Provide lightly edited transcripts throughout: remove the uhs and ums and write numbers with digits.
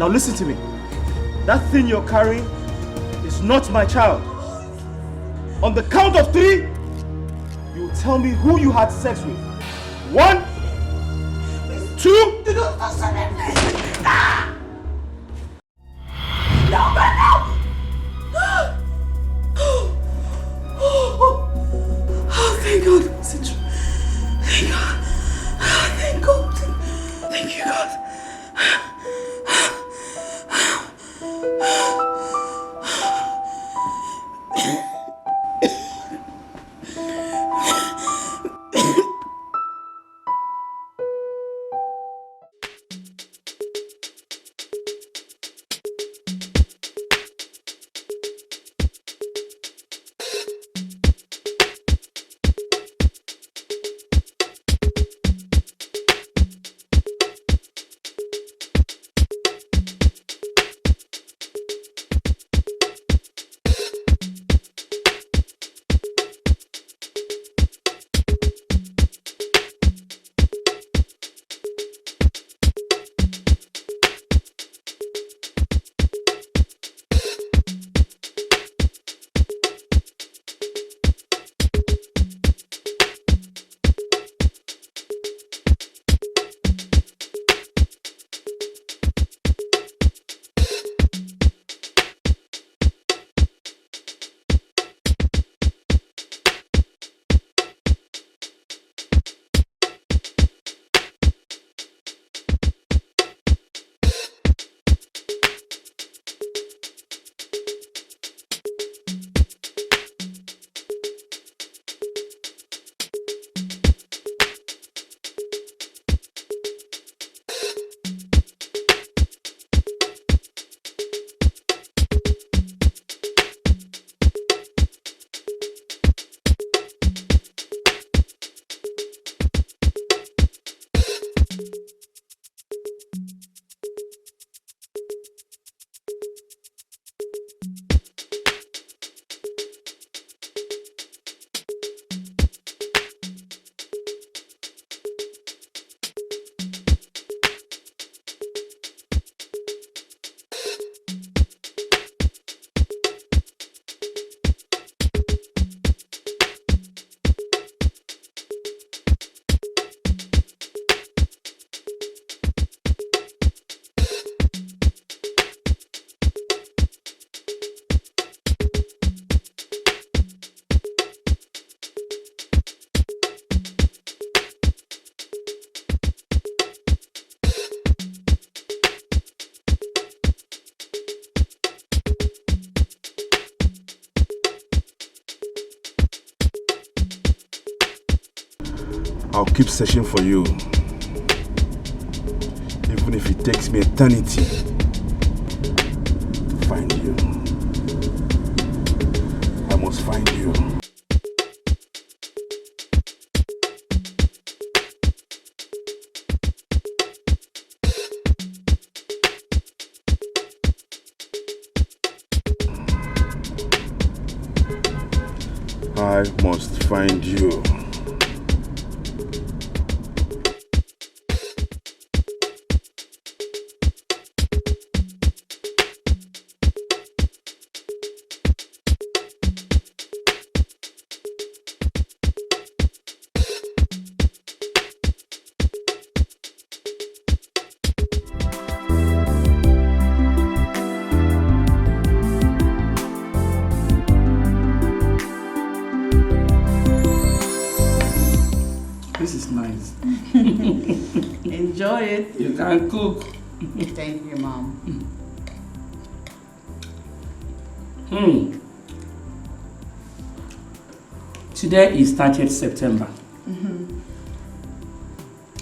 Now listen to me. That thing you're carrying is not my child. On the count of 3, you tell me who you had sex with. 1, 2. Oh, thank God. Thank God. Thank God. Thank you, God. I'll keep searching for you. Even if it takes me eternity to find you. I must find you. I must find you. This is nice. Enjoy it. You can cook. Thank you, Mom. Today is 30th September.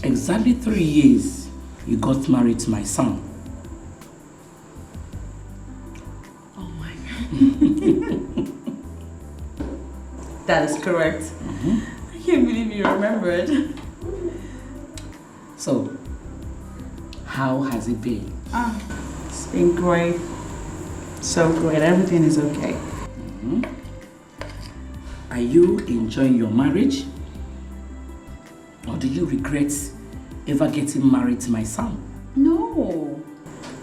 Exactly 3 years you got married to my son. Oh my God. That is correct. I can't believe you remembered. So, how has it been? It's been great. So great. Everything is okay. Are you enjoying your marriage? Or do you regret ever getting married to my son? No.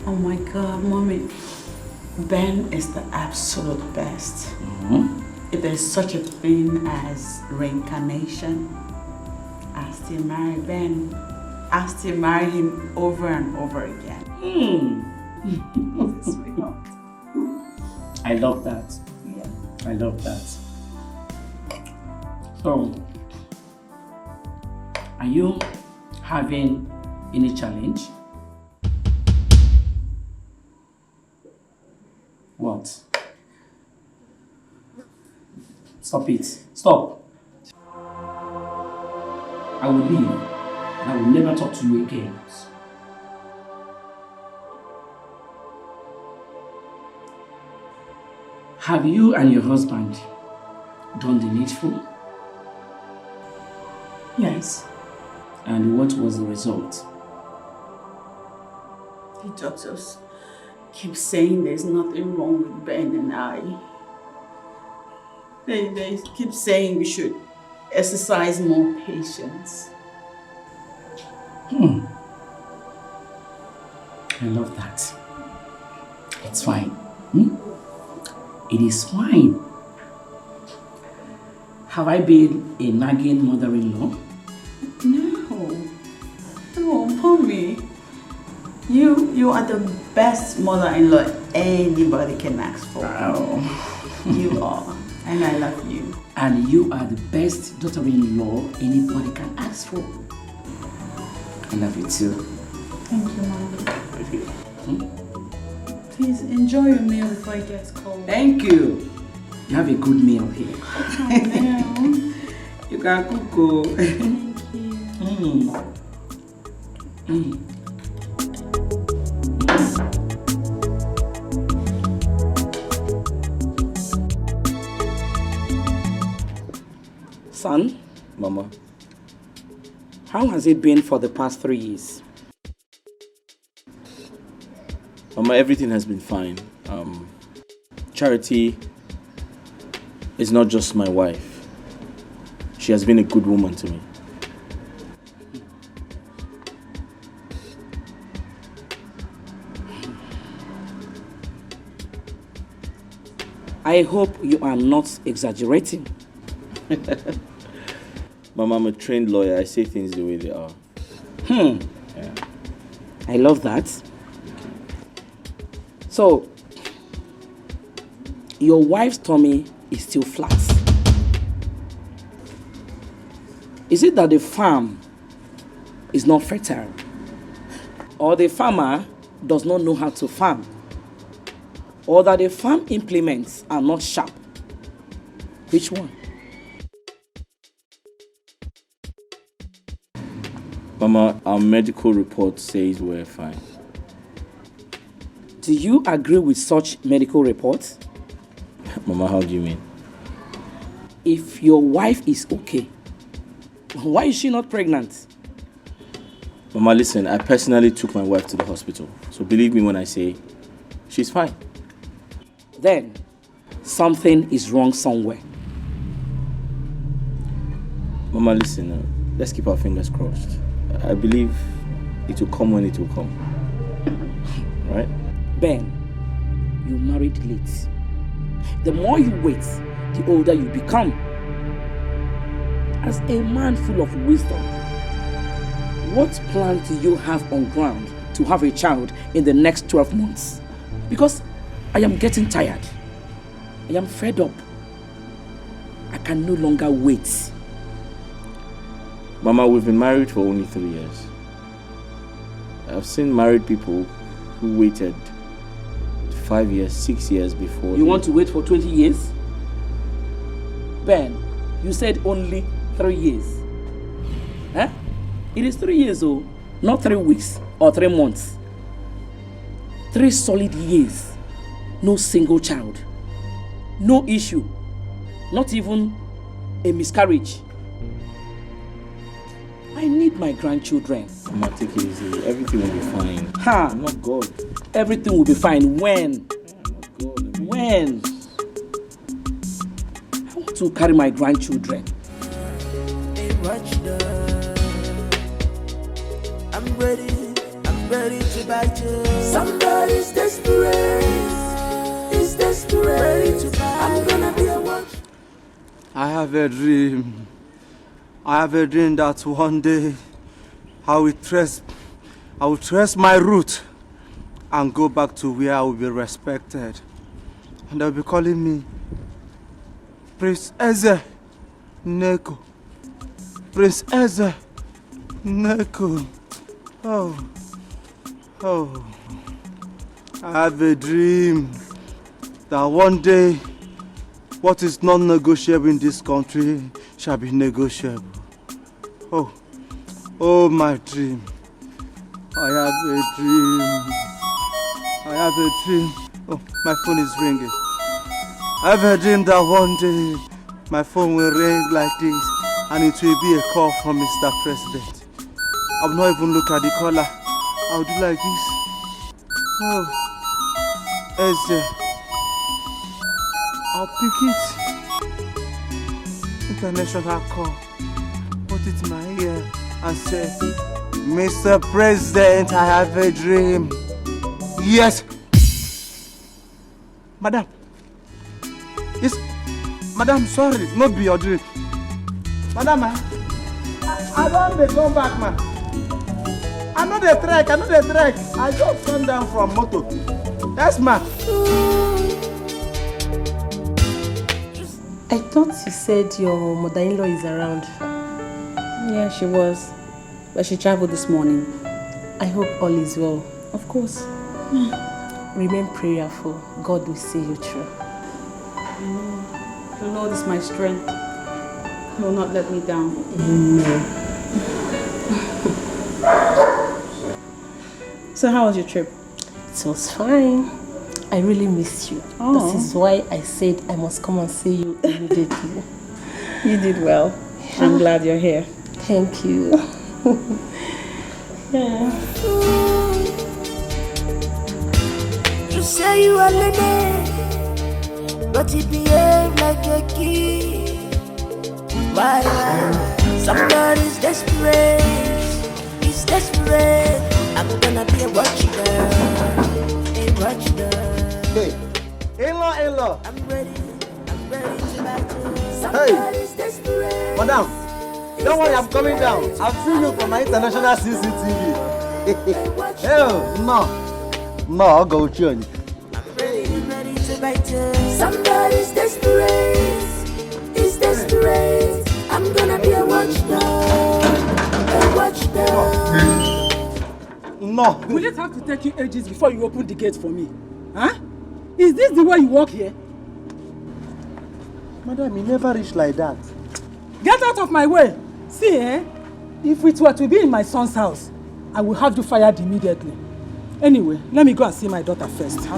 Oh my God, Mommy. Ben is the absolute best. If there's such a thing as reincarnation, I still marry Ben. I still marry him over and over again. He's a sweetheart. I love that. Yeah. I love that. So, are you having any challenge? What? Stop it. Stop. I will leave and I will never talk to you again. Have you and your husband done the needful? Yes. And what was the result? The doctors keep saying there's nothing wrong with Ben and I. They keep saying we should exercise more patience. I love that. It's fine. It is fine. Have I been a nagging mother-in-law? No, Mommy. You are the best mother-in-law anybody can ask for. Oh. You are, and I love you. And you are the best daughter-in-law anybody can ask for. I love you too. Thank you, Mommy. Please enjoy your meal before it gets cold. Thank you. You have a good meal here. Oh, no. You can cook. Thank you. Son, Mama, how has it been for the past 3 years? Mama, everything has been fine. Charity is not just my wife. She has been a good woman to me. I hope you are not exaggerating. Mama, I'm a trained lawyer. I say things the way they are. Yeah. I love that. So, your wife's tummy is still flat. Is it that the farm is not fertile? Or the farmer does not know how to farm? Or that the farm implements are not sharp? Which one? Mama, our medical report says we're fine. Do you agree with such medical reports? Mama, how do you mean? If your wife is okay, why is she not pregnant? Mama, listen, I personally took my wife to the hospital. So believe me when I say she's fine. Then something is wrong somewhere. Mama, listen, let's keep our fingers crossed. I believe it will come when it will come. Right? Ben, you married late. The more you wait, the older you become. As a man full of wisdom, what plan do you have on ground to have a child in the next 12 months? Because I am getting tired. I am fed up. I can no longer wait. Mama, we've been married for only 3 years. I've seen married people who waited 5 years, 6 years before. You want to wait for 20 years? Ben, you said only 3 years. Huh? It is 3 years, oh, not 3 weeks or 3 months. 3 solid years. No single child. No issue. Not even a miscarriage. I need my grandchildren. Mama, take it easy. Everything will be fine. Ha! I'm not God. Everything will be fine. When? I'm not God. When? I want to carry my grandchildren. I'm ready, I'm ready to bite you. Somebody's desperate. Is desperate. Ready to bite. I'm gonna be a watch. I have a dream. I have a dream that one day I will trace my route and go back to where I will be respected. And they'll be calling me Prince Eze Neko. Prince Eze Neko. Oh. I have a dream that one day what is non-negotiable in this country shall be negotiable. Oh, my dream. I have a dream. Oh, my phone is ringing. I have a dream that one day my phone will ring like this and it will be a call from Mr. President. I will not even look at the caller. I will do like this. Oh, Eze. I'll pick it. International call. Put it in my ear and say, Mr. President, I have a dream. Yes. Madam. Yes. Madam, sorry. Not be your dream. Madam, I don't come back, man. I know the trek. I just come down from motor. Yes, man. I thought you said your mother-in-law is around. Yeah, she was. But she traveled this morning. I hope all is well. Of course. Remain prayerful. God will see you through. The Lord is my strength. He will not let me down. Amen. So how was your trip? It was fine. I really missed you. Oh. This is why I said I must come and see you immediately. You did well. I'm glad you're here. Thank you. Yeah. You say you are lady, but you behave like a kid. Why? Somebody's desperate. He's desperate. I'm gonna be a watch girl. A watch girl. Hey, in-law. I'm ready to bite you. Somebody's desperate. Madam, don't worry, I'm coming down. I've seen you from my international CCTV. No, I'll go with you. I'm ready to bite you. Somebody's desperate. Is desperate. I'm gonna be a watchdog. A watchdog. No. Will it have to take you ages before you open the gate for me? Huh? Is this the way you walk here? Madam, you never reach like that. Get out of my way! See, if it were to be in my son's house, I will have you fired immediately. Anyway, let me go and see my daughter first. Hey.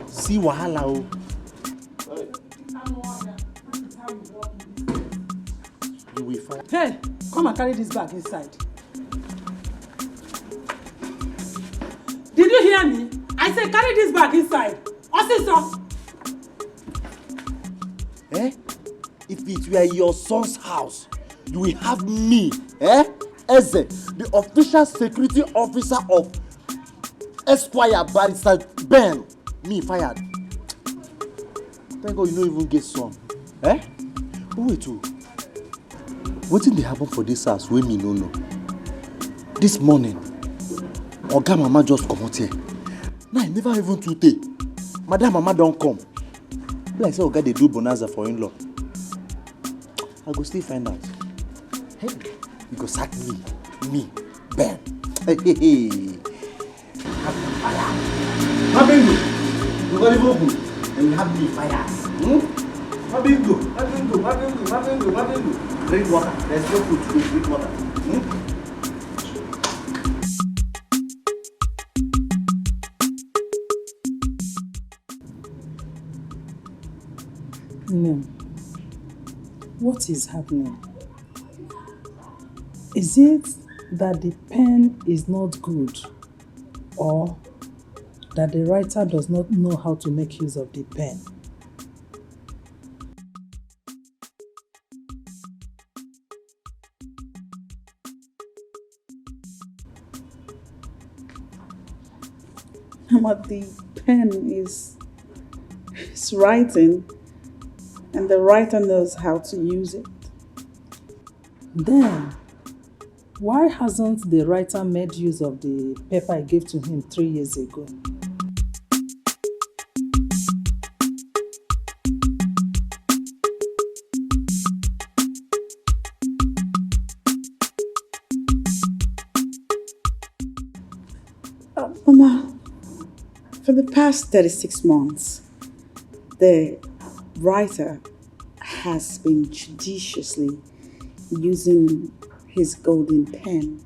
See wahala o. You will find. Hey, come and carry this bag inside. Did you hear me? I said carry this bag inside. Officer! If it were your son's house, you will have me, Eze, the official security officer of Esquire Barrister Ben, me fired. Thank God you don't even get some. Wait too. What did they happen for this house when me no know? This morning, Oga Mama just come out here. Now I never even to take. Madam Mama don't come. Like say Oga they do bonanza for in-law. I go still find out. Hey, you go sack me, Ben. Hey. Mabingo, you got it open, and you have me fire. Mabingo. Drink water. There's no food to drink water. No. What is happening? Is it that the pen is not good, or that the writer does not know how to make use of the pen? But the pen is writing, and the writer knows how to use it. Then, why hasn't the writer made use of the paper I gave to him 3 years ago? Mama, for the past 36 months, the writer has been judiciously using his golden pen.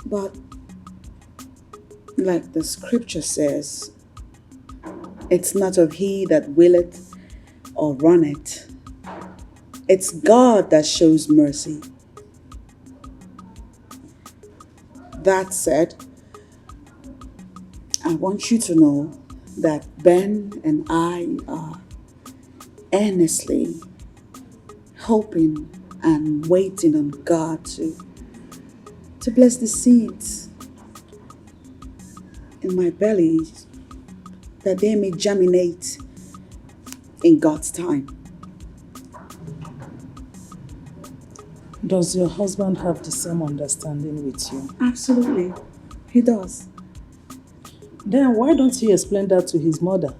But, like the scripture says, it's not of he that willeth or runneth. It's God that shows mercy. That said, I want you to know that Ben and I are earnestly hoping and waiting on God to bless the seeds in my belly, that they may germinate in God's time. Does your husband have the same understanding with you? Absolutely, he does. Then why don't you explain that to his mother?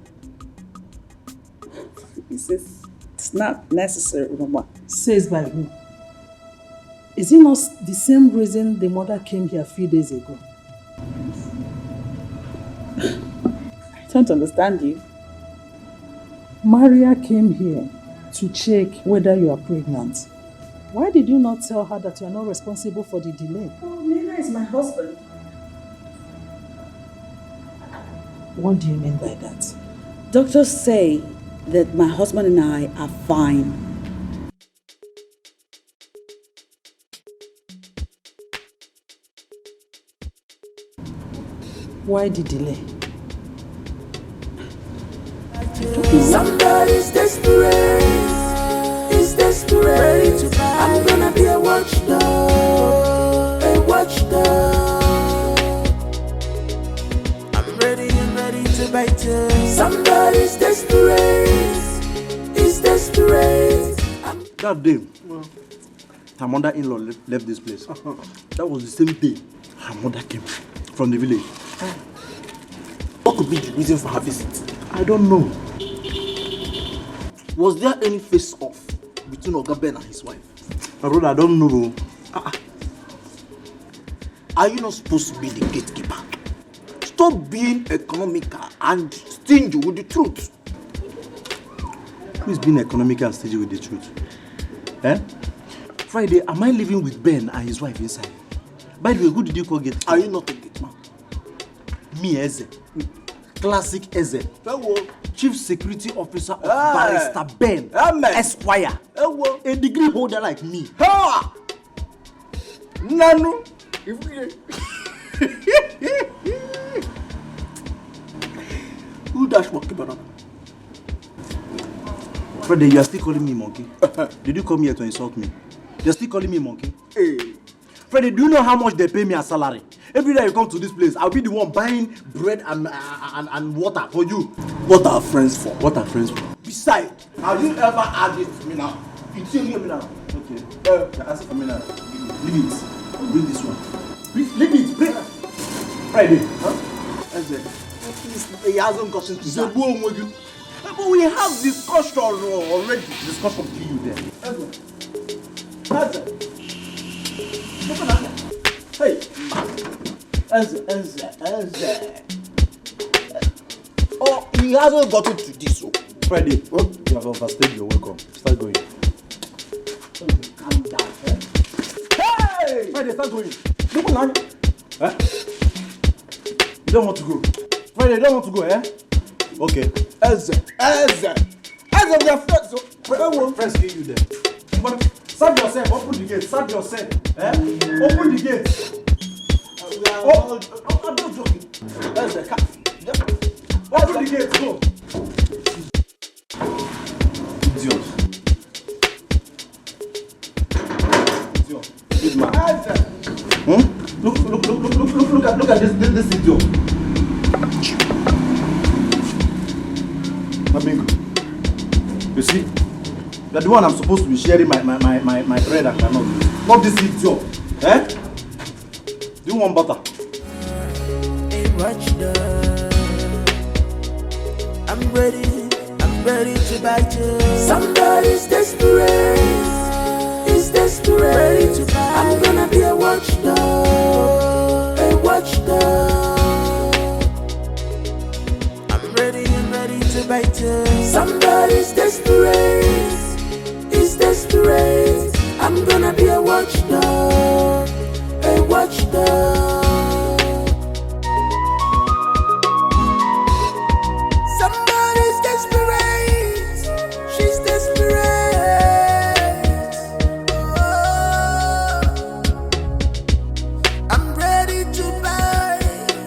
It's not necessary, Mama. Says by who? Is it not the same reason the mother came here a few days ago? I don't understand you. Maria came here to check whether you are pregnant. Why did you not tell her that you are not responsible for the delay? Oh, Nina is my husband. What do you mean by that? Doctors say that my husband and I are fine. Why the delay? Somebody's desperate. Is desperate. I'm gonna be a watchdog. A watchdog. I'm ready to bite you. Somebody's desperate. Is desperate. That day, her mother-in-law left this place. That was the same day her mother came from the village. What could be the reason for her visit? I don't know. Was there any face-off between Oga Ben and his wife? My brother, I don't know. Are you not supposed to be the gatekeeper? Stop being economical and stingy with the truth. Who is being economical and stingy with the truth? Eh? Friday, am I living with Ben and his wife inside? By the way, who did you call gatekeeper? Are you not a gate man? Me, Eze. Classic Eze. Hello. Chief Security Officer of Barrister Ben Esquire. Hello. A degree holder like me. Ha! Nanu. Who dash monkey banana? Friday, you are still calling me monkey? Did you come here to insult me? You're still calling me monkey? Hey. Friday, do you know how much they pay me as salary? Every day you come to this place, I'll be the one buying bread and water for you. What are friends for? What are friends for? Besides, have you ever had it to me now? It's you hear me now. Okay. Ask it for me now. Leave it. I'll bring this one. Please, leave it. Bring it. Friday. Huh? He hasn't gotten to that. But we have discussion already. Discussion kill you there. Hey. Oh, he hasn't gotten to this. So. Friday. Oh, you have overstayed your welcome. Start going. Calm down. Hey! Friday, start going. Huh? You don't want to go. Friday, you don't want to go, eh? Okay. Eze, we are friends. Friends kill you there. But serve yourself. Open the gate. Serve yourself. Eh? Open the gate. I'm not joking. Eze, open the gate. Go. Idiot. Idiot. Good man. Look at this this idiot. Amigo, you see, you're the one I'm supposed to be sharing my bread and cannot. Not this idiot. Eh? Do you want butter? Hey, watch I'm ready to bite you. Somebody's desperate. He's desperate to buy. I'm gonna be a watchdog. A watchdog. I'm ready to bite you. Somebody's desperate. He's desperate. I'm gonna be a watchdog. A watchdog. Somebody's desperate. She's desperate. Oh, I'm ready to bite.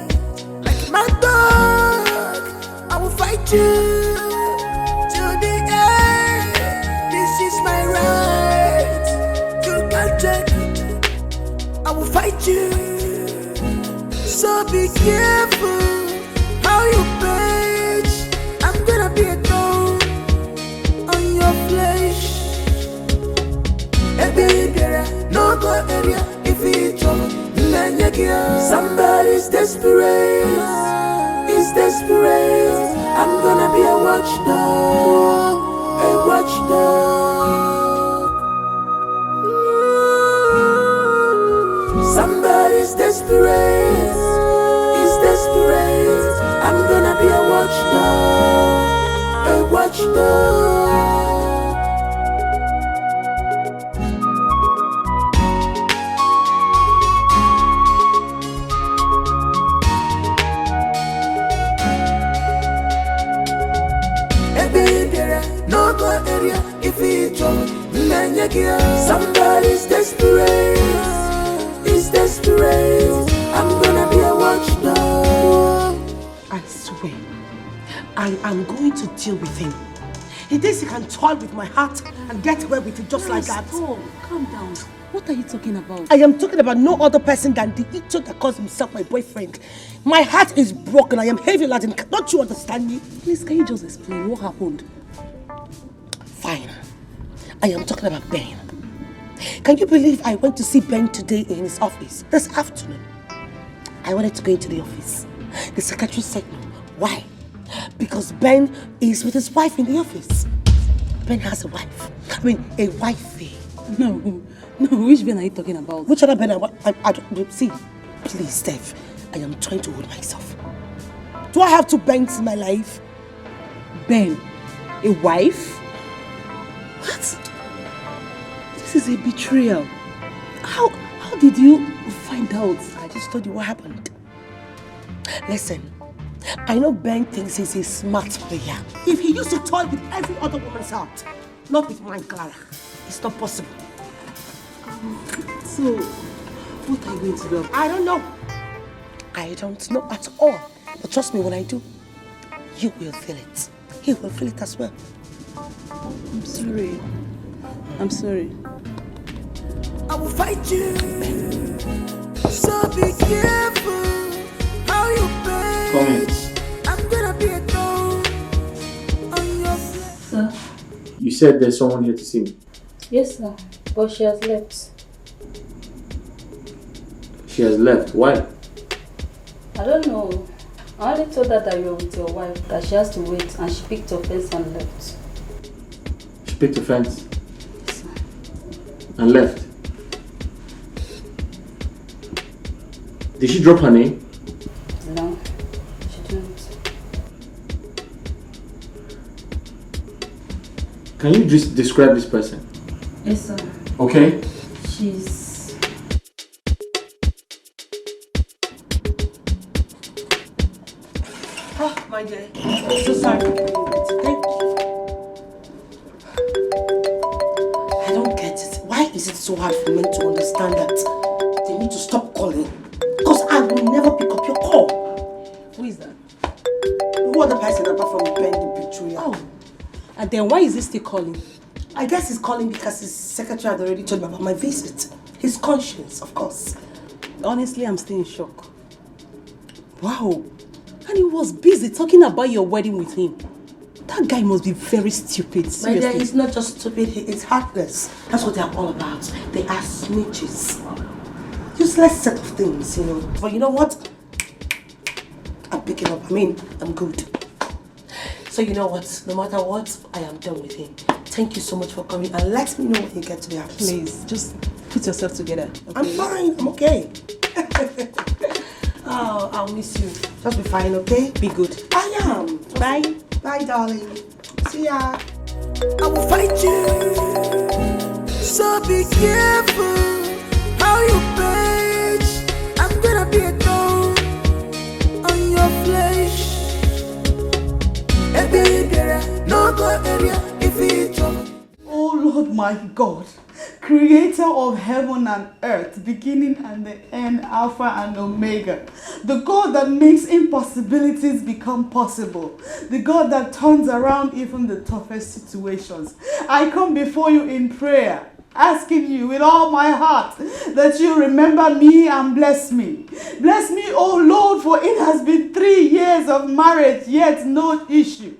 Like my dog, I will fight you till the end. This is my right. You can't take it. I will fight you. So be careful how you bitch. I'm gonna be a thorn on your flesh. Hey baby, no go area if it's trouble. Somebody's desperate. He's desperate. I'm gonna be a watchdog. A watchdog. Somebody's desperate. He's desperate. I'm gonna be a watchdog. A watchdog. Hey baby, no go area if it's trouble. Somebody's desperate. He's desperate. I'm gonna be a watchdog. I swear, I am going to deal with him. He thinks he can toy with my heart and get away with it just like that. Stop. Calm down. What are you talking about? I am talking about no other person than the idiot that calls himself my boyfriend. My heart is broken. I am heavy laden. Don't you understand me? Please, can you just explain what happened? Fine. I am talking about Ben. Can you believe I went to see Ben today in his office this afternoon? I wanted to go into the office. The secretary said no. Why? Because Ben is with his wife in the office. Ben has a wife. I mean, a wifey. No, which Ben are you talking about? Which other Ben? I don't see. Please, Steph. I am trying to hold myself. Do I have two Bens in my life? Ben, a wife? What? This is a betrayal. How did you find out? I just told you what happened. Listen, I know Ben thinks he's a smart player. If he used to toy with every other woman's heart, not with mine, Clara, it's not possible. So, what are you going to do? I don't know. I don't know at all. But trust me, when I do, you will feel it. He will feel it as well. I'm sorry. I'm sorry. I will fight you. So be careful how you bitch. I'm gonna be a thorn on your flesh. Sir? You said there's someone here to see me. Yes, sir. But she has left. She has left. Why? I don't know. I only told her that you're with your wife, that she has to wait, and she picked offense and left. She picked offense and left. Did she drop her name? No, she didn't. Can you just describe this person? Yes, sir. Okay. She's... Oh, my dear. I'm so sorry for keeping you waiting. Thank you. I don't get it. Why is it so hard for men to understand that they need to stop calling? Because I will never pick up your call. Who is that? Who other person apart from Ben the betrayer? Oh, and then why is he still calling? I guess he's calling because his secretary had already told me about my visit. His conscience, of course. Honestly, I'm still in shock. Wow. And he was busy talking about your wedding with him. That guy must be very stupid. Seriously. My dear, he's not just stupid, he is heartless. That's what they're all about. They are snitches. Useless set of things, you know. But you know what? I'm picking up. I'm good. So you know what? No matter what, I am done with him. Thank you so much for coming, and let me know when you get to the house. Please, just put yourself together. Okay? I'm fine. I'm okay. Oh, I'll miss you. Just be fine, okay? Be good. I am. Bye. Bye, darling. See ya. I will fight you. So be careful how you page. I'm gonna be a thorn on your flesh. No go area if it's Oh Lord my God, creator of heaven and earth, beginning and the end, Alpha and Omega, the God that makes impossibilities become possible, the God that turns around even the toughest situations. I come before you in prayer, asking you with all my heart that you remember me and bless me. Bless me, oh Lord, for it has been 3 years of marriage, yet no issue.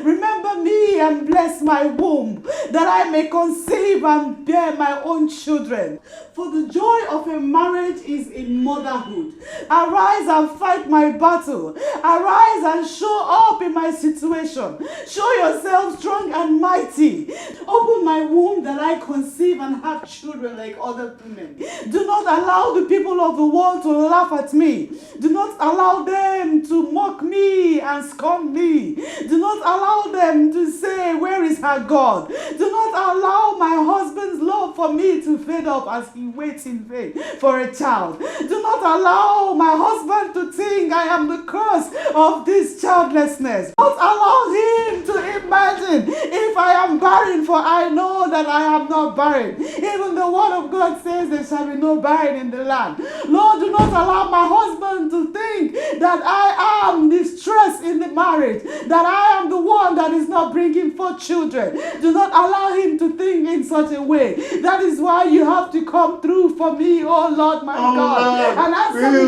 Remember me and bless my womb, that I may conceive and bear my own children. For the joy of a marriage is in motherhood. Arise and fight my battle. Arise and show up in my situation. Show yourself strong and mighty. Open my womb that I conceive and have children like other women. Do not allow the people of the world to laugh at me. Do not allow them to mock me and scorn me. Do not allow them to say, where is her God? Do not allow my husband's love for me to fade up as he waits in vain for a child. Do not allow my husband to think I am the cause of this childlessness. Do not allow him to imagine if I am barren, for I know that I am not barren. Even the word of God says there shall be no barren in the land. Lord, do not allow my husband to think that I am distressed in the marriage, that I am the one that is not bringing forth children. Do not allow him to think in such a way. That is why you have to come through for me, oh Lord my God. Lord. And answer me.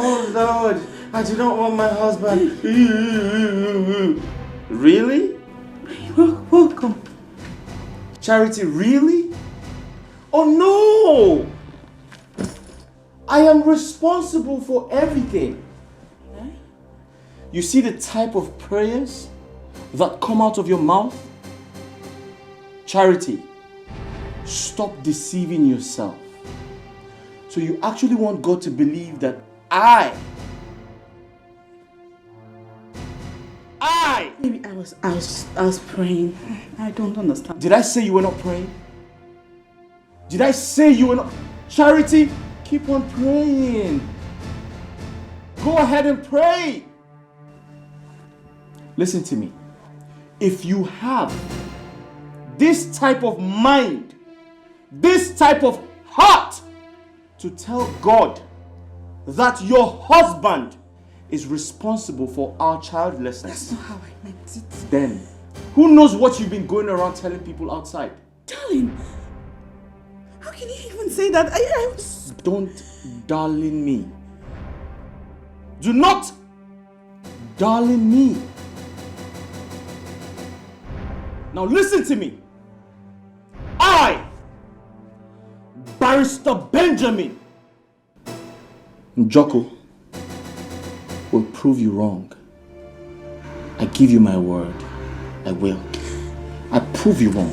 Oh Lord, I do not want my husband. Really? You're welcome. Charity, really? Oh no! I am responsible for everything. You see the type of prayers that come out of your mouth? Charity, stop deceiving yourself. So you actually want God to believe that I Maybe I was praying. I don't understand. Did I say you were not praying? Did I say you were not? Charity, keep on praying. Go ahead and pray. Listen to me. If you have this type of mind, this type of heart to tell God that your husband is responsible for our childlessness, That's not how I meant it. then who knows what you've been going around telling people outside? Darling, how can you even say that? I was... Don't darling me. Do not darling me. Now listen to me. I, Barrister Benjamin Njoko, will prove you wrong. I give you my word. I will. I prove you wrong.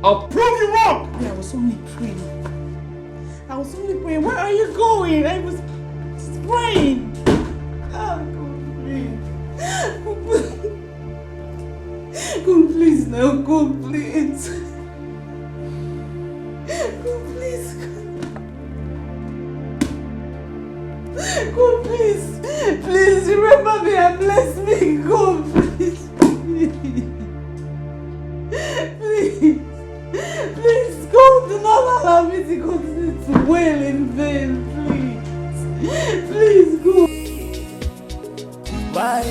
I'll prove you wrong! I was only praying. Where are you going? I was just praying. Oh, God, please. God, please, now. God, please. God, please. God, please. Please, remember me and bless me. God, please. Please. Please, God, do not allow me to continue to wail in vain, please. Please, God. Why?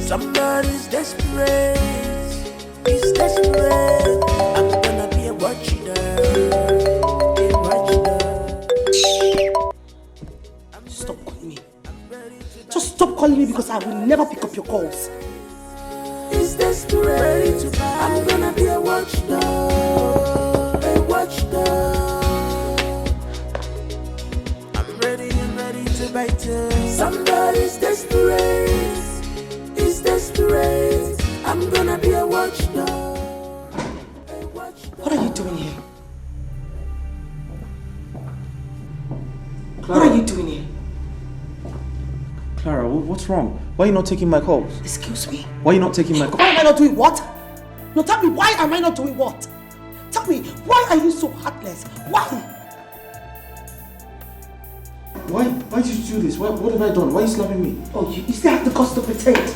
Somebody's desperate. He's desperate. I'm gonna be a watchdog. A watchdog. you because I will never pick up your calls. Is desperate. I'm gonna be a watchdog. A watchdog. I'm ready to bite you. Somebody's desperate. Is desperate. I'm gonna be a watchdog. What are you doing here? What are you doing here? Clara, what's wrong? Why are you not taking my calls? Excuse me? Why are you not taking my calls? Why am I not doing what? No, tell me, why am I not doing what? Tell me, why are you so heartless? Why? Why did you do this? What have I done? Why are you slapping me? Oh, you still have the guts to pretend.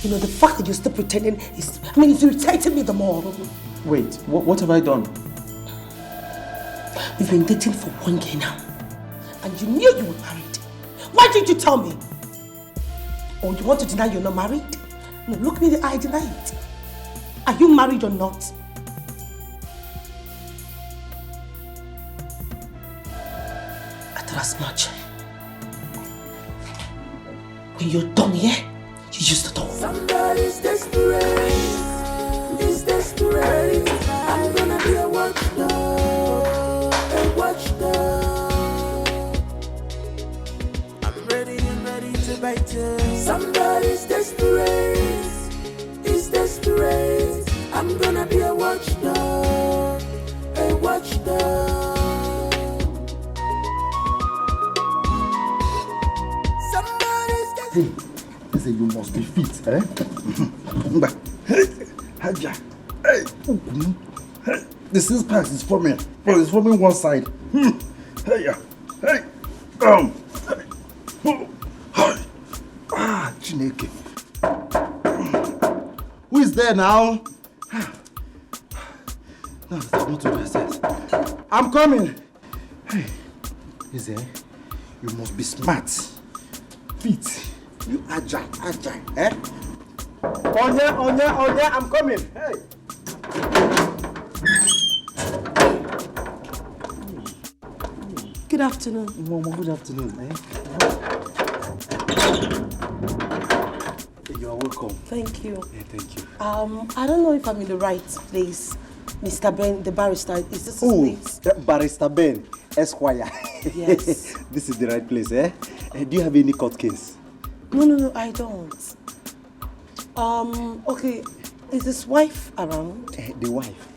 You know, the fact that you're still pretending is, it's irritating me the more. Wait, what have I done? We've been dating for 1 year now. And you knew you were married. Why didn't you tell me? Or you want to deny you're not married? No, look me in the eye, deny it. Are you married or not? I thought as much. When you're done here, you use the door. Somebody's desperate. Is desperate. I'm gonna be a watchdog. A watchdog. I'm ready to bite you. Somebody's desperate. Is desperate. I'm gonna be a watchdog. A watchdog. Somebody's desperate. Hey, they say you must be fit, eh? Hey, the 6 packs is forming. Bro, it's forming one side. Hey, hey, Chineke. Who is there now? No, I want to process. I'm coming. Hey, is there? You must be smart. Fit. You agile, eh? Onya, I'm coming. Hey. Good afternoon. Mama, good afternoon, eh? You are welcome. Thank you. Yeah, thank you. I don't know if I'm in the right place. Mr. Ben, the barrister, is this his place? Barrister Ben, Esquire. Yes. This is the right place, eh? Do you have any court case? No, I don't. Okay, is his wife around? The wife?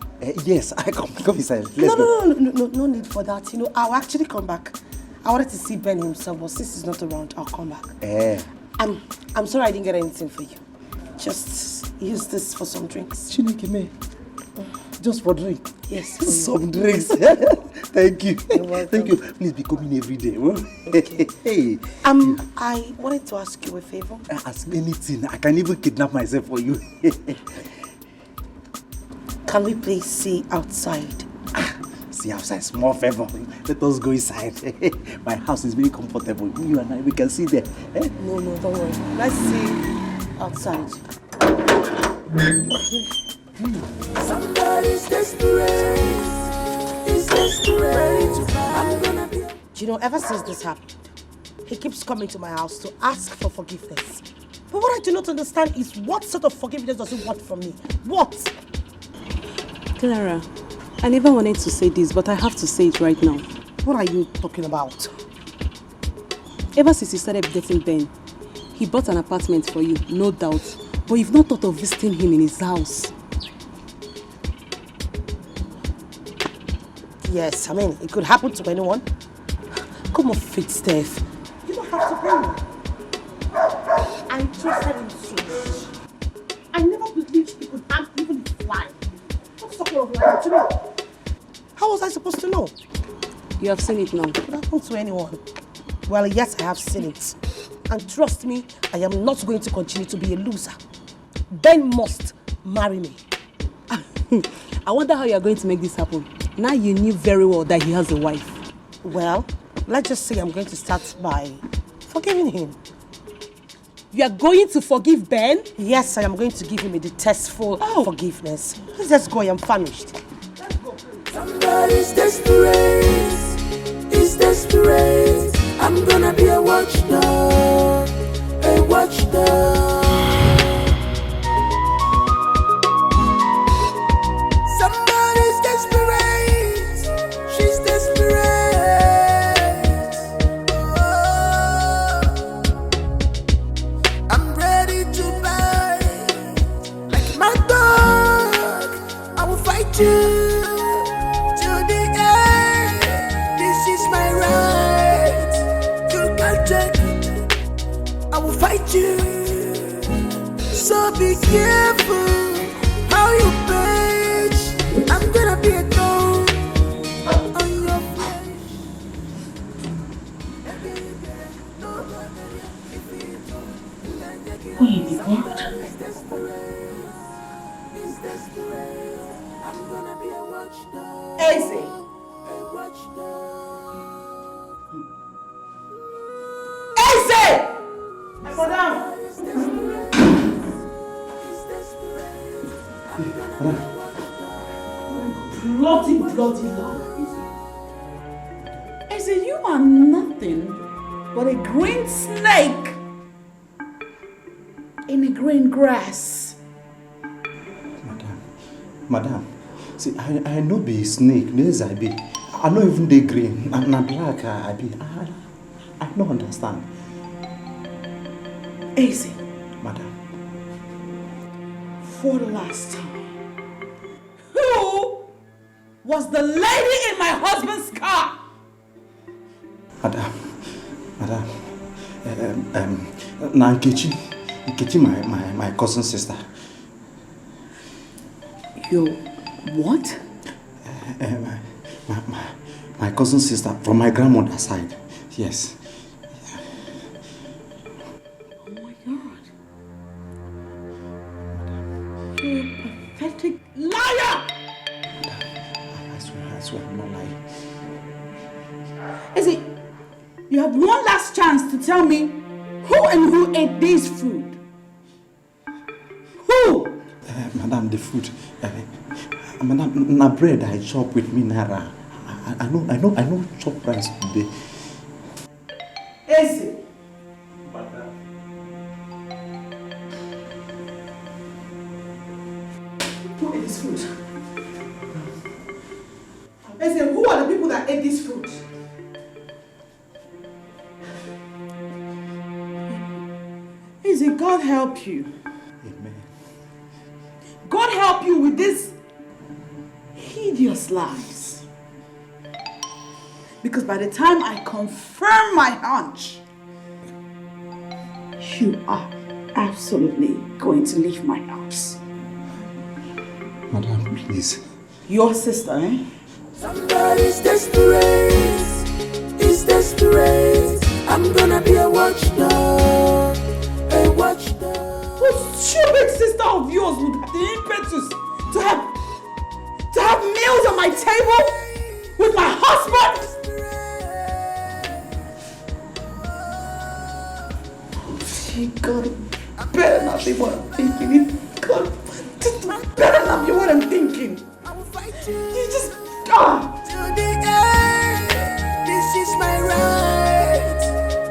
Yes, I come inside. Let's go. No need for that. You know, I'll actually come back. I wanted to see Ben himself, but since he's not around, I'll come back. I'm sorry I didn't get anything for you. Just use this for some drinks. Chineke me. Just for drink? Yes. Some drinks. Thank you. You're welcome. Thank you. Please be coming every day. Okay. Hey. I wanted to ask you a favor. Ask me anything. I can even kidnap myself for you. Can we please see outside? See outside, small favor. Let us go inside. My house is very comfortable. You and I, we can see there. No, don't worry. Let's see outside. Somebody's desperate. Is desperate. I'm gonna be. You know, ever since this happened, he keeps coming to my house to ask for forgiveness. But what I do not understand is what sort of forgiveness does he want from me? What? Clara, I never wanted to say this, but I have to say it right now. What are you talking about? Ever since you started dating Ben, he bought an apartment for you, no doubt. But you've not thought of visiting him in his house. Yes, it could happen to anyone. Come on, fit Steph. You don't have to blame me. I trusted him so much. I never believed he could harm even his life. What's the of lying to me? How was I supposed to know? You have seen it now. It could happen to anyone. Well, yes, I have seen it. And trust me, I am not going to continue to be a loser. Ben must marry me. I wonder how you are going to make this happen. Now you knew very well that he has a wife. Well, let's just say I'm going to start by forgiving him. You are going to forgive Ben? Yes, I am going to give him a detestful forgiveness. Let's just go, I am famished. Let's go. Somebody's desperate. Is desperate. I'm gonna be a watchdog. A fight you. So be careful how you page. I'm gonna be a thorn on your flesh. Who you be called? Easy. Easy! Madam! Bloody Lord, Easy, you are nothing but a green snake in the green grass. Madam, see, I know be snake, yes I be. I know even the green, and black I be. I don't understand. Easy, Madam. for the last time. Who was the lady in my husband's car? Madam, now Nkechi, my cousin sister. Your what? My cousin sister from my grandmother's side. Yes. Oh my God. You're a pathetic liar! I swear I'm not lying. Is it? You have one last chance to tell me who and who ate this food. Who? Madam, the food. Madam, na bread I chop with me naira. I know chop rice today. Is it? Who ate this food? Is it? Who are the people that ate this food? Is it? God help you. Amen. God help you with these hideous lies. Because by the time I confirm my hunch, you are absolutely going to leave my house. Madam, please. Your sister, eh? Somebody's desperate. Is desperate. I'm gonna be a watchdog. A watchdog. What stupid sister of yours would have the impetus to have meals on my table with my husband? God, better not be what I'm thinking. God, this better not be what I'm thinking. You just To the end, this is my right.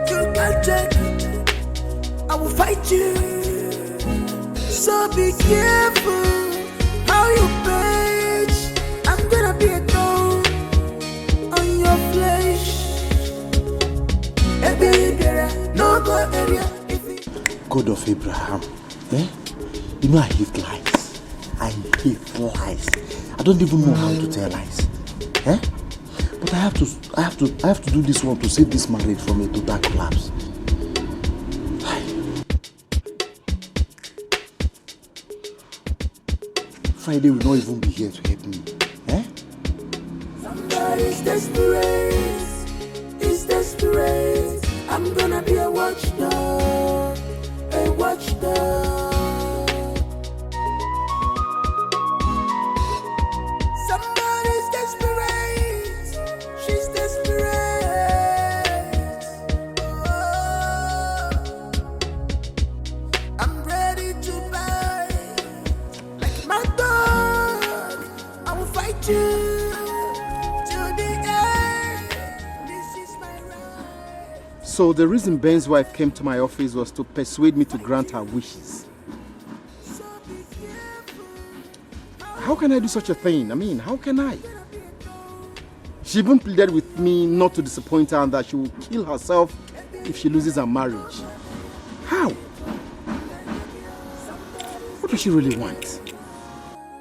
You can't take it. I will fight you. So be careful how you page. I'm gonna be a thorn on your flesh. No go area. God of Abraham, eh? You know I hate lies. I hate lies. I don't even know how to tell lies, eh? But I have to do this one to save this marriage from a total collapse. Friday will not even be here to help me, eh? Somebody's desperate. Is desperate. I'm gonna be a watchdog. A watchdog. Somebody's desperate. She's desperate. Oh, I'm ready to buy. Like my dog, I will fight you to the end. This is my right. So the reason Ben's wife came to my office was to persuade me to grant her wishes. How can I do such a thing? I mean, how can I? She even pleaded with me not to disappoint her and that she will kill herself if she loses her marriage. How? What does she really want?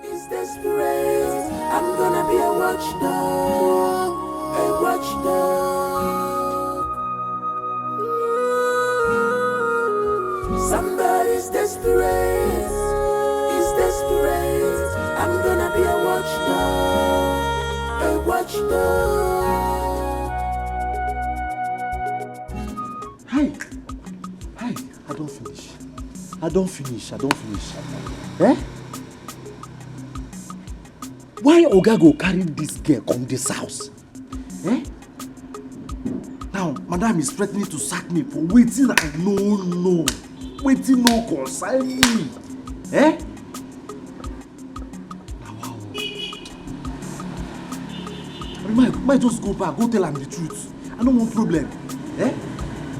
Is desperate. I'm gonna be a watchdog. A watchdog. much more. Hi. I don't finish. Eh? Why Oga go carry this girl come this house? Eh? Now, madam is threatening to sack me for waiting I no. Waiting no concern me. Eh? Wow. Might just go back, go tell him the truth. I don't want problem. Eh?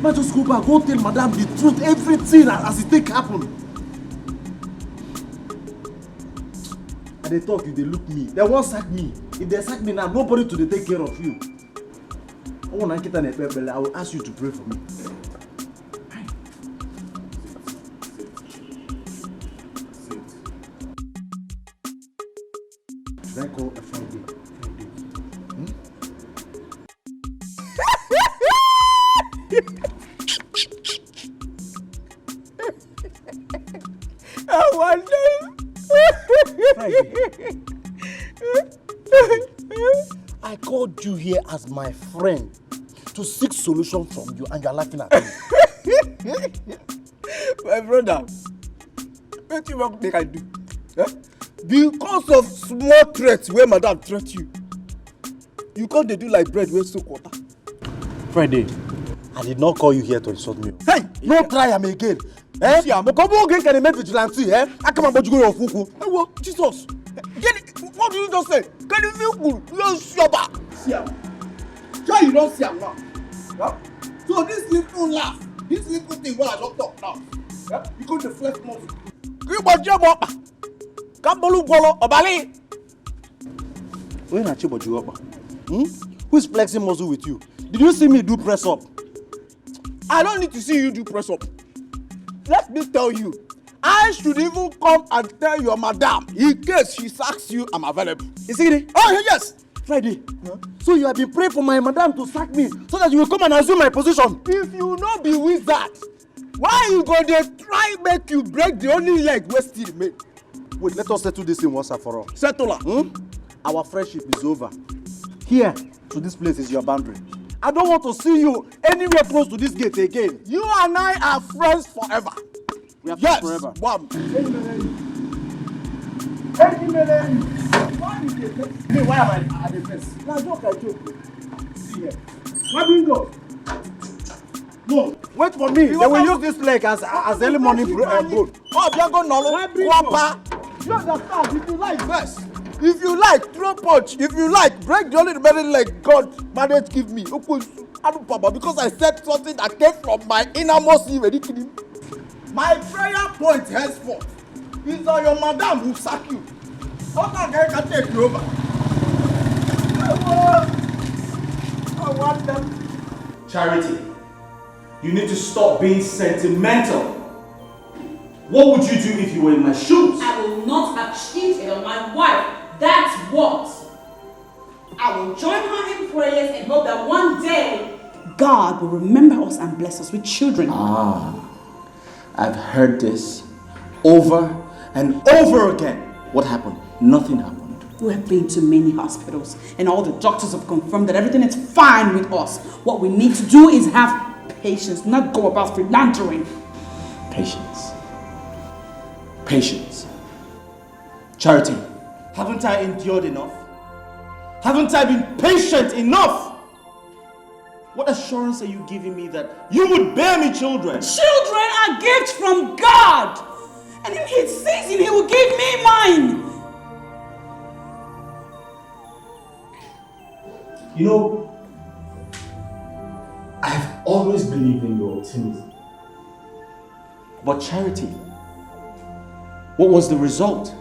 Might just go back, go tell madam the truth, everything as it take happen. And they talk, if they look me, they won't sack me. If they sack me now, nobody to take care of you. I will ask you to pray for me. Should I call a Friday? I wonder. I called you here as my friend to seek solution from you, and you're laughing at me. My brother, what you want make I do? Eh? Because of small threats where madam threat you, you can't do like bread with soak water. Friday, I did not call you here to insult me. Hey, no try am again. Eh? Come again can make vigilante, eh? I come about you go your fuku. Hey, what? Jesus. What did you just say? Can you feel good? You're sure. See him. Sure you don't see him now. Yeah? So this little laugh, this little thing where I don't talk now. Yeah? You go to the flesh muscle. You want your mama? Come bolu bolo obali. When I chebo you up? Who's flexing muscle with you? Did you see me do press up? I don't need to see you do press up. Let me tell you, I should even come and tell your madam in case she sacks you, I'm available. You see it? Oh, yes. Friday. Huh? So you have been praying for my madam to sack me so that you will come and assume my position. If you not be wizard, why you go there try make you break the only leg we still remain? Wait, let us settle this in once and for all. Settle her. Our friendship is over. Here, to this place is your boundary. I don't want to see you anywhere close to this gate again. You and I are friends forever. We are friends forever. One. Why am I at the face? Now, joke. See here. Why bingo? No. Wait for me. They will use this leg as early morning boat. Oh, Bianco Nolo. You understand? If you like, first. If you like, throw punch. If you like, break the only remaining leg God managed give me. Because I said something that came from my innermost even. My prayer point henceforth is that your madam will sack you. Other guy can take you over. I want them. Charity, you need to stop being sentimental. What would you do if you were in my shoes? I will not have cheated on my wife. That's what. I will join her in prayers and hope that one day God will remember us and bless us with children. I've heard this over and over again. What happened? Nothing happened. We have been to many hospitals and all the doctors have confirmed that everything is fine with us. What we need to do is have patience, not go about philandering. Patience. Charity, haven't I endured enough? Haven't I been patient enough? What assurance are you giving me that you would bear me children? Children are gifts from God. And in His season, He will give me mine. You know, I've always believed in your optimism. But Charity, what was the result?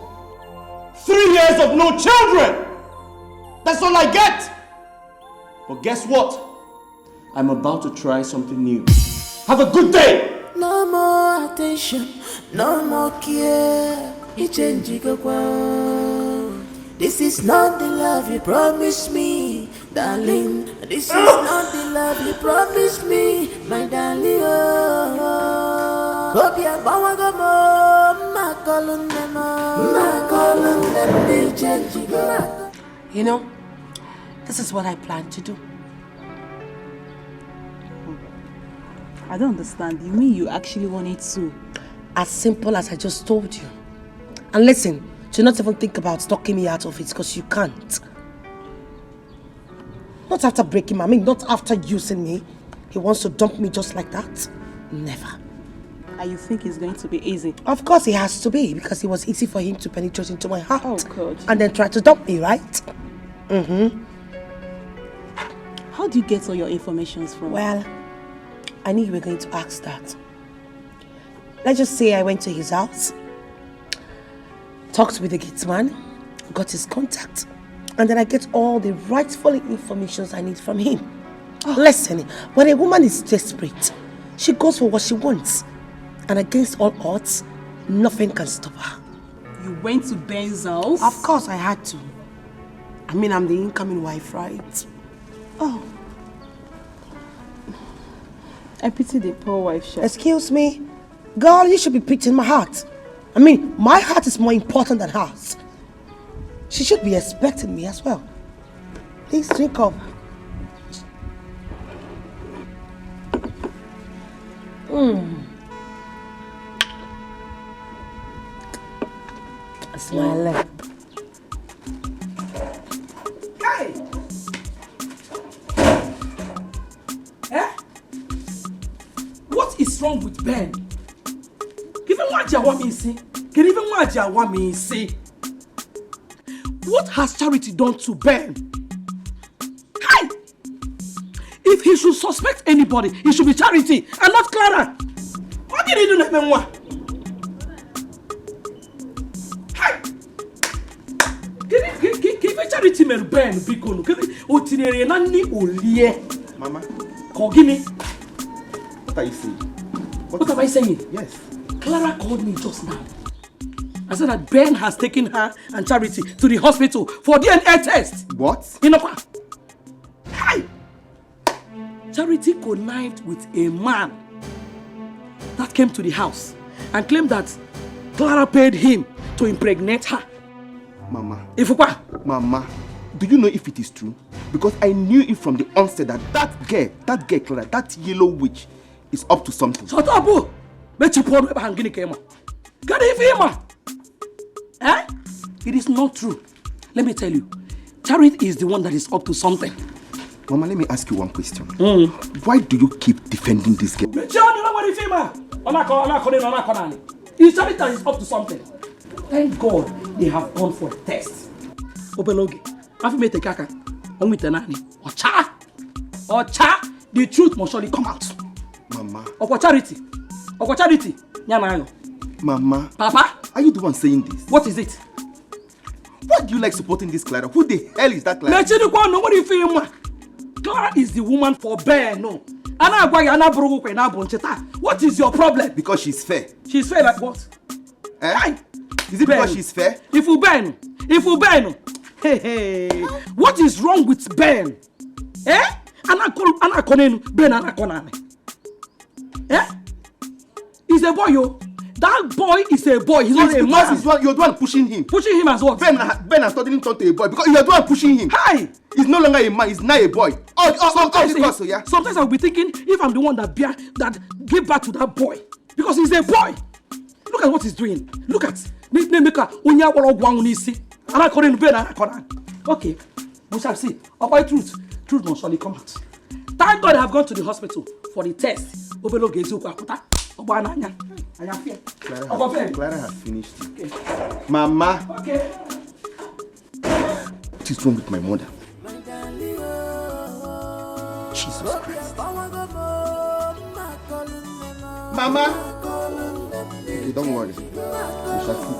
3 years of no children! That's all I get! But guess what? I'm about to try something new. Have a good day! No more attention, no more care. This is not the love you promised me, darling. This is not the love you promised me, my darling. You know, This is what I plan to do. I don't understand. You mean you actually wanted to? As simple as I just told you. And listen, do not even think about talking me out of it because you can't. Not after breaking my, not after using me. He wants to dump me just like that. Never. And you think it's going to be easy? Of course it has to be, because it was easy for him to penetrate into my heart. Oh God. And then try to dump me, right? How do you get all your information from? Well, I knew you were going to ask that. Let's just say I went to his house, talked with the gate man, got his contact, and then I get all the rightful information I need from him. Listen, when a woman is desperate, she goes for what she wants. And against all odds, nothing can stop her. You went to Ben's house? Of course I had to. I'm the incoming wife, right? Oh. I pity the poor wife, Chef. Excuse me? Girl, you should be pitying my heart. My heart is more important than hers. She should be expecting me as well. Please drink up. Smile. Hey! What is wrong with Ben? Even what you want me to see? Can even what you want me to see? What has Charity done to Ben? Hey! If he should suspect anybody, it should be Charity and not Clara. What did he do to me? Charity men Ben Bikono. Otinere nani olie. Mama. Kogini. What are you saying? What am I saying? Yes. Clara called me just now. I said that Ben has taken her and Charity to the hospital for DNA test. What? You know what? Hi! Charity connived with a man that came to the house and claimed that Clara paid him to impregnate her. Mama. Mama, do you know if it is true? Because I knew it from the onset that girl, Clara, that yellow witch is up to something. Shut up, boo! Bet you poor hanging came. Get it, eh? It is not true. Let me tell you, Charity is the one that is up to something. Mama, let me ask you one question. Why do you keep defending this girl? It's Charity that is up to something. Thank God they have gone for a test. Obeloge, I've made a kaka. Ocha, the truth must surely come out. Mama. Charity. Mama. Papa. Are you the one saying this? What is it? Why do you like supporting this Clara? Who the hell is that Clara? Clara is the woman for Ben, no. What is your problem? Because she's fair. She's fair like what? Eh? Is it Ben? Because she's fair? If you Ben. Hey. What is wrong with Ben? Eh? Ben. Eh? He's a boy, yo. That boy is a boy. He's not a man. You're the one pushing him. Pushing him as what? Ben has suddenly turned to a boy because you're the one pushing him. Hi! He's no longer a man. He's now a boy. Sometimes I'll be thinking if I'm the one that gave back to that boy because he's a boy. Look at what he's doing. Look at. Okay, we shall see. About truth must surely come out. Thank God I have gone to the hospital for the test. Clara has finished. Okay. Mama. Okay. What is wrong with my mother? Jesus Christ. Mama. Okay, don't worry. We shall see.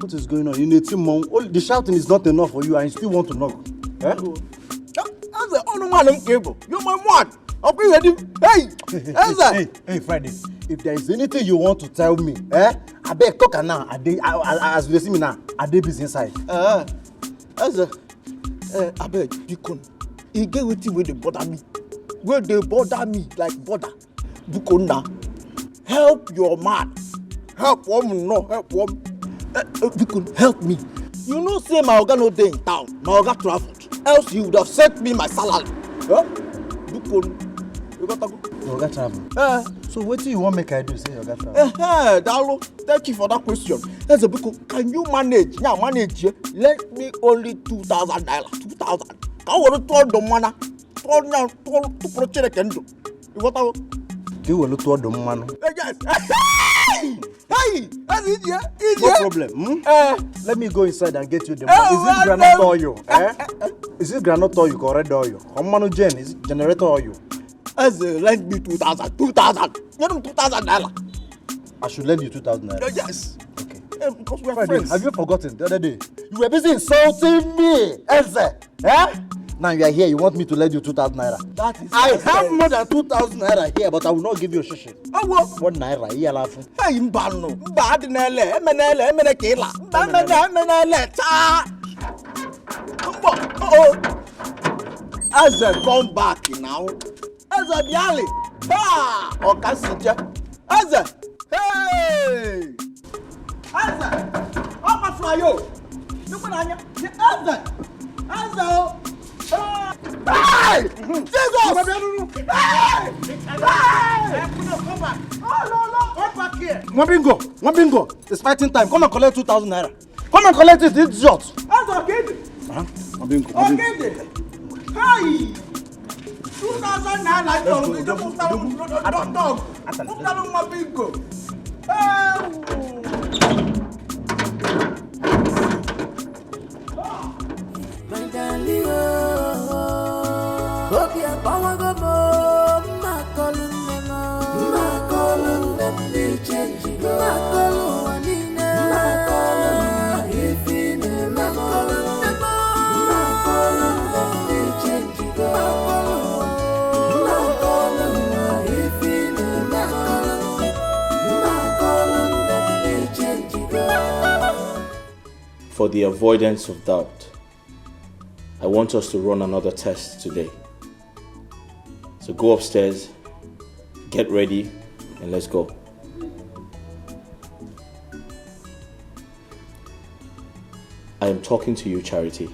What is going on? You need team mom. The shouting is not enough for you and you still want to knock. Eh? That's the only man I'm able. You're my man. Okay, ready? Hey, answer. Hey, Friday. If there is anything you want to tell me, I beg talk now. As you see me now, I dey busy inside. Answer. I beg, Bikon. You get with you where they bother me. Where they bother me like bother. Bikon now. Help your man. Help woman, no help woman. Bikon, help me. You know, say my organ no day in town. My organ traveled. Else you would have sent me my salary. You got to go. Your organ travel. So what do you want make I do? Say your organ travel. Dalo, thank you for that question. That's a book. Can you manage? Yeah, manage. Let me only 2,000 naira. 2,000. I want to turn the mana. Turn to project and do. You got to go. You will look toward the man. Yes. Hey, that's it, yeah. No problem. Let me go inside and get you the money. Is it granite oil? Is it granite oil or red oil? How many gen? Is it generator oil? Lend me 2,000. 2,000. You know 2,000 naira. I should lend you 2,000 naira. Yes. Okay. Because we are Friday, friends. have you forgotten the other day? You were busy insulting me, Eze. Now you are here, you want me to lend you 2,000 naira. That is I have more than 2,000 naira here, but I will not give you a shishi. Oh, what? 1 naira, here laughing. Hey, Mbano. Mbadinele, Emenele, Kela. Emenele, cha. Oh. As I come back now, as I biali. Ha! Okasija. As I. Hey! As I. Oh, my flyo. Look at Anya. As I. Hey! Jesus! Hey! Come back! Oh, no! Come back here! Mwabingo, it's fighting time. Come and collect 2,000 naira. Come and collect it, it's short. That's okay. Mwabingo. Okay. Hey! 2,000 naira. Don't. Mwabingo. My darling, hope you're power go my calling them, they change it. My calling, if in my calling them, they change it. My calling, if in my calling them, they change it. For the avoidance of doubt, I want us to run another test today. So go upstairs, get ready, and let's go. I am talking to you, Charity.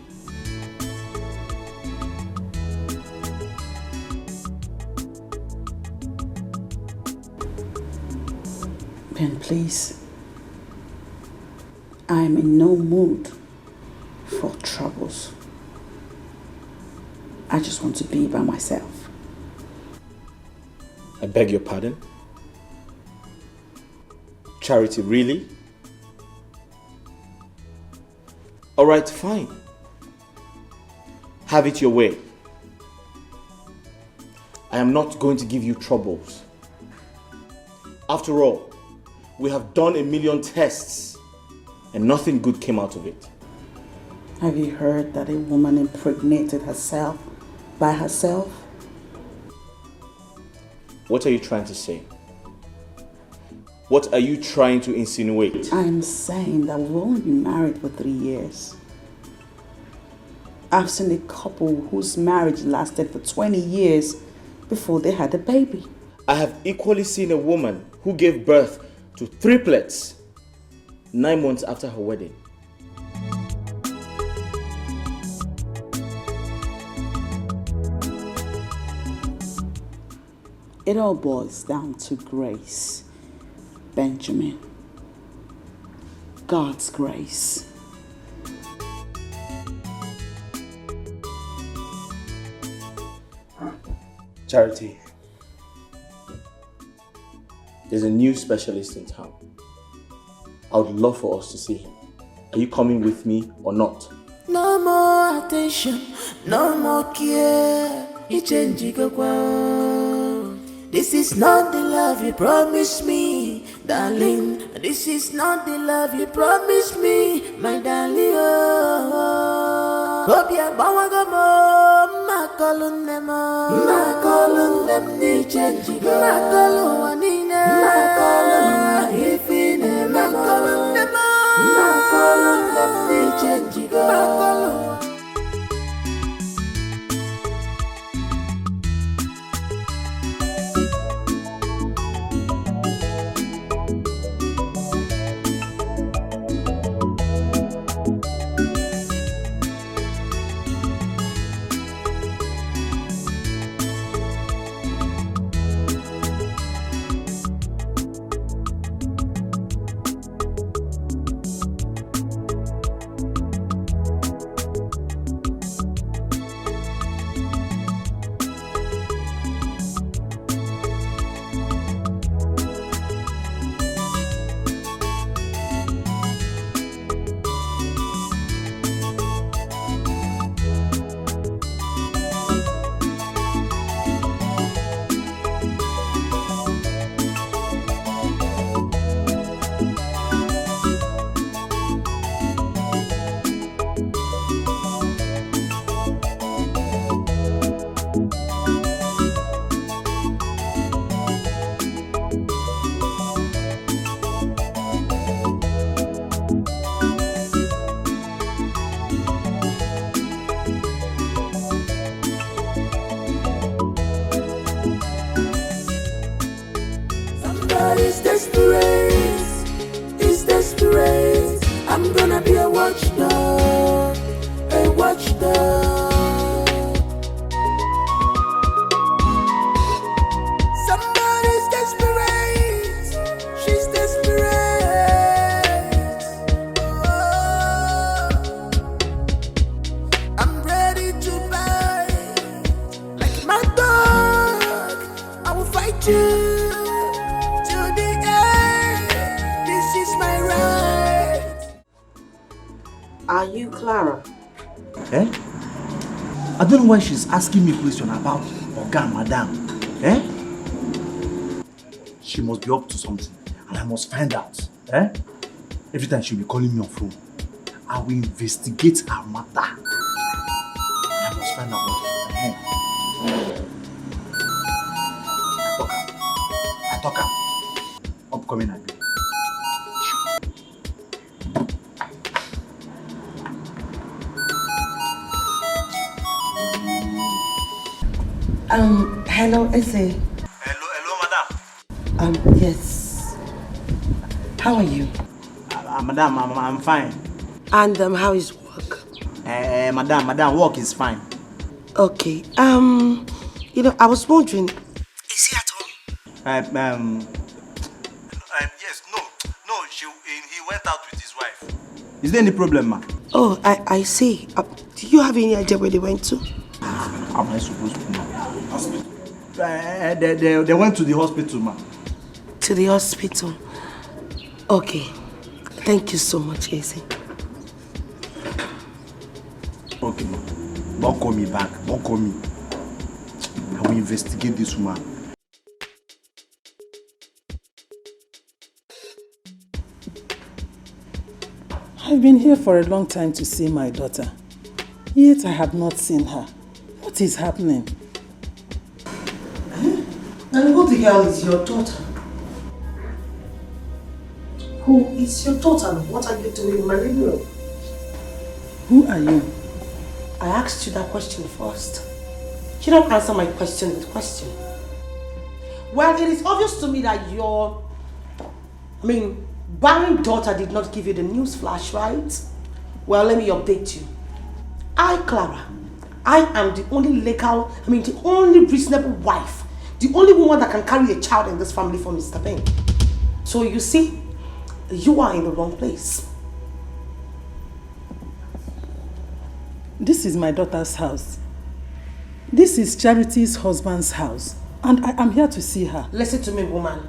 Ben, please. I am in no mood for troubles. I just want to be by myself. I beg your pardon? Charity, really? All right, fine. Have it your way. I am not going to give you troubles. After all, we have done 1,000,000 tests and nothing good came out of it. Have you heard that a woman impregnated herself by herself? What are you trying to say? What are you trying to insinuate? I'm saying that we've only been married for 3 years. I've seen a couple whose marriage lasted for 20 years before they had a baby. I have equally seen a woman who gave birth to triplets 9 months after her wedding. It all boils down to grace, Benjamin. God's grace. Charity, there's a new specialist in town. I would love for us to see him. Are you coming with me or not? No more attention, no more care. This is not the love you promised me, darling. This is not the love you promised me, my darling. Oh, hope you're Makolundem, Makolundem, ni change, Makoluanina, Makoluanifine, Makolundem, Makolundem, ni change, Makolu. It's desperate, it's desperate. I'm gonna be a watchdog, a watchdog. Somebody's desperate, she's desperate. Oh, I'm ready to bite like my dog. I will fight you. Are you Clara? Eh? I don't know why she's asking me question about Oga Madam. Eh? She must be up to something and I must find out. Eh? Every time she'll be calling me on phone, I will investigate her matter. I must find out what she's doing. I talk her. Upcoming again. Hello, Eze. Hello, madam. Yes. How are you? Madam, I'm fine. And how is work? Madam, work is fine. Okay. You know, I was wondering, is he at home? Yes, no, he went out with his wife. Is there any problem, ma? Oh, I see. Do you have any idea where they went to? How am I supposed to know? Hospital. They went to the hospital, ma. To the hospital? Okay. Thank you so much, Eze. Okay, ma. Don't call me back. Don't call me. I will investigate this woman. I've been here for a long time to see my daughter. Yet I have not seen her. What is happening? And who the hell is your daughter? Who is your daughter? What are you doing in my living room? Who are you? I asked you that question first. You don't answer my question with question. Well, it is obvious to me that your, barren daughter did not give you the news flash, right? Well, let me update you. I, Clara, I am the only the only reasonable wife, the only woman that can carry a child in this family for Mr. Ben. So you see, you are in the wrong place. This is my daughter's house. This is Charity's husband's house. And I am here to see her. Listen to me, woman.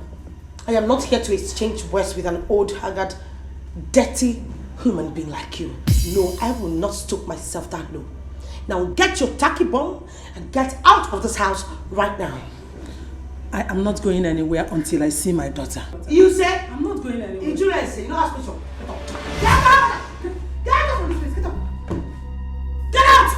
I am not here to exchange words with an old, haggard, dirty human being like you. No, I will not stoop myself that low. Now get your tacky bomb and get out of this house right now. I am not going anywhere until I see my daughter. You say? I'm not going anywhere. Injuries, you know how special. Get out! Get out from this place, get out! Get out!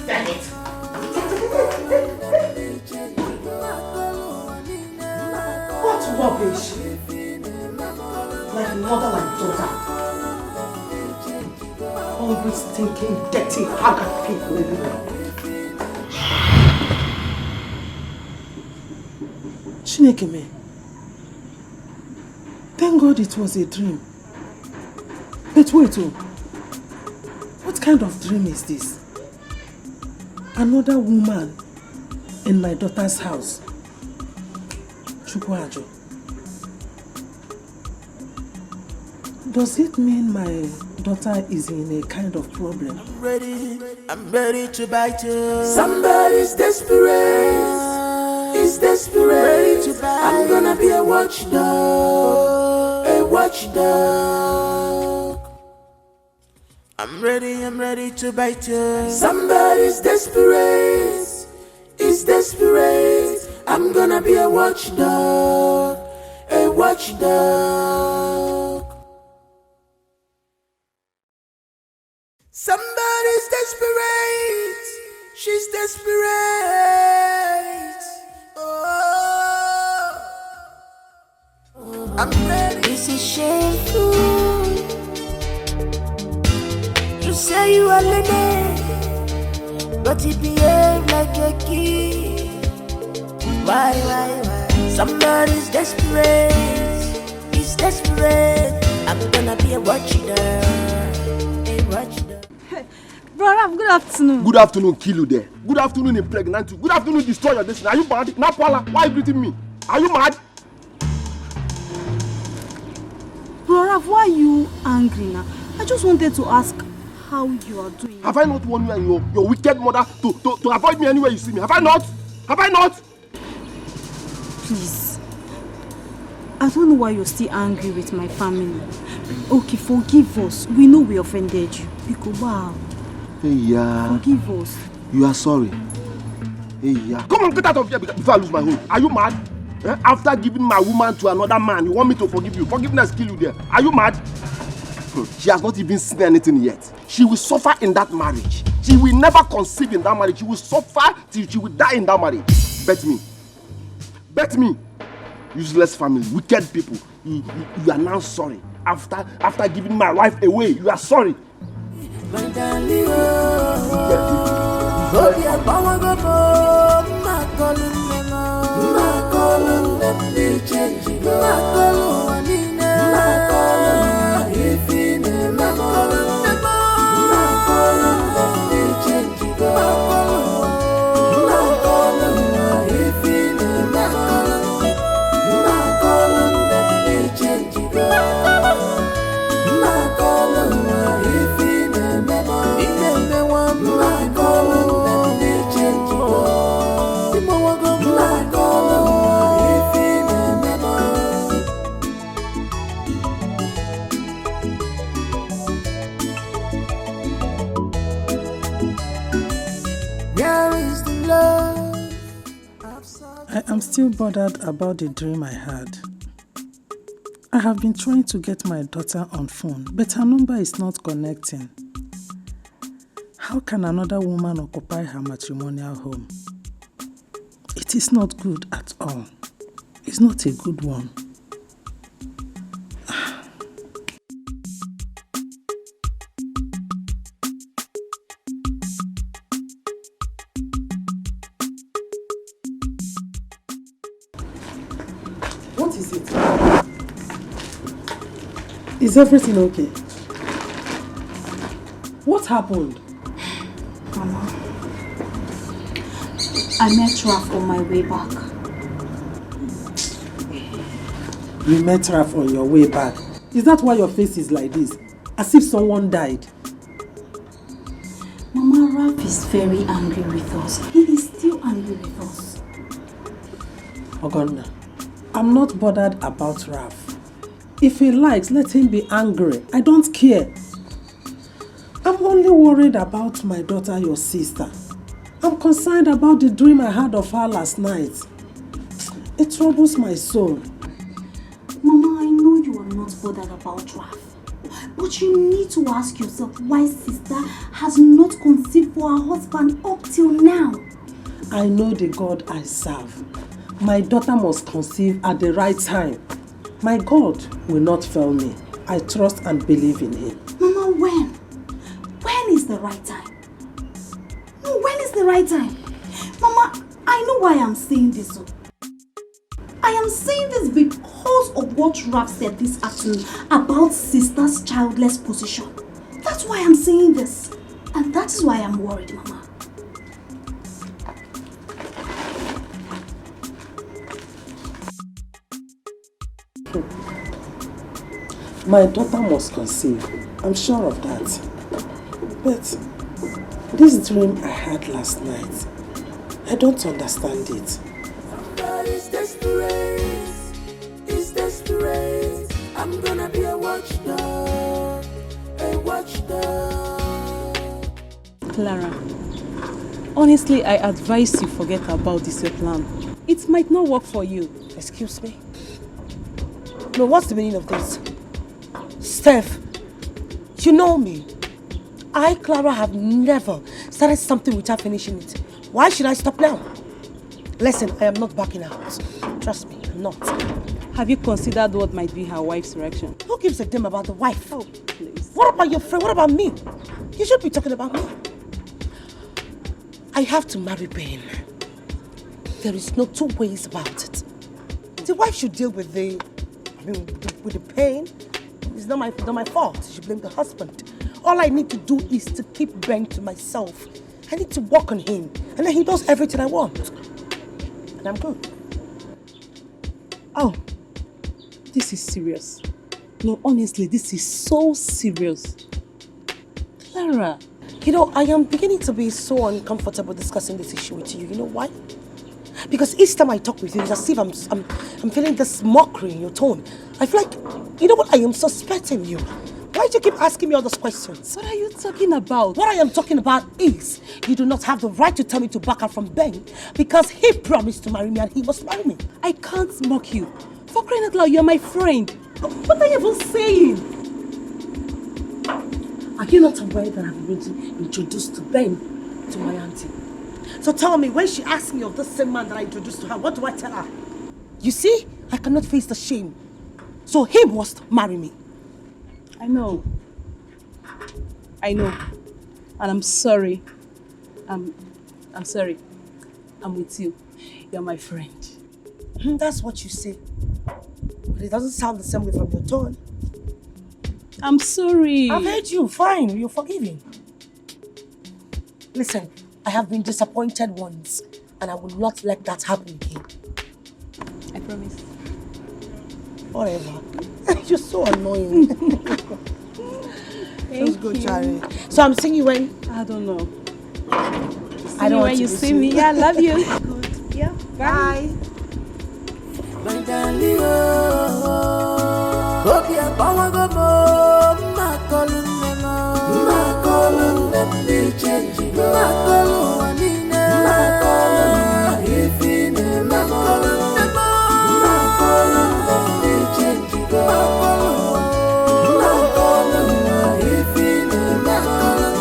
Damn it! What rubbish! Like mother, like daughter. Hungry, stinking, dirty, haggard people. Chinekeme, thank God it was a dream. But wait, oh, what kind of dream is this? Another woman in my daughter's house. Chukwajo. Does it mean my daughter is in a kind of problem? I'm ready to bite you. Somebody's desperate. Is desperate. Ready to bite. I'm gonna be a watchdog. A watchdog. I'm ready to bite you. Somebody's desperate. Is desperate. I'm gonna be a watchdog. A watchdog. Somebody's desperate. She's desperate. Oh, I'm ready. This is shameful. You say you are lady, but you behave like a kid. Why? Somebody's desperate. He's desperate. I'm gonna be a watchdog. A watchdog. Brother, good afternoon. Good afternoon, kill you there. Good afternoon, impregnate you. Good afternoon, destroy your destiny. Are you mad? Napala, why are you greeting me? Are you mad? Brother, why are you angry now? I just wanted to ask how you are doing. Have I not warned you and your wicked mother to avoid me anywhere you see me? Have I not? Have I not? Please. I don't know why you're still angry with my family. Okay, forgive us. We know we offended you. Because wow. Hey, yeah. Forgive us. You are sorry. Hey, yeah. Come on, get out of here before I lose my home. Are you mad? After giving my woman to another man, you want me to forgive you? Forgiveness kill you there. Are you mad? She has not even seen anything yet. She will suffer in that marriage. She will never conceive in that marriage. She will suffer till she will die in that marriage. Bet me. Bet me. Useless family, wicked people. You are now sorry. After giving my wife away, you are sorry. I'm still bothered about the dream I had. I have been trying to get my daughter on phone, but her number is not connecting. How can another woman occupy her matrimonial home? It is not good at all. It's not a good one. What is it? Is everything okay? What happened? Mama, I met Raf on my way back. You met Raf on your way back. Is that why your face is like this? As if someone died? Mama, Raf is very angry with us. He is still angry with us. Ogonna, I'm not bothered about Raf. If he likes, let him be angry. I don't care. I'm only worried about my daughter, your sister. I'm concerned about the dream I had of her last night. It troubles my soul. Mama, I know you are not bothered about Raf. But But you need to ask yourself why sister has not conceived for her husband up till now. I know the God I serve. My daughter must conceive at the right time. My God will not fail me. I trust and believe in him. Mama, when? When is the right time? No, when is the right time? Mama, I know why I'm saying this. I am saying this because of what Ralph said this afternoon about sister's childless position. That's why I'm saying this. And that is why I'm worried, Mama. My daughter must conceive. I'm sure of that. But this dream I had last night, I don't understand it. God is desperate. It's desperate. I'm gonna be a watchdog. A watchdog. Clara, honestly, I advise you forget about this plan. It might not work for you. Excuse me? No, what's the meaning of this? Steph, you know me. I, Clara, have never started something without finishing it. Why should I stop now? Listen, I am not backing out. Trust me, I'm not. Have you considered what might be her wife's reaction? Who gives a damn about the wife? Oh, please. What about your friend? What about me? You should be talking about me. I have to marry Ben. There is no two ways about it. The wife should deal with the pain. It's not my fault. She should blame the husband. All I need to do is to keep Ben to myself. I need to work on him. And then he does everything I want. And I'm good. Oh, this is serious. No, honestly, this is so serious. Clara. You know, I am beginning to be so uncomfortable discussing this issue with you. You know why? Because each time I talk with you, it's as if I'm feeling this mockery in your tone. I feel like, you know what, I am suspecting you. Why do you keep asking me all those questions? What are you talking about? What I am talking about is, you do not have the right to tell me to back out from Ben because he promised to marry me and he must marry me. I can't mock you. For crying out loud, you're my friend. What are you even saying? Are you not aware that I've already introduced to Ben to my auntie? So tell me, when she asks me of the same man that I introduced to her, what do I tell her? You see, I cannot face the shame. So he must marry me. I know. And I'm sorry. I'm sorry. I'm with you. You're my friend. That's what you say. But it doesn't sound the same way from your tone. I'm sorry. I've heard you. Fine. You're forgiving. Listen, I have been disappointed once, and I will not let that happen again. I promise. Whatever. You're so annoying. Feels good, Charlie. So I'm seeing you when? I don't know. I don't want when to you see me. Yeah, I love you. Good. Yeah. Bye. My darling, hope you're power go more. My calling them, they change. My calling, if in my calling them, they change. My calling, if in my calling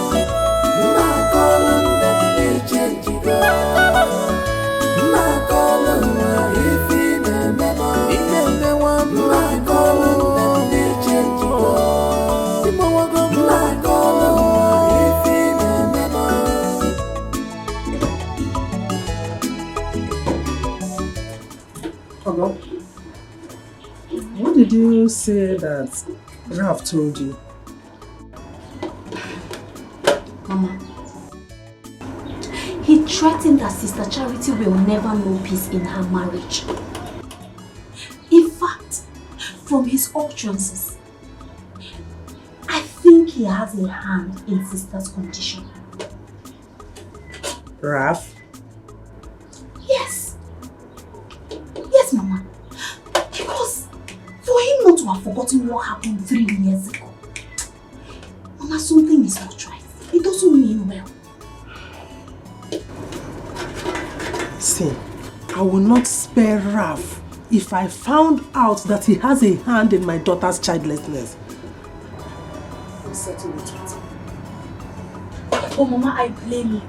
them, they change. My calling, if in my calling them, they change. Hello? What did you say that Ralph told you? Mama, he threatened that Sister Charity will never know peace in her marriage. In fact, from his utterances, I think he has a hand in Sister's condition. Ralph? Yes. Yes, Mama. Because for him not to have forgotten what happened 3 years ago, Mama, something is not right. It doesn't mean well. See, I will not spare Ralph if I found out that he has a hand in my daughter's childlessness. settle it with him. Oh, Mama, I blame you.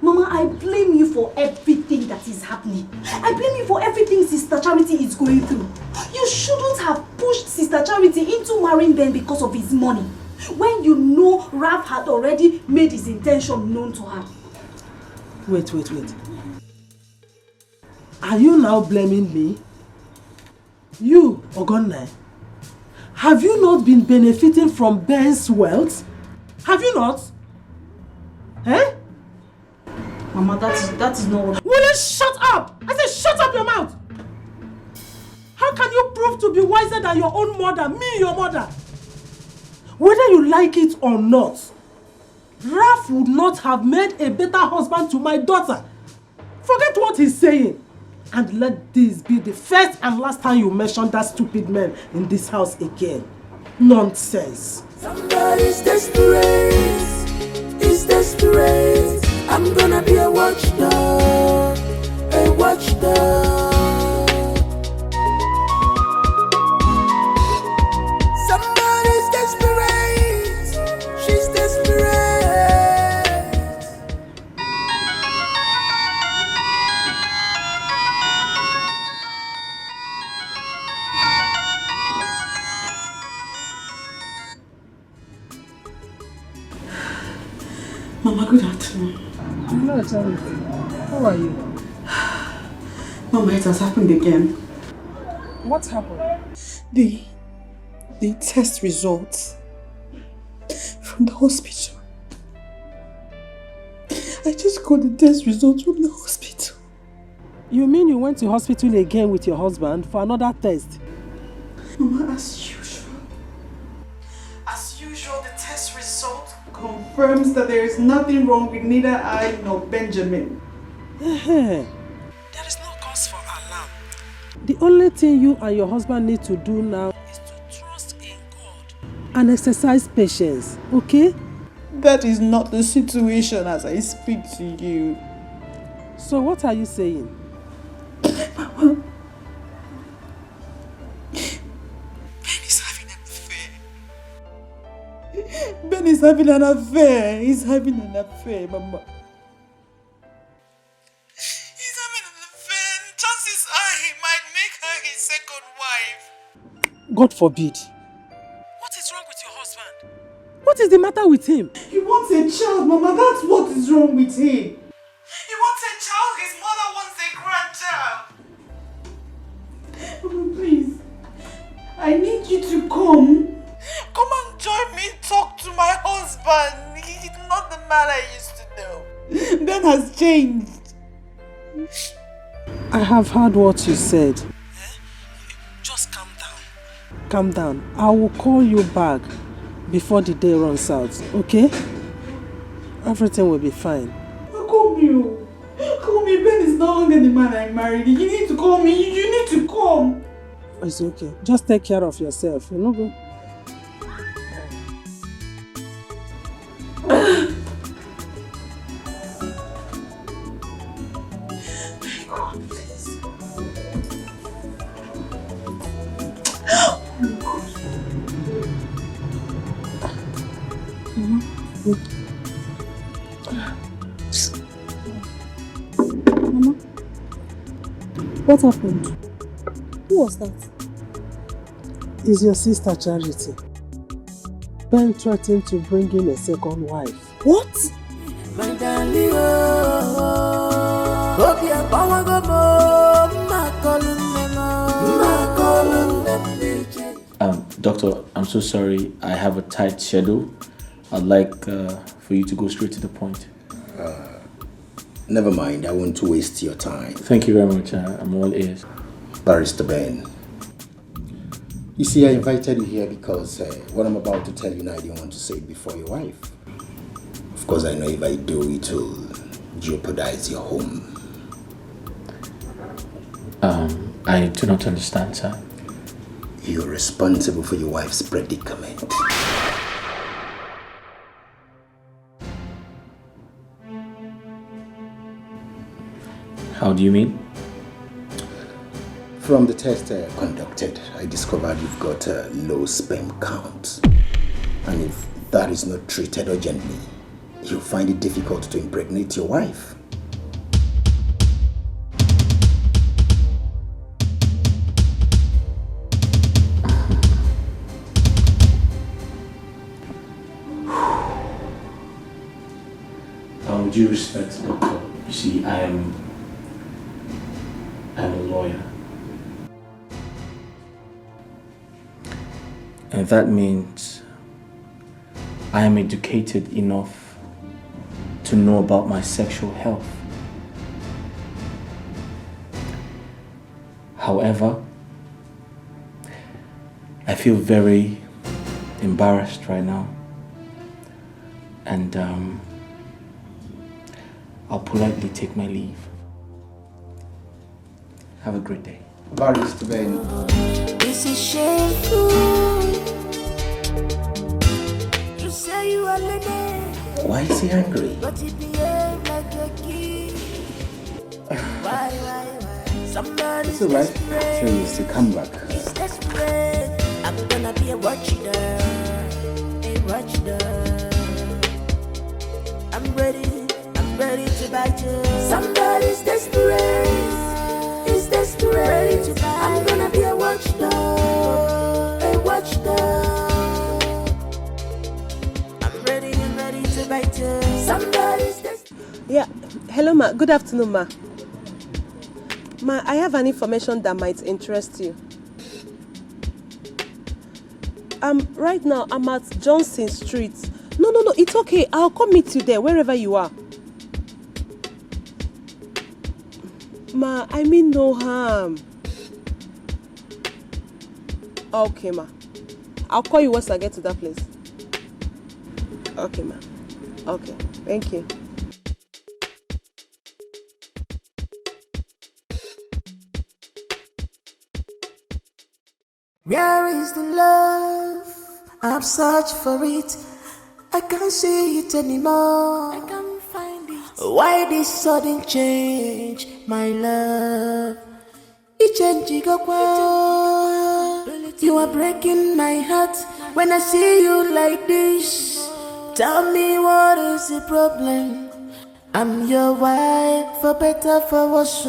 Mama, I blame you for everything that is happening. I blame you for everything Sister Charity is going through. You shouldn't have pushed Sister Charity into marrying Ben because of his money, when you know Ralph had already made his intention known to her. Wait. Are you now blaming me? You, Ogonna, have you not been benefiting from Ben's wealth? Have you not? Eh? Mama, that is not what... Will you shut up? I said shut up your mouth! How can you prove to be wiser than your own mother, me, your mother? Whether you like it or not, Ralph would not have made a better husband to my daughter. Forget what he's saying. And let this be the first and last time you mention that stupid man in this house again. Nonsense. Somebody's desperate. Is desperate. I'm gonna be a watchdog. A watchdog. Somebody's desperate. She's desperate. Mama, good afternoon. Hello, Charity. How are you? Mama, it has happened again. What happened? The test results from the hospital. I just got the test results from the hospital. You mean you went to hospital again with your husband for another test? Mama, as usual, the test result confirms that there is nothing wrong with neither I nor Benjamin. There is no cause for alarm. The only thing you and your husband need to do now is to trust in God and exercise patience, okay? That is not the situation as I speak to you. So what are you saying? Mama, Ben is having an affair. Ben is having an affair. He's having an affair, Mama. He's having an affair. Chances are he might make her his second wife. God forbid. What is wrong with your husband? What is the matter with him? He wants a child, Mama. That's what is wrong with him. He wants a child. His mother wants a grandchild. Mama, please. I need you to come. Come and join me. Talk to my husband. He's not the man I used to know. Ben has changed. I have heard what you said. Just calm down. Calm down. I will call you back before the day runs out, okay? Everything will be fine. Call me. Call me. Ben is no longer the man I married. You need to call me. You need to come. It's okay. Just take care of yourself, you know? Go. Mama, what happened? Who was that? It's your sister Charity. Ben threatened to bring in a second wife. What? My darling, Doctor, I'm so sorry. I have a tight schedule. I'd like for you to go straight to the point. Never mind, I won't waste your time. Thank you very much. I'm all ears. Barrister Ben. You see, I invited you here because what I'm about to tell you now, I didn't want to say it before your wife. Of course, I know if I do, it will jeopardize your home. I do not understand, sir. You're responsible for your wife's predicament. How do you mean? From the test conducted, I discovered you've got a low sperm count. And if that is not treated urgently, you'll find it difficult to impregnate your wife. With due respect, Doctor, you see, I'm a lawyer. And that means I am educated enough to know about my sexual health. However, I feel very embarrassed right now. And I'll politely take my leave. Have a great day. Barrister Ben. This is shameful. You say you are learning. Why is he angry? But you behave like a kid. Why? Somebody's It's alright. desperate. So he's to come back. He's desperate. I'm gonna be a watchdog. A watchdog. I'm ready to bite you. Somebody's desperate. He's desperate. Ready to bite. I'm gonna be a watchdog. A watchdog. I'm ready to bite you. Somebody's desperate. Yeah. Hello, ma. Good afternoon, ma. Ma, I have an information that might interest you. Right now, I'm at Johnson Street. No, it's okay. I'll come meet you there, wherever you are. Ma, I mean no harm. Okay, ma. I'll call you once I get to that place. Okay, ma. Okay, thank you. Where is the love? I've searched for it. I can't see it anymore. I can't find it. Why this sudden change, my love? You are breaking my heart when I see you like this. Tell me what is the problem? I'm your wife, for better, for worse.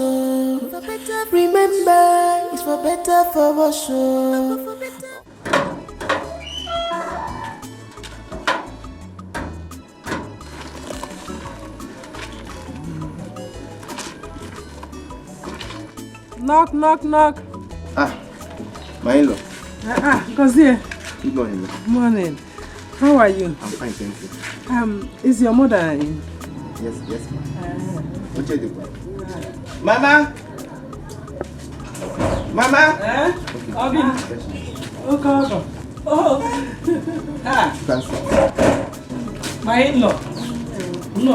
Remember, it's for better, for worse. Knock, knock, knock. My in-law. Gozie. Good morning. Morning. How are you? I'm fine, thank you. Is your mother in? Yes, ma'am. What you do? Mama! Mama! Okay. Oh. My in-law. No.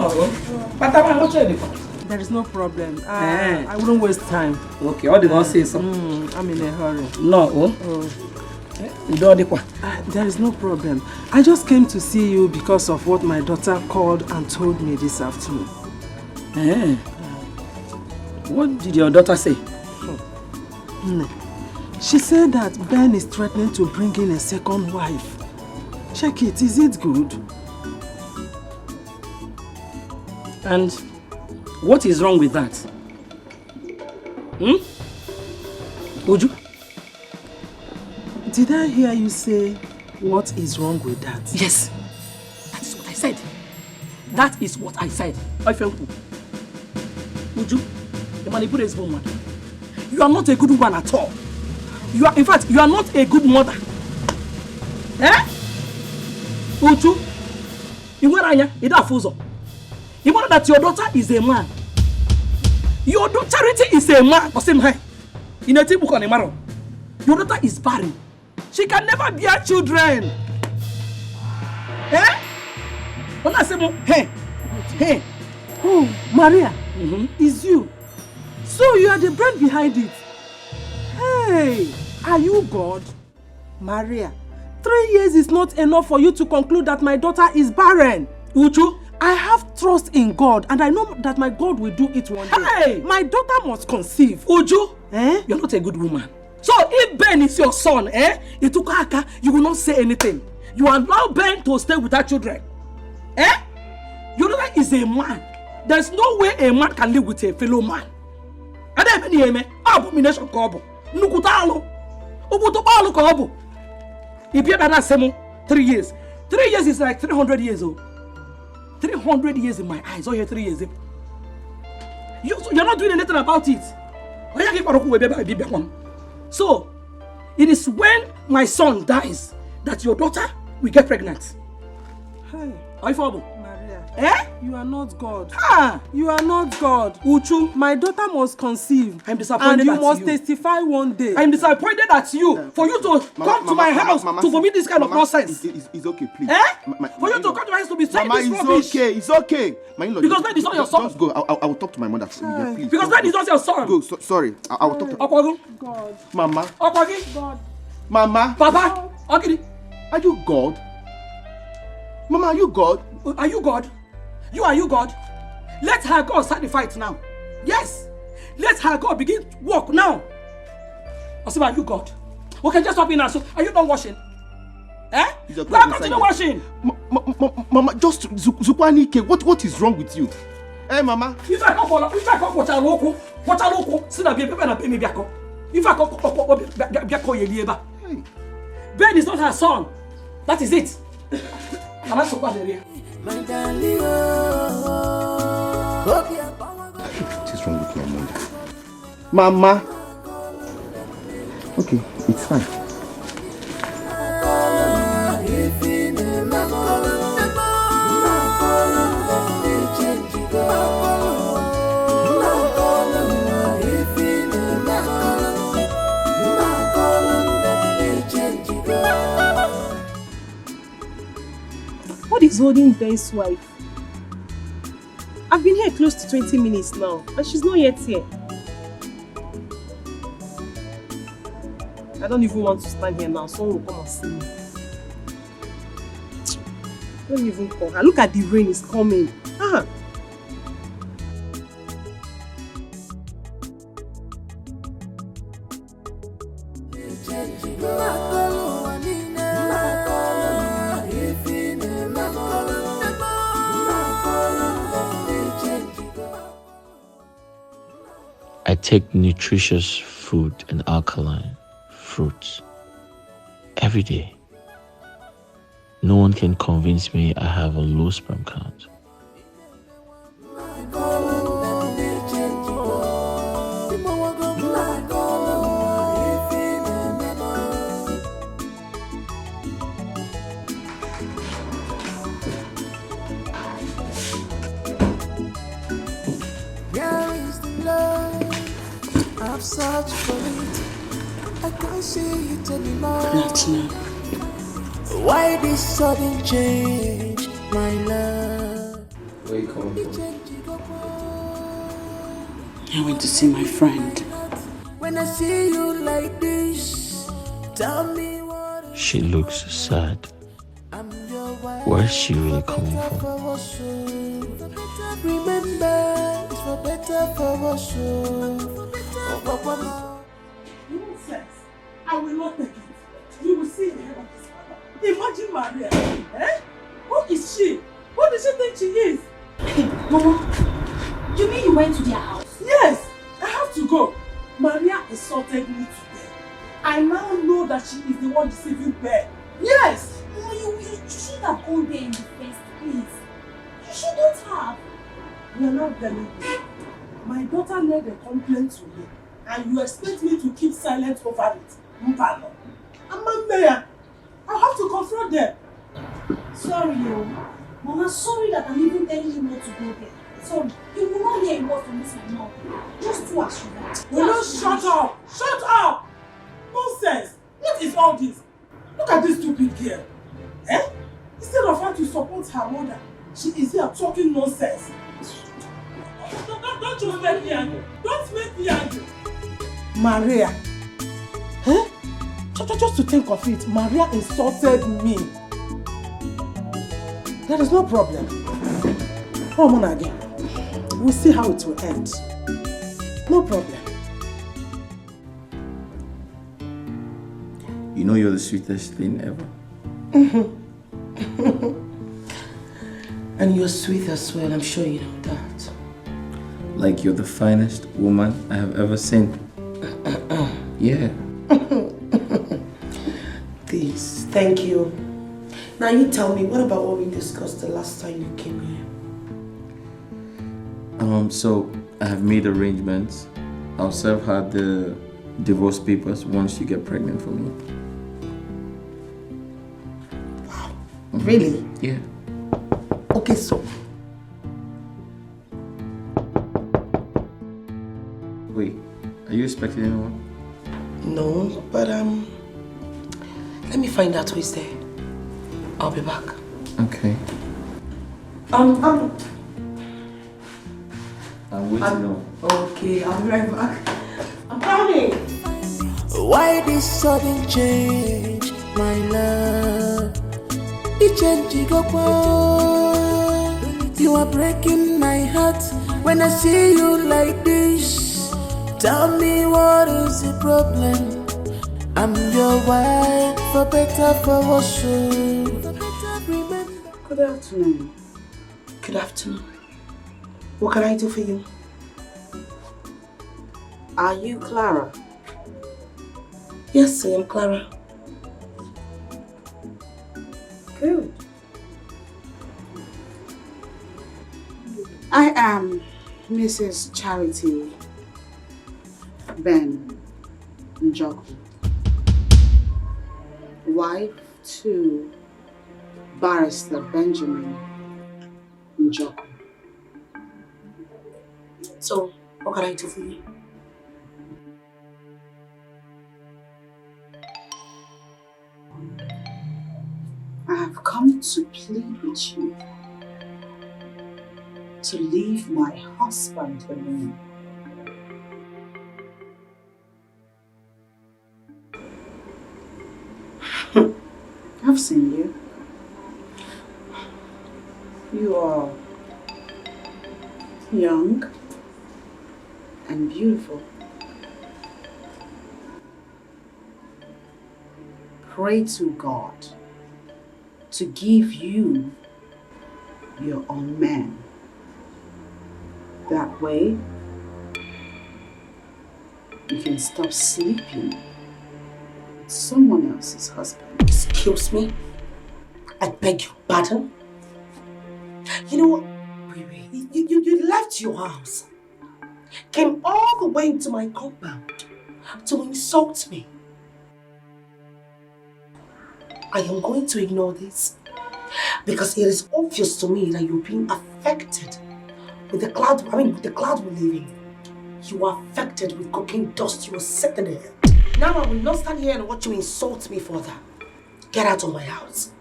There is no problem. I wouldn't waste time. Okay, all the ones say something. I'm in a hurry. No. There is no problem. I just came to see you because of what my daughter called and told me this afternoon. What did your daughter say? She said that Ben is threatening to bring in a second wife. Check it, is it good? And what is wrong with that? Uju? Did I hear you say, what is wrong with that? Yes. That is what I said. That is what I said. Uju, the manipulative woman. You are not a good woman at all. You are, in fact, you are not a good mother. Uju, you know that your daughter is a man. Your daughter is a man. In a book on a marrow. Your daughter is barren. She can never bear children. When I say, hey. Oh, Maria, is you. So you are the brain behind it. Hey, are you God? Maria, 3 years is not enough for you to conclude that my daughter is barren. Uju, I have trust in God and I know that my God will do it one day. Hey! My daughter must conceive. Uju, you're not a good woman. So if Ben is your son, you will not say anything. You allow Ben to stay with her children. Eh? Your daughter is a man. There's no way a man can live with a fellow man. And then abomination kobo. Nukutalo. Ubutopalo kobo. If you have 3 years. 3 years is like 300 years old. 300 years in my eyes. Oh, here 3 years. You're not doing anything about it. So, it is when my son dies that your daughter will get pregnant. Hey, Maria. Eh? You are not God. Ah! You are not God. Uchu. My daughter must conceive. I'm disappointed at you. at And you must testify one day. I'm disappointed at you. For you to come to my house to vomit this kind of nonsense. It's okay, please. Eh? For you to come to my house to be saying this rubbish. It's okay. My in-law, because that is not your son. Just go. I will talk to my mother. Please. Because that is not your son. Go. Sorry. I will talk to God. Mama. God. Mama. Papa. Okay. Are you God? Mama, are you God? Are you God? Are you God? Let her God start the fight now. Yes. Let her God begin to walk now. Osiba, are you God? Okay, just stop in now. So, are you done washing? Eh? Now continue washing. Mama, just Zukwanike, what is wrong with you? Hey, Mama. If I come watch a local, see that baby and pay me back. If I come Ben is not her son. That is it. My darling, what is wrong with my mother? Mama. Okay, it's fine. What is holding Ben's wife? I've been here close to 20 minutes now, and she's not yet here. I don't even want to stand here now. Someone will come and see me. Don't even call her. Look at the rain, it's coming. Ah. I take nutritious food and alkaline fruits every day. No one can convince me I have a low sperm count. I've searched for it. I can't see it anymore. Why this sudden change, my love? Where you coming from? I went to see my friend. When I see you like this, tell me what. She looks sad. Where's she really coming from? Remember, it's for better for us. Nonsense. I will not take it. You will see the head of this father. Imagine Maria. Eh? Who is she? What does she think she is? Hey, Mama. You mean you went to their house? Yes. I have to go. Maria insulted me today. I now know that she is the one deceiving Ben. Yes. Mama, you should have gone there in the first place. You shouldn't have. You are not telling me. My daughter made a complaint to me, and you expect me to keep silent over it? Mpano. I'm a mayor. I have to confront them. Sorry, yo. Mama, sorry that I'm even telling you not to go there. Sorry, you will not hear a word from this my mouth. Just do as you want. Will you shut up? Shut up! Nonsense! What is all this? Look at this stupid girl. Eh? Instead of her to support her mother, she is here talking nonsense. Don't just make me angry. Don't make me angry. Maria. Eh? Just to think of it, Maria insulted me. There is no problem. Come on again. We'll see how it will end. No problem. You know you're the sweetest thing ever. And you're sweet as well, I'm sure you know that. Like you're the finest woman I have ever seen. Yeah. Please, thank you. Now you tell me, what about what we discussed the last time you came here? So I have made arrangements. I'll serve her the divorce papers once you get pregnant for me. Wow. Really? Yeah. Okay, so. Wait, are you expecting anyone? No, but let me find out who is there. I'll be back. Okay. I'm waiting on. Okay, I'll be right back. I'm coming. Why this sudden change, my love? The change you go on. You are breaking my heart when I see you like this. Tell me what is the problem? I'm your wife, for better, for worse. Good afternoon. Good afternoon. What can I do for you? Are you Clara? Yes, I am Clara. Good. I am Mrs. Charity Ben Njoku, wife to Barrister Benjamin Njoku. So, what can I do for you? I have come to plead with you to leave my husband alone. I've seen you. You are young and beautiful. Pray to God to give you your own man. That way, you can stop sleeping with someone else's husband. Excuse me? I beg your pardon? You know what? You left your house, came all the way into my compound to insult me. I am going to ignore this because it is obvious to me that you're being affected with the cloud. With the cloud we live in. You are affected with cocaine dust you are sitting there. Now I will not stand here and watch you insult me further. Get out of my house.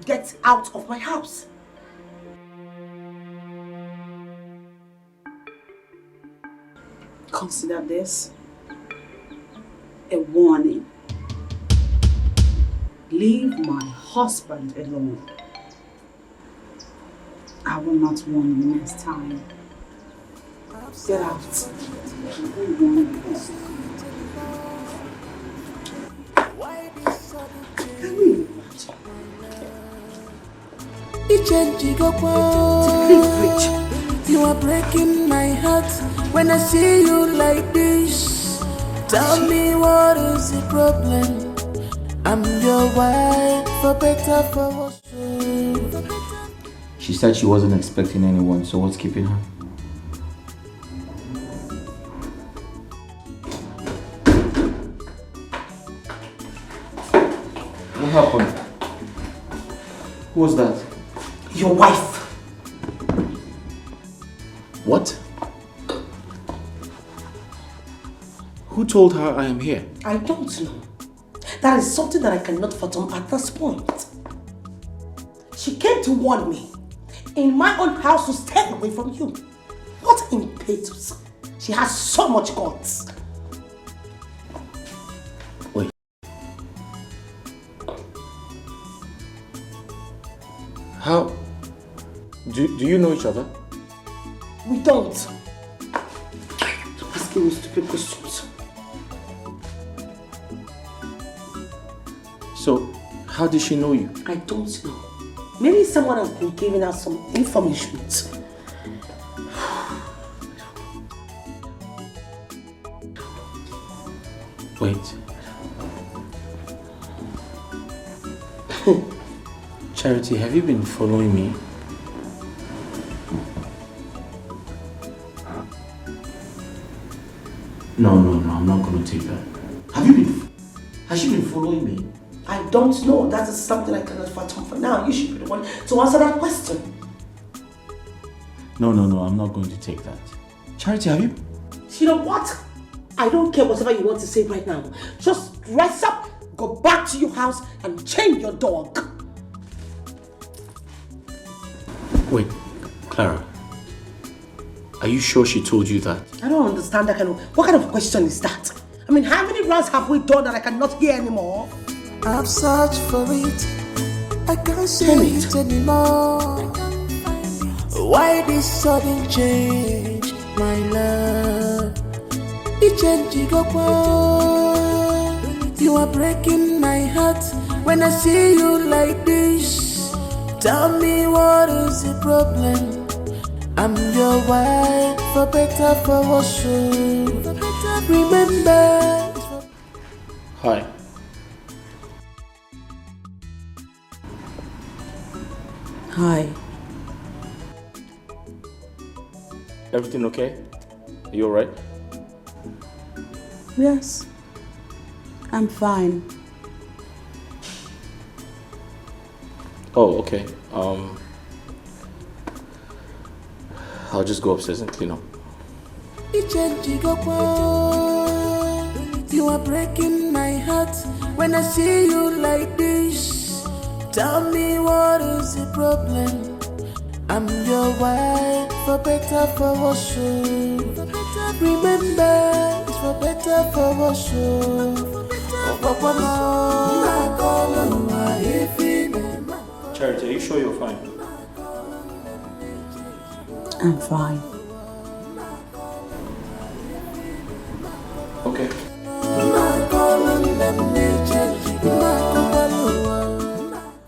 Get out of my house. Consider this a warning. Leave my husband alone. I will not warn you next time. Get out. You are breaking my heart when I see you like this. Tell me what is the problem? I'm your wife, for better, for worse. She said she wasn't expecting anyone, so what's keeping her? What happened? Who was that? Your wife. What? Who told her I am here? I don't know. That is something that I cannot fathom at this point. She came to warn me in my own house to stay away from you. What impetus. She has so much guts. Wait. How? Do you know each other? We don't. Asking me stupid questions. So, how did she know you? I don't know. Maybe someone has been giving us some information. Wait. Charity, have you been following me? No, I'm not going to take that. Has she been following me? I don't know. That is something I cannot fathom for now. You should be the one to answer that question. No, I'm not going to take that. Charity, have you? You know what? I don't care whatever you want to say right now. Just rise up, go back to your house and chain your dog. Wait, Clara. Are you sure she told you that? I don't understand that what kind of question is that? I mean, how many rounds have we done that I cannot hear anymore? I've searched for it. I can't see it anymore. Why this sudden change, my love? It changed, you are breaking my heart when I see you like this. Tell me what is the problem? I'm your wife, for better, for worse. Remember. Hi. Hi. Everything okay? Are you alright? Yes. I'm fine. Oh, okay. I'll just go upstairs and clean up. You are breaking my heart when I see you like this. Tell me what is the problem? I'm your wife, for better, for worse. Remember, it's for better, for worse. Charity, are you sure you're fine? I'm fine. Okay.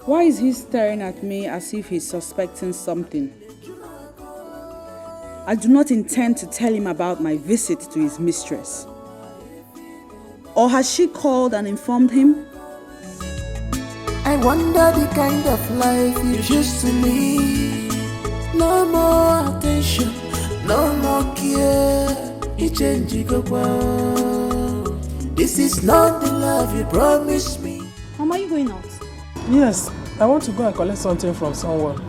Why is he staring at me as if he's suspecting something? I do not intend to tell him about my visit to his mistress. Or has she called and informed him? I wonder the kind of life you used to live. No more attention, no more care. This is not the love you promised me. Mama, are you going out? Yes, I want to go and collect something from someone.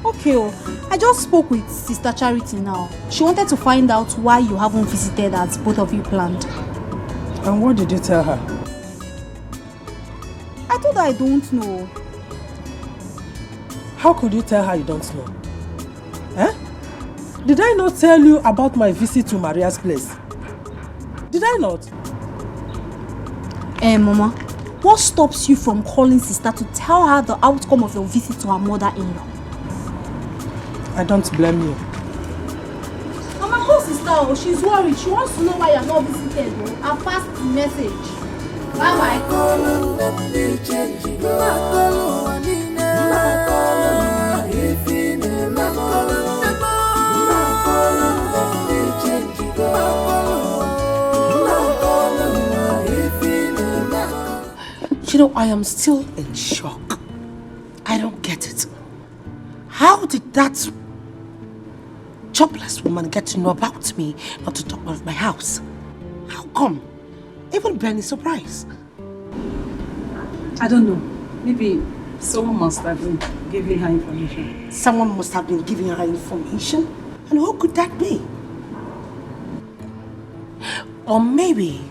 Okay, I just spoke with Sister Charity now. She wanted to find out why you haven't visited as both of you planned. And what did you tell her? I told her I don't know. How could you tell her you don't know? Did I not tell you about my visit to Maria's place? Did I not? Mama, what stops you from calling Sister to tell her the outcome of your visit to her mother-in-law? I don't blame you. Mama, call Sister. She's worried. She wants to know why you're not visited. I'll pass the message. Bye-bye. You know, I am still in shock. I don't get it. How did that jobless woman get to know about me, not to talk about my house? How come? Even Ben is surprised. I don't know. Maybe someone must have been giving her information. Someone must have been giving her information? And who could that be? Or maybe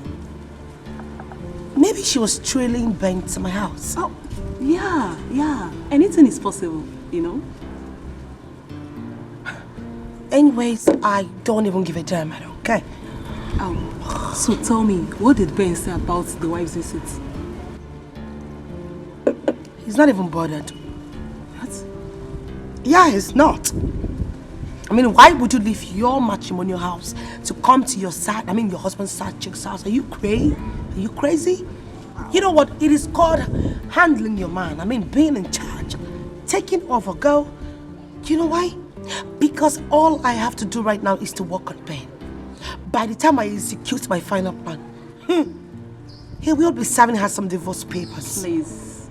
she was trailing Ben to my house. Oh, yeah. Anything is possible, you know? Anyways, I don't even give a damn, I don't care. So tell me, what did Ben say about the wife's visit? He's not even bothered. What? Yeah, he's not. I mean, why would you leave your matrimonial house to come to your husband's side chick's house? Are you crazy? Are you crazy? You know what? It is called handling your man. I mean, being in charge. taking over, girl. You know why? Because all I have to do right now is to work on Ben. By the time I execute my final plan, he will be serving her some divorce papers. Please.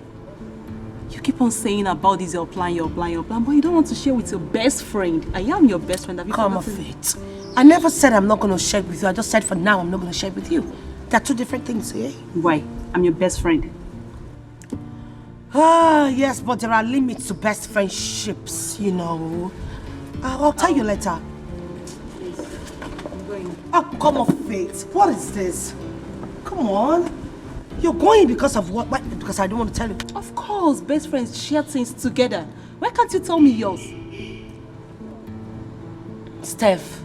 You keep on saying about this, your plan, but you don't want to share with your best friend. I am your best friend. Have you Come off it. I never said I'm not going to share it with you. I just said for now I'm not going to share it with you. They're two different things, eh? Why? I'm your best friend. Ah, yes, but there are limits to best friendships, you know. I'll tell you later. Please. I'm going. Oh, come off it. What is this? Come on. You're going because of what? Because I don't want to tell you. Of course, best friends share things together. Why can't you tell me yours? Steph,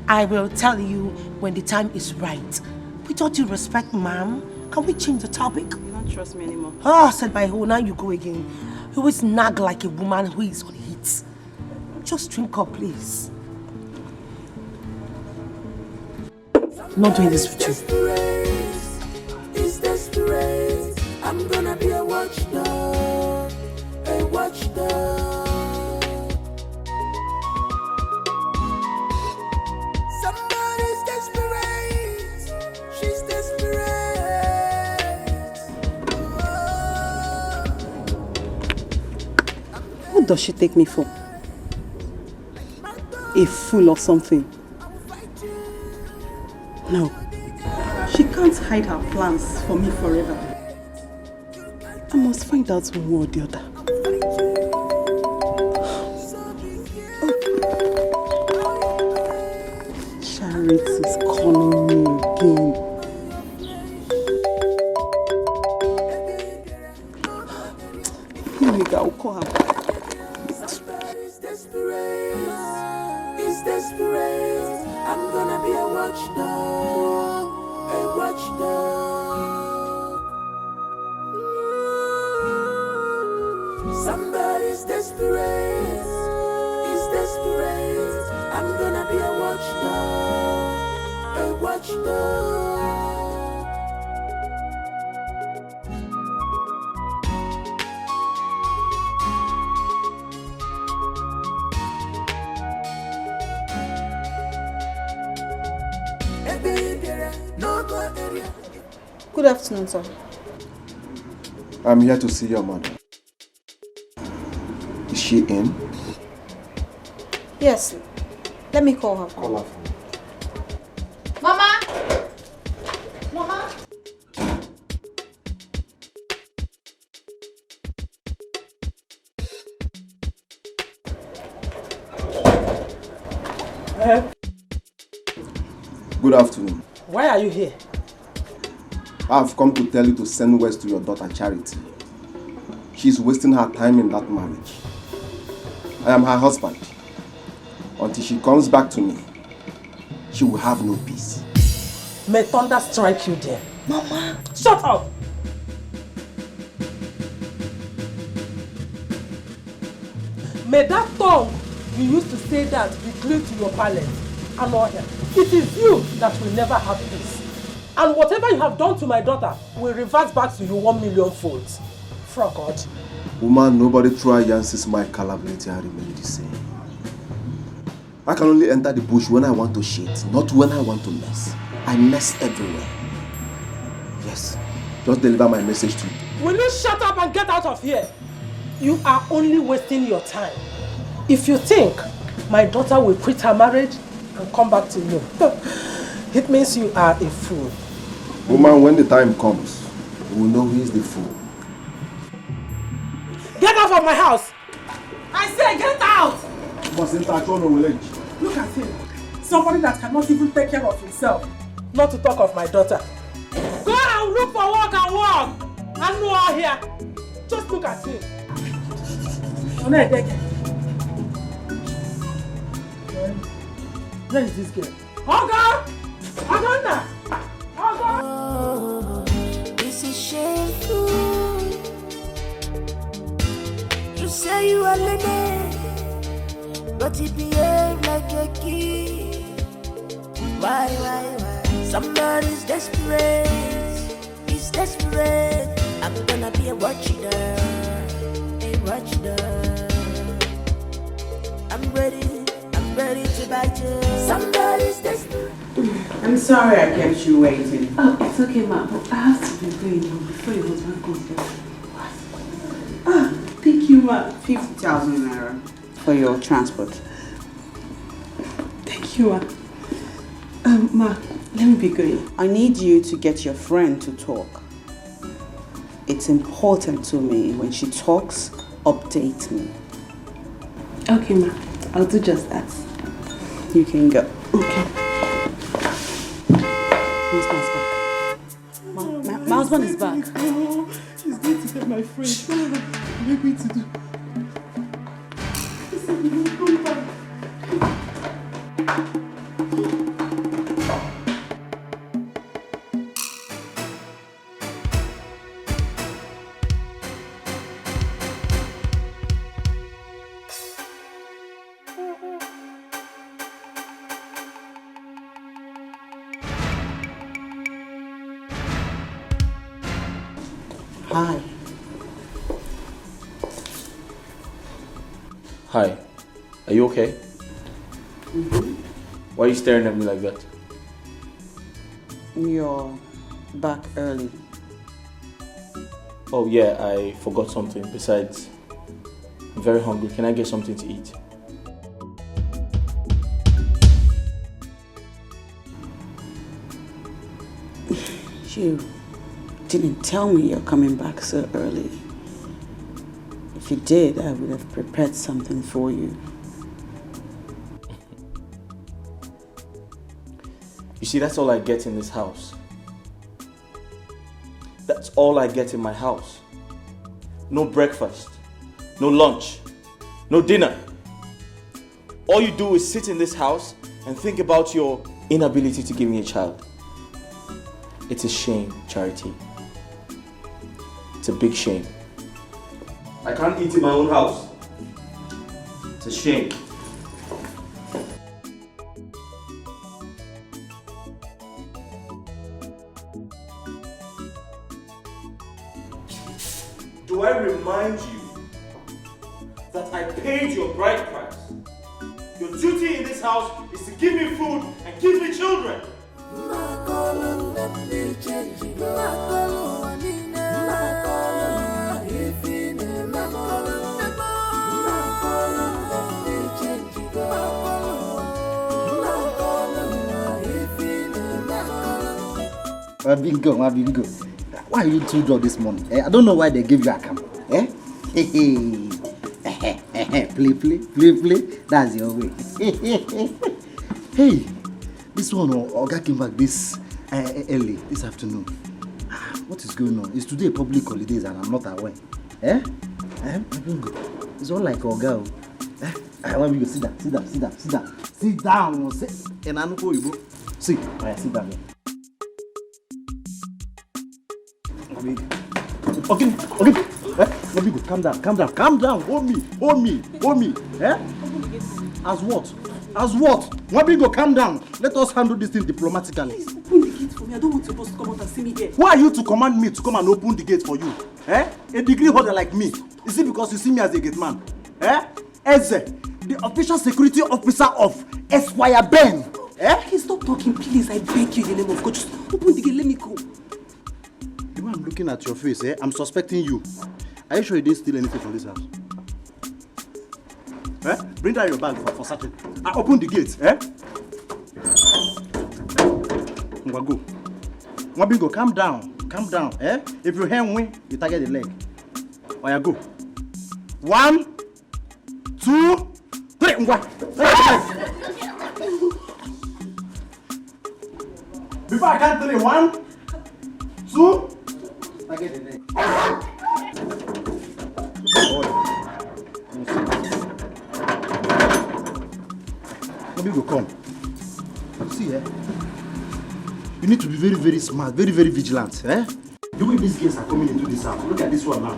I will tell you when the time is right. With all due respect, ma'am, can we change the topic? You don't trust me anymore. Oh, said by who? Now you go again. You always nag like a woman who is on heat. Just drink up, please. I'm not doing this with you. It's desperate. I'm gonna be a watchdog. A watchdog. Somebody's desperate. She's desperate. What does she take me for? A fool or something? No. She can't hide her plans for me forever. I must find out one way or the other. Charity is calling me again. Here we go, I'll call her back. It's desperate. I'm gonna be a watchdog. A watchdog. Somebody's desperate. It's desperate. I'm gonna be a watchdog. A watchdog. Good afternoon, sir. I'm here to see your mother. Is she in? Yes. Let me call her. Call her. Mama! Mama! Good afternoon. Why are you here? I've come to tell you to send west to your daughter Charity. She's wasting her time in that marriage. I am her husband. Until she comes back to me, she will have no peace. May thunder strike you there. Mama! Shut up! May that tongue you used to say that be glued to your palate and not here. It is you that will never have peace. And whatever you have done to my daughter will revert back to you 1,000,000 folds. For God. Woman, nobody try Yancy's my capability and remain the same. I can only enter the bush when I want to shit, not when I want to mess. I mess everywhere. Yes, just deliver my message to you. Will you shut up and get out of here? You are only wasting your time. If you think my daughter will quit her marriage and come back to you, it means you are a fool. Woman, when the time comes, we will know who is the fool. Get out of my house! I say get out! Look at him. Somebody that cannot even take care of himself. Not to talk of my daughter. Go and look for work and work! I'm not here. Just look at him. Where is this girl? Oga! Aganda! Oh, this is shameful. You say you are lady, but you behave like a kid. Why? Somebody's desperate. He's desperate. I'm gonna be a watchdog. A watch that. I'm ready to bite you. Somebody's testing. I'm sorry I kept you waiting. Oh, it's okay, ma. But I have to be going home before your husband comes back. Ah, thank you, ma. 50,000 naira for your transport. Thank you, ma. Ma, let me be going. I need you to get your friend to talk. It's important to me. When she talks, update me. Okay, ma. I'll do just that. You can go. Okay. Who's my husband? My husband is back. He's going to get my friend. What are you going to do? He said he will come back. Hi. Hi. Are you okay? Why are you staring at me like that? You're back early. Oh yeah, I forgot something. Besides, I'm very hungry. Can I get something to eat? You didn't tell me you're coming back so early. If you did, I would have prepared something for you. You see, that's all I get in this house. That's all I get in my house. No breakfast, no lunch, no dinner. All you do is sit in this house and think about your inability to give me a child. It's a shame, Charity. It's a big shame. I can't eat in my own house. It's a shame. Do I remind you that I paid your bride price? Your duty in this house is to give me food and give me children. Bingo. Why are you two drunk this morning? I don't know why they gave you a camp. Play. That's your way. Hey, this one, Oga came back this early, this afternoon. What is going on? It's today public holidays and I'm not aware. Bingo. It's all like Oga. I want you to sit down. Sit down. And I know you go. Sit down. Okay. Nabigo, calm down. Hold me. As what? Nabigo, calm down. Let us handle this thing diplomatically. Please open the gate for me. I don't want your boss to come out and see me there. Who are you to command me to come and open the gate for you? A degree holder like me. Is it because you see me as a gate man? Eze, the official security officer of Esquire Ben. Okay, stop talking, please. I beg you in the name of God. Just open the gate, let me go. The way I'm looking at your face, I'm suspecting you. Are you sure you didn't steal anything from this house? Bring down your bag for certain. I open the gate, Go. Mwabingo, calm down. If you hand win, you target the leg. Oya, go. 1, 2, 3. Before I count 3, 1, 2. Target the leg. Mwabingo, come. See, you need to be very, very smart, very, very vigilant. The way these guests are coming into this house, look at this one now.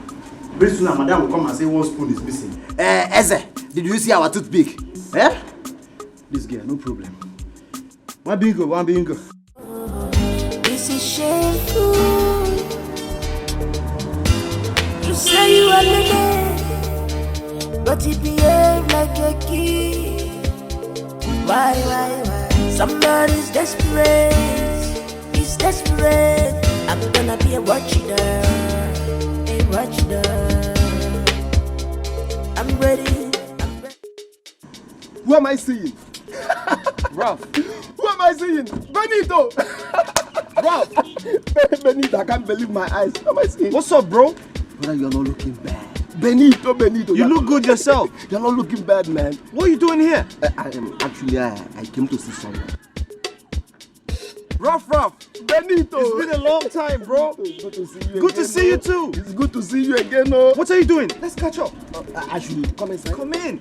Very soon, madam will come and say one spoon is missing. Eze, did you see our toothpick? This girl, no problem. One bingo. This is shameful. You say you are the man, but he behave like a kid. Why? Somebody's desperate, he's desperate. I'm gonna be a watchdog, a watchdog. I'm ready. Who am I seeing? Ralph. Who am I seeing? Benito! Ralph! Benito, I can't believe my eyes. Who am I seeing? What's up, bro? Brother, you're not looking bad. Benito. You look good yourself. You're not looking bad, man. What are you doing here? I came to see someone. Ralph, Benito. It's been a long time, bro. It's good to see you. Good to see you too. It's good to see you again, no. What are you doing? Let's catch up. I should come inside. Come in.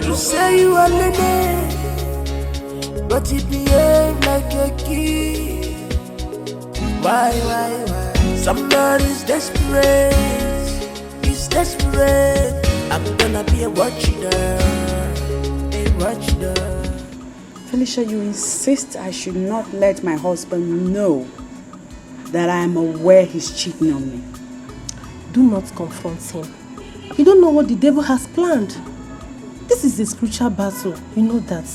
You say you are lady, but he behave like a kid. Why? Somebody's desperate, he's desperate. I'm gonna be a watchdog, a watchdog. Felicia, you insist I should not let my husband know that I am aware he's cheating on me. Do not confront him. You don't know what the devil has planned. This is a spiritual battle. You know that.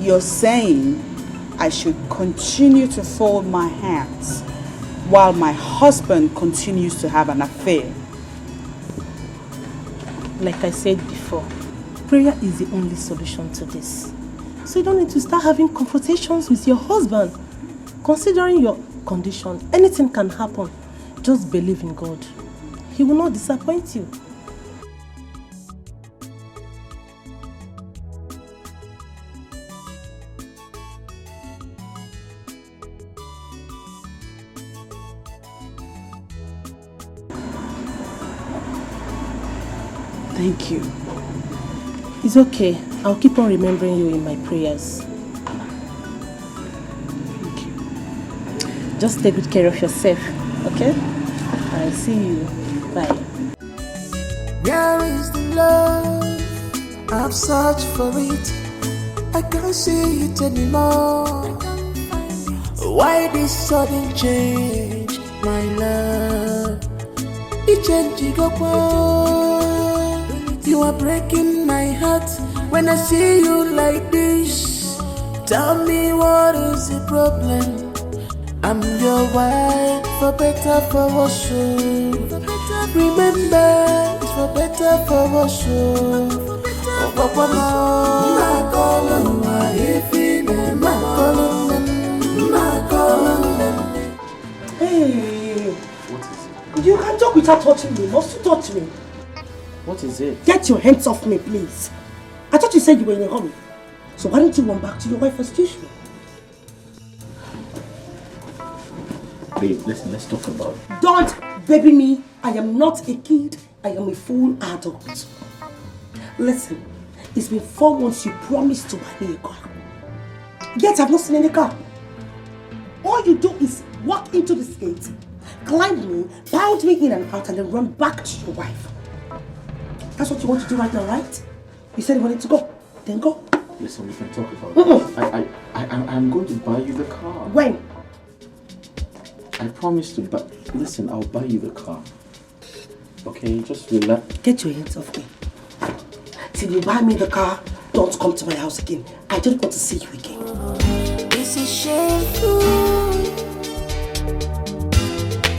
You're saying I should continue to fold my hands while my husband continues to have an affair. Like I said before, prayer is the only solution to this. So you don't need to start having confrontations with your husband. Considering your condition, anything can happen. Just believe in God. He will not disappoint you. Thank you. It's okay. I'll keep on remembering you in my prayers. Thank you. Just take good care of yourself, okay? I'll see you. Bye. Where is the love? I've searched for it. I can't see it anymore. Why this sudden change, my love? It changed, you are breaking my heart when I see you like this. Tell me what is the problem? I'm your wife, for better, for worse. Remember, it's for better, for worse. Hey, you can talk without touching me. Must you touch me? What is it? Get your hands off me, please. I thought you said you were in a hurry. So why don't you run back to your wife as usual? Babe, listen, let's talk about it. Don't baby me. I am not a kid. I am a full adult. Listen, it's been 4 months you promised to buy me a car. Yet I've not seen any car. All you do is walk into this gate, climb me, pound me in and out, and then run back to your wife. That's what you want to do right now, right? You said you wanted to go. Then go. Listen, we can talk about it. I'm going to buy you the car. When? I promise to buy... Listen, I'll buy you the car. Okay, just relax. Get your hands off me. Till you buy me the car, don't come to my house again. I don't want to see you again. This is shameful.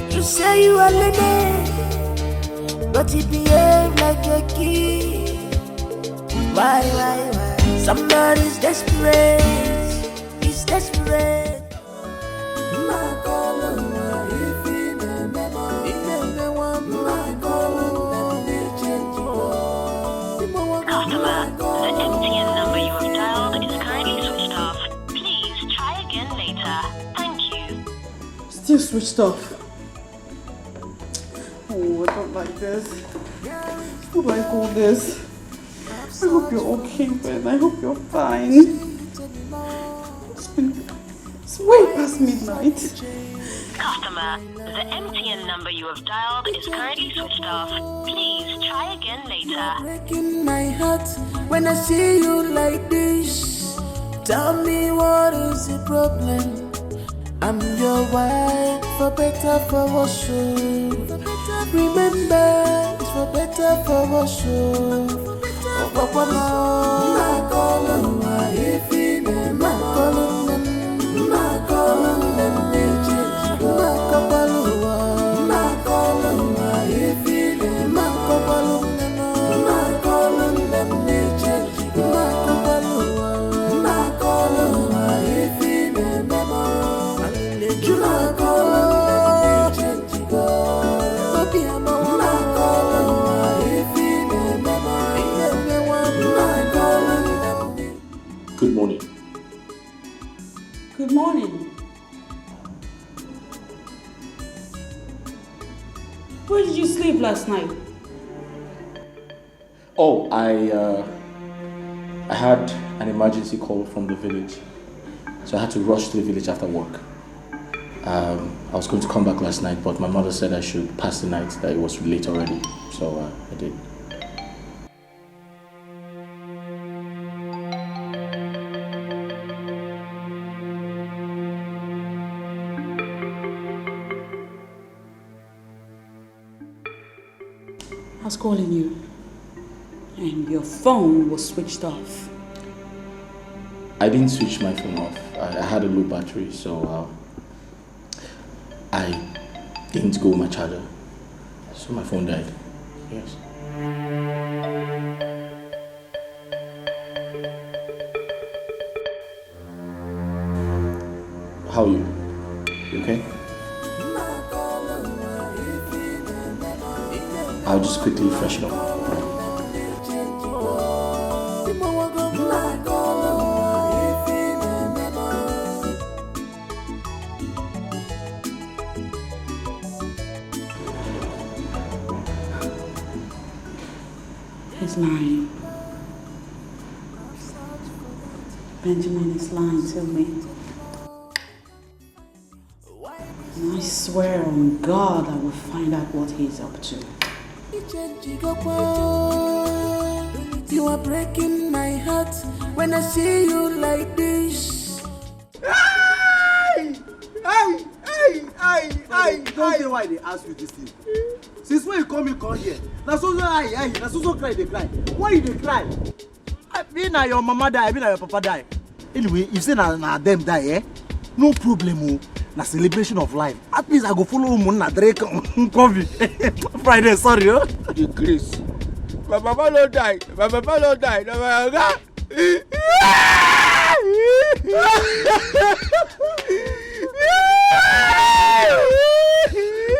You say you are lady, but you behave like a kid. Why? Somebody's desperate, he's desperate. Customer, the MTN number you have dialed is currently switched off. Please try again later. Thank you. Still switched off. Oh, I don't like this. Who do I call this? I hope you're okay, Ben. I hope you're fine. It's way past midnight. Customer, the MTN number you have dialed is currently switched off. Please try again later. Breaking my heart when I see you like this. Tell me what is the problem? I'm your wife, for better, for worse. Remember, it's for better, for worse. Oh, Papa, Good morning. Good morning. Where did you sleep last night? Oh, I had an emergency call from the village, so I had to rush to the village after work. I was going to come back last night, but my mother said I should pass the night, that it was late already, so I did. I was calling you, and your phone was switched off. I didn't switch my phone off. I had a low battery, so I didn't go with my charger. So my phone died. Yes. How are you? You okay? I'll just quickly freshen up. He's lying. Benjamin is lying to me. And I swear on God I will find out what he's up to. You are breaking my heart when I see you like this. Don't know why they ask you this thing. Since when you come here, na so cry they cry. Why you they cry? I mean na your mama die, I mean na your papa die. Anyway, if say na them die, eh? No problem, oh. Na celebration of life. At least I go follow home na drink coffee. Friday, sorry, oh. The grace. My papa don't die. My papa don't die. No, my God.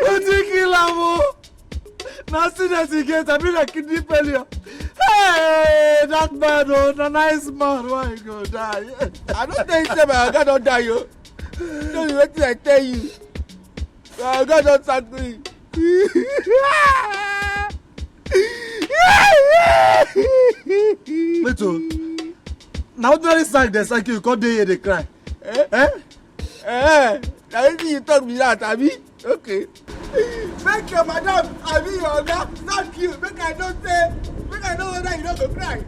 What you kill him? Now see that he gets a bit of kidney failure. Hey, that man, oh, the nice man, why you go die? I don't think so, my God don't die, yo. No, you wait till I tell you. My God don't sack me. Little. Now ordinary sack they sack you, come there they cry. Now you talk me that, Abi? Okay. Make your madam, Abi, your God, thank you. Make I don't say, make I know whether you don't go cry.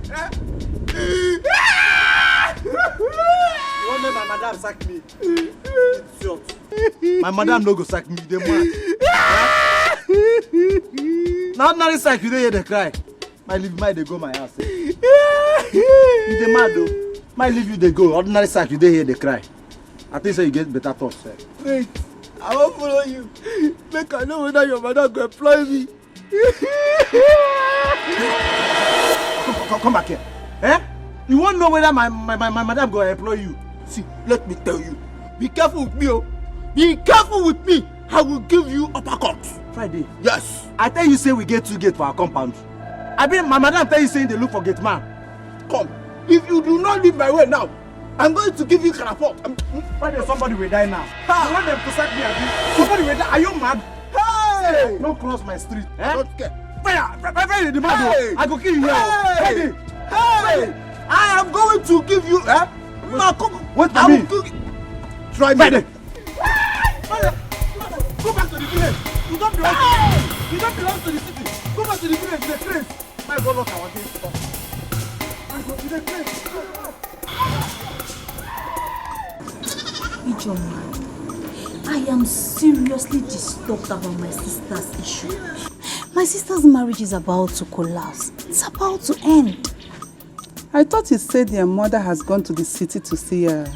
You want make my madam sack me? It's short. My madam no go sack me, they mad. Now ordinary sack you dey cry. My leave my they go my house. You dey mad though. My leave you they go. Ordinary sack you dey here they cry. I think so you get better thoughts. Wait, I won't follow you. Make I know whether your mother go employ me. Come back here. Eh? You won't know whether my madam go employ you. See, let me tell you. Be careful with me, oh. Be careful with me. I will give you uppercut. Friday. Yes. I tell you say we get 2 gates for our compound. I mean my madam tell you saying they look for gate man. Come. If you do not leave my way now, I'm going to give you caraport. Friday, somebody will die now. You want them to sack me again? Somebody will die. Are you mad? Hey! Don't cross my street. Eh? Don't care. Friday, the man. Hey! I go kill you here. Hey! Hey! I am going to give you. Eh? Wait for me. Try me. Friday. Go back to the village. You don't belong. You don't belong to the city. Go back to the village. The train. My God, look our day. I go to the train. Ijoma, am seriously disturbed about my sister's issue. My sister's marriage is about to collapse. It's about to end. I thought you said your mother has gone to the city to see her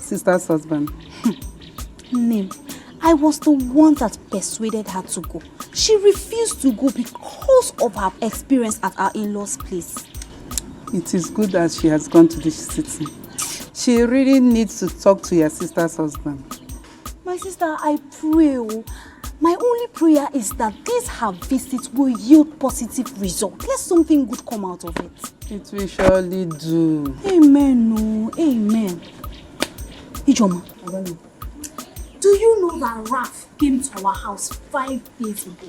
sister's husband. Name, I was the one that persuaded her to go. She refused to go because of her experience at our in-laws' place. It is good that she has gone to the city. She really needs to talk to your sister's husband. My sister, I pray. My only prayer is that this her visit will yield positive results. Let something good come out of it. It will surely do. Amen, no. Amen. Ijoma, do you know that Raf came to our house 5 days ago?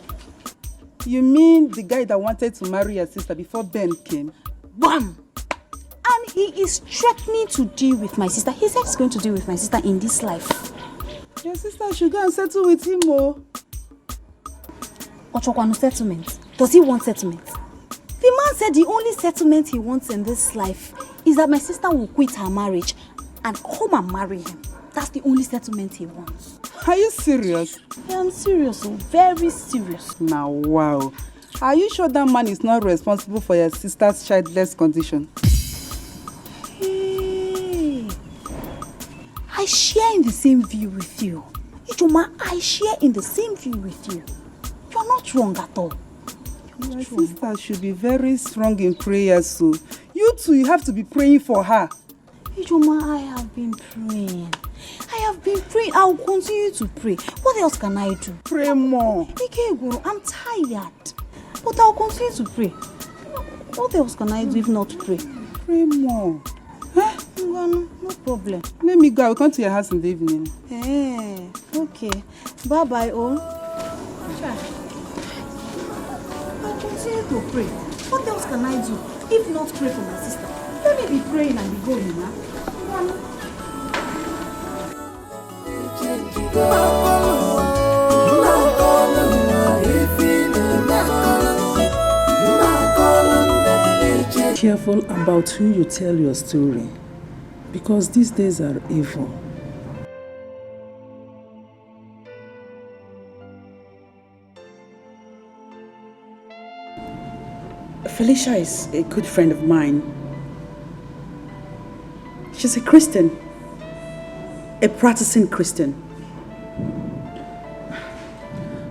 You mean the guy that wanted to marry your sister before Ben came? Bam! And he is threatening to deal with my sister. He said he's going to deal with my sister in this life. Your sister should go and settle with him, oh. Ochokwanu settlement. Does he want settlement? The man said the only settlement he wants in this life is that my sister will quit her marriage and come and marry him. That's the only settlement he wants. Are you serious? I am serious, very serious. Now, wow. Are you sure that man is not responsible for your sister's childless condition? Hey, I share in the same view with you. Ijoma, I share in the same view with you. You're not wrong at all. Your sister should be very strong in prayer, so you too, you have to be praying for her. Ijoma, I have been praying. I will continue to pray. What else can I do? Pray more. Ikeguru, I'm tired. But I'll continue to pray. What else can I do if not pray? Pray more. Huh? No problem. Let me go. I will come to your house in the evening. Hey, okay. Bye-bye, all. I'll continue to pray. What else can I do if not pray for my sister? Let me be praying and be going, huh? Careful about who you tell your story, because these days are evil. Felicia is a good friend of mine. She's a Christian, a practicing Christian.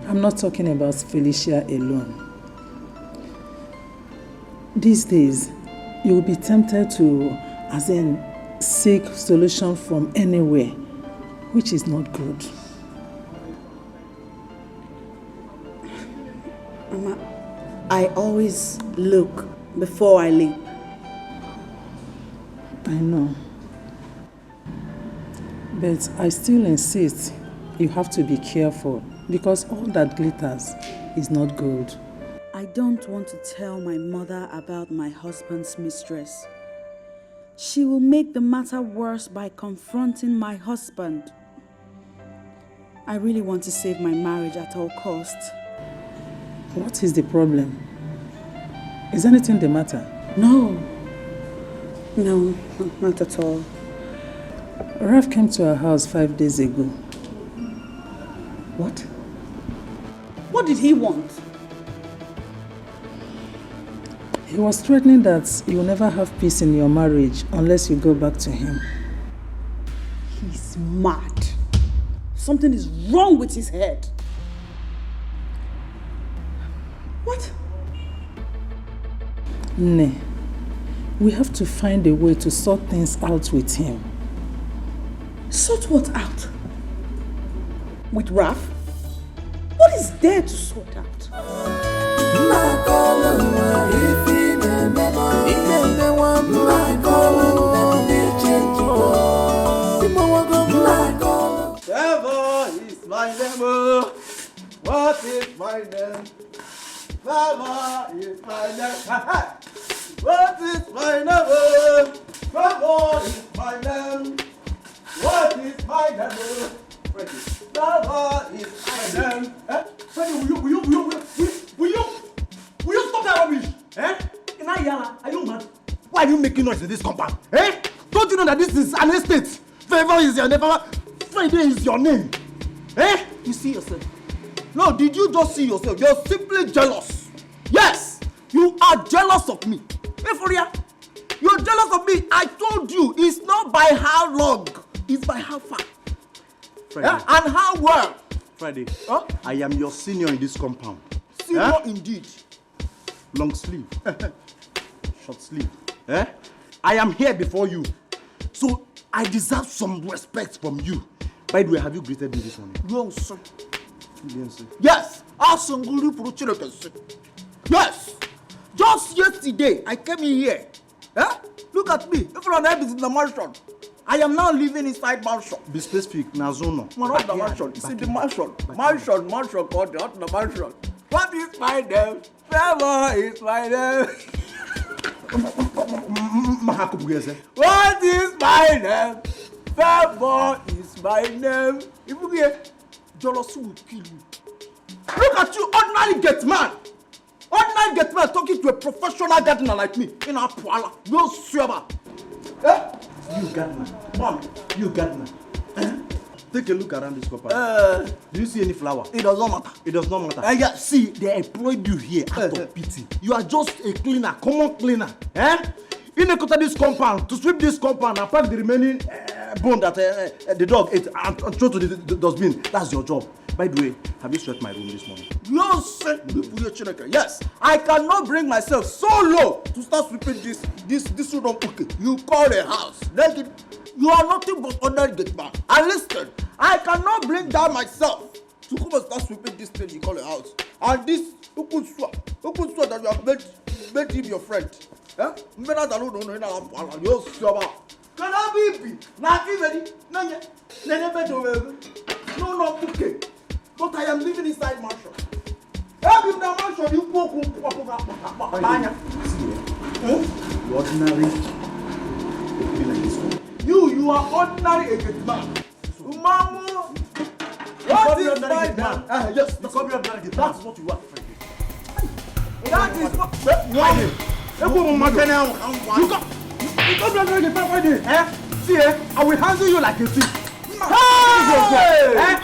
I'm not talking about Felicia alone. These days, you will be tempted to, as in, seek solution from anywhere, which is not good. Mama, I always look before I leap. I know. But I still insist you have to be careful, because all that glitters is not gold. I don't want to tell my mother about my husband's mistress. She will make the matter worse by confronting my husband. I really want to save my marriage at all costs. What is the problem? Is anything the matter? No, not at all. Raf came to our house 5 days ago. What? What did he want? He was threatening that you'll never have peace in your marriage unless you go back to him. He's mad. Something is wrong with his head. What? Nay, we have to find a way to sort things out with him. Sort what out? With Raf? What is there to sort out? Trevor is my name. What is my name? Trevor is my name. What is my name? Trevor is my name. What is my name? Freddie. Trevor is my name. Freddie, will you stop that rubbish? Inayala, are you mad? Why are you making noise in this compound? Don't you know that this is an estate? Favor is your name. Friday is your name. Eh? You see yourself? No, did you just see yourself? You're simply jealous. Yes, you are jealous of me. Hey, for real? You're jealous of me. I told you, it's not by how long, it's by how far. Friday. Yeah? And how well. Friday. Huh? I am your senior in this compound. Senior indeed. Long sleeve. Short sleeve. Eh? I am here before you. So I deserve some respect from you. By the way, have you greeted me this morning? No, sir. You didn't say. Yes. Yes. Just yesterday, I came in here. Eh? Look at me. Everyone else is in the mansion. I am now living inside mansion. Be specific. Nazono. Man, not the mansion. It's in the mansion. Mansion called not the mansion. What is my name? Trevor is my name. What is my name? Trevor is my name. If you get jealousy will kill you. Look at you, ordinary get man. Ordinary get man talking to a professional gardener like me. In a poala. No swear. Eh? You gardener. Mom, you gardener. Take a look around this compound. Do you see any flower? It does not matter. It does not matter. Yeah, see, they employed you here out of pity. You are just a cleaner, common cleaner. Eh? You need to cut this compound, to sweep this compound and pack the remaining bone that the dog ate and throw to the dustbin. That's your job. By the way, have you swept my room this morning? No, sir. Yes, I cannot bring myself so low to start sweeping this room. Okay, you call a house. Then you are nothing but ordinary gate man. And listen, I cannot bring down myself to come and start sweeping this thing you call a house. And this Ukunswa that you have made him your friend. Eh? Can I be? Not ready? No, okay. But I am living inside mansion. Every mansion you go. Ordinary. You are ordinary agent man. Mamu. What is my name? Yes, that's what you are. That is what. Why? See, I will handle you like a thief. Hey! Hey!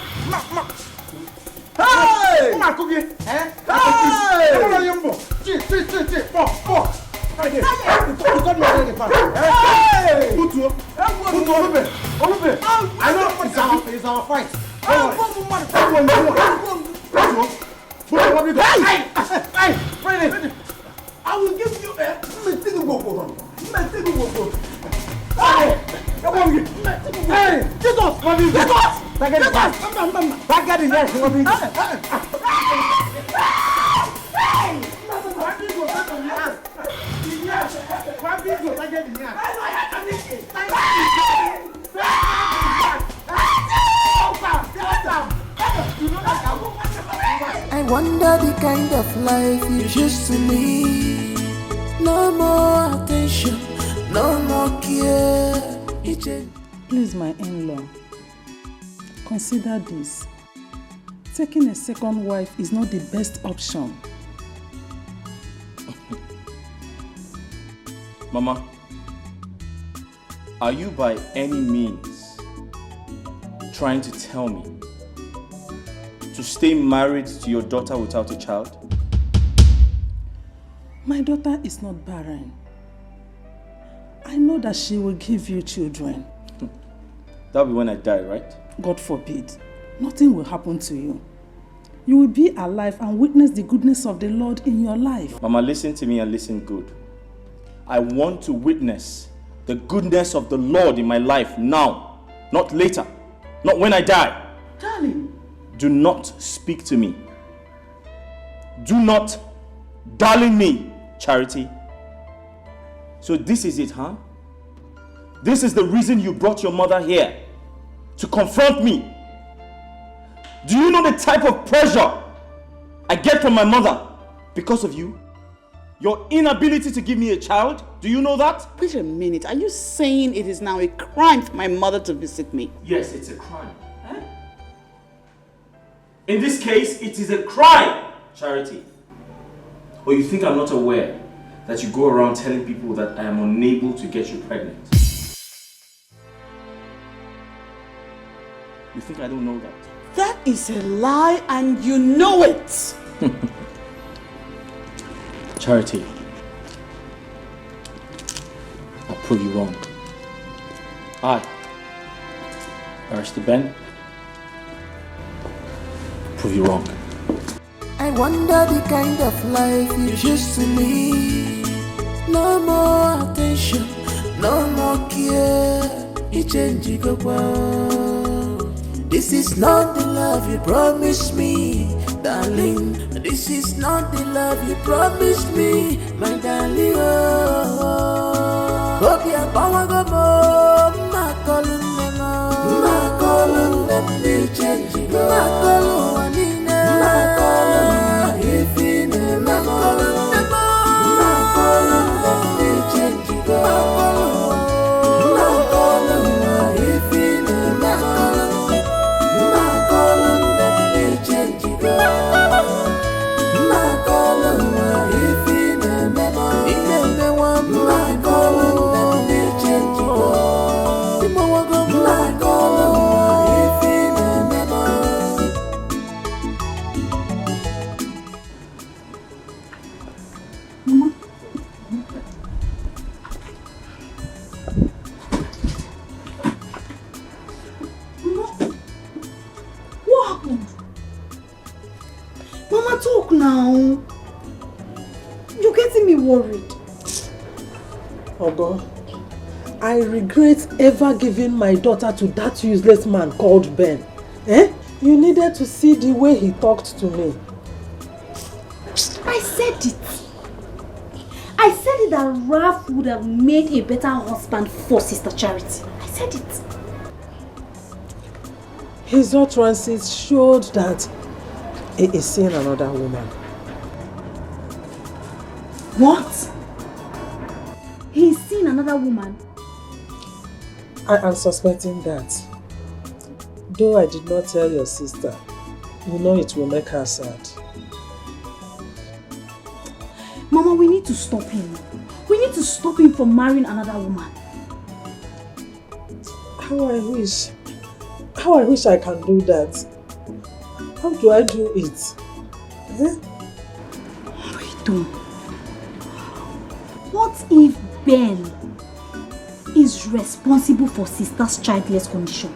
Come on, cookie. Hey! I know it's our fight. I will give you a Hey! Get off! Get off! Back at I wonder the kind of life you choose to live. No more attention, no more care. Please, my in-law, consider this. Taking a second wife is not the best option. Mama, are you by any means trying to tell me to stay married to your daughter without a child? My daughter is not barren. I know that she will give you children. That'll be when I die, right? God forbid. Nothing will happen to you. You will be alive and witness the goodness of the Lord in your life. Mama, listen to me and listen good. I want to witness the goodness of the Lord in my life now, not later, not when I die. Darling. Do not speak to me. Do not darling me, Charity. So this is it, huh? This is the reason you brought your mother here, to confront me. Do you know the type of pressure I get from my mother because of you? Your inability to give me a child? Do you know that? Wait a minute. Are you saying it is now a crime for my mother to visit me? Yes, it's a crime. Huh? In this case, it is a crime, Charity. Or you think I'm not aware that you go around telling people that I am unable to get you pregnant? You think I don't know that? That is a lie and you know it. Charity, I'll prove you wrong. Barrister Ben, prove you wrong. I wonder the kind of life you choose to live. No more attention, no more care. You change, you go wow. This is not the love you promised me, darling. This is not the love you promised me, my darling. Hope you're power go more. My calling them, they change, you go. My calling, if in my calling them, they change, you go. My calling, if in my calling them, they change, you go. My calling, if in my calling them, they change, you go. My calling, if in What happened? Mama, talk now. You're getting me worried. Ogo, I regret ever giving my daughter to that useless man called Ben. You needed to see the way he talked to me. I said it. I said it that Ralph would have made a better husband for Sister Charity. I said it. His utterances showed that he is seeing another woman. What? He's seen another woman? I am suspecting that. Though I did not tell your sister, you know it will make her sad. Mama, we need to stop him. We need to stop him from marrying another woman. How I wish I can do that. How do I do it? Rito, what if Ben is responsible for Sister's childless condition?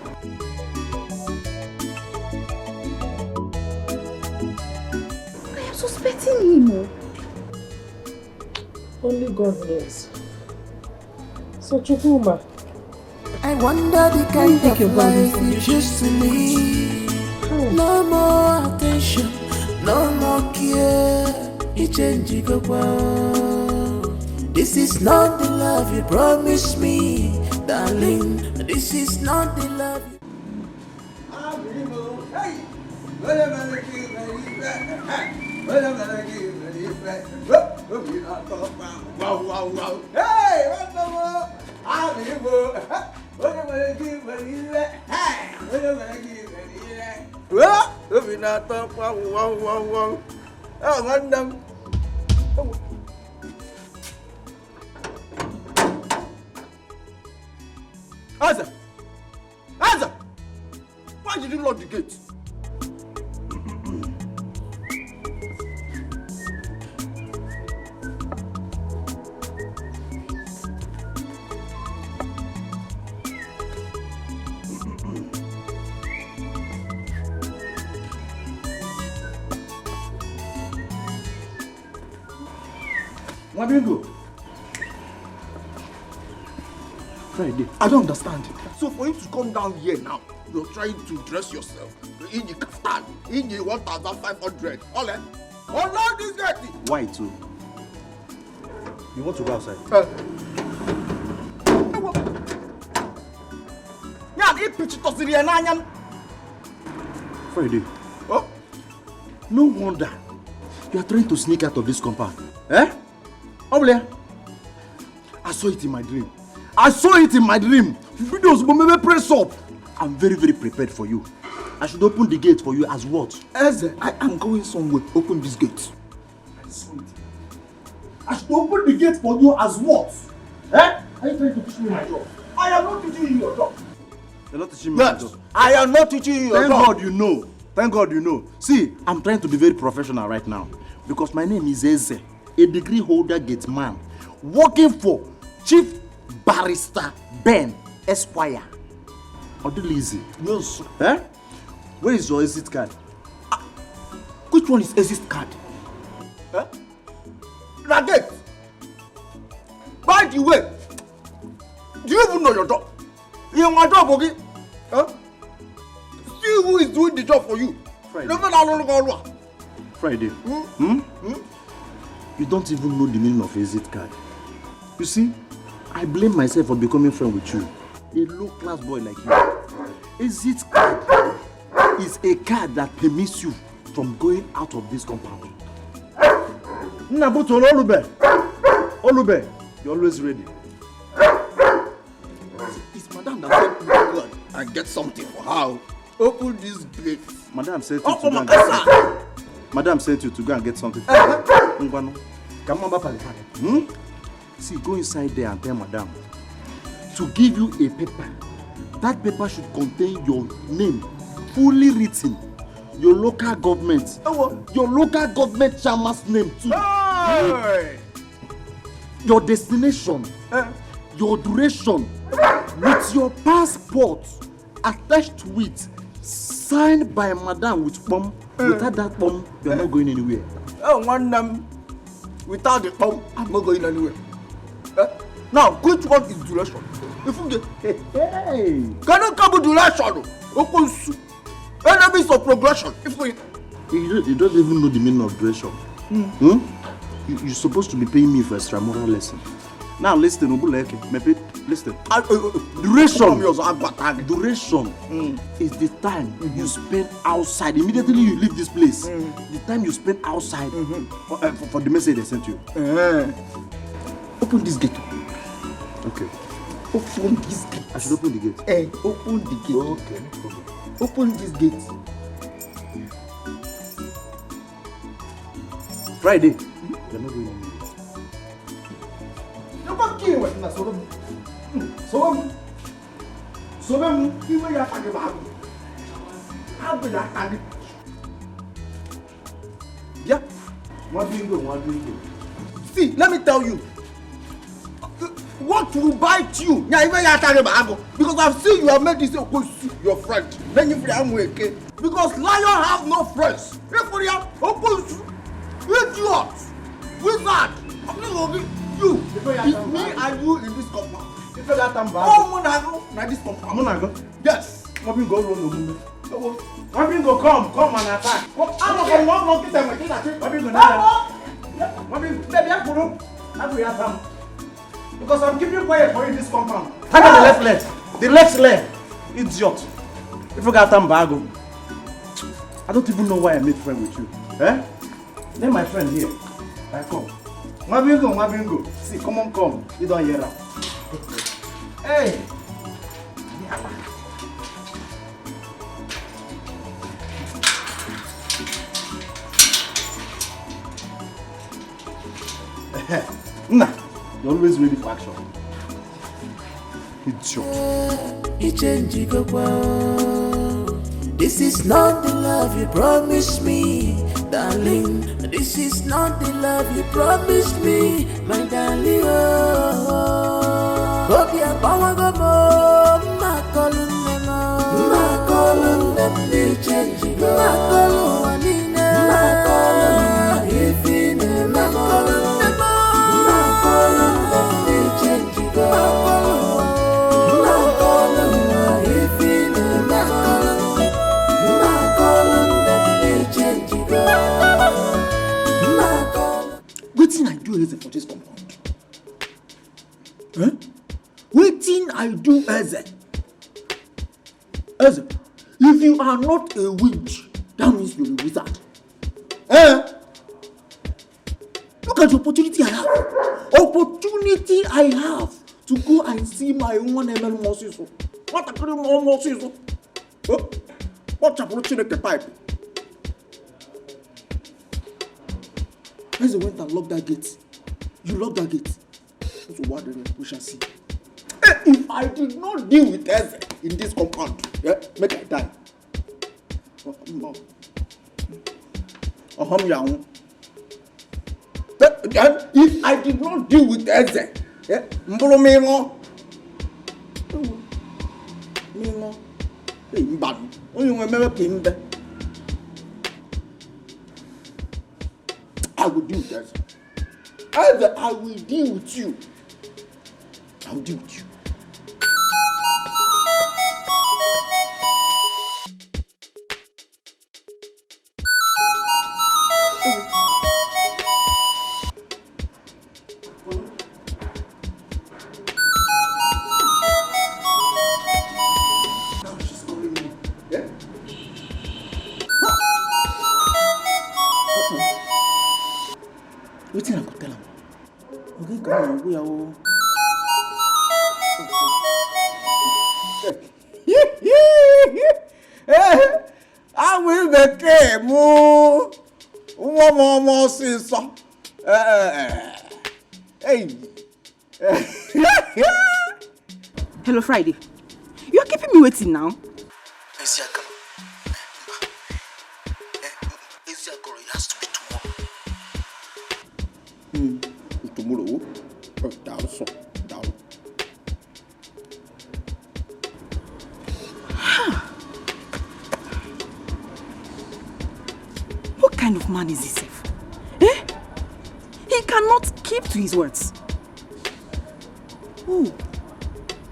I am suspecting him. Only God knows. So Chukuma, I wonder the kind of life you choose to live. No more attention, no more care. You change, you go wow. This is not the love you promised me, darling. This is not the love you... Answer! Answer! Why did you lock the gate? Wabingo. Friday, I don't understand. So for you to come down here now, you're trying to dress yourself in the kaftan, in the 1,500. All that. Oh no, this guy. Why too? You want to go outside? Friday. Oh? No wonder you are trying to sneak out of this compound. Oblia. I saw it in my dream. Videos will maybe press up. I'm very, very prepared for you. I should open the gate for you as what? Eze, I am going somewhere. Open this gate. I saw it. I should open the gate for you as what? Are you trying to teach me my job? I am not teaching you your job. You're not teaching me my job. I am not teaching you your job. Thank God you know Thank God you know. See, I'm trying to be very professional right now. Because my name is Eze, a degree holder gate man, working for Chief Barrister Ben Esquire. Odilizi. Yes. Eh? Where is your exit card? Which one is exit card? Eh? Nugget! By the way, do you even know your job? You're my job, okay? Huh? See who is doing the job for you. Friday. Never Friday. You don't even know the meaning of exit card. You see, I blame myself for becoming friend with you. A low-class boy like you. Exit card is a card that permits you from going out of this compound. Nabuto Olube, you're always ready. It's Madame that said go and get something for her. Open this gate. Madame said you to go and get something. Madame sent you to go and get something. Come on, Papa. See, go inside there and tell Madame to give you a paper. That paper should contain your name, fully written, your local government, your local government chairman's name too. Hey! Your destination, your duration, with your passport attached to it, signed by Madame with bomb. Without that bomb, you are not going anywhere. Without the bomb, I'm not going anywhere. Now, which one is duration? If you get, can you come with duration? Enemies of progression. You don't even know the meaning of duration. You're supposed to be paying me for extramural lesson. Now listen, listen. Duration is the time you spend outside. Immediately you leave this place, the time you spend outside for the message they sent you. Open this gate. Okay. Open this gate. I should open the gate. Open the gate. Okay, no problem. Open this gate. Friday. You're not going anywhere. You're not kidding with me. So you will have to give how will I tag? Yeah. What do you do? See, let me tell you. What will bite you? Because I've seen you have made this your friend. Then you feel because lion have no friends. Idiot! Wizard! You! It's me and you in this compound. Oh, Monago, this compound. Monago? Yes. What go run What go come and attack? I'm not going to because I'm keeping quiet for you in this compound. Hang on the left leg. The left leg. Idiot. If you got bago. I don't even know why I made friend with you. Eh? Then my friend here. I come. Mabingo. See, come on. You don't hear that. Hey. Nah. You're always ready for action. Idiot. This is not the love you promised me, darling. This is not the love you promised me, my darling. Hope you're power go more. My calling them, they change. My calling, if in them, my calling them, they change. Wetin I do Eze for this compound? Wetin I do Eze? Eze, if you are not a witch, that means you're a wizard. Look at the opportunity I have. Opportunity I have to go and see my own ML Mosiso. What a pretty more Mosiso. What a pretty pipe. Eze went and locked that gate. You locked that gate. So what we shall see. If I did not deal with Eze in this compound, make I die. If I did not deal with Eze, mbolo mingo. Hey, mbanu. Only remember Kimbe. I will deal with Eze. Eze, I will deal with you. I will deal with you. Wetin I go tell am? Okay, come on, we are. I will be came. One more sister. Hey. Hello, Friday. You are keeping me waiting now. Tomorrow. Down. What kind of man is this? Eh? He cannot keep to his words. Oh,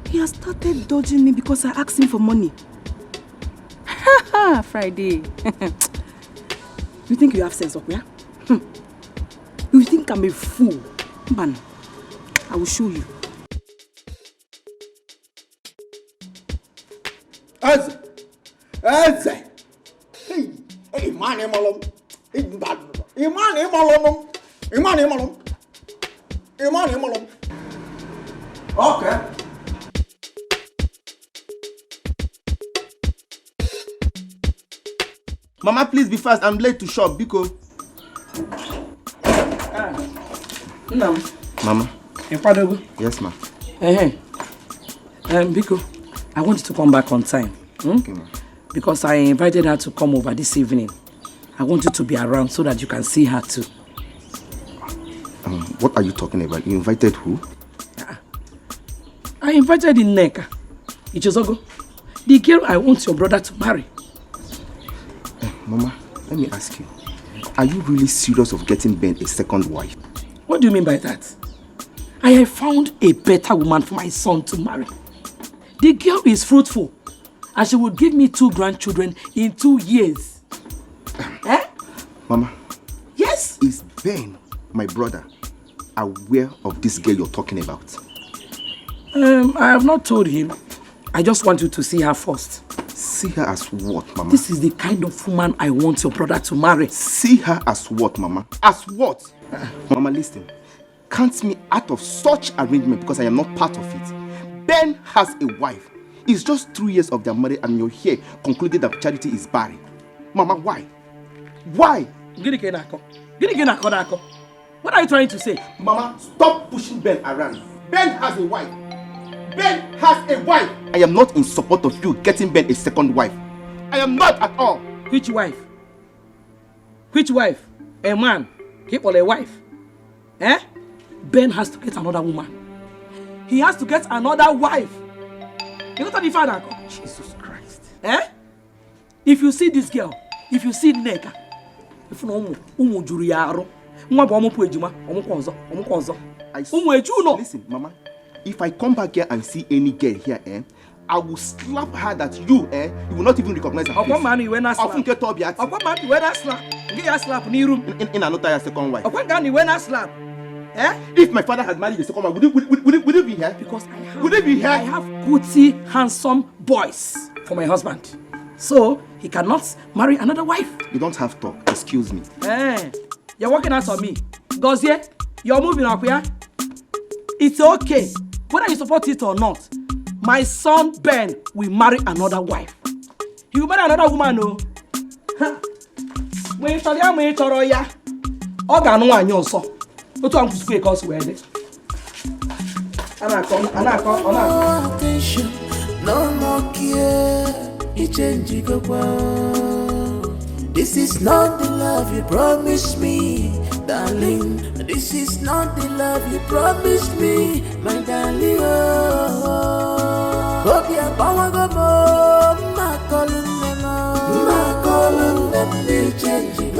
he has started dodging me because I asked him for money. Ha Friday. You think you have sense of me? Yeah? You think I'm a fool? Man, I will show you. Eze! Hey, man, Malom. Iman. Okay. Mama, please be fast. I'm late to shop, Biko. No. Mama. Yes, ma. Biko, I want you to come back on time. Okay, ma. Because I invited her to come over this evening. I want you to be around so that you can see her too. What are you talking about? You invited who? I invited Nneka, Ichozogo, the girl I want your brother to marry. Mama, let me ask you. Are you really serious of getting Ben a second wife? What do you mean by that? I have found a better woman for my son to marry. The girl is fruitful and she will give me 2 grandchildren in 2 years. Mama. Yes? Is Ben, my brother, aware of this girl you're talking about? I have not told him. I just want you to see her first. See her as what, Mama? This is the kind of woman I want your brother to marry. See her as what, Mama? As what? Mama, listen. Count me out of such arrangement because I am not part of it. Ben has a wife. It's just 3 years of their marriage and you're here concluding that Charity is barren. Mama, why? Why? What are you trying to say? Mama, stop pushing Ben around. Ben has a wife. Ben has a wife. I am not in support of you getting Ben a second wife. I am not at all. Which wife? Which wife? A man? Keep on a wife? Ben has to get another woman. He has to get another wife. You know what the father? Jesus Christ. If you see this girl, if you see Nneka, if you know listen, Mama. If I come back here and see any girl here, I will slap her that you will not even recognize her face. In another second wife. If my father had married the second wife, would it be here? Because would it be here? I have goody, handsome boys for my husband. So he cannot marry another wife. You don't have talk. Excuse me. You're working out on me. Gozie, you're moving up here. It's okay. Whether you support it or not, my son Ben will marry another wife. He will marry another woman, no? When you tell him, when you tell him, no more care, you change This is not the love you promised me, darling. This is not the love you promised me, my darling. Hope you're power go more. Ma calling them, they change it.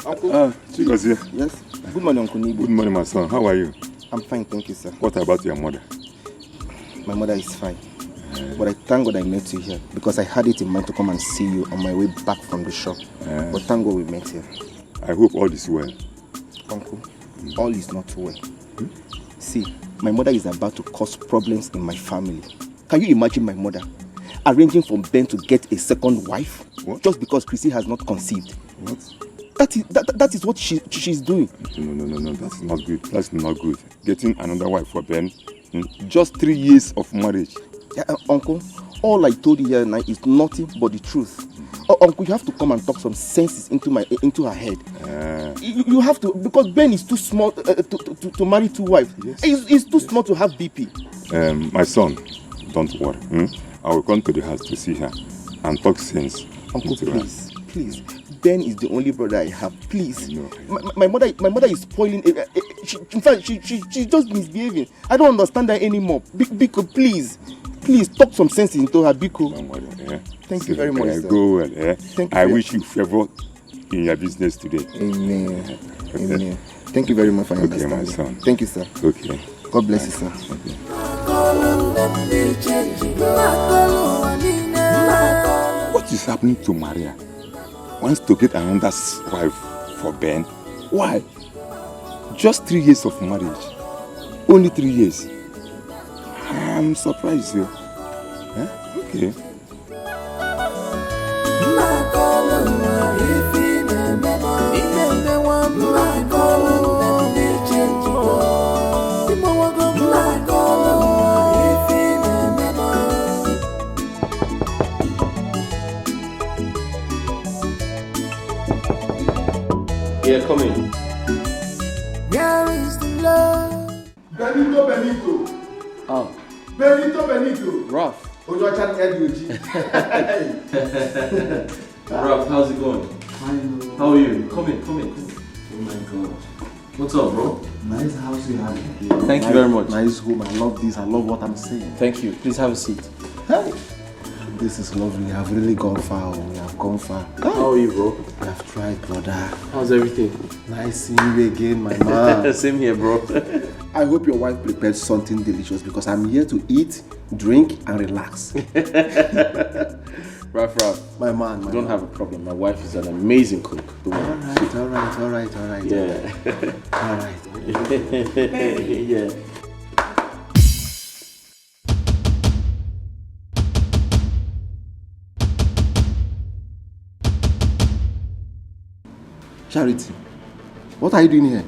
Uncle. Chigozie. Yes. Good morning, Uncle Nibu. Good morning, my son. How are you? I'm fine, thank you, sir. What about your mother? My mother is fine. But I thank God I met you here because I had it in mind to come and see you on my way back from the shop. But thank God we met here. I hope all is well. Uncle, all is not well. See, my mother is about to cause problems in my family. Can you imagine my mother arranging for Ben to get a second wife? What? Just because Chrissy has not conceived? What? That is what she's doing. No, that's not good. That's not good. Getting another wife for Ben in just 3 years of marriage. Yeah, Uncle, all I told you here now is nothing but the truth. Uncle, you have to come and talk some senses into her head. You have to, because Ben is too small to marry two wives. Yes. He's too small to have BP. My son, don't worry. I will come to the house to see her and talk sense. Uncle, please. Ben is the only brother I have. Please. No. My mother is spoiling. In fact, she's just misbehaving. I don't understand her anymore. Biko, please talk some sense into her, Biko. Don't worry. Thank you very much, sir. Go well. Thank you. I wish you favor in your business today. Amen. Amen. Thank you very much for your understanding. My son. Thank you, sir. Okay. God bless you, sir. Okay. What is happening to Maria? Wants to get another wife for Ben. Why? Just 3 years of marriage. Only 3 years. I'm surprised, you. Okay. Yeah, come in. Where is the love? Benito. Oh. Benito. Ralph. Ralph, how's it going? Fine. How are you? Come in. Oh my God. What's up, bro? Nice house you have here. Thank you very much. Nice home. I love this. I love what I'm saying. Thank you. Please have a seat. Hey. This is lovely. I've really gone far. We have gone far. How are you, bro? I have tried, brother. How's everything? Nice seeing you again, my man. Same here, bro. I hope your wife prepared something delicious because I'm here to eat, drink, and relax. Ralph. My man. You don't have a problem. My wife is an amazing cook. All right. Yeah. All right. Yeah. Charity, what are you doing here?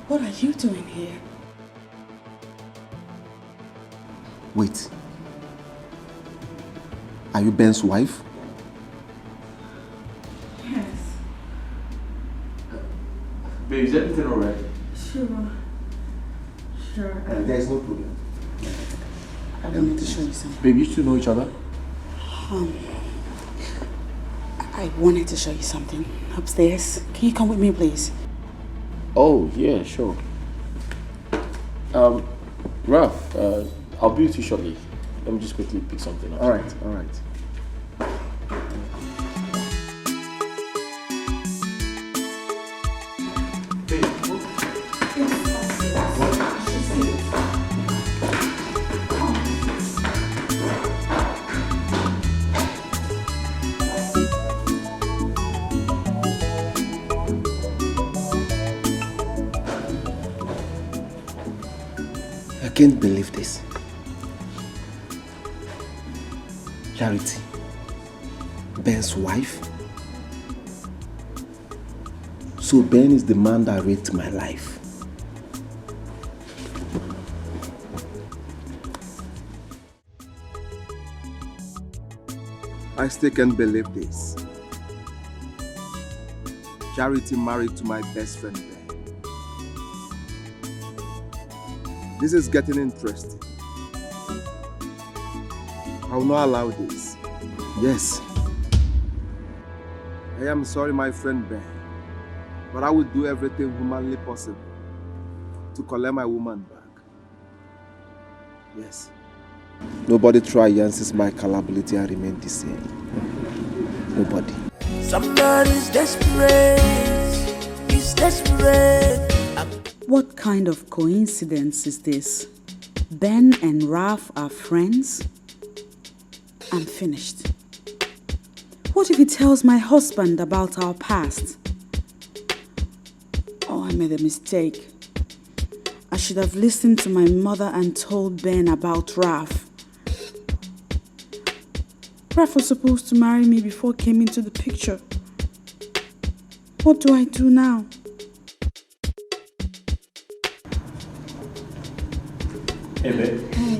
What are you doing here? Wait. Are you Ben's wife? Yes. Babe, is everything alright? Sure. There is no problem. I wanted to show you something. Babe, you two know each other? I wanted to show you something upstairs. Can you come with me, please? Oh, yeah, sure. Ralph, I'll be with you shortly. Let me just quickly pick something up. All right. I can't believe this. Charity, Ben's wife. So Ben is the man that raped my life. I still can't believe this. Charity married to my best friend Ben. This is getting interesting. I will not allow this. Yes. I am sorry, my friend Ben, but I will do everything humanly possible to collect my woman back. Yes. Nobody try against my capability and remain the same. Nobody. Somebody's desperate. He's desperate. What kind of coincidence is this? Ben and Ralph are friends? I'm finished. What if he tells my husband about our past? Oh, I made a mistake. I should have listened to my mother and told Ben about Ralph. Ralph was supposed to marry me before he came into the picture. What do I do now? Hey, babe. Hey.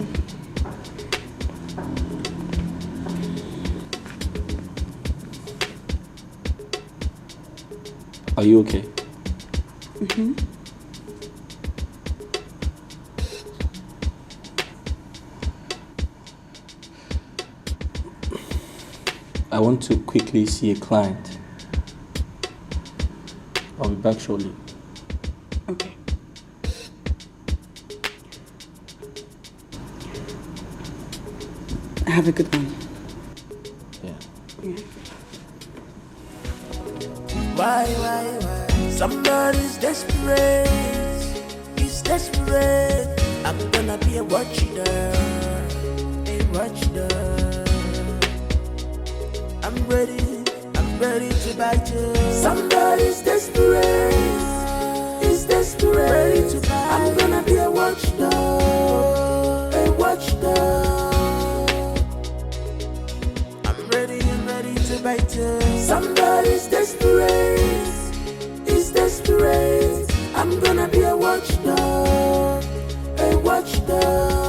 Are you okay? Mm-hmm. I want to quickly see a client. I'll be back shortly. Okay. Have a good one. Yeah. Why? Somebody's desperate. He's desperate. I'm gonna be a watchdog. A watchdog. I'm ready to bite you. Somebody's desperate. He's desperate. Ready to bite. I'm gonna be a watchdog. A watchdog. I'm ready to bite you. Somebody's desperate. He's desperate. I'm gonna be a watchdog. A watchdog.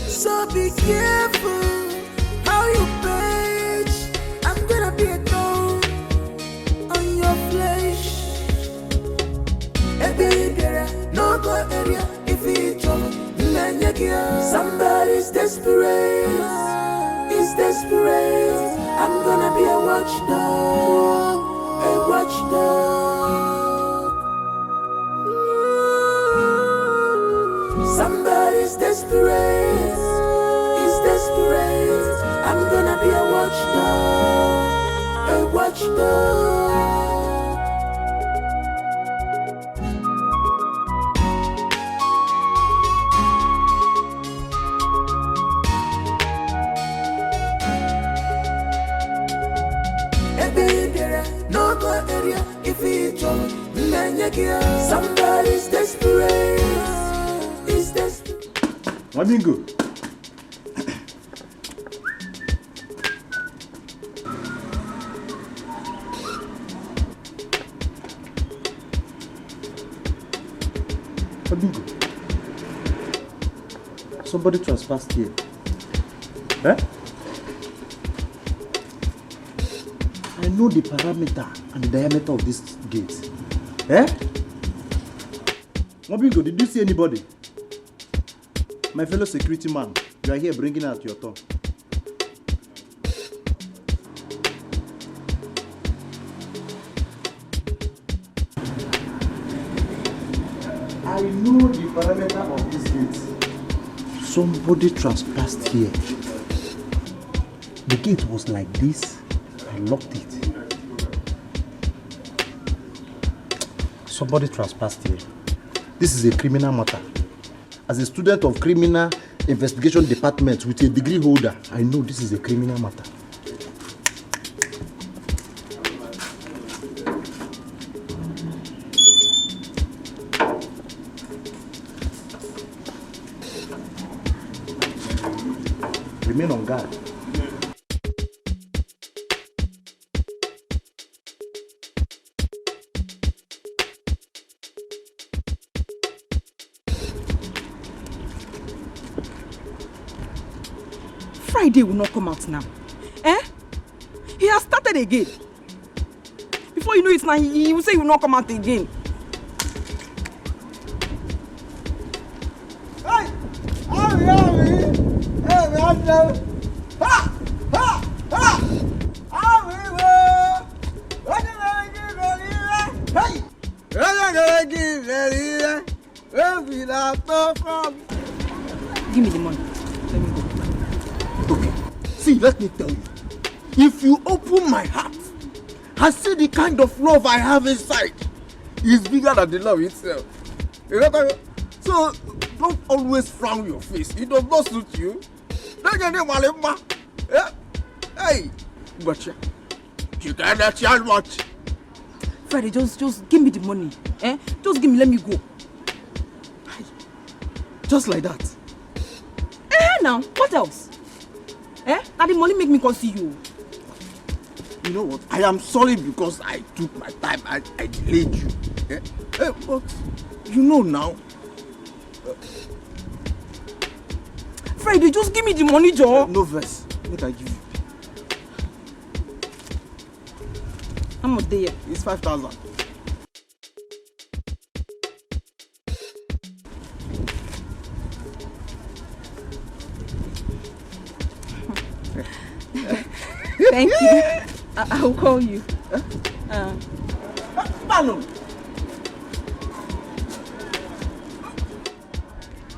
So be careful how you bitch. I'm gonna be a thorn on your flesh. No go area if you trouble. Somebody's desperate. He's desperate. I'm gonna be a watchdog. A watchdog. Somebody's desperate. He's desperate. I'm gonna be a watchdog. A watchdog. No go area if you trouble. Somebody's desperate. He's desperate. Mamingo. Mamingo. Somebody trespassed here. Eh? I know the parameter and the diameter of this gate. Eh? Mobingo, did you see anybody? My fellow security man, you are here bringing out your tongue. I know the parameter of this gate. Somebody trespassed here. The gate was like this. I locked it. Somebody trespassed here. This is a criminal matter. As a student of criminal investigation department with a degree holder, I know this is a criminal matter. Remain on guard. Friday will not come out now. Eh? He has started again. Before you know it now, he will say he will not come out again. Hey! Give me the money. Let me go. Okay. See, let me tell you. If you open my heart and see the kind of love I have inside, it's bigger than the love itself. You know what I mean? So, don't always frown your face. It does not suit you. Hey, gotcha. You got that child watch. Friday, just give me the money. Eh? Just give me, let me go. Just like that. Now, what else? Now the money make me come see you. You know what? I am sorry because I took my time and I delayed you. But you know now. Friday, just give me the money, Joe. No verse. What I give you? How much there? It's 5,000. Thank you. I will call you. Pano.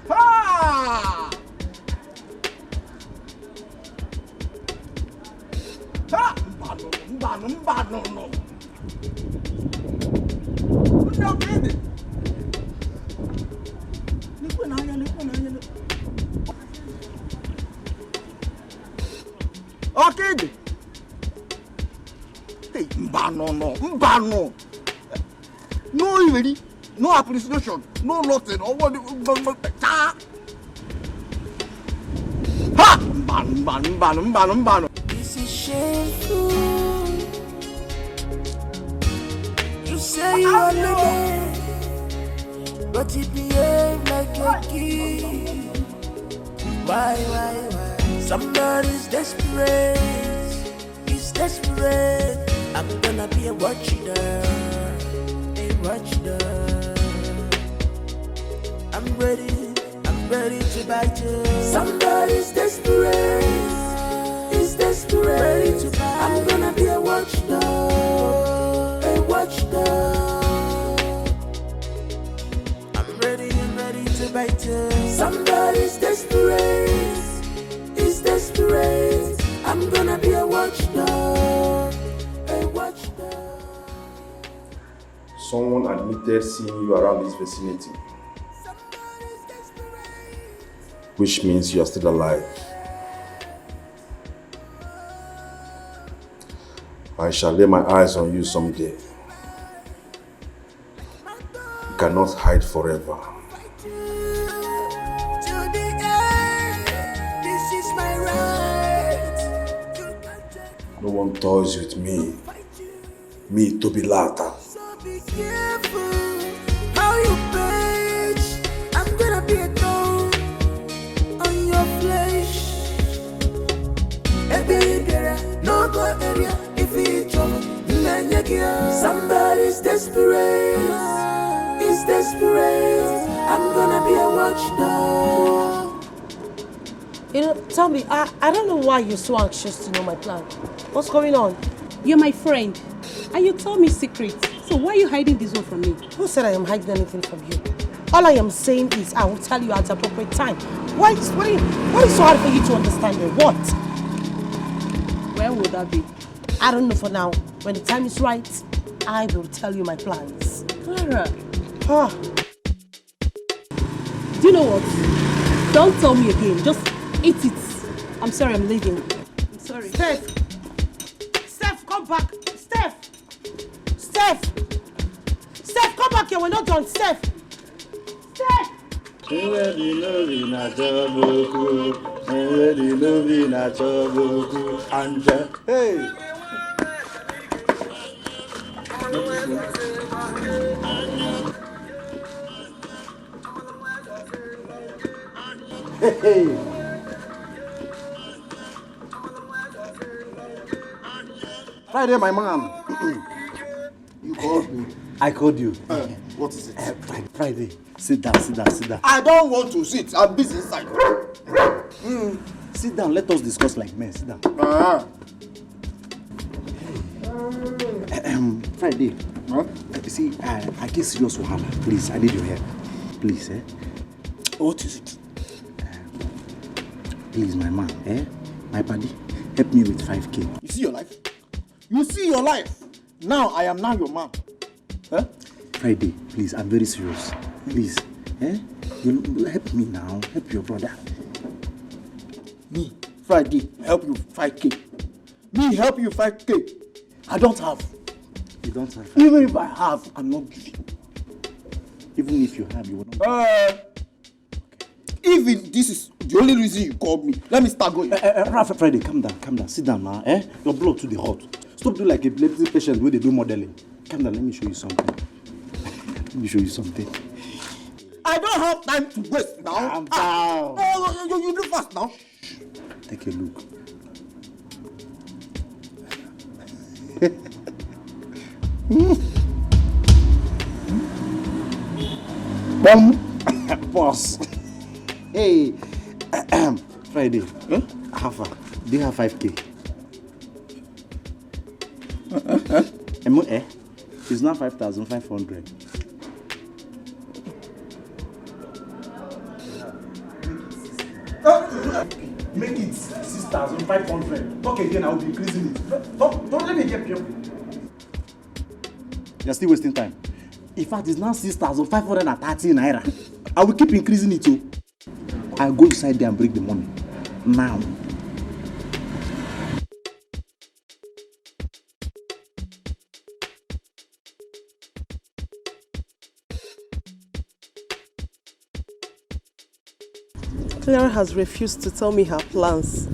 Ha! Ha! Mbano. No kidding. Okay. Hey, Mbano. No ready, no appreciation, no nothing. Ha! Mbano. This is shameful. You say you are the but you behave like a kid. Why? Somebody's desperate. He's desperate. I'm gonna be a watchdog. I'm ready to bite you. Somebody's desperate. He's desperate. Ready to bite. I'm gonna be a watchdog. I'm ready to bite you. Somebody's desperate. He's desperate. I'm gonna be a watchdog. Someone admitted seeing you around this vicinity, which means you are still alive. I shall lay my eyes on you someday. You cannot hide forever. No one toys with me. Me, Toby Lata. Be careful how you bitch. I'm gonna be a thorn on your flesh. No go area if you trouble. Somebody's desperate. He's desperate. I'm gonna be a watchdog. You know, tell me, I don't know why you're so anxious to know my plan. What's going on? You're my friend, and you told me secrets. So why are you hiding this one from me? Who said I am hiding anything from you? All I am saying is I will tell you at the appropriate time. What is so hard for you to understand it? What? Where would that be? I don't know for now. When the time is right, I will tell you my plans. Clara. Do you know what? Don't tell me again. Just eat it. I'm sorry, I'm leaving. I'm sorry. Steph, come back. Steph, come back here. We're not done. Steph. Hey. Friday, my man. You called me. I called you. What is it? Friday. Sit down. I don't want to sit. I'm busy inside. Sit down. Let us discuss like men. Sit down. Friday. What? You see, I get serious wahala. Please, I need your help. Please, What is it? Please, my man, my buddy, help me with 5K. You see your life? You see your life? Now I am now your man. Friday, please, I'm very serious. Please, you help me now. Help your brother. Me, Friday, help you 5K. Me help you 5K. I don't have. You don't have. Even if I have, I'm not giving. Even if you have, you will not. If this is the only reason you called me, let me start going. Friday, calm down. Sit down now. Your blood too hot. Stop doing like a epilepsy patient where they do modeling. Calm down. Let me show you something. I don't have time to waste now. Calm down. You do fast now. Take a look. Boss. Hey, Friday. How far? Do you have 5K? It's now 5,500. Make it 6,500. Talk again, I will be increasing it. Don't let me get you. You're still wasting time. In fact, it's now 6,530 naira. I will keep increasing it too. I'll go inside there and break the money. Now. Clara has refused to tell me her plans.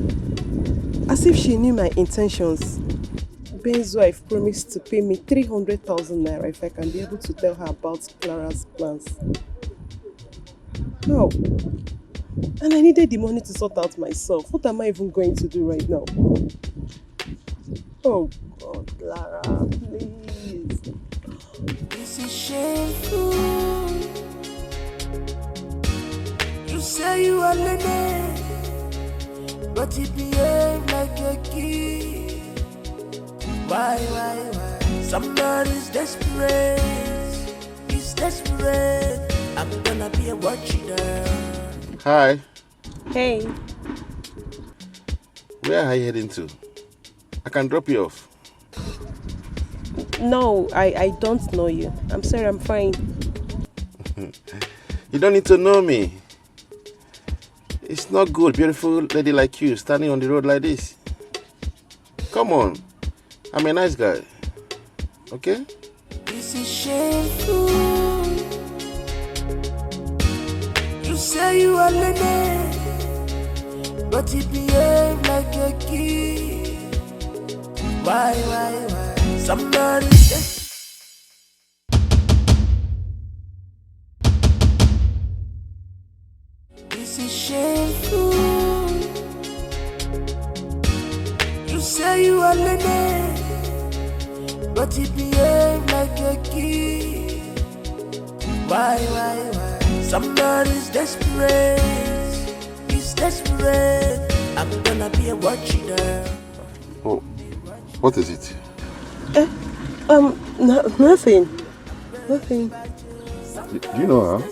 As if she knew my intentions. Ben's wife promised to pay me 300,000 naira if I can be able to tell her about Clara's plans. No. And I needed the money to sort out myself. What am I even going to do right now? Oh God, Clara, please. This is shameful. You say you are learning, but you behave like a kid. Why? Somebody's desperate. He's desperate. I'm gonna be a watcher. Hi. Hey. Where are you heading to? I can drop you off. No, I don't know you. I'm sorry, I'm fine. You don't need to know me. It's not good, beautiful lady like you standing on the road like this. Come on. I'm a nice guy. Okay? This is shameful. You say you are learning, but you behave like a kid. Why? Somebody's desperate. This is shameful. You say you are learning, but you behave like a kid. Why? Somebody's desperate. He's desperate. I'm gonna be a watcher. Oh, what is it? Nothing. Do you know her?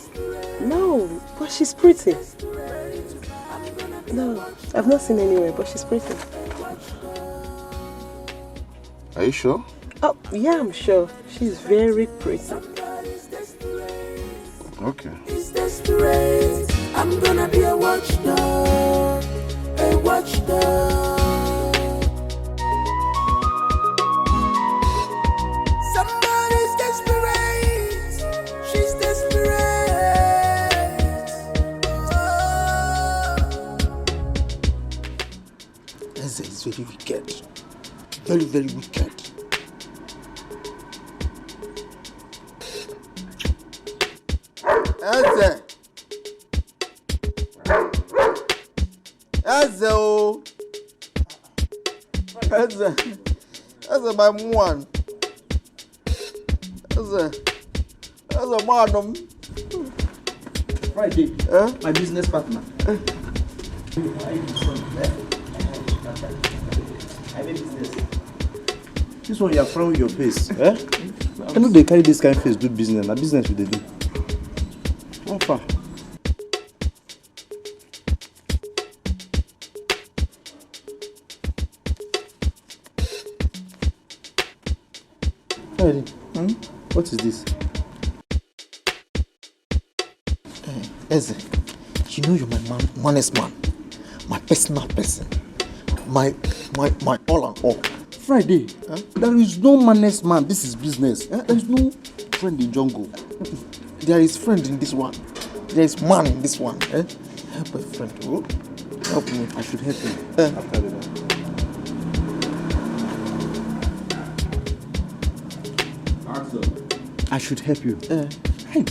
No, but she's pretty. No, I've not seen anywhere, but she's pretty. Are you sure? Oh, yeah, I'm sure. She's very pretty. Okay. He's desperate. I'm gonna be a watchdog. A watchdog. Somebody's desperate. She's desperate. Eze is very wicked. Very, very wicked. Eze! That's my one. That's a madam. Friday, my business partner. I make business. This one you are frowning with your face. I know they carry this kind of face, do business. Na business with they do. How far? Friday, what is this? Eze, you know you're my honest man, my personal person, my all and all. Friday, there is no managed man. This is business. There is no friend in jungle. There is friend in this one. There is man in this one. Help a friend. Oh, help me. I should help you. After that. I should help you. Hey.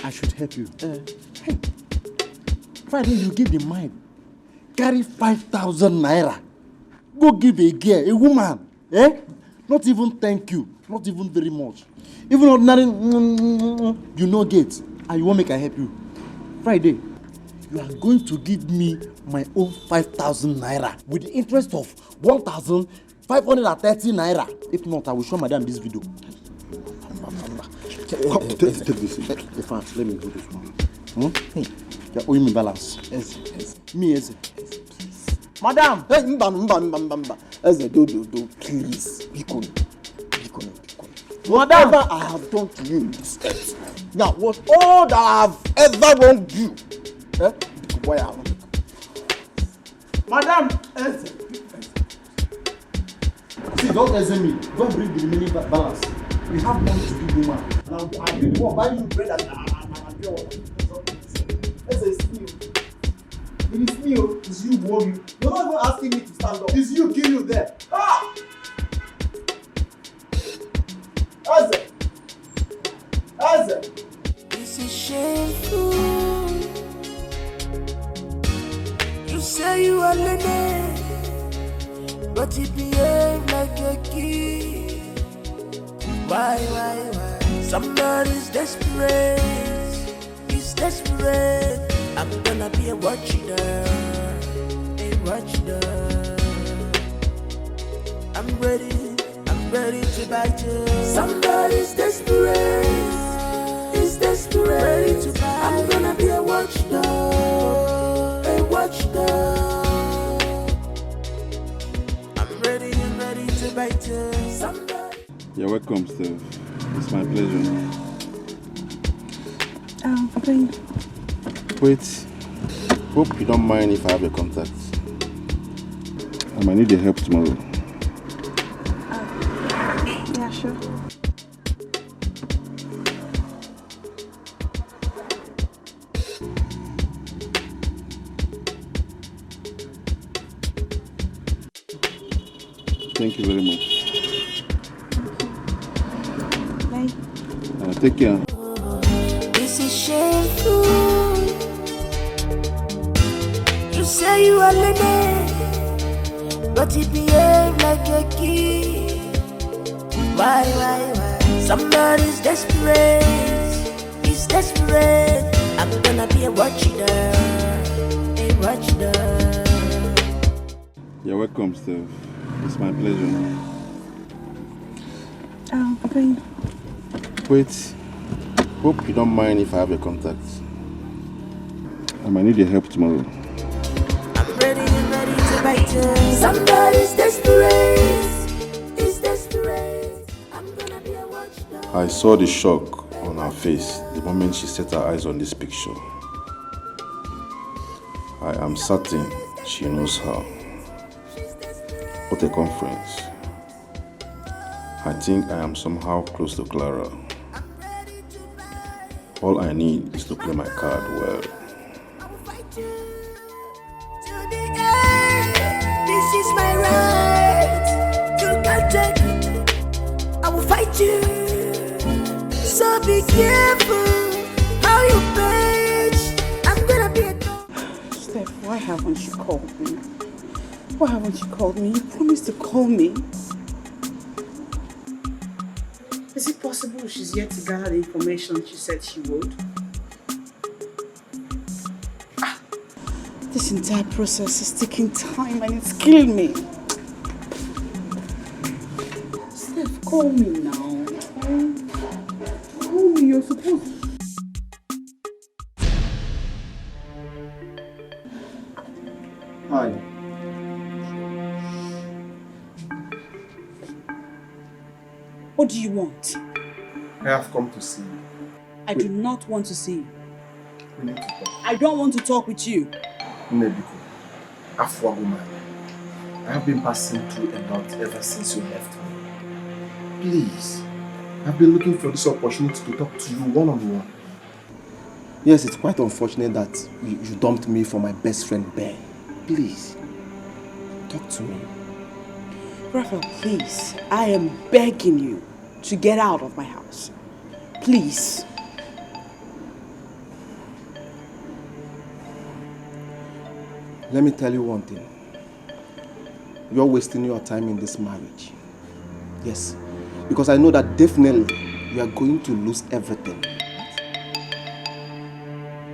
I should help you. Hey. Friday, you give the mind. Carry 5,000 naira. Go give a girl, a woman. Not even thank you. Not even very much. Even ordinary, you know get. And you won't make I help you. Friday, you are going to give me my own 5,000 naira with the interest of 1,530 naira. If not, I will show madam this video. Take this. Let me do this one. Hey, you're owing me balance. Yes. Me, yes. Madam! Hey, mba. Eze, do, please. Bikon. Whatever I have done to you in this earth. Now, what all that I have ever wronged you. Why I want Madam! Eze. See, don't Eze me. Don't bring the remaining balance. We have money to give woman. Now, I will go buy you bread and pure water. It's me. It is me. It's you who you. You're not even asking me to stand up. It's you kill you there. Ah! Eze. This is shameful. You say you are Lene, but you behave like a kid. Why? Somebody's desperate. He's desperate. I'm gonna be a watchdog. I'm ready to bite you. Somebody's desperate. He's desperate. Ready to bite. I'm gonna be a watchdog. I'm ready to bite you. Somebody. You're welcome, Steve. It's my pleasure. Thank you. Wait. Hope you don't mind if I have a contact. I might need your help tomorrow. Yeah, sure. Thank you very much. Bye. Take care. This is shameful. You say you are Lene, but you behave like a kid. Why? Somebody's desperate. He's desperate. I'm gonna be a watchdog. You're welcome, Steve. It's my pleasure. Thank you. Wait. Hope you don't mind if I have a contact. I might need your help tomorrow. I'm ready to bite you. Somebody's desperate. He's desperate. I'm gonna be a watchdog. I saw the shock on her face the moment she set her eyes on this picture. I am certain she knows her. What a conference. I think I am somehow close to Clara. All I need is to play my card well. This is my right. You can't take it. I will fight you. So be careful how you bitch. I'm gonna be a dog. Steph, why haven't you called me? Why haven't you called me? You promised to call me. also she's yet to gather the information she said she would. This entire process is taking time and it's killing me. Steph, call me now. Call me, you're supposed. Hi. What do you want? I have come to see you. I do not want to see you. We need to talk. I don't want to talk with you. Nebiko, Afwaguma, I have been passing through a lot ever since you left me. Please, I've been looking for this opportunity to talk to you one-on-one. Yes, it's quite unfortunate that you dumped me for my best friend, Ben. Please, talk to me. Raphael, please, I am begging you to get out of my house. Please. Let me tell you one thing. You're wasting your time in this marriage. Yes, because I know that definitely you are going to lose everything.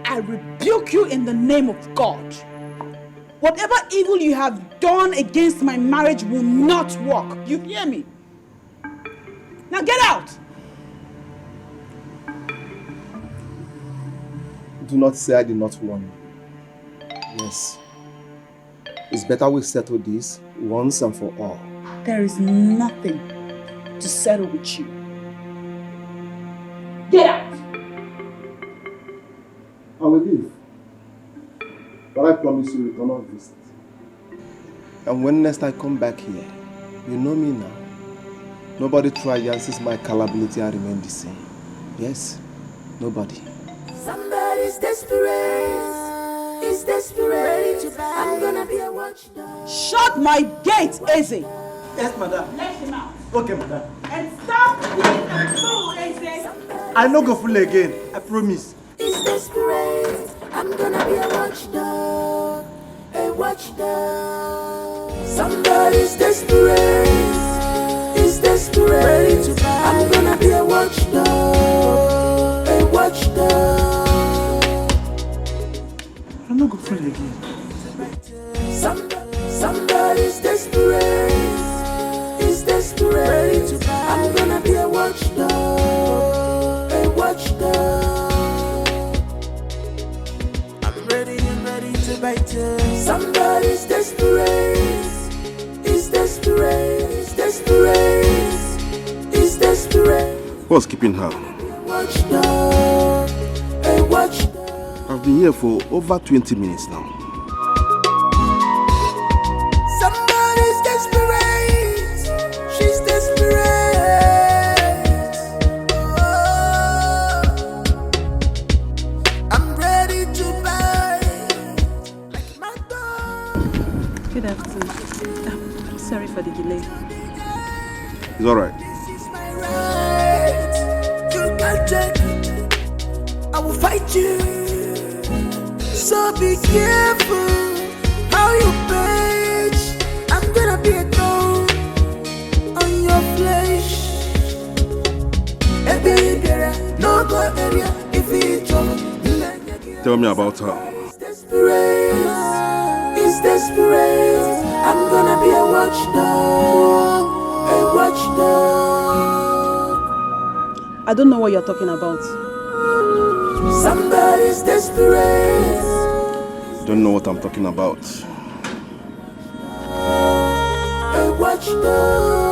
I rebuke you in the name of God. Whatever evil you have done against my marriage will not work. You hear me? Now get out! Do not say I did not warn you. Yes. It's better we settle this once and for all. There is nothing to settle with you. Get out! I will leave. But I promise you return on visit. And when next I come back here, you know me now. Nobody triances my calability and remain the same. Yes, nobody. Somebody's desperate. Is desperate. I'm gonna be a watchdog. Shut my gate, Eze! Yes, madam. Let him out. Okay, madam. And stop being a fool, Eze! I no go fool again, I promise. Is desperate. I'm gonna be a watchdog. A watchdog. Somebody's desperate. Is desperate. I'm gonna be a watchdog. A watchdog. I no go fool again. Somebody's desperate. Is desperate. I'm gonna be a watchdog. A watchdog. I'm ready and ready to bite you. Somebody's desperate. Is desperate. Is desperate. Is desperate. What's keeping her? Watchdog. A watchdog. I've been here for over 20 minutes now. Somebody's desperate. She's desperate. Oh, I'm ready to buy like my dog. Good afternoon. I'm sorry for the delay. It's alright. Right. You can't take it. I will fight you. So be careful how you page. I'm gonna be a thorn on your flesh. No go area if it's Tell me about her. desperate. It's desperate. I'm gonna be a watchdog. A watchdog. I don't know what you're talking about. Somebody's desperate. Don't know what I'm talking about. A watchdog.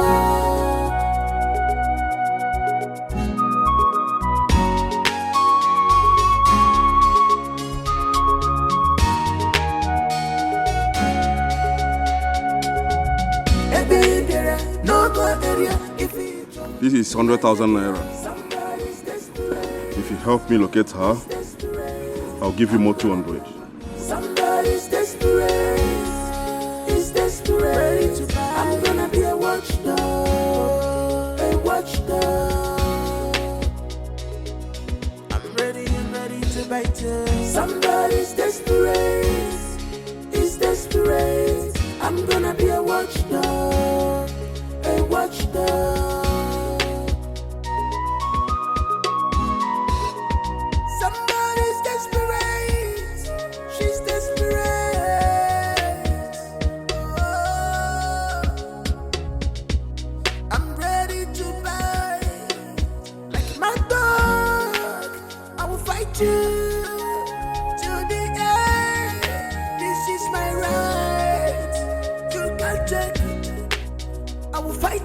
This is 100,000 naira. If you help me locate her, I'll give you more 200. Somebody's desperate. Is desperate. I'm gonna be a watchdog. A watchdog. I'm ready and ready to bite you. Somebody's desperate. Is desperate. I'm gonna be a watchdog. A watchdog.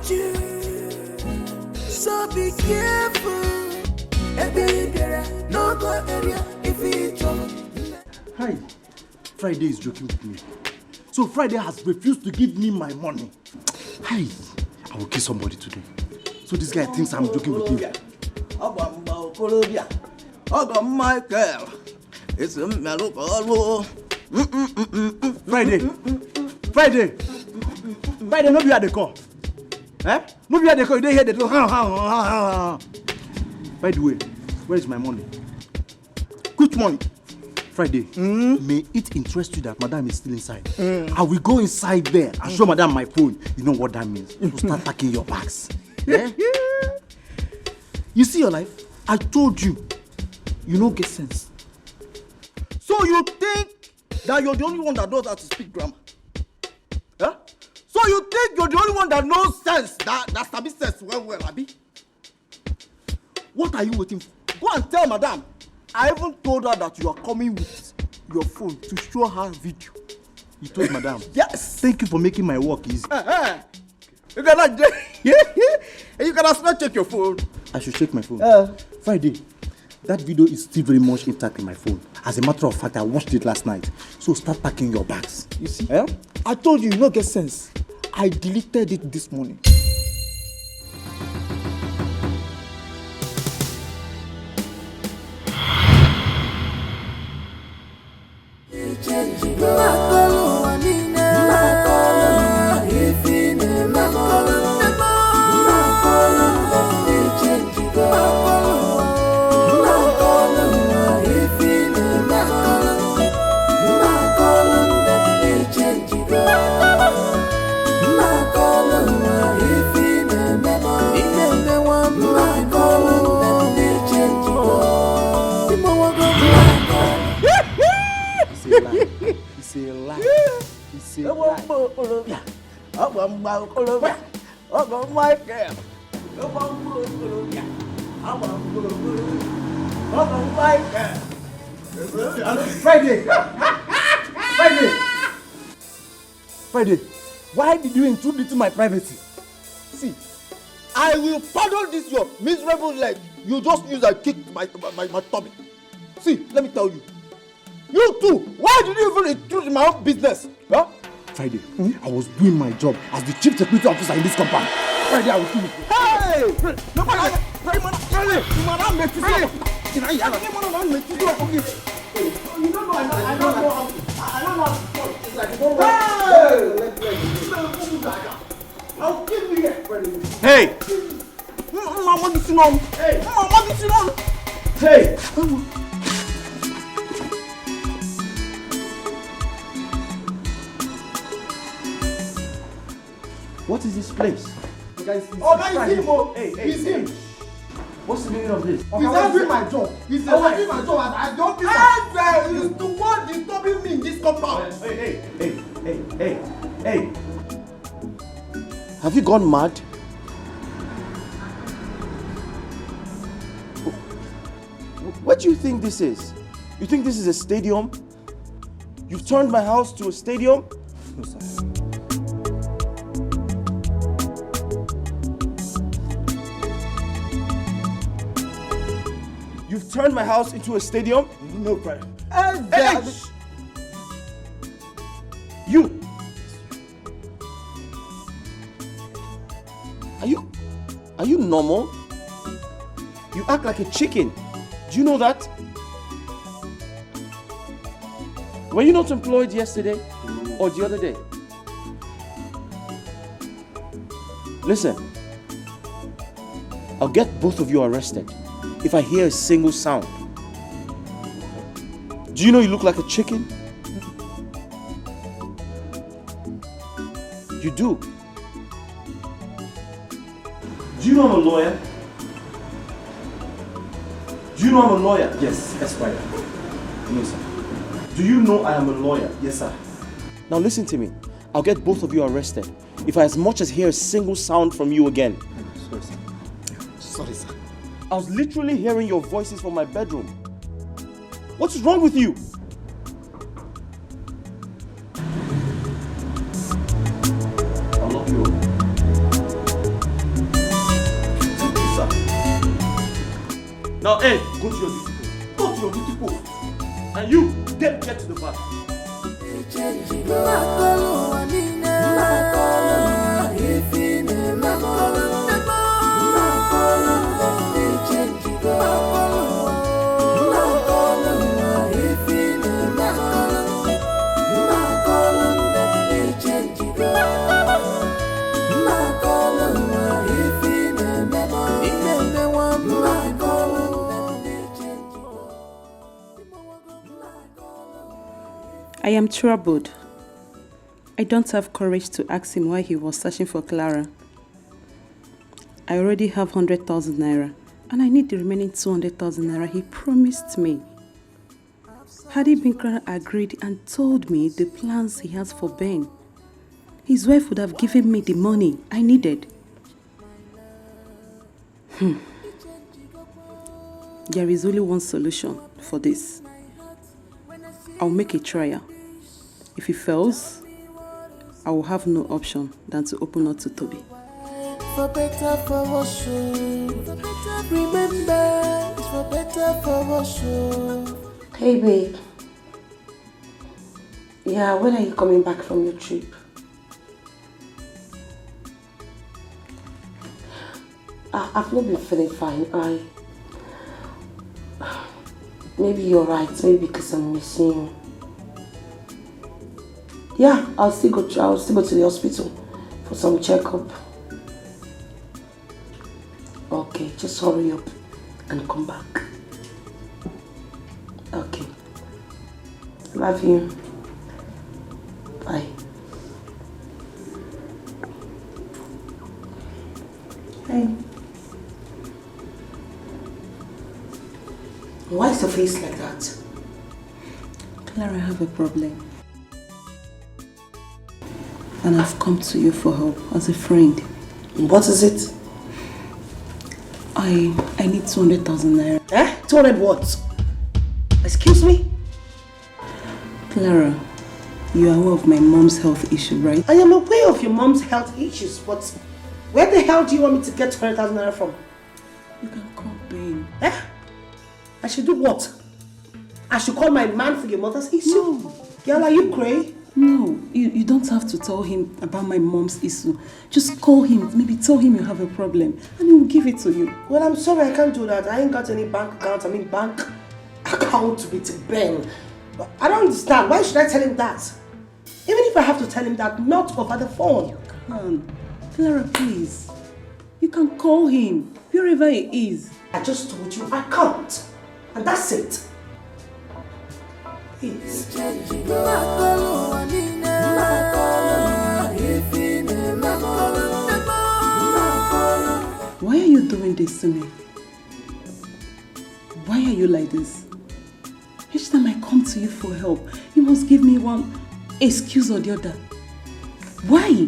fight you. So be careful. No go area if it's trouble. Hi. Friday is joking with me. So Friday has refused to give me my money. Hi. I will kill somebody today. So this guy thinks I'm joking with him. Michael. It's a mellow. Friday. Friday, no be at the call. Eh? No be at the call. You don't hear the door. By the way, where is my money? Which money? Friday, may it interest you that madam is still inside? I will go inside there and show madam my phone. You know what that means? To start packing your bags. Yeah? You see your life? I told you. You don't get sense. So you think that you're the only one that knows how to speak grammar? Huh? So you think you're the only one that knows sense, that sabi sense well, Abi? What are you waiting for? Go and tell madam. I even told her that you are coming with your phone to show her video. You told madam? Yes. Thank you for making my work easy. You cannot check your phone. I should check my phone. Friday, that video is still very much intact in my phone. As a matter of fact, I watched it last night. So start packing your bags. You see? I told you, you don't get sense. I deleted it this morning. It's a lie. It's a lie. Friday! Friday, why did you intrude into my privacy? See, I will pardon this your miserable leg. You just use and kick my tummy. See, let me tell you. You too, why did you even intrude in my own business? Huh? Friday, I was doing my job as the chief security officer in this compound. Friday, I will kill you. Hey! I'll kill you here. Hey! Hey! What is this place? Guys, it's him. It's him. What's the meaning of this? He's not doing my job. He's not doing my job. I don't think that is the one disturbing me in this compound. Hey. Have you gone mad? What do you think this is? You think this is a stadium? You've turned my house to a stadium? No, sir. You've turned my house into a stadium? No, Brian. Hey! You! Are you normal? You act like a chicken. Do you know that? Were you not employed yesterday or the other day? Listen, I'll get both of you arrested if I hear a single sound. Do you know you look like a chicken? You do. Do you know I'm a lawyer? Do you know I'm a lawyer? Yes, Esquire. No, sir. Do you know I am a lawyer? Yes, sir. Now listen to me. I'll get both of you arrested if I as much as hear a single sound from you again. Sorry, sir. Sorry, sir. I was literally hearing your voices from my bedroom. What's wrong with you? I'll lock you up. Now, hey, go to your duty post. Go to your duty post. And you, get to the back. I am troubled. I don't have courage to ask him why he was searching for Clara. I already have 100,000 naira and I need the remaining 200,000 naira he promised me. Had he been Clara agreed and told me the plans he has for Ben, his wife would have given me the money I needed. There is only one solution for this. I'll make a trial. If he fails, I will have no option than to open up to Toby. For better, for worse, remember, for better, for worse. Hey babe. Yeah, when are you coming back from your trip? I've not been feeling fine. Maybe you're right, maybe because I'm missing you. Yeah, I'll still go to the hospital for some checkup. Okay, just hurry up and come back. Okay. Love you. Bye. Hey. Why is your face like that? Clara, I have a problem. And I've come to you for help as a friend. What is it? I need 200,000 naira. Eh? 200 what? Excuse me? Clara, you are aware of my mom's health issue, right? I am aware of your mom's health issues, but where the hell do you want me to get 200,000 naira from? You can call Ben. Eh? I should do what? I should call my man for your mother's issue? No. Girl, are you crazy? No, you don't have to tell him about my mom's issue. Just call him, maybe tell him you have a problem, and he will give it to you. Well, I'm sorry, I can't do that. I ain't got any bank account. Bank account with Ben. But I don't understand. Why should I tell him that? Even if I have to tell him that, not over the phone. You can. Clara, please. You can call him, wherever he is. I just told you I can't. And that's it. Please. Why are you doing this to me? Why are you like this? Each time I come to you for help, you must give me one excuse or the other. Why?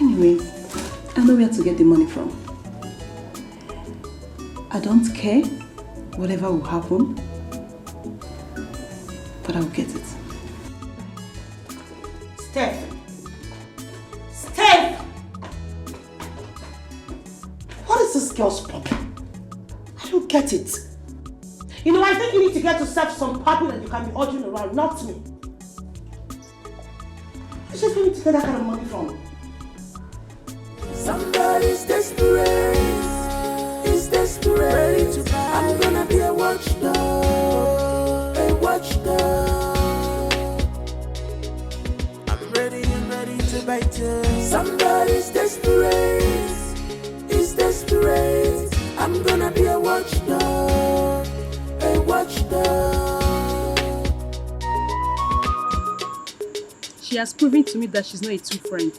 Anyways, I know where to get the money from. I don't care whatever will happen, but I'll get it. Steph! What is this girl's problem? I don't get it. You know, I think you need to get yourself some puppy that you can be ordering around, not me. Where's she going to get that kind of money from? Somebody's desperate. He's desperate. I'm gonna be a watchdog. A watchdog. I'm ready to bite you. Somebody's desperate. He's desperate. I'm gonna be a watchdog. A watchdog. She has proven to me that she's not a true friend.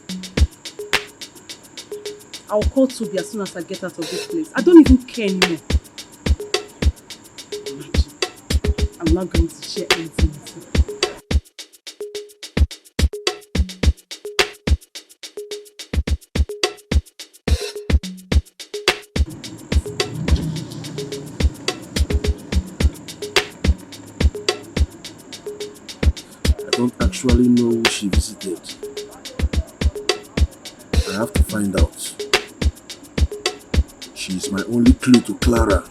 I'll call Toby as soon as I get out of this place. I don't even care anymore. I'm not going to share anything with you. I don't actually know who she visited. I have to find out. She's my only clue to Clara.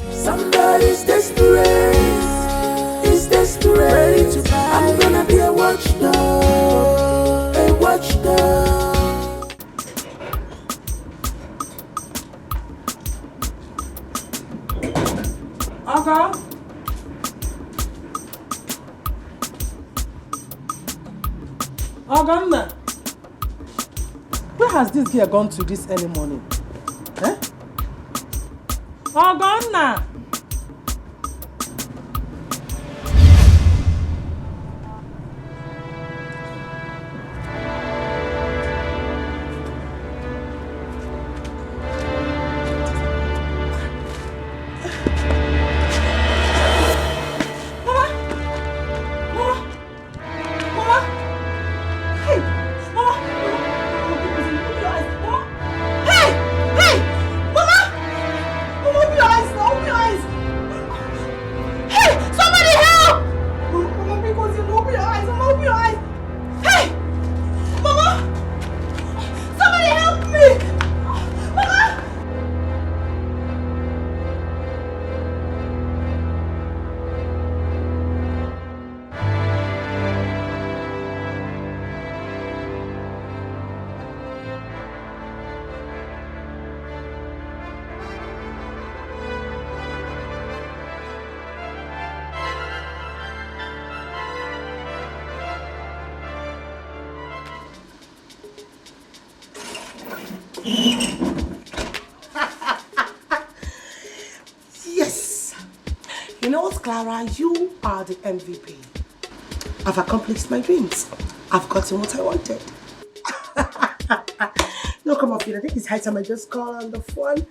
Somebody's desperate, is desperate. I'm gonna be a watchdog, a watchdog. Oga? Oganna? Where has this girl gone to this early morning? Eh? Oganna! Yes! You know what, Clara? You are the MVP. I've accomplished my dreams. I've gotten what I wanted. No, come on, I think it's high time I just call on the phone.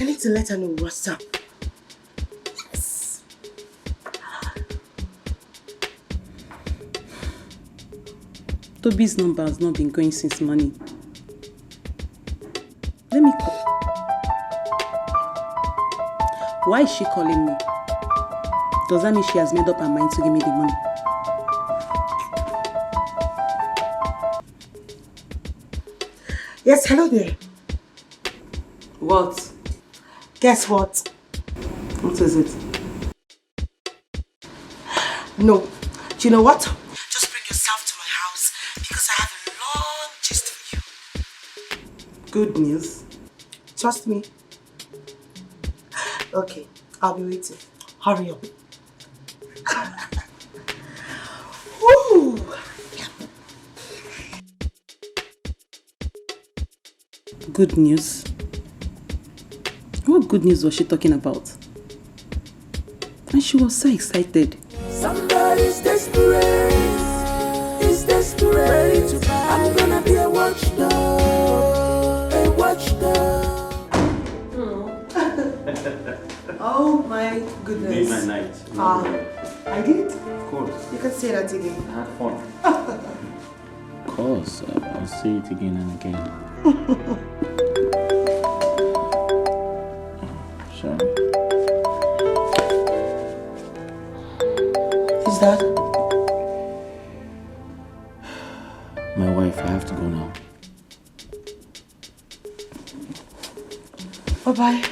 I need to let her know what's up. Yes! Toby's number has not been going since morning. Let me call. Why is she calling me? Does that mean she has made up her mind to give me the money? Yes, hello there. What? Guess what? What is it? No. Do you know what? Just bring yourself to my house because I have a long gist for you. Good news. Trust me. Okay, I'll be waiting. Hurry up. Woo! Good news? What good news was she talking about? And she was so excited. Somebody's desperate, is desperate. I'm gonna be a watchdog, a watchdog. Oh my goodness. Made my night. I did? Of course. You can say that again. I had fun. Of course. I'll say it again and again. Sure. Is that? My wife, I have to go now. Bye-bye.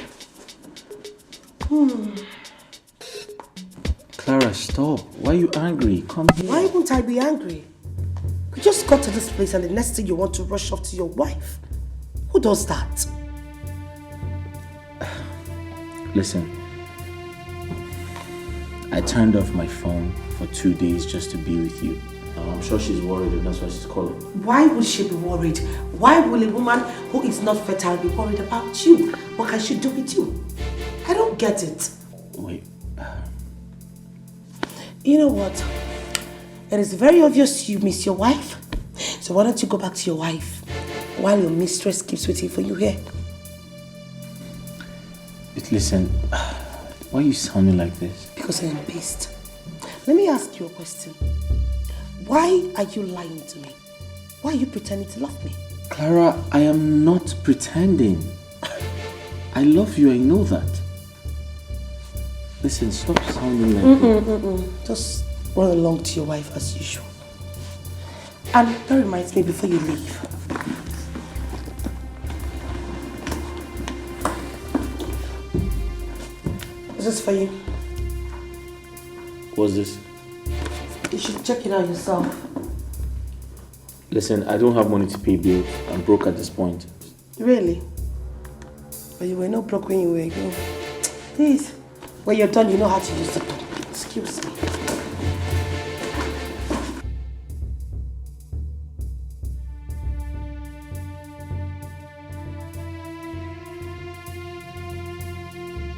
Clara, stop. Why are you angry? Come here. Why won't I be angry? We just got to this place and the next thing you want to rush off to your wife. Who does that? Listen. I turned off my phone for 2 days just to be with you. I'm sure she's worried and that's why she's calling. Why would she be worried? Why will a woman who is not fertile be worried about you? What can she do with you? I don't get it. Wait. You know what? It is very obvious you miss your wife. So why don't you go back to your wife while your mistress keeps waiting for you here? Listen, why are you sounding like this? Because I am pissed. Let me ask you a question. Why are you lying to me? Why are you pretending to love me? Clara, I am not pretending. I love you, I know that. Listen, stop sounding like that. Just run along to your wife as usual. And that reminds me before you leave. This is for you. What's this? You should check it out yourself. Listen, I don't have money to pay bills. I'm broke at this point. Really? But you were not broke when you were young. Please, when you're done, you know how to use the door. Excuse me.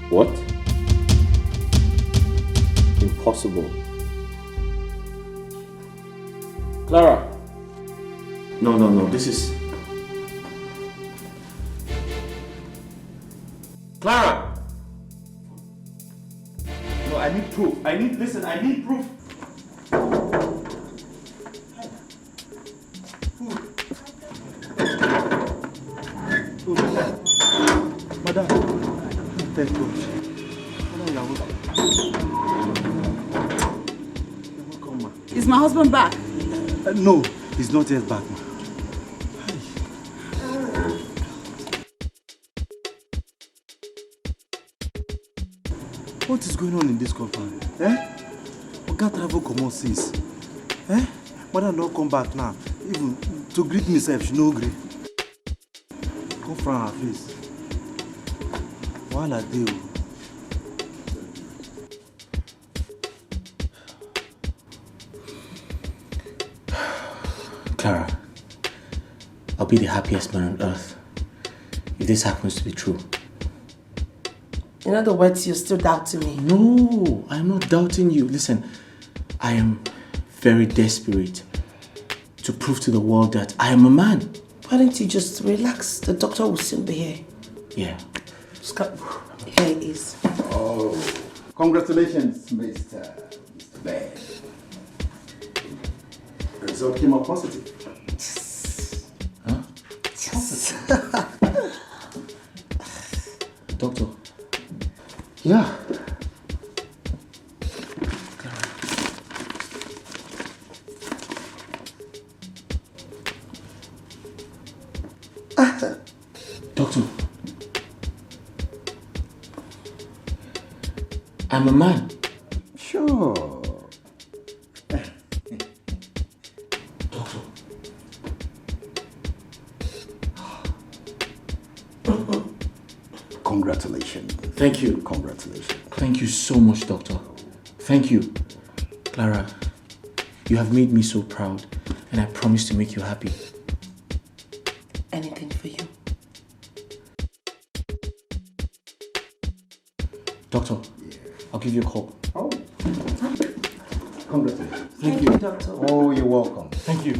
What? Impossible. Clara! No, this is... Clara! No, I need proof. I need proof. Madam, thank God. Is my husband back? No, he's not yet back, ma. What is going on in this compound? Oga travel comot since. Madam don't come back now. Even to greet me sef, she no gree. Come from her face. Wahala dey o. Clara, I'll be the happiest man on earth if this happens to be true. In other words, you're still doubting me. No, I'm not doubting you. Listen, I am very desperate to prove to the world that I am a man. Why don't you just relax? The doctor will soon be here. Yeah. Here it is. Oh, congratulations, Mr. Ben. Result came out positive. Huh? Doctor. Yeah. Doctor. I'm a man. Sure. Doctor. Congratulations. Thank you. Congratulations. Thank you so much, Doctor. Thank you. Clara, you have made me so proud, and I promise to make you happy. Anything for you. Doctor, I'll give you a call. Oh. Congratulations. Thank you, doctor. Oh, you're welcome. Thank you.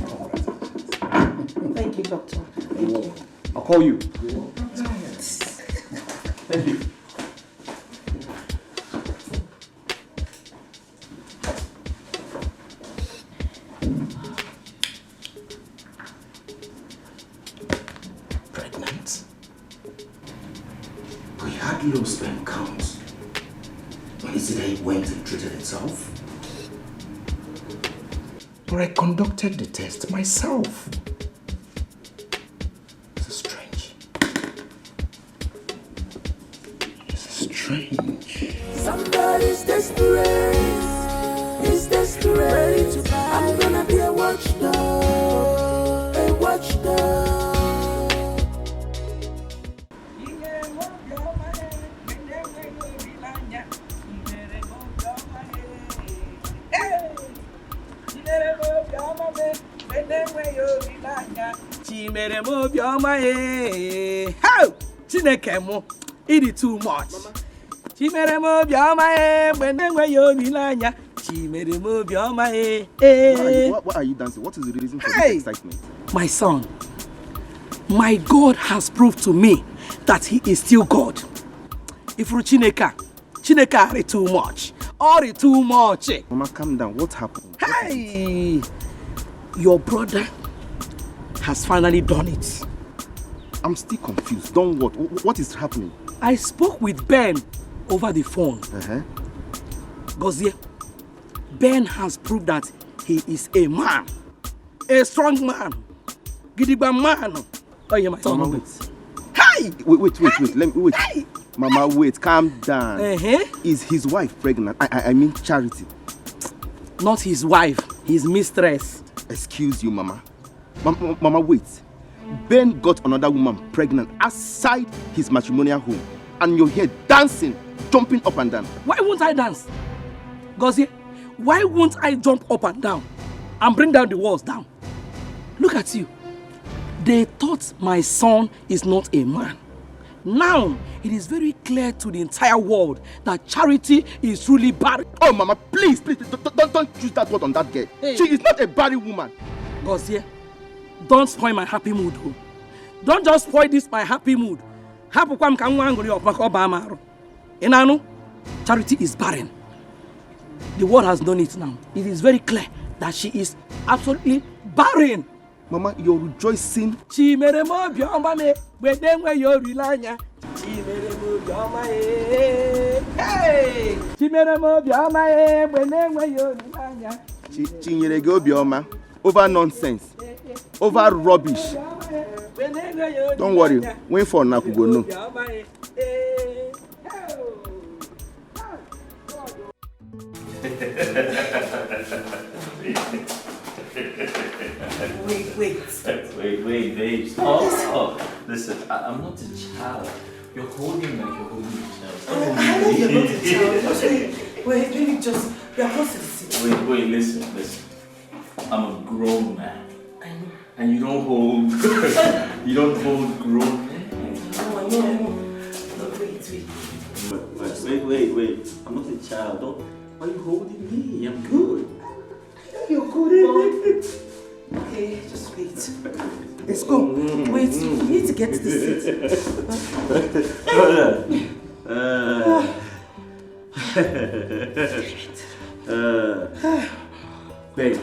Thank you, doctor. Thank you. I'll call you. Thank you. Pregnant? We had low sperm counts. Is it that it went and treated itself? But I conducted the test myself. This is strange. This is strange. Somebody's desperate. He's desperate. I'm gonna be a watchdog. A watchdog. Chimere mo bioma e. How? Chineke mo. It is too much. Chimere mo bioma e. Benengwe yo bilanya. Chimere mo bioma e. What are you dancing? What is the reason for Hey. this excitement? My son, my God has proved to me that he is still God. If you Chineke are too much. Or too much. Mama, calm down. What happened? Hey, your brother has finally done it. I'm still confused. Done what? What is happening? I spoke with Ben over the phone. Gozie, Ben has proved that he is a man. A strong man. Gidigba man. Oh, yeah, my son. Mama, wait. Hey! Wait. Let me wait. Hey! Mama, wait, calm down. Is his wife pregnant? I mean Charity. Not his wife, his mistress. Excuse you, Mama. Mama, wait. Ben got another woman pregnant outside his matrimonial home. And you're here dancing, jumping up and down. Why won't I dance? Gozie, why won't I jump up and down and bring down the walls down? Look at you. They thought my son is not a man. Now, it is very clear to the entire world that Charity is truly barren. Oh, Mama, please, don't use that word on that girl. Hey. She is not a barren woman. Gozie, don't spoil my happy mood. Don't just spoil this my happy mood. Charity is barren. The world has known it now. It is very clear that she is absolutely barren. Mama, you're rejoicing. Hey! Over nonsense. Over rubbish. Don't worry. Wait for Nakugo. No. Wait, babe. Stop. Listen, I'm not a child. You're holding like you're holding a child. I know you're not a child. Wait, baby, just we are close to the seat. Wait, listen. I'm a grown man. I know. And you don't hold grown men. No. Wait. I'm not a child. Why are you holding me? I'm good. You're good. Okay, just wait. Let's go. Wait, you need to get to the seat. Babe,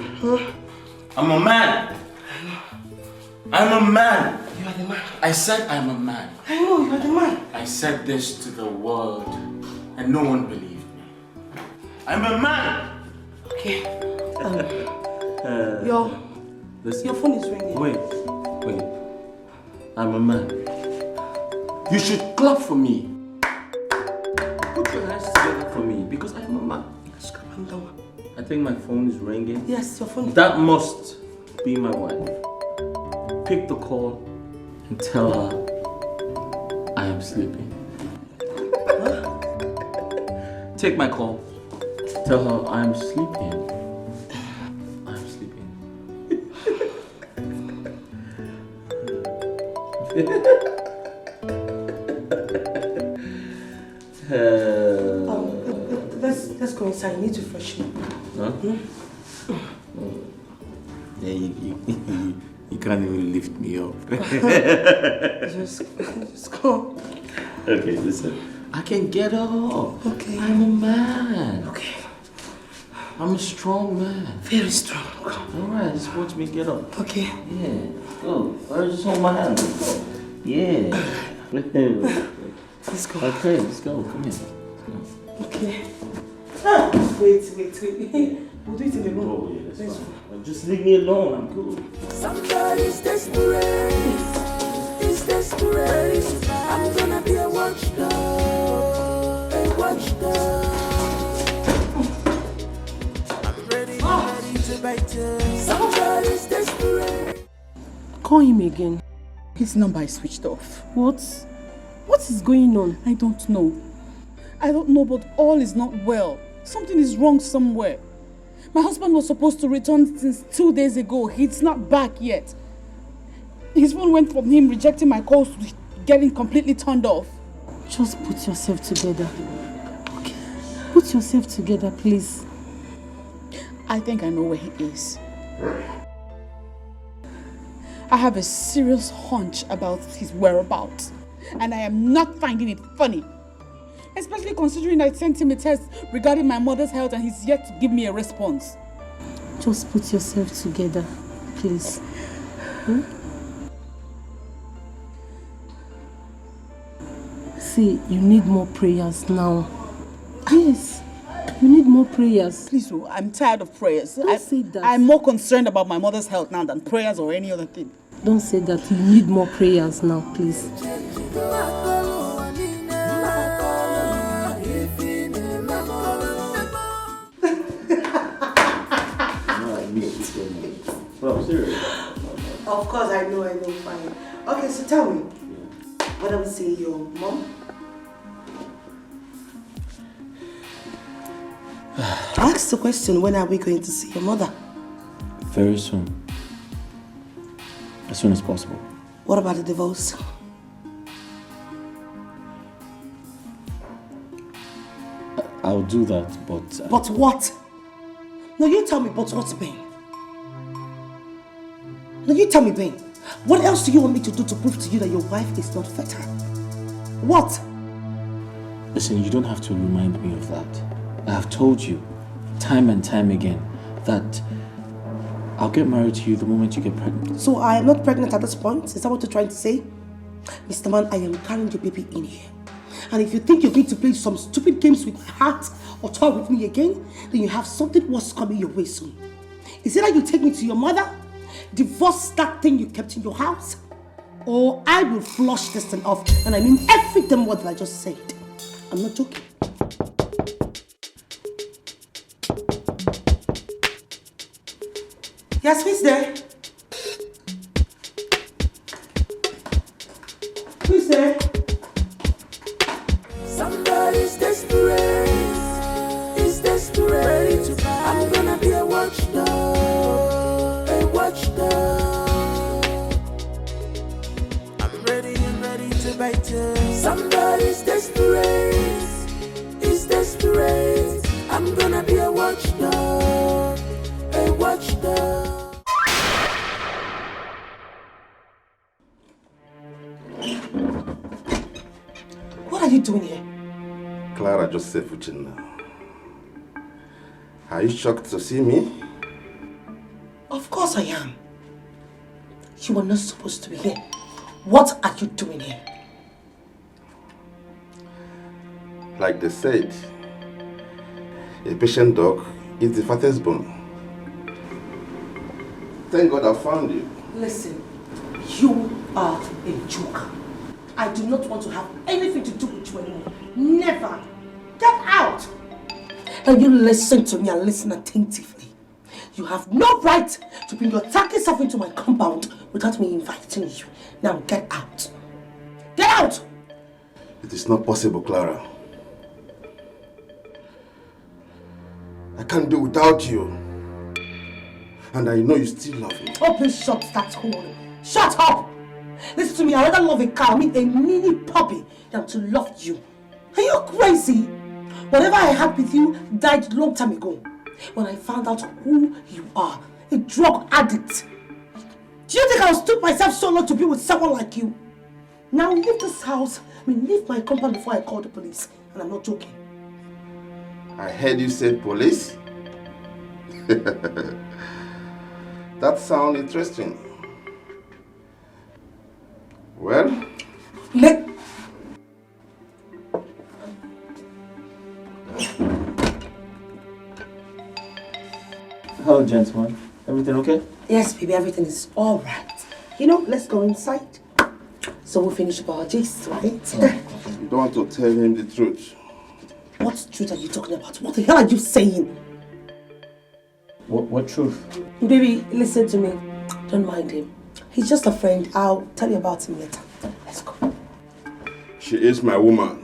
I'm a man. I'm a man. You are the man. I said I'm a man. I know, you are the man. I said this to the world and no one believed me. I'm a man. Okay. Your phone is ringing. Wait. I'm a man. You should clap for me. Put your hands together for me because I'm a man. I think my phone is ringing. Yes, your phone. That must be my wife. Pick the call and tell her I am sleeping. Take my call. Tell her I am sleeping. Let's go inside. I need to freshen up. Huh? Yeah, you can't even lift me up. just go. Okay, listen. I can get up. Okay. I'm a man. Okay. I'm a strong man. Very strong. Alright, just watch me get up. Okay. Yeah. Go. Or just hold my hand. Yeah. Let's go. Okay, let's go. Come here. Okay. Wait. We'll do it in the room. Oh, yeah, that's fine. Just leave me alone. I'm good. Somebody's desperate. He's desperate. I'm gonna be a watchdog. A watchdog. I'm ready to bite you. Somebody's desperate. Call him again. His number is switched off. What is going on? I don't know. But all is not well. Something is wrong somewhere. My husband was supposed to return since 2 days ago. He's not back yet. His phone went from him rejecting my calls to getting completely turned off. Just put yourself together. Okay. Put yourself together, please. I think I know where he is. I have a serious hunch about his whereabouts. And I am not finding it funny. Especially considering I sent him a test regarding my mother's health and he's yet to give me a response. Just put yourself together, please. See, you need more prayers now. Yes, you need more prayers. Please, I'm tired of prayers. Don't say that. I'm more concerned about my mother's health now than prayers or any other thing. Don't say that. You need more prayers now, please. Of course, I know, fine. Okay, so tell me, when are we seeing your mom? Ask the question, when are we going to see your mother? Very soon. As soon as possible. What about the divorce? I'll do that, but... But what? No, you tell me, but what's Ben? No, you tell me, Ben. What else do you want me to do to prove to you that your wife is not fertile? What? Listen, you don't have to remind me of that. I have told you, time and time again, that I'll get married to you the moment you get pregnant. So I am not pregnant at this point? Is that what you're trying to say? Mr. Man, I am carrying your baby in here. And if you think you're going to play some stupid games with my heart or toy with me again, then you have something worse coming your way soon. Is it that you take me to your mother, divorce that thing you kept in your house, or I will flush this thing off, and I mean every damn word that I just said. I'm not joking. Yes, who's there? Who's there? Somebody's desperate. Is desperate to buy. I'm gonna be a watchdog. A watchdog. I'm ready to bite you. Somebody's desperate. Is desperate. I'm gonna be a watchdog. A watchdog. What are you doing here? Clara just said Fuchin now. Are you shocked to see me? Of course I am. You were not supposed to be here. What are you doing here? Like they said, a patient dog is the fattest bone. Thank God I found you. Listen, you are a joker. I do not want to have anything to do with you anymore. Never. Get out. Now you listen to me and listen attentively. You have no right to bring your tacky self into my compound without me inviting you. Now get out. Get out! It is not possible, Clara. I can't do without you. And I know you still love me. Oh, please shut that hole. Shut up! Listen to me, I'd rather love a cow, I mean a mini puppy, than to love you. Are you crazy? Whatever I had with you died long time ago. When I found out who you are, a drug addict. Do you think I'll stoop myself so low to be with someone like you? Now leave this house, leave my compound before I call the police. And I'm not joking. I heard you said police. That sounds interesting. Well, Hello, gentlemen. Everything okay? Yes, baby, everything is all right. You know, let's go inside. So we'll finish up our gist, right? You don't want to tell him the truth. What truth are you talking about? What the hell are you saying? What truth? Baby, listen to me. Don't mind him. He's just a friend. I'll tell you about him later. Let's go. She is my woman.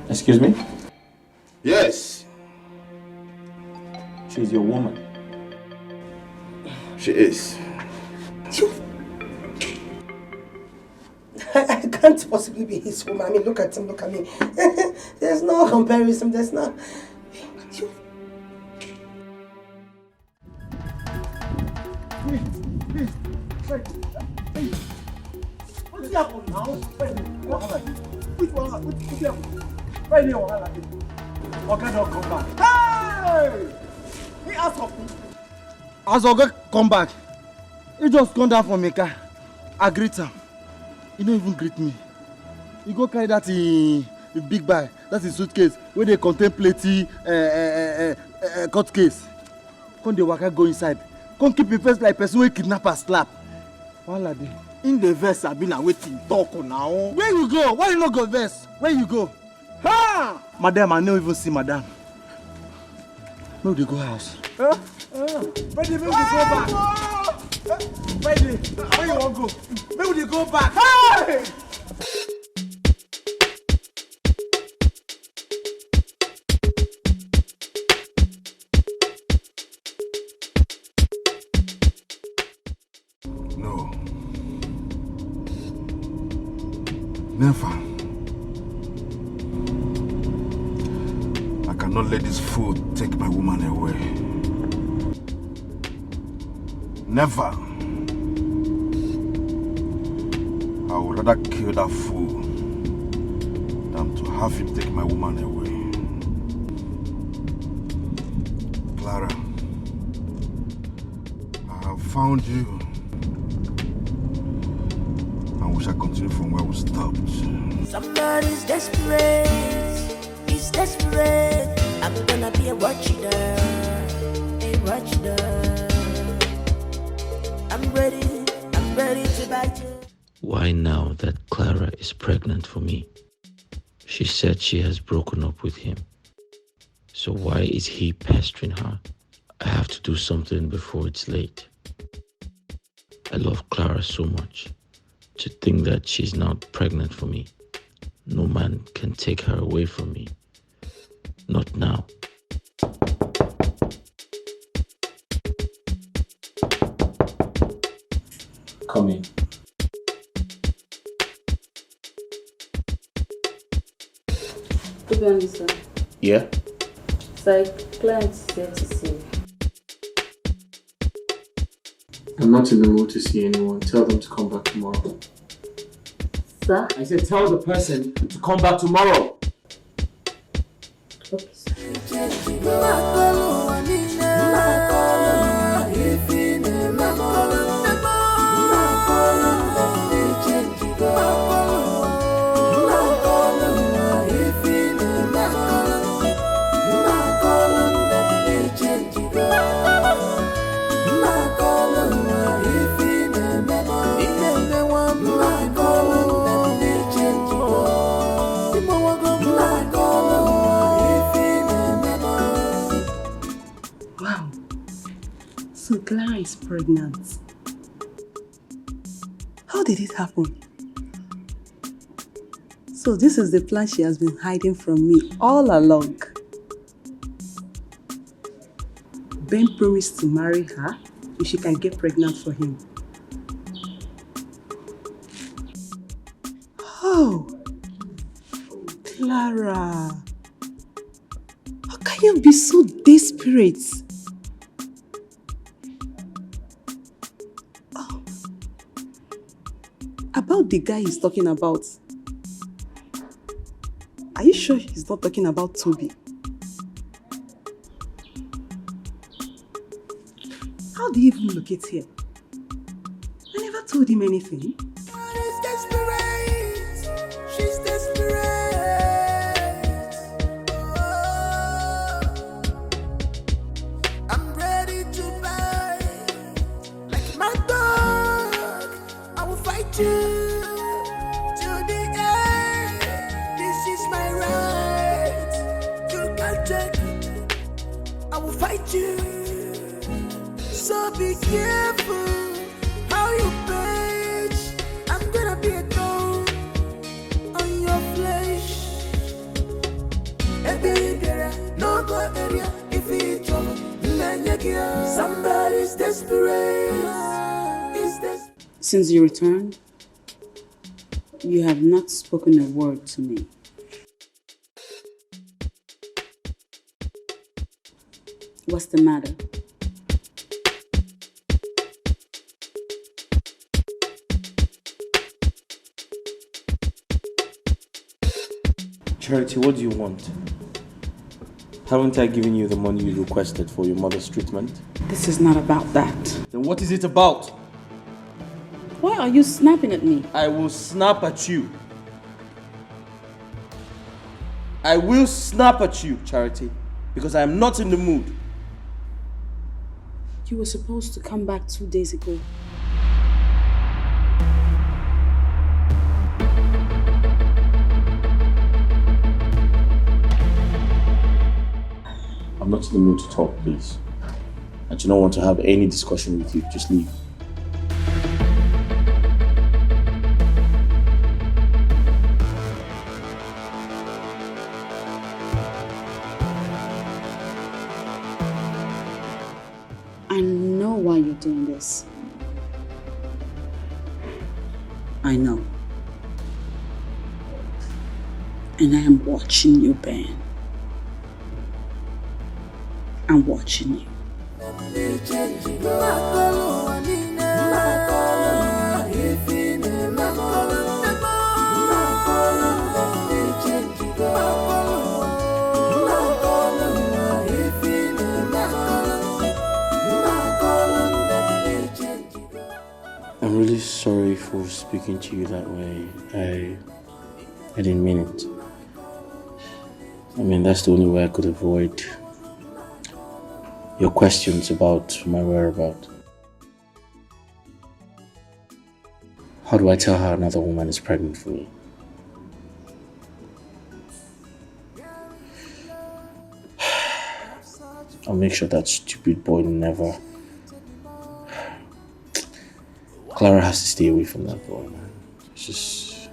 Excuse me? Yes. She's your woman. She is. I can't possibly be his woman. I mean, look at him, look at me. There's no comparison. There's no... What's happening now? Which one? Why do you want to Oga don't come back. Hey! He asked of me. As Oga come back, he just come down from Mecca. I greet him. He don't even greet me. He go carry that in big bag, that's his suitcase, where they contain plenty court case. Come the waka go inside. Come keep your face like person wey kidnapper slap. Wala dey. In the verse, I've been waiting talk now. Where you go? Why you not go verse? Where you go? Ha! Madam, I don't even see madam. Make we go house. Ready, make we go back. Ready, where you want to go? Make we go back. Hey! No. Never. I cannot let this food take my woman away. Never. I would rather kill that fool than to have him take my woman away. Clara, I have found you. And we shall continue from where we stopped. Somebody's desperate. He's desperate. I'm gonna be a watchdog. A watchdog. I'm ready to bite you. Why now that Clara is pregnant for me? She said she has broken up with him. So why is he pestering her? I have to do something before it's late. I love Clara so much. To think that she's now pregnant for me. No man can take her away from me. Not now. Come in. Good morning, sir. Yeah? Sir, client's here to see you. I'm not in the mood to see anyone. Tell them to come back tomorrow. Sir? I said tell the person to come back tomorrow. Okay, sir. Wow. So Clara is pregnant. How did it happen? So this is the plan she has been hiding from me all along. Ben promised to marry her if she can get pregnant for him. Oh, Clara. How can you be so desperate? Oh. About the guy he's talking about. Are you sure he's not talking about Toby? How do you even locate here? I never told him anything. She's desperate. She's desperate. Oh, I'm ready to bite. Like my dog, I will fight you to the end. This is my right. You can't take it. I will fight you. So be careful how you page. I'm gonna be a thorn on your flesh. No go area if it's trouble. Somebody's desperate. Since you returned, you have not spoken a word to me. What's the matter? Charity, what do you want? Haven't I given you the money you requested for your mother's treatment? This is not about that. Then what is it about? Why are you snapping at me? I will snap at you. I will snap at you, Charity, because I am not in the mood. You were supposed to come back 2 days ago. I'm not in the mood to talk, please. I do not want to have any discussion with you. Just leave. I know why you're doing this. I know. And I am watching you, Ben. I'm watching you. I'm really sorry for speaking to you that way. I didn't mean it. I mean, that's the only way I could avoid your questions about my whereabouts. How do I tell her another woman is pregnant for me? I'll make sure that stupid boy never... Clara has to stay away from that boy, man. It's just...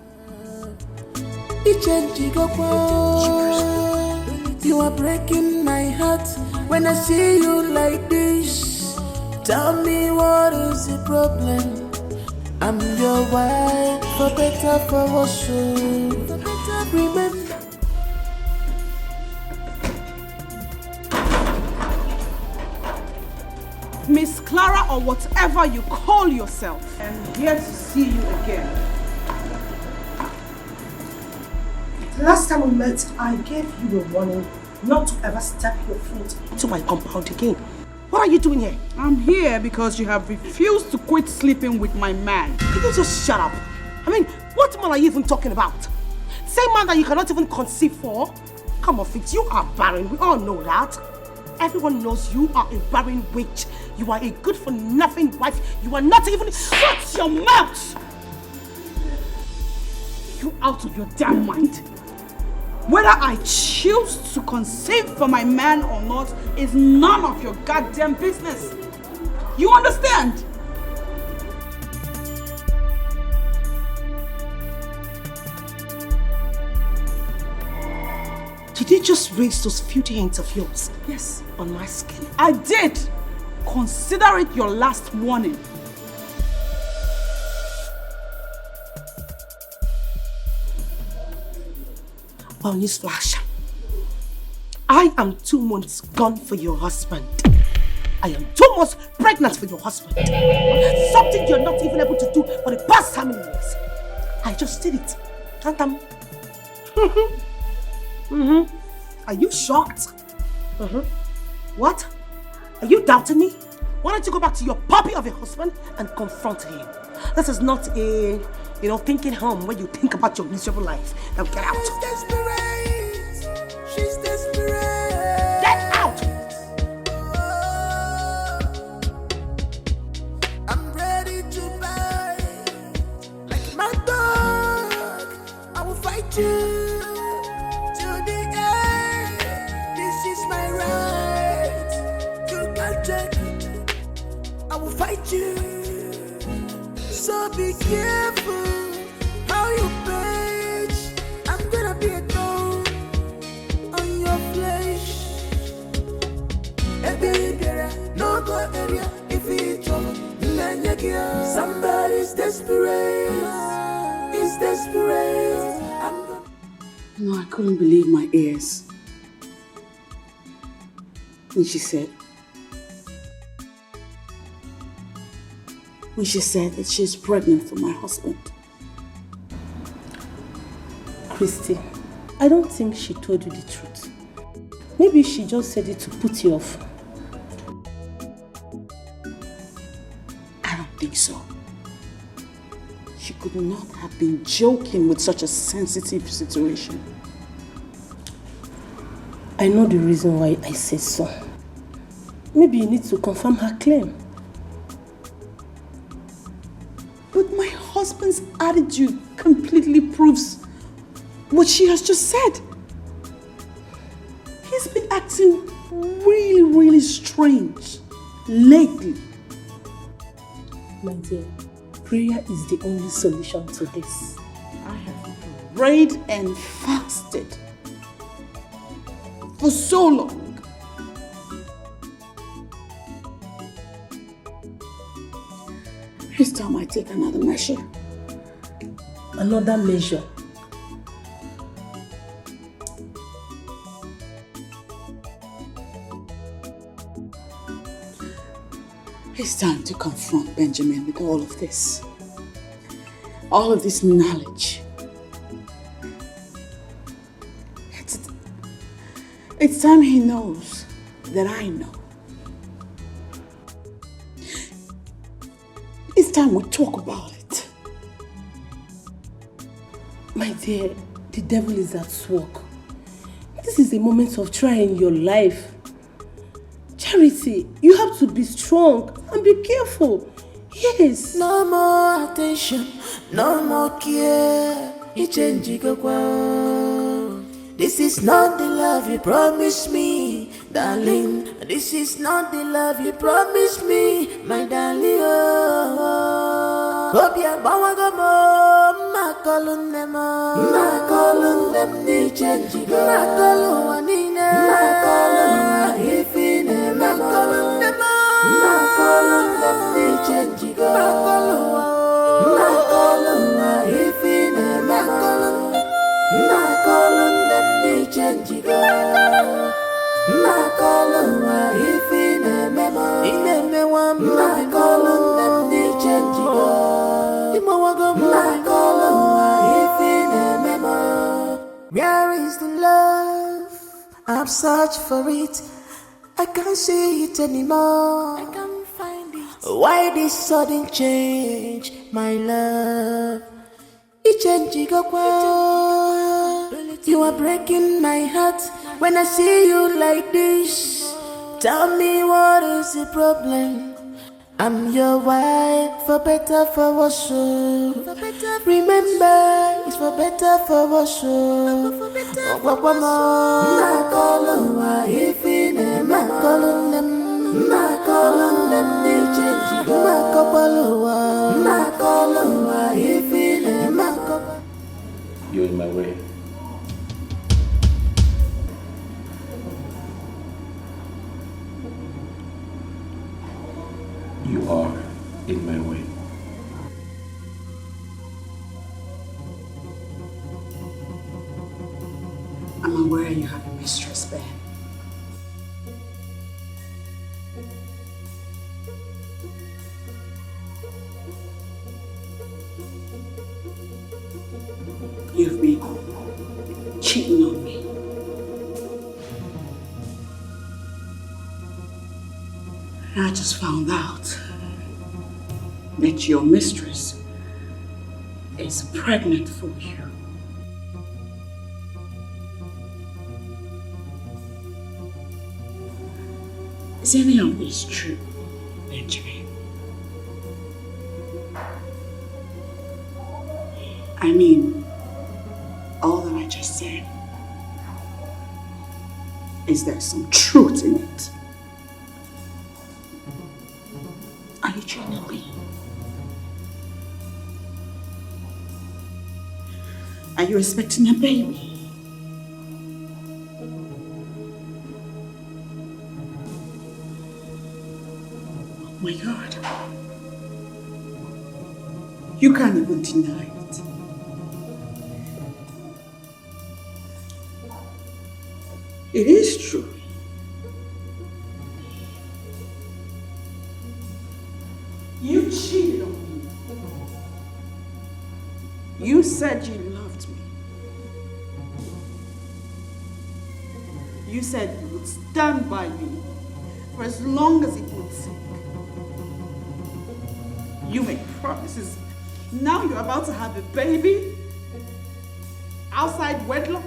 You are breaking my heart when I see you like this. Tell me what is the problem? I'm your wife, for better, for worse. Remember. Miss Clara, or whatever you call yourself, I'm here to see you again. The last time we met, I gave you a warning not to ever step your foot into my compound again. What are you doing here? I'm here because you have refused to quit sleeping with my man. Can you just shut up? I mean, what man are you even talking about? Same man that you cannot even conceive for? Come on, Fitz, you are barren. We all know that. Everyone knows you are a barren witch. You are a good-for-nothing wife. You are not even... Shut your mouth! You out of your damn mind? Whether I choose to conceive for my man or not is none of your goddamn business. You understand? Did you just raise those filthy hands of yours? Yes. On my skin? I did. Consider it your last warning. Well, newsflash. I am 2 months gone for your husband. I am 2 months pregnant for your husband. Something you're not even able to do for the past how many years. I just did it. Tantam. Are you shocked? What? Are you doubting me? Why don't you go back to your puppy of a husband and confront him? This is not a, thinking home where you think about your miserable life. Now get out. She's desperate. She's desperate. Get out! I'm ready to buy. Like my dog, I will fight you. Fight you, so be careful how you page. I'm gonna be a thorn on your flesh. No go area if it's somebody's desperate. He's desperate. No, I couldn't believe my ears. When she said that she's pregnant for my husband. Christy, I don't think she told you the truth. Maybe she just said it to put you off. I don't think so. She could not have been joking with such a sensitive situation. I know the reason why I say so. Maybe you need to confirm her claim. But my husband's attitude completely proves what she has just said. He's been acting really strange lately. My dear, prayer is the only solution to this. I have prayed and fasted for so long. It's time I take another measure. Another measure? It's time to confront Benjamin with all of this. All of this knowledge. It's time he knows that I know. It's time we talk about it. My dear, the devil is at work. This is a moment of trying your life. Charity, you have to be strong and be careful. Yes. No more attention, no more care. This is not the love you promised me, darling. This is not the love you promised me, my darling. Obia bawagamo, makalun them ni change go. Makalun wanina, makalun ifine, makalun them ni change go. Makalun ifine, makalun them ni change go. Makalun ifine, makalun them ni change go. Where is the love? I've searched for it. I can't see it anymore. I can't find it. Why this sudden change, my love? You are breaking my heart when I see you like this. Tell me what is the problem? I'm your wife, for better, for worse. Remember, it's for better, for worse. You're in my way. You are in my way. I'm aware you have a mistress, Ben. You've been cheating on me. And I just found out that your mistress is pregnant for you. Is any of this true, Benjamin? I mean, all that I just said, is there some truth in it? Are you genuinely? Are you expecting a baby? Oh my God. You can't even deny it. It is true. You cheated on me. You said you loved me. You said you would stand by me for as long as it would take. You made promises. Now you're about to have a baby outside wedlock.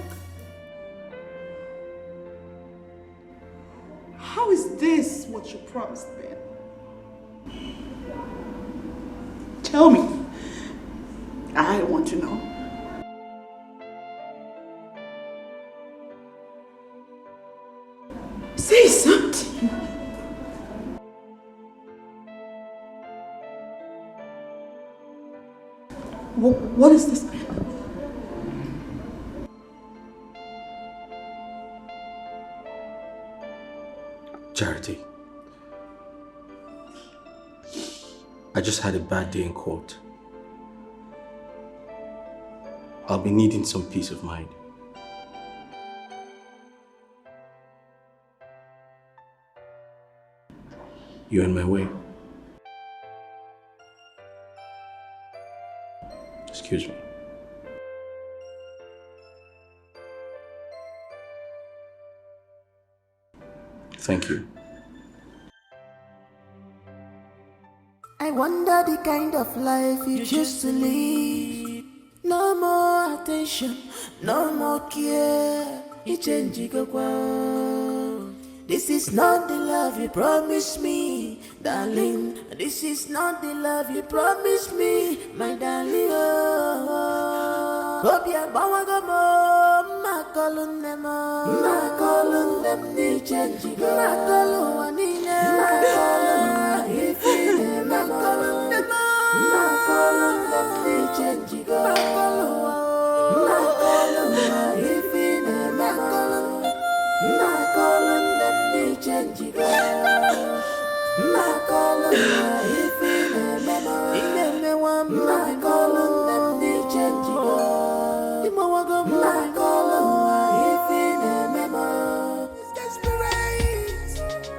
How is this what you promised, Ben? Tell me. I want to know. Say Say something. What is this, Ben? Charity. I just had a bad day in court. I'll be needing some peace of mind. You're in my way. Excuse me. Thank you. I wonder the kind of life you choose to live. No more attention, no more care. You change, you go well. This is not the love you promised me, darling. This is not the love you promised me, my darling. Hope you're calling them, they change.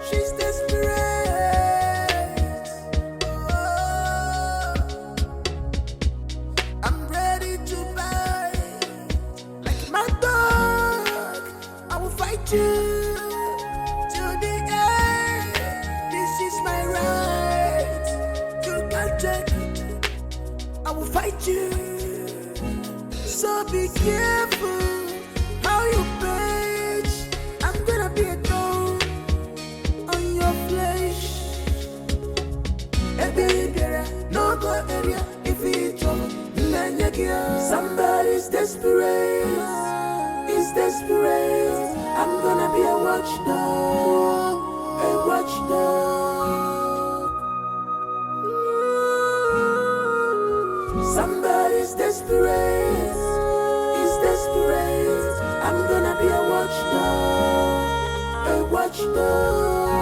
She's desperate. I'm ready to buy like my dog. I will fight you to the end. This is my right. You can't take it. I will fight you. So be careful how you page. I'm gonna be a thorn on your flesh. Hey baby, no go area if it's trouble. Somebody's desperate. He's desperate. I'm gonna be a watchdog. A watchdog. Somebody's desperate. He's desperate. I'm gonna be a watchdog. A watchdog.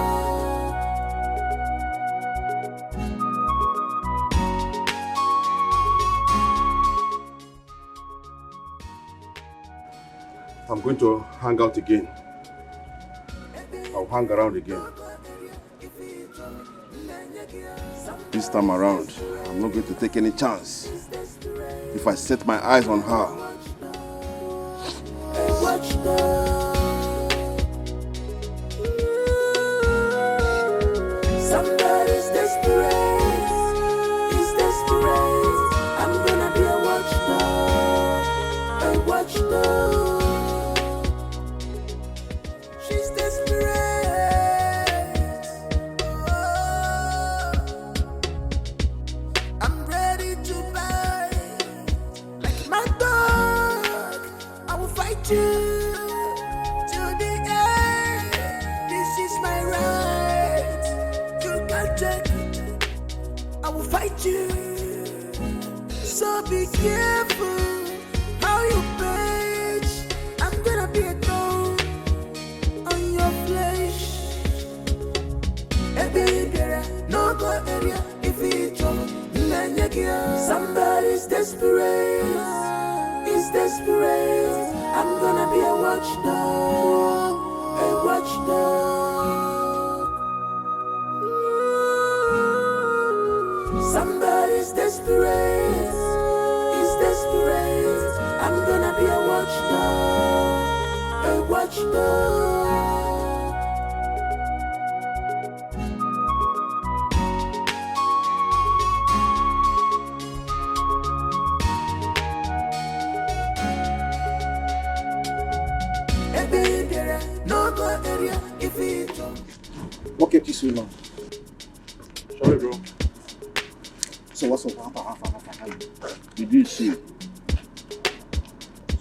I'm going to hang out again. I'll hang around again. This time around, I'm not going to take any chance. If I set my eyes on her, Somebody's desperate. He's desperate. I'm gonna be a watchdog. A watchdog. She's desperate. I'm ready to buy like my dog. I will fight you to the end. This is my right. You can't take it. I will fight you. So be careful how you page. I'm gonna be a thorn on your flesh. Hey baby, no go area if it's trouble. Somebody's desperate. He's desperate. I'm gonna be a watchdog. A watchdog. Somebody's desperate. He's desperate. I'm gonna be a watchdog. A watchdog. Hey baby, no go area if it's What kept you so long? sorry bro. So what's up? Did you see?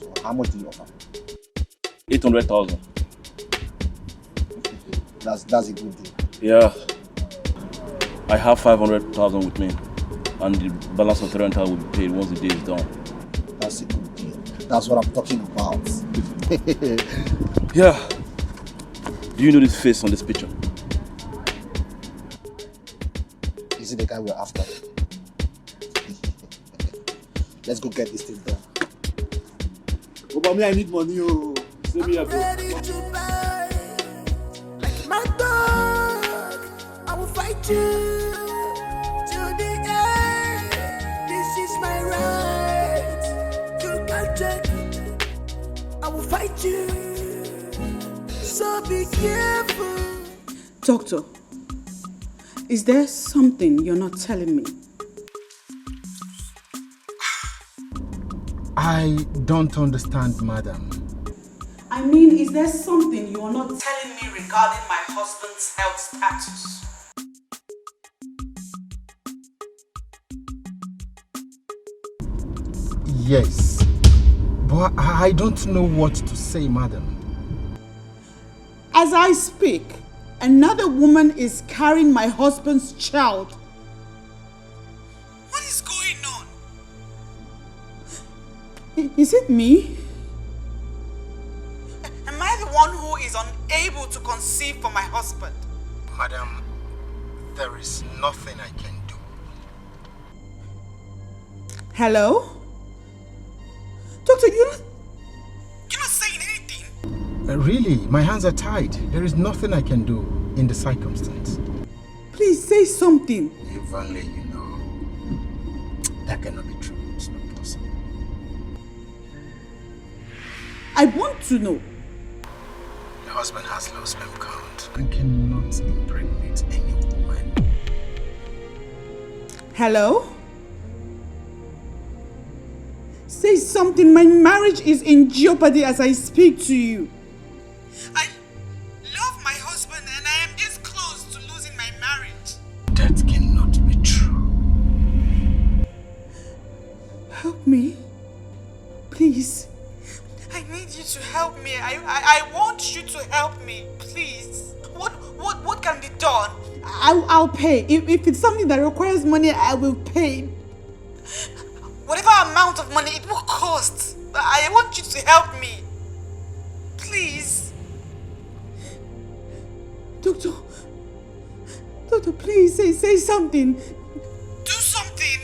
So how much do you offer? 800,000. That's a good deal. Yeah. I have 500,000 with me, and the balance of the rental will be paid once the day is done. That's a good deal. That's what I'm talking about. Yeah. Do you know this face on this picture? Is it the guy we're after? Let's go get this thing done. Oh, but me, I need money. Oh, save me a bro. My dog, I will fight you to the end. This is my right. You can't take it. I will fight you. So be careful. Doctor, is there something you're not telling me? I don't understand, madam. I mean, is there something you are not telling me regarding my husband's health status? Yes, but I don't know what to say, madam. As I speak, another woman is carrying my husband's child. What is going on? Is it me? Am I the one who is unable to conceive for my husband? Madam, there is nothing I can do. Hello? Doctor, you're not saying anything. Really, my hands are tied. There is nothing I can do in the circumstance. Please say something. If only you know. That cannot be true. It's not possible. I want to know. Your husband has low sperm count and cannot impregnate any woman. Hello? Say something. My marriage is in jeopardy as I speak to you. I love my husband and I am this close to losing my marriage. That cannot be true. Help me. Please. I need you to help me. I want you to help me. Please. What can be done? I'll pay. If it's something that requires money, I will pay. Whatever amount of money it will cost. I want you to help me. Please. Doctor, please say something. Do something.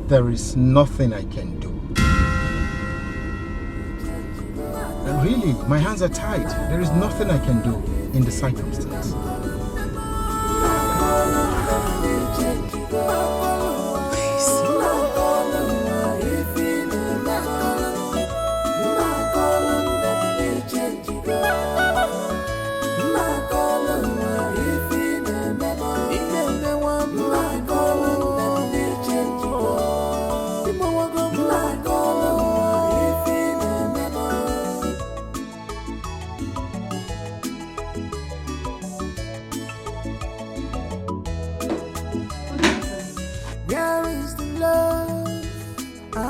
There is nothing I can do. Really, my hands are tied. There is nothing I can do in the circumstance.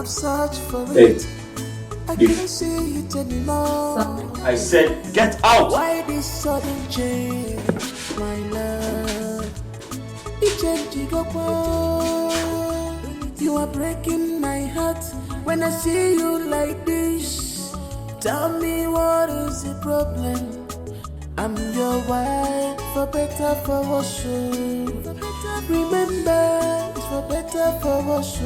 Search for Hey, it. I can't see it anymore. I said, get out! Why this sudden change, my love? You are breaking my heart when I see you like this. Tell me what is the problem? I'm your wife, for better, for worse. Remember, it's for better, for worse.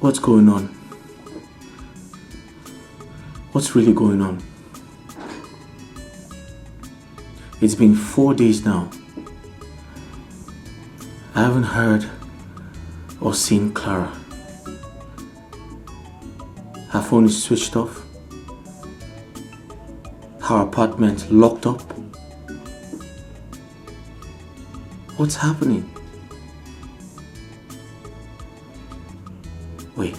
What's going on? What's really going on? It's been 4 days now. I haven't heard or seen Clara. Her phone is switched off. Her apartment locked up. What's happening? Wait.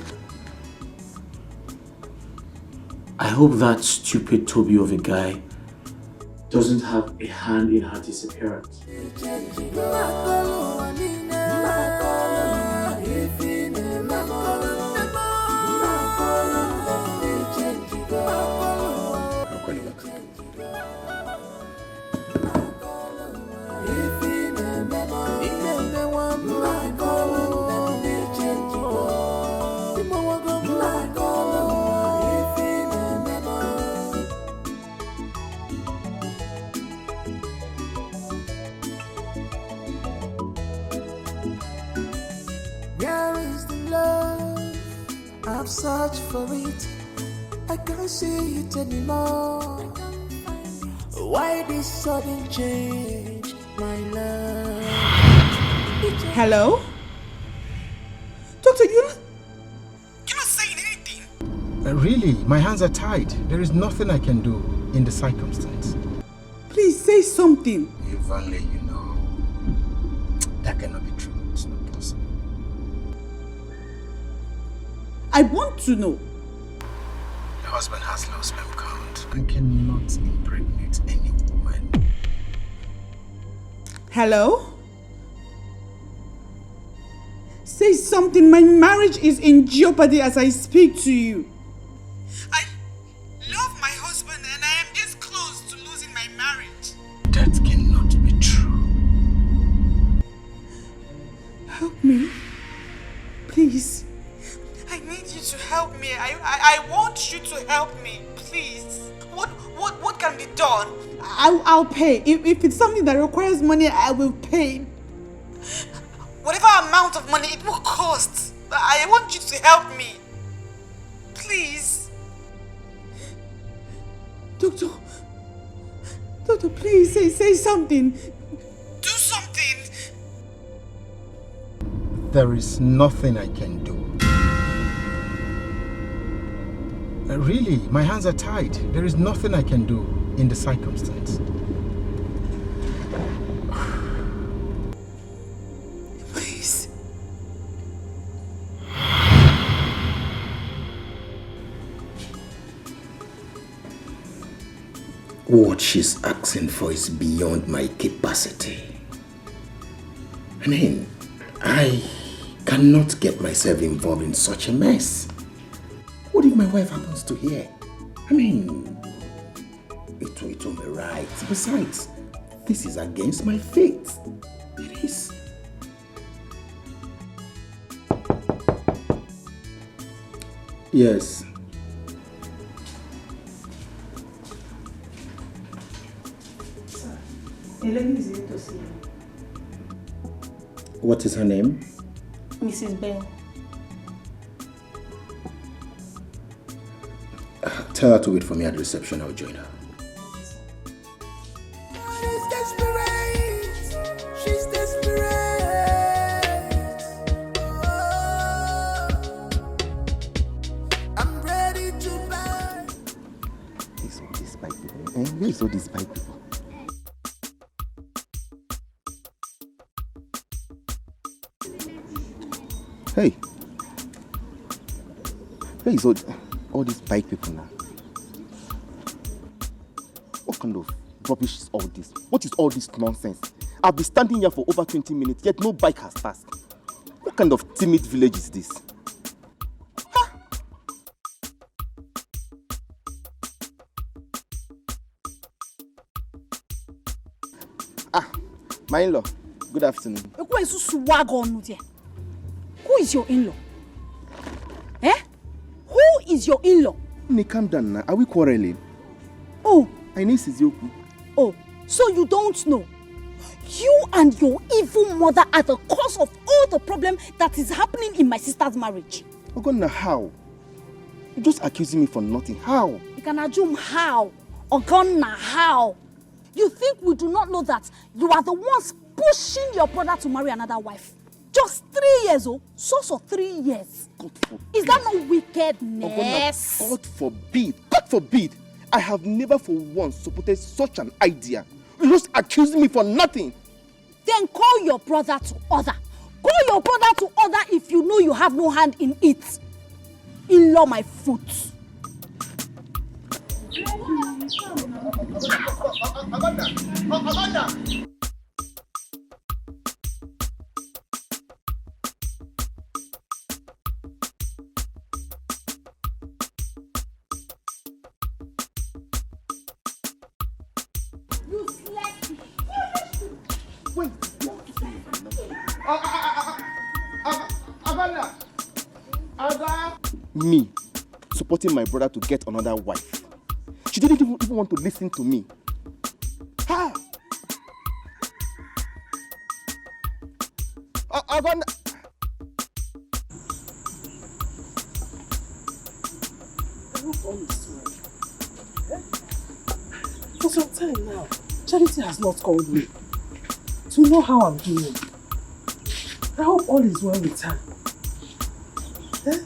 I hope that stupid Toby of a guy doesn't have a hand in her disappearance. Where is the love? I've searched for it. I can't see it anymore. Why this sudden change, my love? Hello? Doctor, you're not saying anything. Really, my hands are tied. There is nothing I can do in the circumstance. Please say something. If only you know. That cannot be true. It's not possible. I want to know. Your husband has low sperm count and cannot impregnate any woman. Hello? Say something. My marriage is in jeopardy as I speak to you. I love my husband and I am this close to losing my marriage. That cannot be true. Help me. Please. I need you to help me. I want you to help me. Please. What can be done? I'll pay. If it's something that requires money, I will pay. Whatever amount of money it will cost. I want you to help me. Please. Doctor, please say something. Do something. There is nothing I can do. Really, my hands are tied. There is nothing I can do in the circumstance. Please. What she's asking for is beyond my capacity. I mean, I cannot get myself involved in such a mess. What if my wife happens to hear? I mean, it will be right. Besides, this is against my faith. It is. Yes. A lady is here to see you. What is her name? Mrs. Ben. Tell her to wait for me at the reception. I'll join her. She's desperate. She's desperate. I'm ready to buy. These all these bike people. Where is all these bike people? Hey, where is all these bike people now? What kind of rubbish is all this? What is all this nonsense? I've been standing here for over 20 minutes, yet no bike has passed. What kind of timid village is this? My in-law, good afternoon. Who is your in-law? Eh? Who is your in-law? Calm down now. Are we quarreling? Oh. I need Sizioku. Oh, so you don't know? You and your evil mother are the cause of all the problem that is happening in my sister's marriage. Ogonna, how? You're just accusing me for nothing. How? You can assume how. Ogonna, how? You think we do not know that you are the ones pushing your brother to marry another wife? Just 3 years, oh? So 3 years. God forbid. Is that no wickedness? Ogonna, God forbid. God forbid. I have never for once supported such an idea. You're just accusing me for nothing. Then call your brother to order. Call your brother to order if you know you have no hand in it. In-law my foot. Me supporting my brother to get another wife. She didn't even want to listen to me. Ha! Aganda! For some time now, Charity has not called me to know how I'm doing. I hope all is well with her. Eh?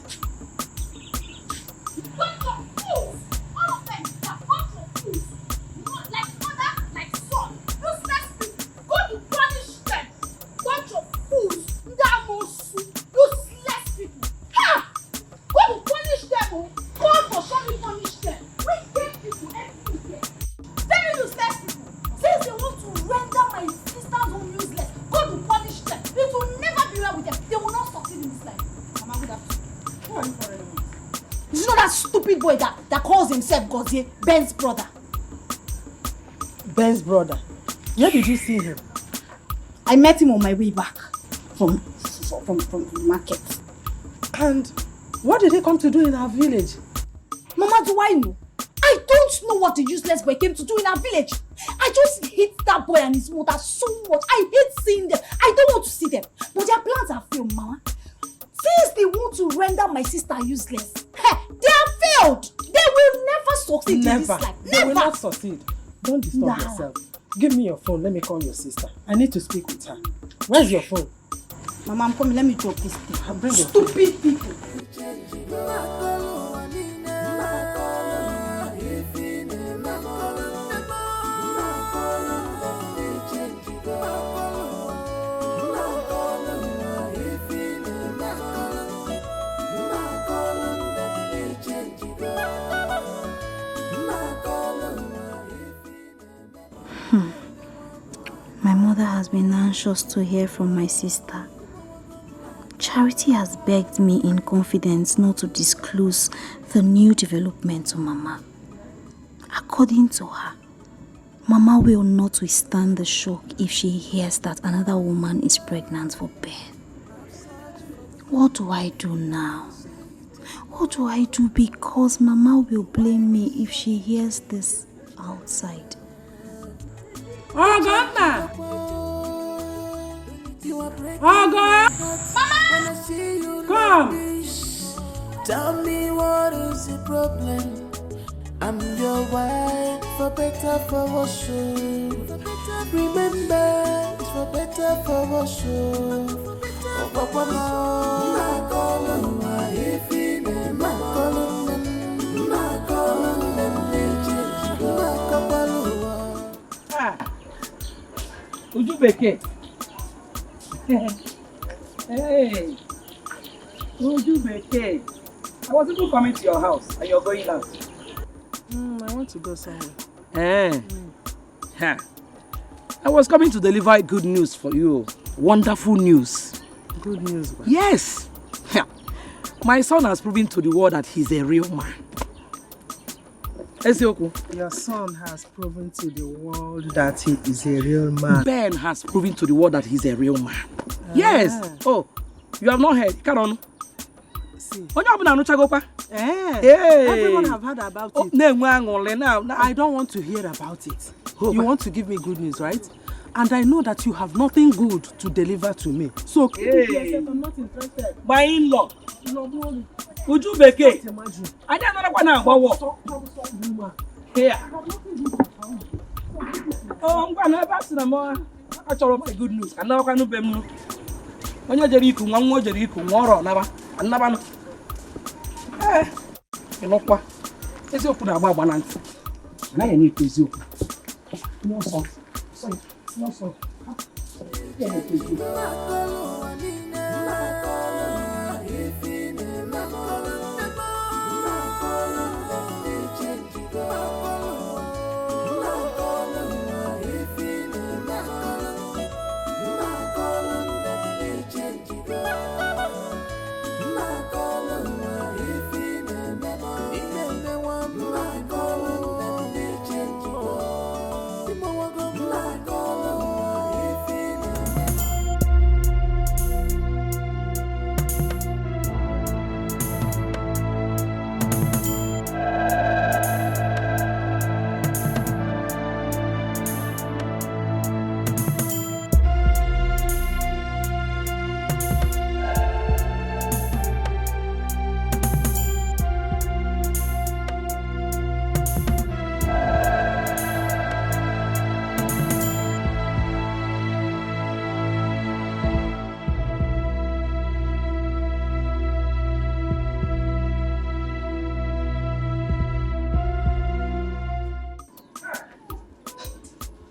Ben's brother. Ben's brother? Where did you see him? I met him on my way back from the market. And what did he come to do in our village? Mama, do I know? I don't know what the useless boy came to do in our village. I just hate that boy and his mother so much. I hate seeing them. I don't want to see them. But their plans are failed, Mama. Since they want to render my sister useless, they are failed. They will never succeed in this life. They will not succeed. Don't disturb yourself. Give me your phone. Let me call your sister. I need to speak with her. Where's your phone? Mama, I'm coming. Let me drop this thing. I'll bring your Stupid people. My mother has been anxious to hear from my sister. Charity has begged me in confidence not to disclose the new development to Mama. According to her, Mama will not withstand the shock if she hears that another woman is pregnant for Ben. What do I do now? What do I do? Because Mama will blame me if she hears this outside. Oh, Grandma! Oh, God! Mama! Come! Tell me what is the problem? I'm your wife, for better, for worse. Remember, it's for better, for worse. Oh, Papa, Uju Beke. Hey, Uju Beke. I was even coming to your house and you're going out. I want to go somewhere. I was coming to deliver good news for you. Wonderful news. Good news, man. Yes. My son has proven to the world that he's a real man. Your son has proven to the world that he is a real man. Ben has proven to the world that he's a real man. Yes. Oh, you have not heard. Come on. See. Everyone have heard about it. I don't want to hear about it. You want to give me good news, right? And I know that you have nothing good to deliver to me. So keep it to yourself. I'm not interested. My in-law. Would you make it? I don't know what now. Here. Oh, I'm going to pass the more. I told my good news. And now I can do when you're Jericho, one more Jericho, more never. And never. You know what? It's your put about one answer. And I need to you. No, sir. No, sir.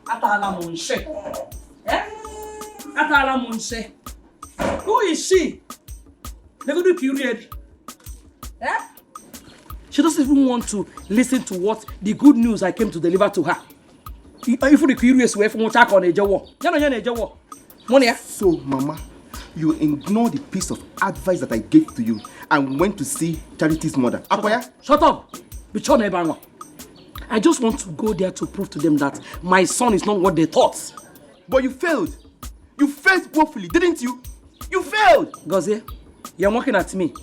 Atala Monshe. Eh? Atala Monshe. Who is she? They're going to be period. Eh? She doesn't even want to listen to what the good news I came to deliver to her. If the curious way from what I on a jaw. So, Mama, you ignore the piece of advice that I gave to you and went to see Charity's mother. Apoya? Shut up! I just want to go there to prove to them that my son is not what they thought. But you failed. You failed woefully, didn't you? You failed! Gozie, you're mocking at me.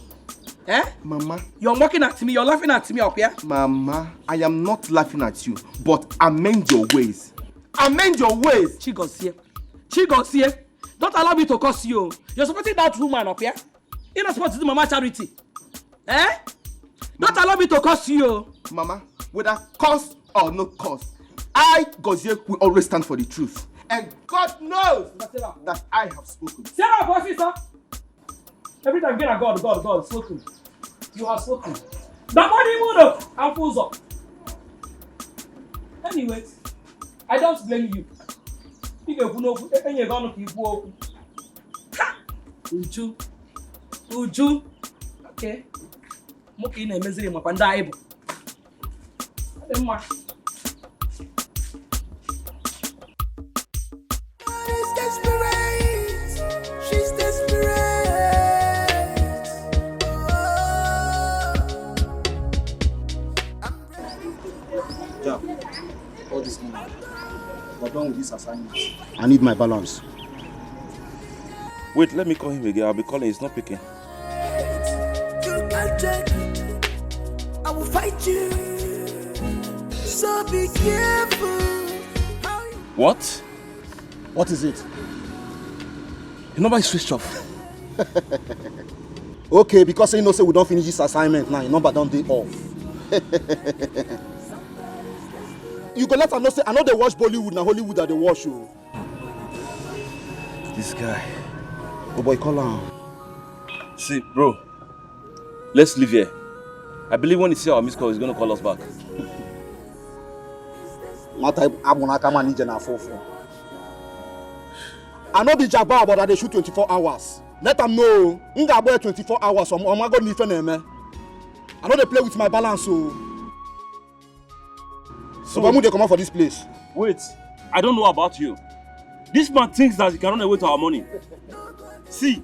Eh? Mama. You're mocking at me, you're laughing at me up here. Mama, I am not laughing at you, but amend your ways. Amend your ways! Chigozie. Don't allow me to curse you. You're supporting that woman up here. You're not supposed to do Mama Charity. Eh? Don't allow me to curse you. Mama, whether curse or no curse, I, Gozie, will always stand for the truth. And God knows that I have spoken. Sarah, boss, sir. Every time you get a God, spoken. You have spoken. The money moved up and fools up. Anyways, I don't blame you. You're going to keep walking. Uju. Okay. Moki na emeziri makwa ndị anyị bụ. Adị mma. She's desperate. She's desperate. Yeah. All this money. We're done with this assignment. I need my balance. Wait, let me call him again. I'll be calling. He's not picking. I will fight you. So be careful. What? What is it? Your number is switched off. Okay, because you know say we don't finish this assignment now, your number don't be off. You go let her know say I know they watch Bollywood, now Hollywood that they watch you. This guy. Oh boy, call her. See, bro. Let's leave here. I believe when he sees our missed call, he's going to call us back. I know the Jabba about that they shoot 24 hours. Let them know. I'm going to 24 hours. So I'm going to need to I know they play with my balance. So why would they come out for this place? Wait, I don't know about you. This man thinks that he can run away to our money. See,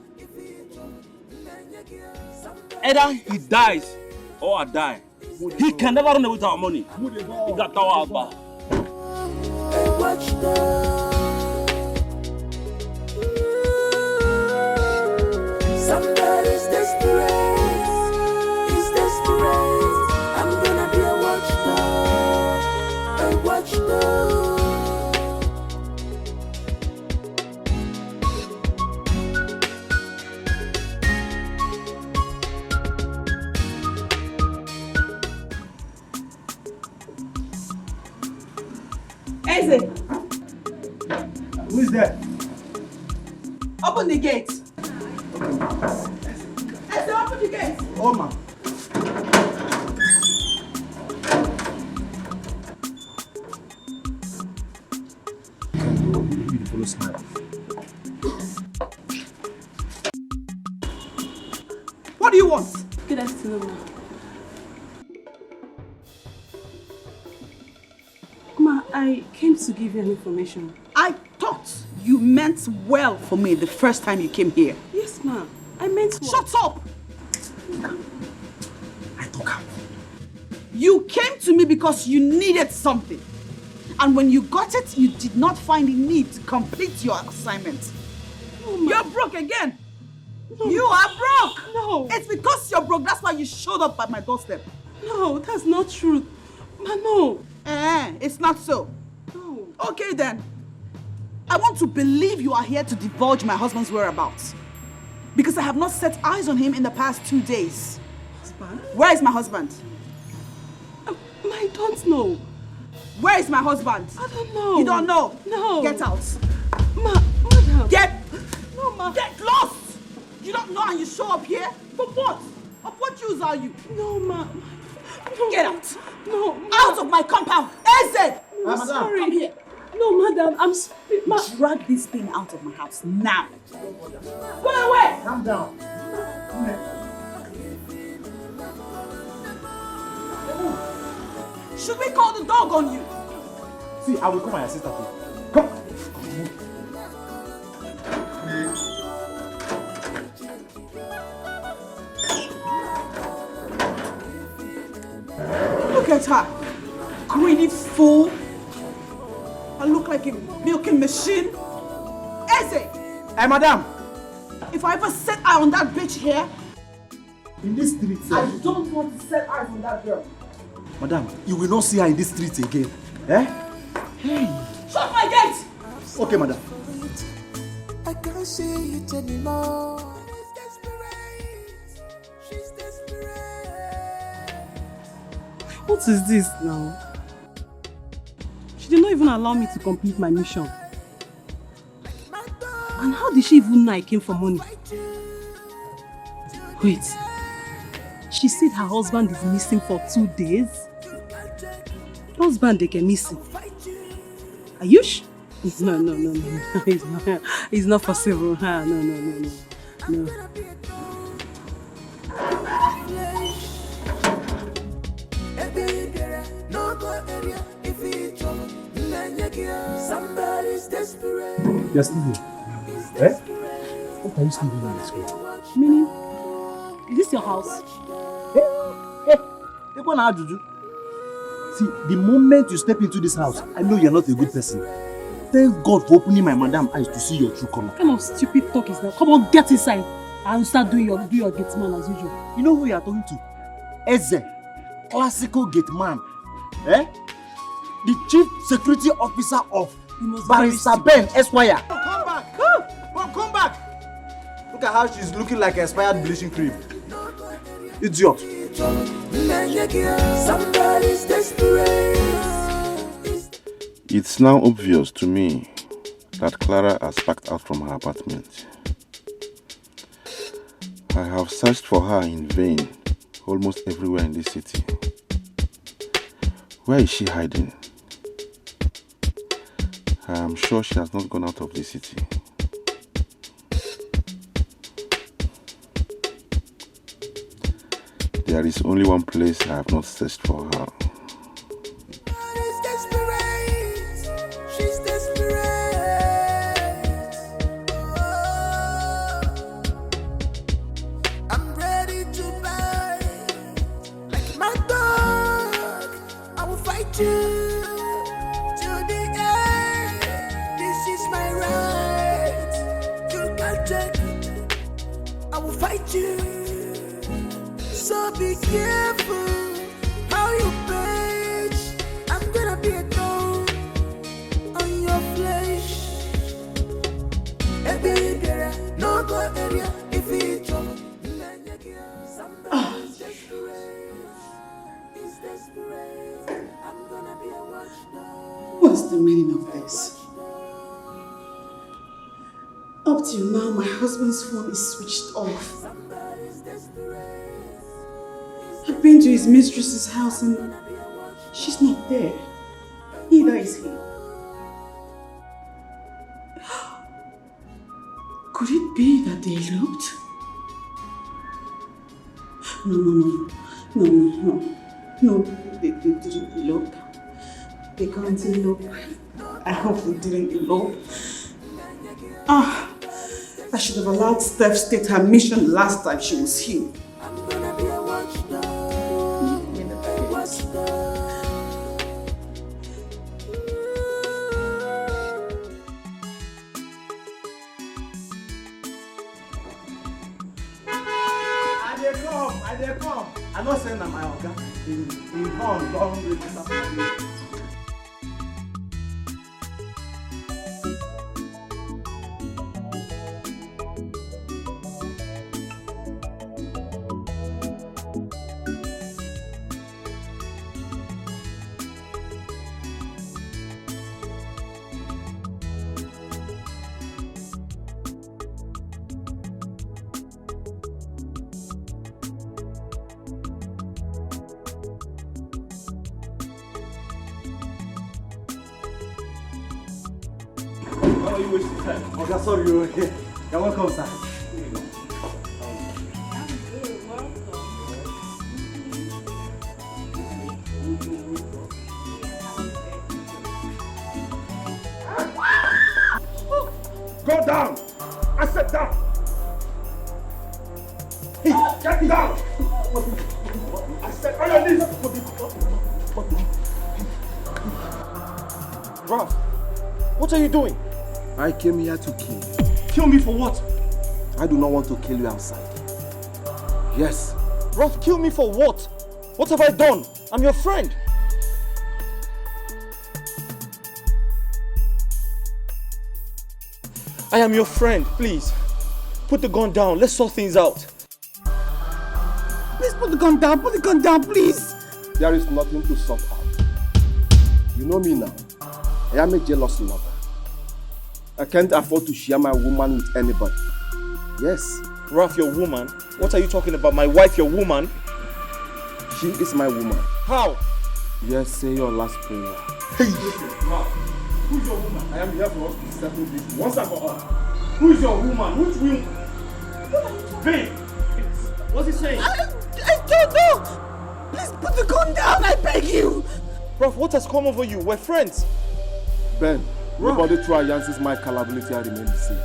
either he dies or I die. He can never run away to our money. He got our back. Somebody's desperate. He's desperate. I'm gonna be a watchdog. A watchdog. Eze! Who is there? Open the gate. Eze, open the gate. Oh, ma. Beautiful smile. What do you want? Good afternoon, Ma, I came to give you an information. I thought you meant well for me the first time you came here. Yes, ma. I meant well. Shut up! You came to me because you needed something. And when you got it, you did not find the need to complete your assignment. No, ma. You're broke again. No. You are broke. No. It's because you're broke. That's why you showed up at my doorstep. No, that's not true. Ma, no. It's not so. No. Okay then. I want to believe you are here to divulge my husband's whereabouts. Because I have not set eyes on him in the past 2 days. Husband? Where is my husband? I don't know. Where is my husband? I don't know. You don't know? No. Get out. Madam. No, ma. Get lost. You don't know and you show up here? For what? Of what use are you? No, ma. No. Get out. No. Out of my compound. Eze! I'm sorry. Come here. No, madam, I'm sorry. Drag this thing out of my house now. Go away! Calm down. Should we call the dog on you? See, I will call my assistant. Come. Look at her. Greedy fool. I look like a milking machine. Eze! Hey, madam! If I ever set eye on that bitch here, in this street, sir. I don't want to set eyes on that girl. Madam, you will not see her in this street again. Eh? Hey! Shut my gate! Okay, madam. I can't see it anymore. What is this now? She did not even allow me to complete my mission. And how did she even know I came for money? Wait. She said her husband is missing for 2 days? Husband they get missing. Are you sure? No. It's not possible. No. Somebody's desperate. You're still here. Eh? What are you still doing in this school? Meaning, is this your house? See, the moment you step into this house, I know you're not a good person. Thank God for opening my madam eyes to see your true color. What kind of stupid talk is that? Come on, get inside and start doing your gate man as usual. You know who you are talking to? Eze, classical gate man. Eh? The chief security officer of Barrister Ben Esquire. Come back! Come back! Look at how she's looking like expired bleaching cream. Idiot. Somebody's desperate. It's now obvious to me that Clara has packed out from her apartment. I have searched for her in vain almost everywhere in this city. Where is she hiding? I am sure she has not gone out of the city. There is only one place I have not searched for her. She's desperate. I'm ready to buy like my dog. I will fight you to the end. This is my right. You can't take it. I will fight you. So be careful how you page. I'm gonna be a dog on your flesh. Every girl, no go area if it's trouble. Somebody's desperate. He's desperate. I'm gonna be a watchdog. What's the meaning of this? Up till now, my husband's phone is switched off. I've been to his mistress's house and she's not there. Neither is he. Could it be that they eloped? No, they didn't elope. They can't elope. I hope they didn't elope. I should have allowed Steph state her mission last time she was here. I dey come. I know say na my oga. He gone register for me. are you wasting time? Oh, that's sorry, you're okay. You're welcome, sir. Go down! I said down! Hey, get down! I said on your knees! Ralph, what are you doing? I came here to kill. Kill me for what? I do not want to kill you outside. Yes. Ralph, kill me for what? What have I done? I'm your friend. I am your friend, please. Put the gun down. Let's sort things out. Please put the gun down. Put the gun down, please. There is nothing to sort out. You know me now. I am a jealous lover. I can't afford to share my woman with anybody. Yes. Ralph, your woman? What are you talking about? My wife, your woman? She is my woman. How? Yes, say your last prayer. Ralph, who's your woman? I am here for us to settle this once and for all. Who is your woman? Which woman? Babe, what's he saying? I don't know. Please put the gun down, I beg you. Ralph, what has come over you? We're friends. Ben, nobody try Yancy's my capability I remain the same.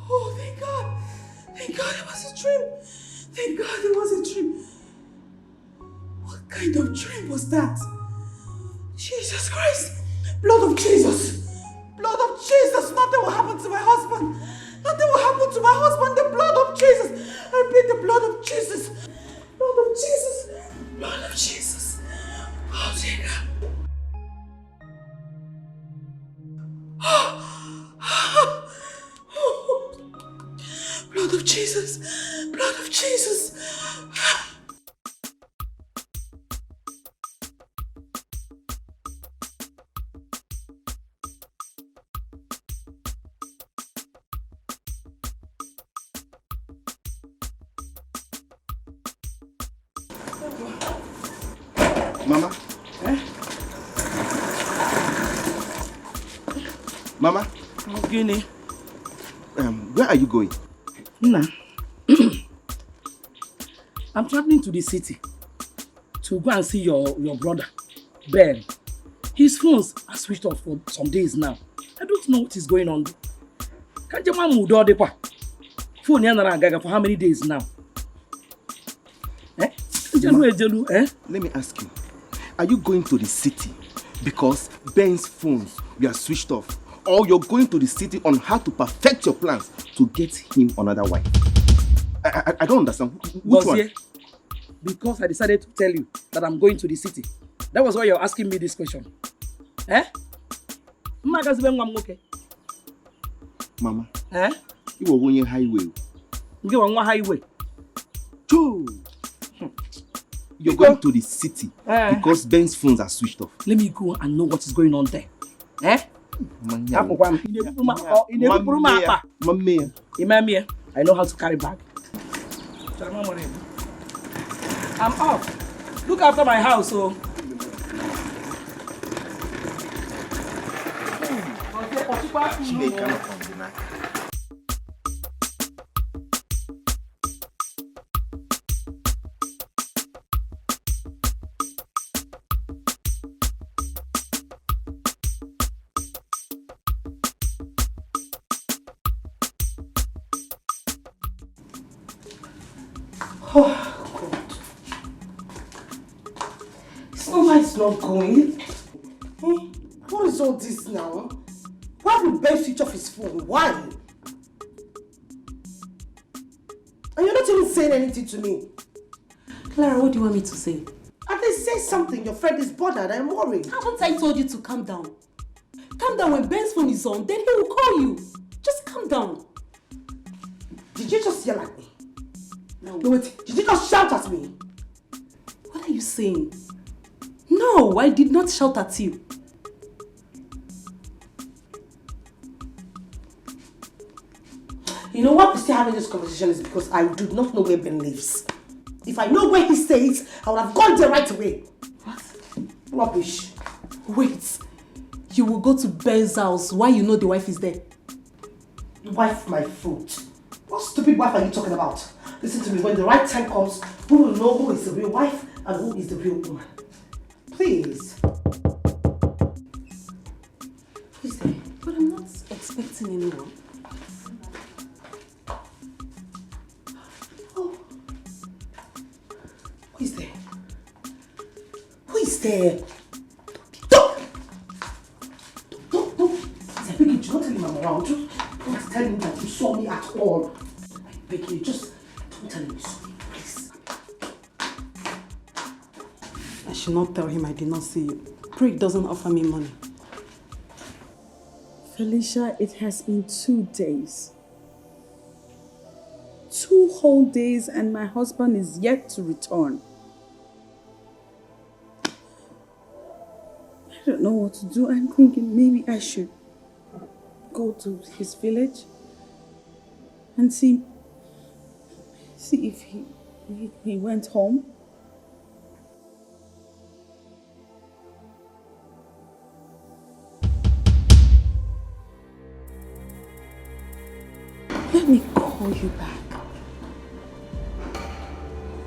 Oh, thank God. Thank God it was a dream. Thank God it was a dream. What kind of dream was that? Jesus Christ. Blood of Jesus. Blood of Jesus. Nothing will happen to my husband. Nothing will happen to my husband. The blood of Jesus. I plead the blood of Jesus. Blood of Jesus. Blood of Jesus. Oh, dear God. Blood of Jesus. Blood of Jesus. Mama? Mama? Guinea. Where are you going? Nah. I'm traveling to the city to go and see your brother, Ben. His phones are switched off for some days now. I don't know what is going on. Can't you move the phone for how many days now? Let me ask you. Are you going to the city because Ben's phones were switched off? Or you're going to the city on how to perfect your plans to get him another wife? I don't understand. Which one? Because I decided to tell you that I'm going to the city. That was why you're asking me this question. Mama, you were going highway. You were on highway. You're going to the city because Ben's phones are switched off. Let me go and know what is going on there. I know how to carry bag. I'm off. Look after my house, so. Oh, God. It's not why it's not going. What is all this now? Why would Ben switch off his phone? Why? And you're not even saying anything to me. Clara, what do you want me to say? At least say something. Your friend is bothered. I'm worried. Haven't I told you to calm down? Calm down. When Ben's phone is on, then he will call you. Just calm down. Did you just yell at me? No, wait. Did you just shout at me? What are you saying? No, I did not shout at you. You know what? We're still having this conversation is because I do not know where Ben lives. If I know where he stays, I would have gone there right away. What? Rubbish. Wait. You will go to Ben's house while you know the wife is there? Wife my foot. What stupid wife are you talking about? Listen to me, when the right time comes, we will know who is the real wife and who is the real woman. Please. Who's there? But I'm not expecting anyone. Oh. Who is there? Who is there? Don't! Please, I beg you, do not tell him I'm around. Don't tell him that you saw me at all. I beg you, just don't tell him you saw me, please. I should not tell him I did not see you. Craig doesn't offer me money. Felicia, it has been 2 days. 2 whole days and my husband is yet to return. I don't know what to do. I'm thinking maybe I should go to his village and see if he went home. Let me call you back.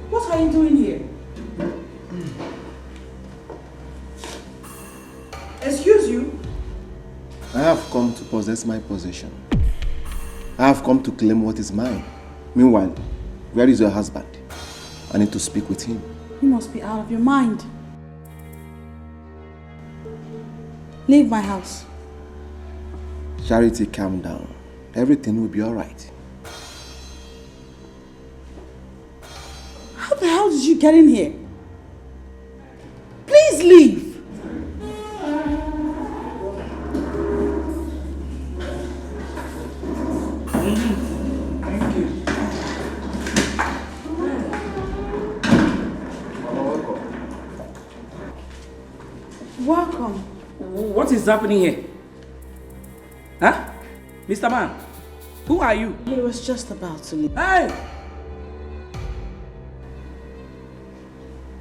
What are you doing here? Excuse you? I have come to possess my possession. I have come to claim what is mine. Meanwhile, where is your husband? I need to speak with him. You must be out of your mind. Leave my house. Charity, calm down. Everything will be alright. How the hell did you get in here? Please leave. Thank you. Welcome. What is happening here? Huh? Mr. Man, who are you? He was just about to leave. Hey!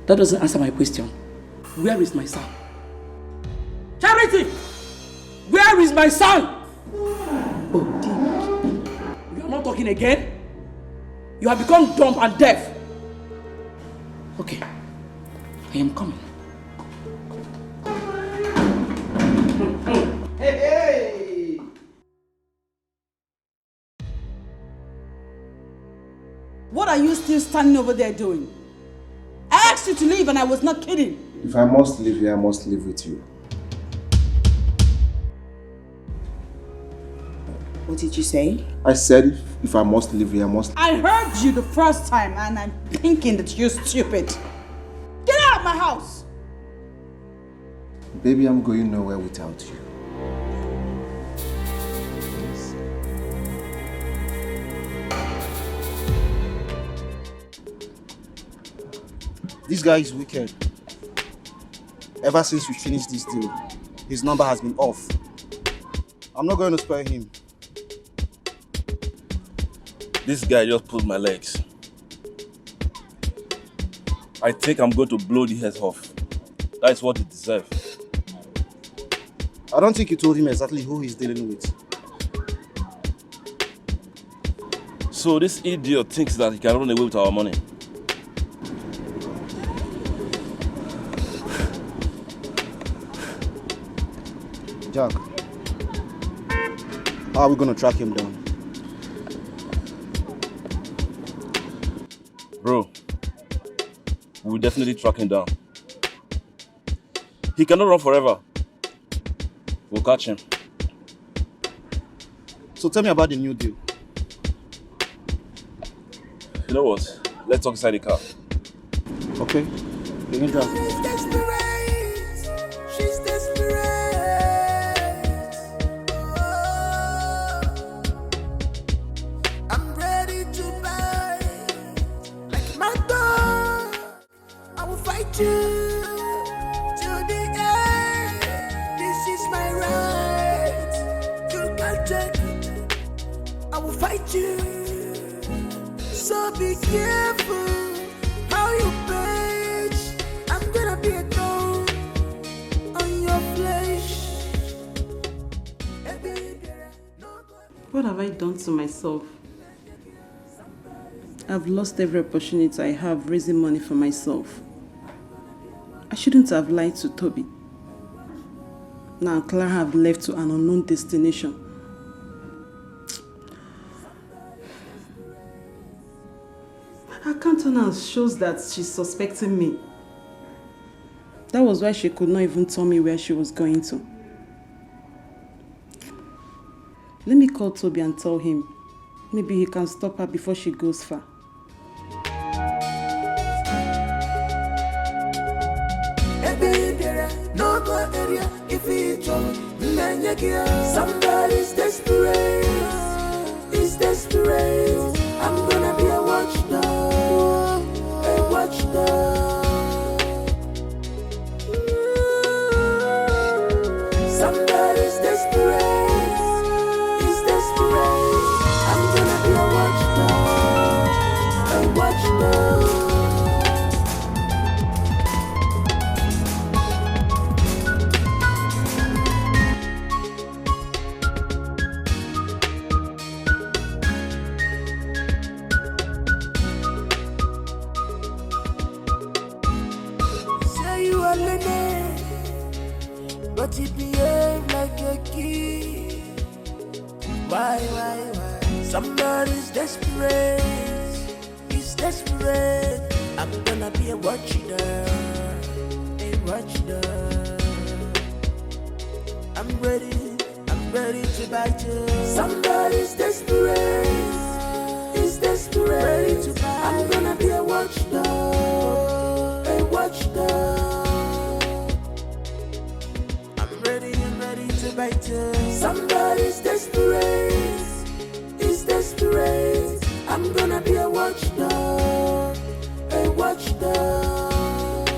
That doesn't answer my question. Where is my son? Charity! Where is my son? Oh, dear. You are not talking again? You have become dumb and deaf. Okay, I am coming. Hey! What are you still standing over there doing? I asked you to leave and I was not kidding. If I must live here, I must live with you. What did you say? I said if I must live here, I must... I heard you the first time and I'm thinking that you're stupid. Get out of my house! Baby, I'm going nowhere without you. This guy is wicked. Ever since we finished this deal, his number has been off. I'm not going to spare him. This guy just pulled my legs. I think I'm going to blow the heads off. That's what he deserves. I don't think you told him exactly who he's dealing with. So this idiot thinks that he can run away with our money. Jack, how are we going to track him down? Bro, we'll definitely track him down. He cannot run forever. We'll catch him. So tell me about the new deal. You know what? Let's talk inside the car. Okay, you can drive. She's desperate. I'm ready to buy like my dog. I will fight you to the end. This is my right. You can't take it. I will fight fight you. So be careful how you page. I'm gonna be a thorn on your flesh. What have I done to myself? I've lost every opportunity I have raising money for myself. I shouldn't have lied to Toby. Now Clara have left to an unknown destination. Her countenance shows that she's suspecting me. That was why she could not even tell me where she was going to. Let me call Toby and tell him. Maybe he can stop her before she goes far. Somebody's desperate. He's desperate. I'm gonna be a watchdog. A watchdog. Somebody's desperate. He's desperate. I'm gonna be a watchdog. A watchdog. But you behave like a kid. Why? Somebody's desperate. He's desperate. I'm gonna be a watchdog. A watchdog. I'm ready to bite you. Somebody's desperate. He's desperate. Ready to bite. I'm gonna be a watchdog. A watchdog. Somebody's desperate. He's desperate. I'm gonna be a watchdog. A watchdog.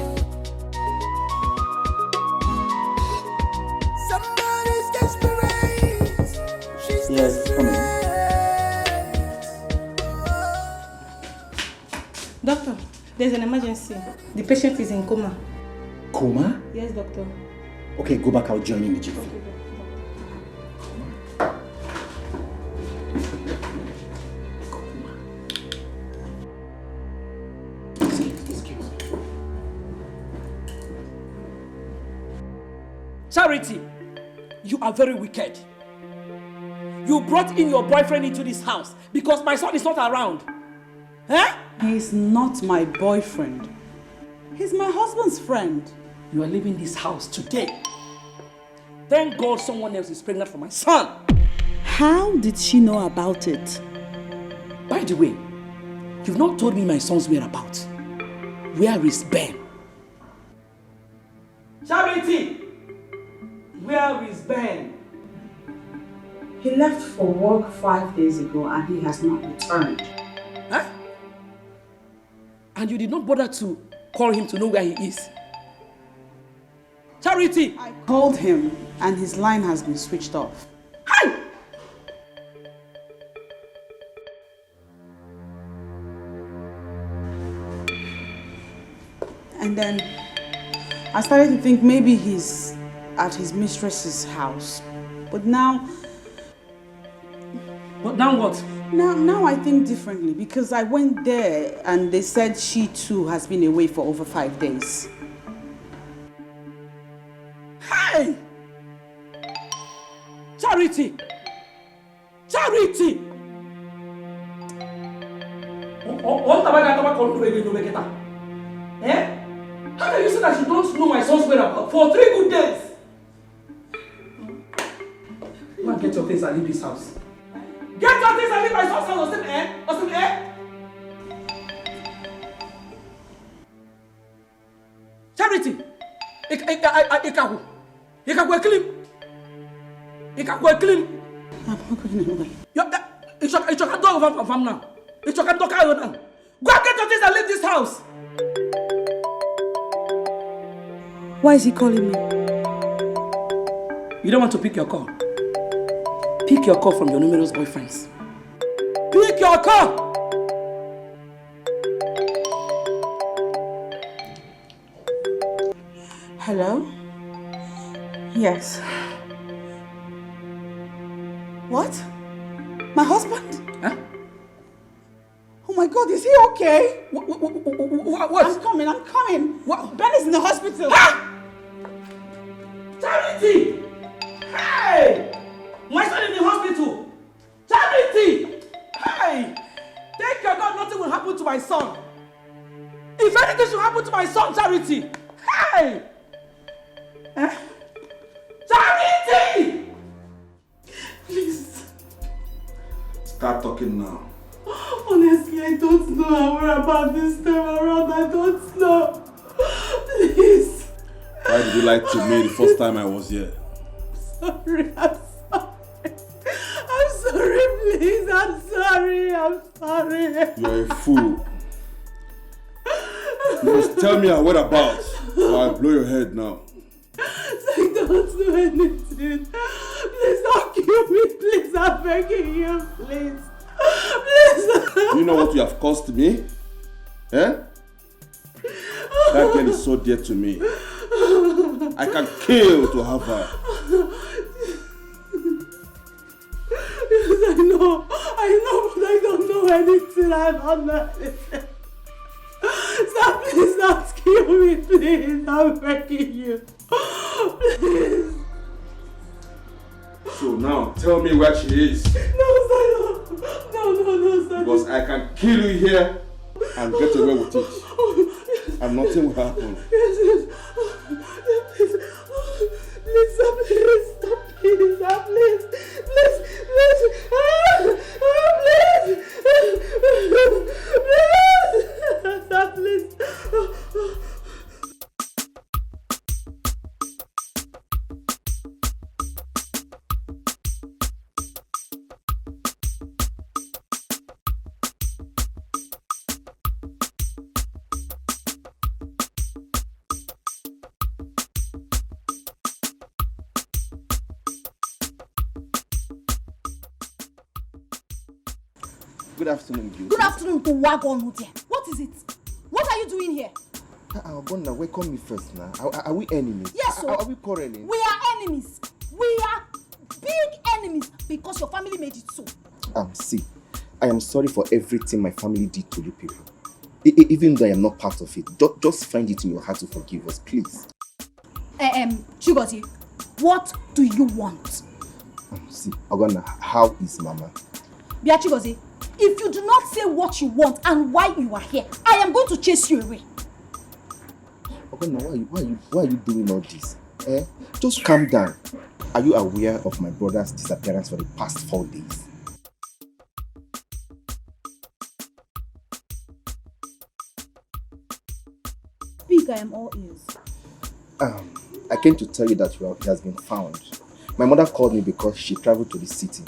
Somebody's desperate. She's desperate. Doctor, there's an emergency. The patient is in coma. Coma? Yes, doctor. Okay, go back. I'll join you in the jiffy. Charity, you are very wicked. You brought in your boyfriend into this house because my son is not around. Eh? He's not my boyfriend. He's my husband's friend. You are leaving this house today. Thank God someone else is pregnant for my son. How did she know about it? By the way, you've not told me my son's whereabouts. Where is Ben? Charity! Where is Ben? He left for work 5 days ago and he has not returned. Huh? And you did not bother to call him to know where he is? Charity! I called him and his line has been switched off. Hi! And then I started to think maybe he's at his mistress's house. But now... But now what? Now I think differently because I went there and they said she too has been away for over 5 days. Hey! Charity! Charity! What have I got? Eh? How can you say that you don't know my son's whereabouts for 3 good days? Go and get your things and leave this house. Get your things and leave my son's house, Austin, eh? Charity! Ikaku clean. I'm not going anywhere. It's your door over from now. It's your door now. Go and get your things and leave this house. Why is he calling me? You don't want to pick your call. Pick your call from your numerous boyfriends. Take your car! Hello? Yes. What? My husband? Huh? Oh my God, is he okay? What? I'm coming. What? Ben is in the hospital. Ah! Charity! Hey! My son in the hospital! Charity! Hey! Take your God, nothing will happen to my son. If anything should happen to my son, Charity! Hey! Charity! Please. Start talking now. Honestly, I don't know how we're about this time around. I don't know. Please. Why did you lie to me the first time I was here? Sorry, I'm sorry, please. I'm sorry. You're a fool. You must tell me our whereabouts or I'll blow your head now. I don't know anything. Please don't kill me, please. I'm begging you, please. Please. Do you know what you have cost me? Eh? That girl is so dear to me. I can kill to have her. Yes, I know, but I don't know anything. I don't know anything. Stop, please don't kill me, please. I'm begging you. Please. So now, tell me where she is. No, sir. Because I can kill you here and get away with it. And nothing will happen. Yes. Please. Good afternoon, Jude. Good afternoon to Wagon Hotel. What is it? What are you doing here? Gonna welcome me first now. Are we enemies? Yes, sir. Are we quarreling? We are enemies. We are big enemies because your family made it so. See, I am sorry for everything my family did to you people. Even though I am not part of it, just find it in your heart to forgive us, please. Chigozie, what do you want? See, Ogonna, how is Mama? Bia Chigozie, if you do not say what you want and why you are here, I am going to chase you away. Ogonna, why are you doing all this? Just calm down. Are you aware of my brother's disappearance for the past 4 days? Speak, I am all ears. I came to tell you that he has been found. My mother called me because she traveled to the city.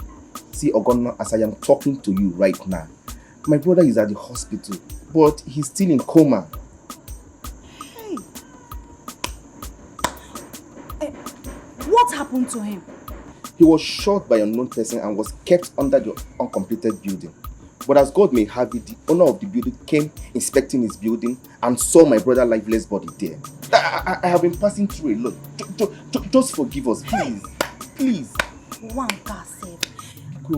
See, Ogonna, as I am talking to you right now, my brother is at the hospital, but he's still in coma. What happened to him? He was shot by an unknown person and was kept under the uncompleted building. But as God may have it, the owner of the building came inspecting his building and saw my brother's lifeless body there. I have been passing through a lot. Just forgive us, please. Please. One car said.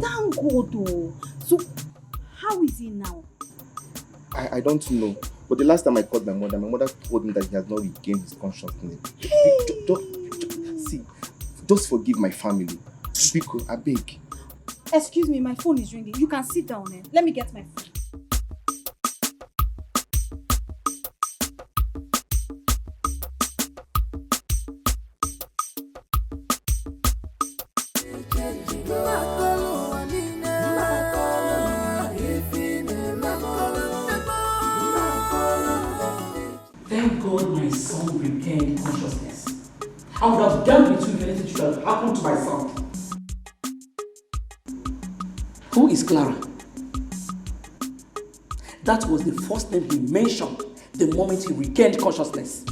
Thank God though. So, how is he now? I don't know. But the last time I called my mother told me that he has not regained his consciousness. Just forgive my family. Biko, I beg. Excuse me, my phone is ringing. You can sit down, Let me get my phone. Thank God my son regained consciousness. I would have dealt with you if anything should have happened to my son. Who is Clara? That was the first name he mentioned the moment he regained consciousness.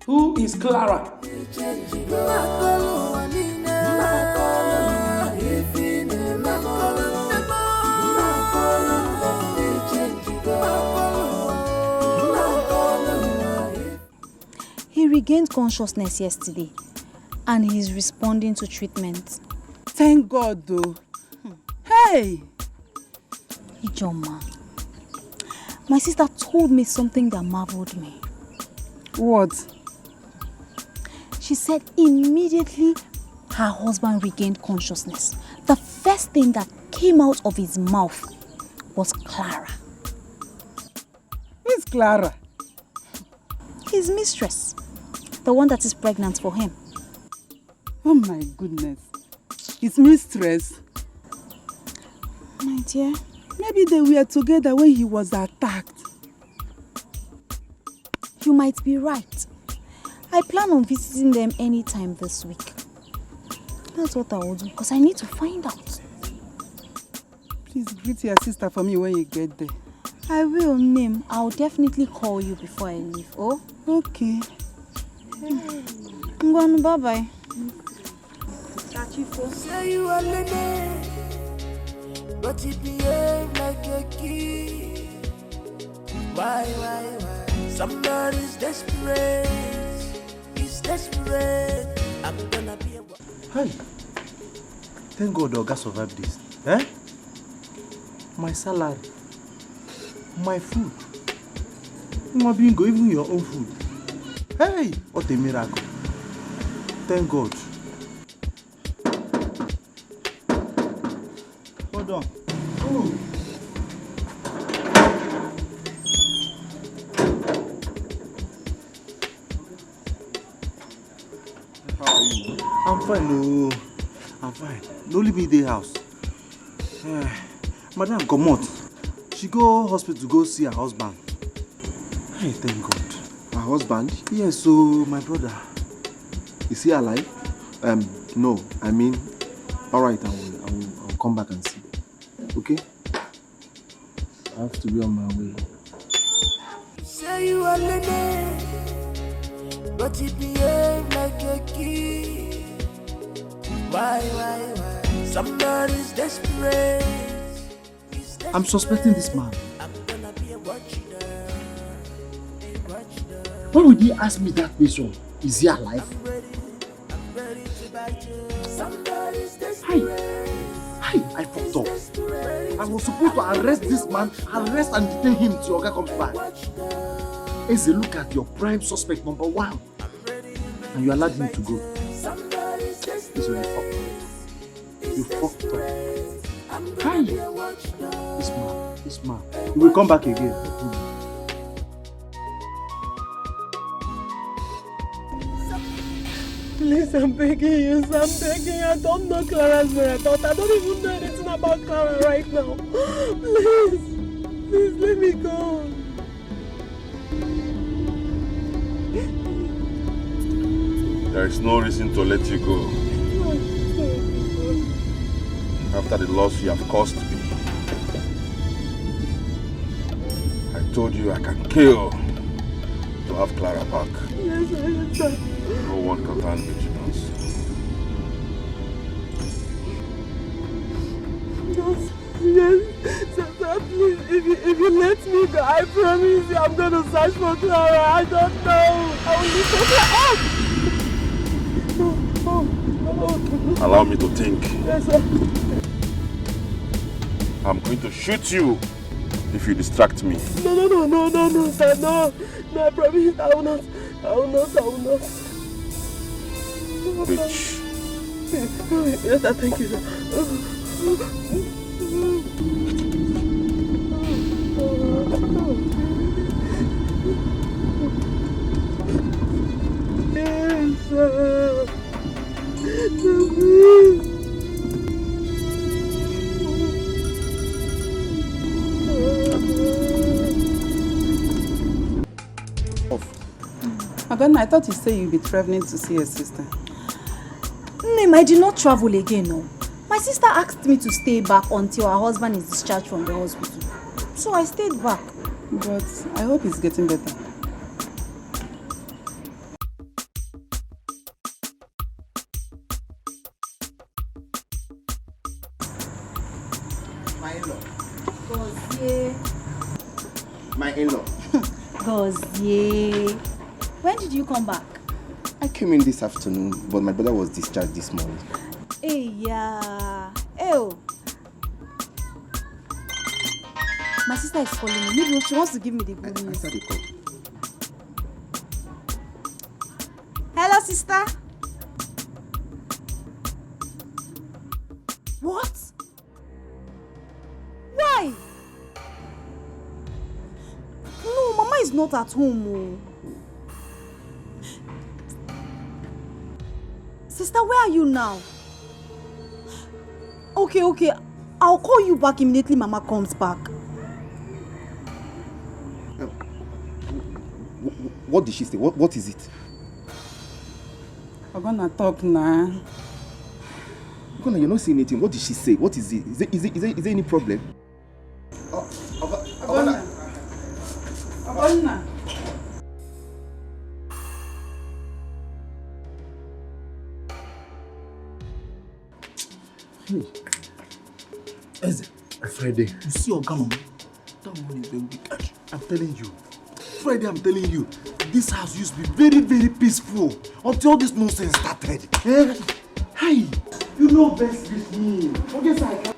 Who is Clara? regained consciousness yesterday and he's responding to treatment. Thank God though. Hey! Ijoma, my sister told me something that marveled me. What? She said immediately her husband regained consciousness, the first thing that came out of his mouth was Clara. Who's Clara? His mistress, the one that is pregnant for him. Oh my goodness. His mistress? My dear. Maybe they were together when he was attacked. You might be right. I plan on visiting them anytime this week. That's what I will do, because I need to find out. Please greet your sister for me when you get there. I will, Nim. I'll definitely call you before I leave, oh? Okay. Bye-bye. Say you are Lene, but you behave like a kid. Why? Somebody's desperate. He's desperate. I'm gonna be a... Hi. Thank God Oga survived this. Eh? My salary. My food. My bingo, even your own food. Hey! What a miracle. Thank God. Hold on. Ooh. How are you? I'm fine, no. I'm fine. No leave me the house. Madam, come out. She go hospital to go see her husband. Hey, thank God. Her husband? Yes, so my brother. Is he alive? No. I mean, alright, I'll come back and see. Okay? I have to be on my way. Say you are Lene, but you behave like a kid. Why? Somebody's desperate. I'm suspecting this man. Why would he ask me that question? Is he alive? Hi, I fucked up. I was supposed to arrest this man, arrest and detain him till Oga comes back. As a look at your prime suspect number 1, and you allowed him to go. This when you fucked up. You fucked up. Hi! This man. He will come back again. Please, I'm begging you, I'm begging. I don't know Clara's method. I don't even know anything about Clara right now. Please let me go. There is no reason to let you go. After the loss you have caused me. I told you I can kill to have Clara back. Yes, I understand. No one can find vigilance. Yes, sir, please, if you let me go, I promise you I'm going to search for Clara. I don't know. I will look for Clara. Allow me to think. Yes, sir. I'm going to shoot you if you distract me. No, sir, no. No, I promise I will not. Bitch. Yes, sir, thank you, sir. Yes, sir. Madonna, I thought you said you'd be traveling to see your sister. Nim, I did not travel again, no. My sister asked me to stay back until her husband is discharged from the hospital. So I stayed back. But I hope he's getting better. My in-law. Gozie. My in-law. Gozie. When did you come back? I came in this afternoon, but my brother was discharged this morning. Hey, yeah. Ew. My sister is calling me. Maybe she wants to give me the good news. Answer the call. Hello, sister. What? Why? No, Mama is not at home. Sister, where are you now? Okay. I'll call you back immediately Mama comes back. What did she say? What is it? I'm gonna talk now. You're not saying anything. What did she say? What is it? Is there any problem? Abonna. Hey. Eze, Friday, you see your mama? That woman is very wicked. I'm telling you. Friday, I'm telling you, this house used to be very, very peaceful until all this nonsense started. Eh? Hey, you know best with me. Forget I can.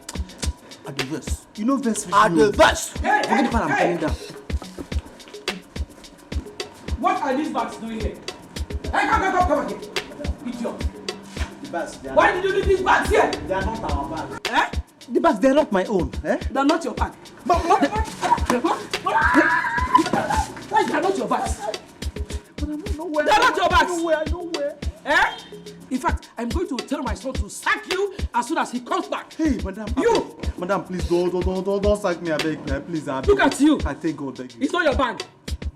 At the verse. You know best with me. At the verse. Forget the part I'm telling down. What are these bags doing here? Hey, come again. Idiot. Why did you leave these bags here? They are not our bags. Eh? The bags, they are not my own. Eh? They are not your bag. Why they are not your bags? But I'm nowhere. They are not your bags. Nowhere. Eh? In fact, I'm going to tell my son to sack you as soon as he comes back. Hey, madam. You! Madam, please don't sack me, I beg. Please, I beg. Look at you. I thank God, beg you. It's not your bag.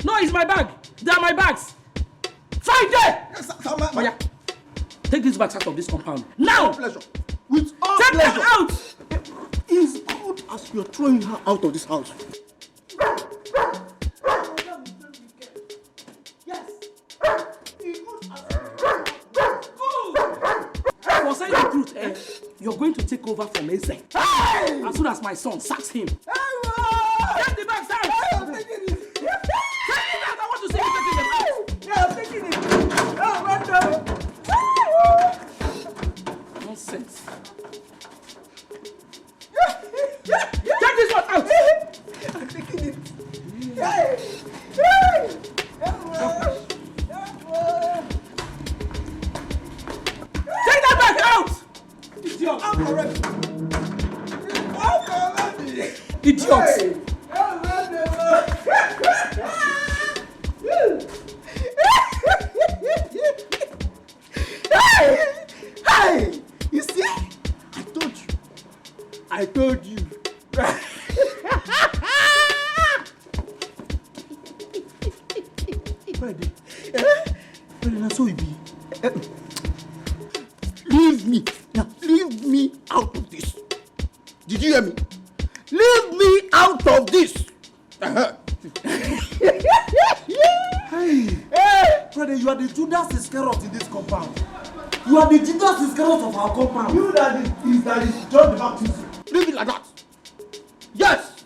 No, it's my bag. They are my bags. Friday! Oh, yeah. Take these bags out of this compound. Now! Pleasure. With all Take pleasure. them out! It's good as you're throwing her out of this house. For saying the truth, you're going to take over from Eze. As soon as my son sacks him. Get the bags out! Take it out! I want to see you taking them out! Yeah, I'm taking it! Oh, Nonsense. Take this one out! I'm taking it! Take that bag out! Idiot! I'm correct! Idiot! Hey! You see? I told you. Friday. Friday, that's so it be. Leave me. Now, leave me out of this. Did you hear me? Leave me out of this. Hey! Friday, you are the Judas Iscariot in this compound. You are the Judas Iscariot of our compound. You that is John the Baptist. Leave it like that. Yes!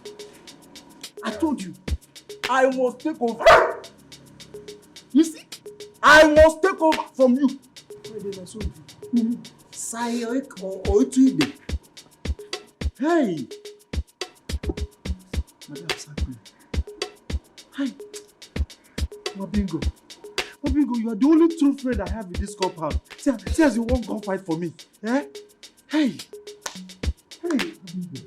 I told you. I must take over. You see? I must take over from you. Sayoik or Oituide. Hey! Madam Sakwe. Hi. Mabingo, you are the only true friend I have in this compound. See as you won't go fight for me. Eh? Hey! Mabingo.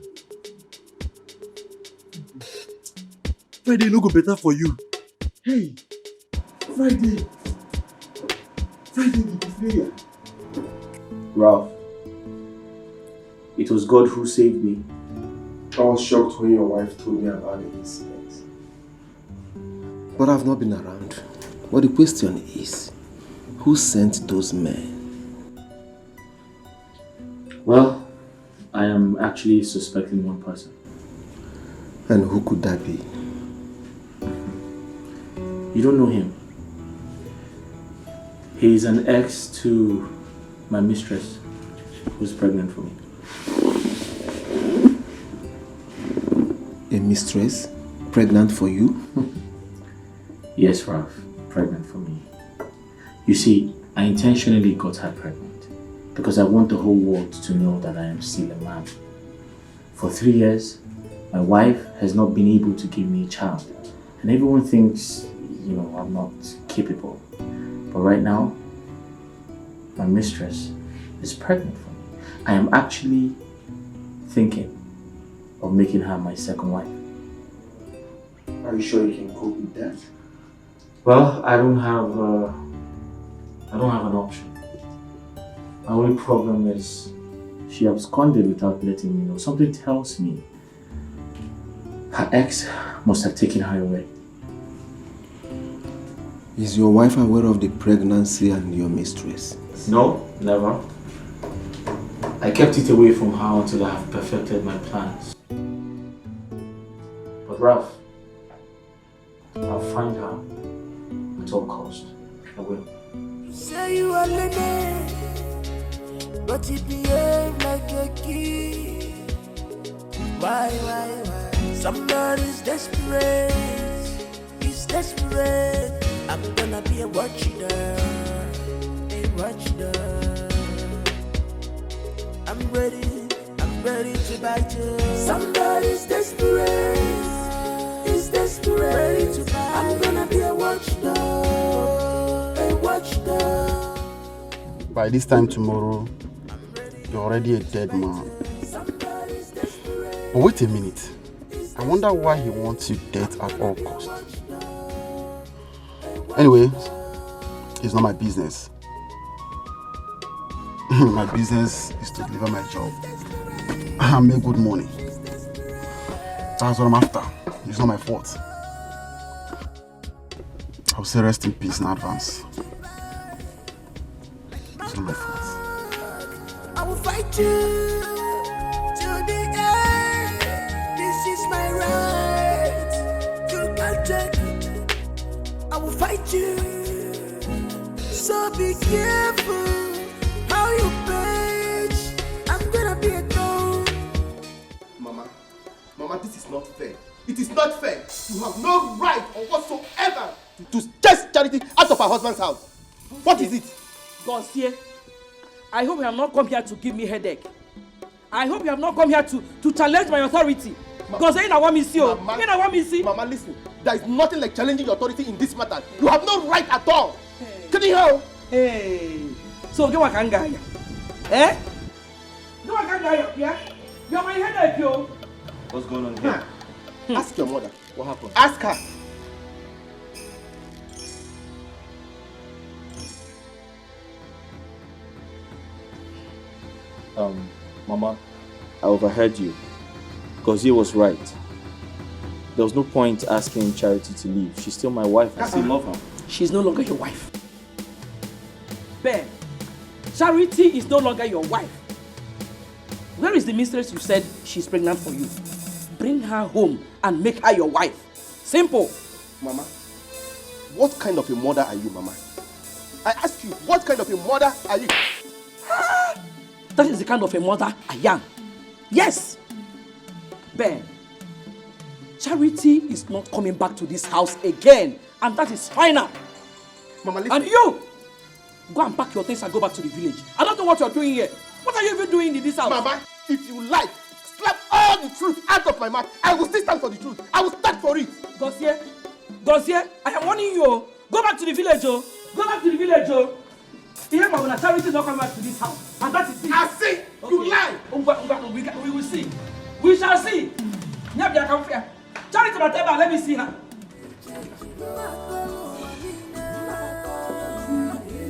Friday no go better for you. Hey! Friday the player. Ralph, it was God who saved me. I was shocked when your wife told me about the incident. But I've not been around. But the question is, who sent those men? Well, I am actually suspecting one person. And who could that be? You don't know him. He's an ex to my mistress, who's pregnant for me. A mistress? Pregnant for you? Yes, Ralph. Pregnant for me. You see, I intentionally got her pregnant because I want the whole world to know that I am still a man. For 3 years, my wife has not been able to give me a child. And everyone thinks, I'm not capable. But right now, my mistress is pregnant for me. I am actually thinking of making her my second wife. Are you sure you can cope with that? Well, I don't have an option. My only problem is she absconded without letting me know. Something tells me her ex must have taken her away. Is your wife aware of the pregnancy and your mistress? No, never. I kept it away from her until I have perfected my plans. But Ralph, I'll find her at all cost. I will. Say you are lady, but you behave like a kid. Why? Somebody's desperate. He's desperate. I'm gonna be a watchdog. I'm ready to bite you. Somebody's desperate. He's desperate to bite. I'm gonna be a watchdog. By this time tomorrow, you're already a dead man. But wait a minute. I wonder why he wants you dead at all costs. Anyway, it's not my business. My business is to deliver my job and make good money. That's what I'm after. It's not my fault. I'll say rest in peace in advance. It's not my fault. I will fight you till the end. This is my right. You can't take it. I will fight you. So be careful how you bitch. I'm gonna be a dog. Mama, this is not fair. It is not fair. You have no right or whatsoever to chase Charity out of her husband's house. What is it? Gonsier, I hope you have not come here to give me headache. I hope you have not come here to challenge my authority. Because you know what me see. Mama, listen. There is nothing like challenging your authority in this matter. You have no right at all. Can you hear? Hey. So get what can guy? Eh? Get what can guy? Yeah? You're my headache, yo. What's going on here? Ask your mother. What happened? Ask her. Mama, I overheard you. Gauzier was right. There was no point asking Charity to leave. She's still my wife. I still love her. She's no longer your wife. Ben, Charity is no longer your wife. Where is the mistress you said she's pregnant for you? Bring her home and make her your wife. Simple. Mama, what kind of a mother are you, Mama? I ask you, what kind of a mother are you? That is the kind of a mother I am. Yes. Ben, Charity is not coming back to this house again. And that is final. Mama, listen. And you, go and pack your things and go back to the village. I don't know what you're doing here. What are you even doing in this house? Mama, if you like, slap all the truth out of my mouth. I will still stand for the truth. I will stand for it. Gauzier, I am warning you. Go back to the village, oh. Go back to the village, oh. Here, my Charity is not coming back to this house. And that is it. I see. Okay. You lie. We will see. We shall see. Charity, let me see her.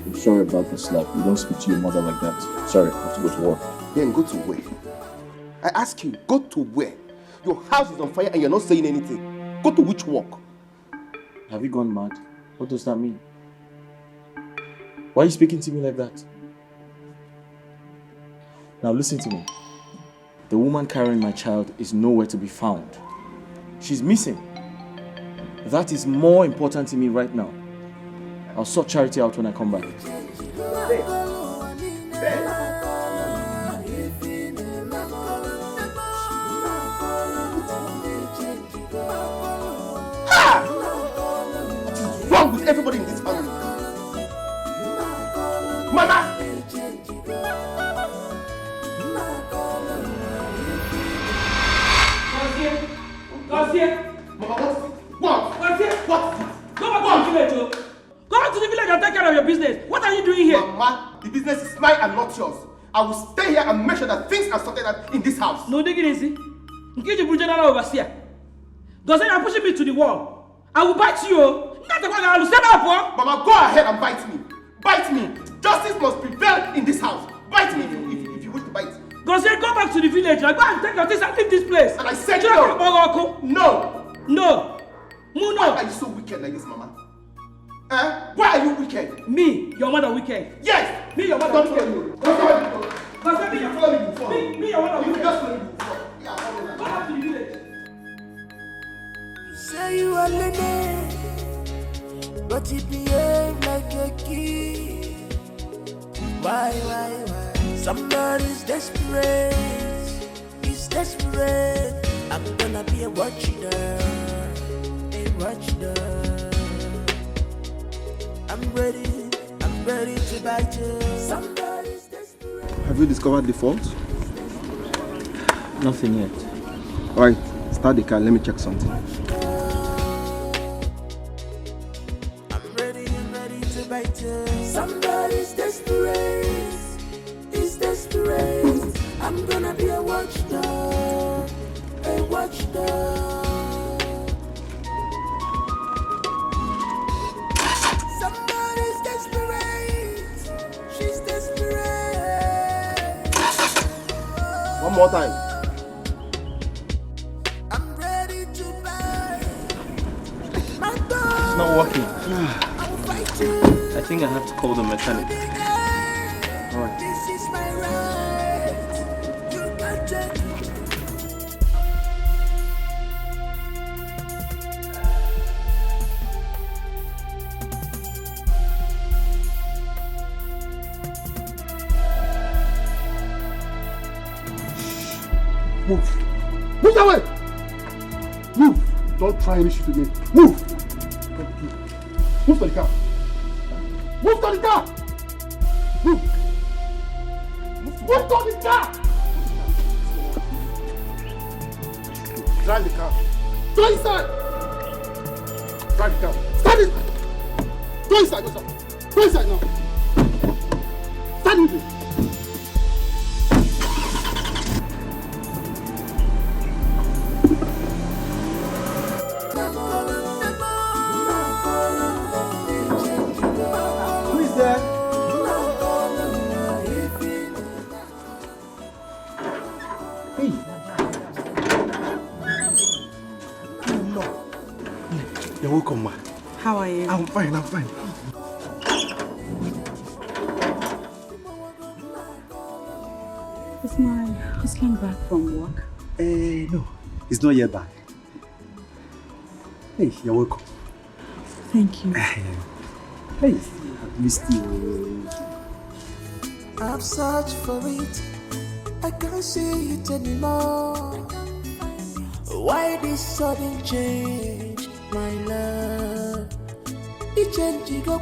I'm sorry about the slap. You don't speak to your mother like that. Sorry, I have to go to work. Then go to where? I ask you, go to where? Your house is on fire and you're not saying anything. Go to which work? Have you gone mad? What does that mean? Why are you speaking to me like that? Now listen to me. The woman carrying my child is nowhere to be found. She's missing. That is more important to me right now. I'll sort Charity out when I come back. What is wrong with everybody in this family? take care of your business. What are you doing here? Mama, the business is mine and not yours. I will stay here and make sure that things are sorted out in this house. No, dignity. Get your general overseer. Does it pushing me to the wall? I will bite you. Mama, go ahead and bite me. Bite me. Justice must prevail in this house. Bite me if you wish to bite. Go back to the village. Like, go and take your things and leave this place. And I said no. No. No. Why are you so wicked like this, Mama? Why are you wicked? Me, your mother wicked. Yes. Me, your mother Don't wicked. follow me. Me, your mother wicked. Just follow me. Go back to the village. Say you are learning, but you behave like a kid. Why? Somebody's desperate. He's desperate. I'm gonna be a watchdog. I'm ready to bite you. Somebody's desperate. Have you discovered the fault? Nothing yet. Alright, start the car. Let me check something. I'm ready to bite you. Somebody's desperate. He's desperate. I'm gonna be a watchdog. Somebody's desperate. She's desperate. One more time. I'm ready to bite. It's not working. I will fight you. I think I have to call the mechanic. Alright. This is my right. You got it. Move. Move that way. Move. Don't try any shit with me. Move. Move to the car. Move to the car. Move. Move to the car. Drive the car. Go inside. Drive the car. Stand it. Go inside. Go inside now. Stand with me. Who is there? Hey. No. You're welcome, ma. How are you? I'm fine. Is my husband back from work? No, he's not yet back. Hey, you're welcome. Thank you. Hey, I've missed you. I've searched for it. I can't see it anymore. Why this sudden change, my love? It changed go.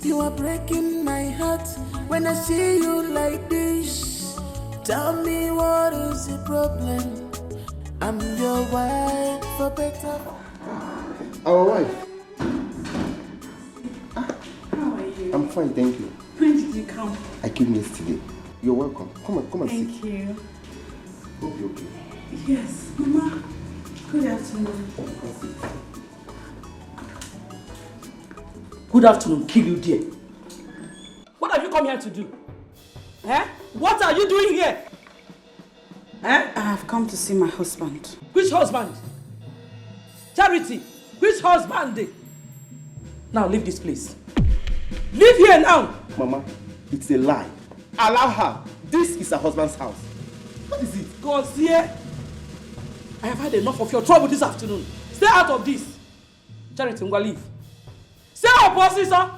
You are breaking my heart when I see you like this. Tell me what is the problem? I'm your wife for better. Our wife. How are you? I'm fine, thank you. When did you come? I came yesterday. You're welcome. Come and sit. Thank you. Hope you're okay. Yes, Mama. Good afternoon. Good afternoon, kill you dear. What have you come here to do? What are you doing here? I have come to see my husband. Which husband? Charity, which husband? Now leave this place. Leave here now. Mama, it's a lie. Allow her. This is her husband's house. What is it? God's here. I have had enough of your trouble this afternoon. Stay out of this. Charity, leave. Stay up, bossy, sir.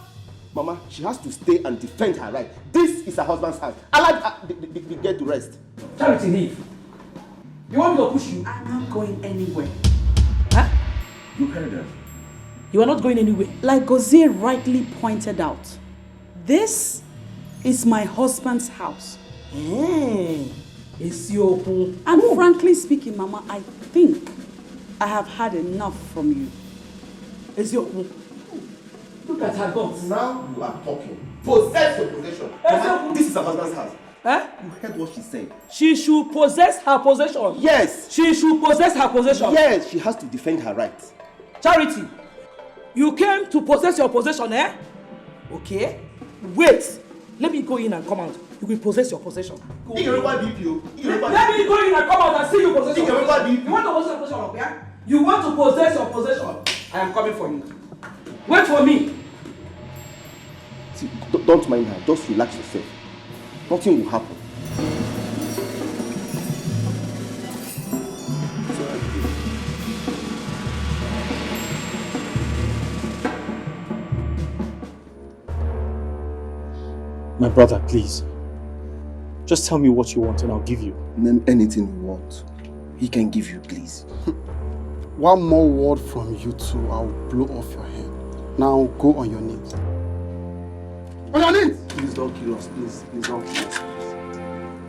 Mama, she has to stay and defend her right. This is her husband's house. Allow the girl to rest. Charity, leave. You want me to push you? I'm not going anywhere. Huh? You heard her. You are not going anywhere. Like Gozier rightly pointed out, this is my husband's house. It's your home. And frankly speaking, Mama, I think I have had enough from you. It's your home. Look at her guts. Now you are talking. Possess your possession. Mama, this is her husband's house. Eh? You heard what she said. She should possess her possession. Yes. She should possess her possession. Yes, she has to defend her rights. Charity, you came to possess your possession, eh? Okay. Wait. Let me go in and come out. You will possess your possession. Let me go in and come out and see you possess your possession. You want to possess your possession, okay? You want to possess your possession. I am coming for you. Wait for me. See, don't mind her. Just relax yourself. Nothing will happen. My brother, please. Just tell me what you want and I'll give you. Name anything you want. He can give you, please. One more word from you two, I'll blow off your head. Now go on your knees. On your knees! Please don't kill us, please. Please don't kill us, please.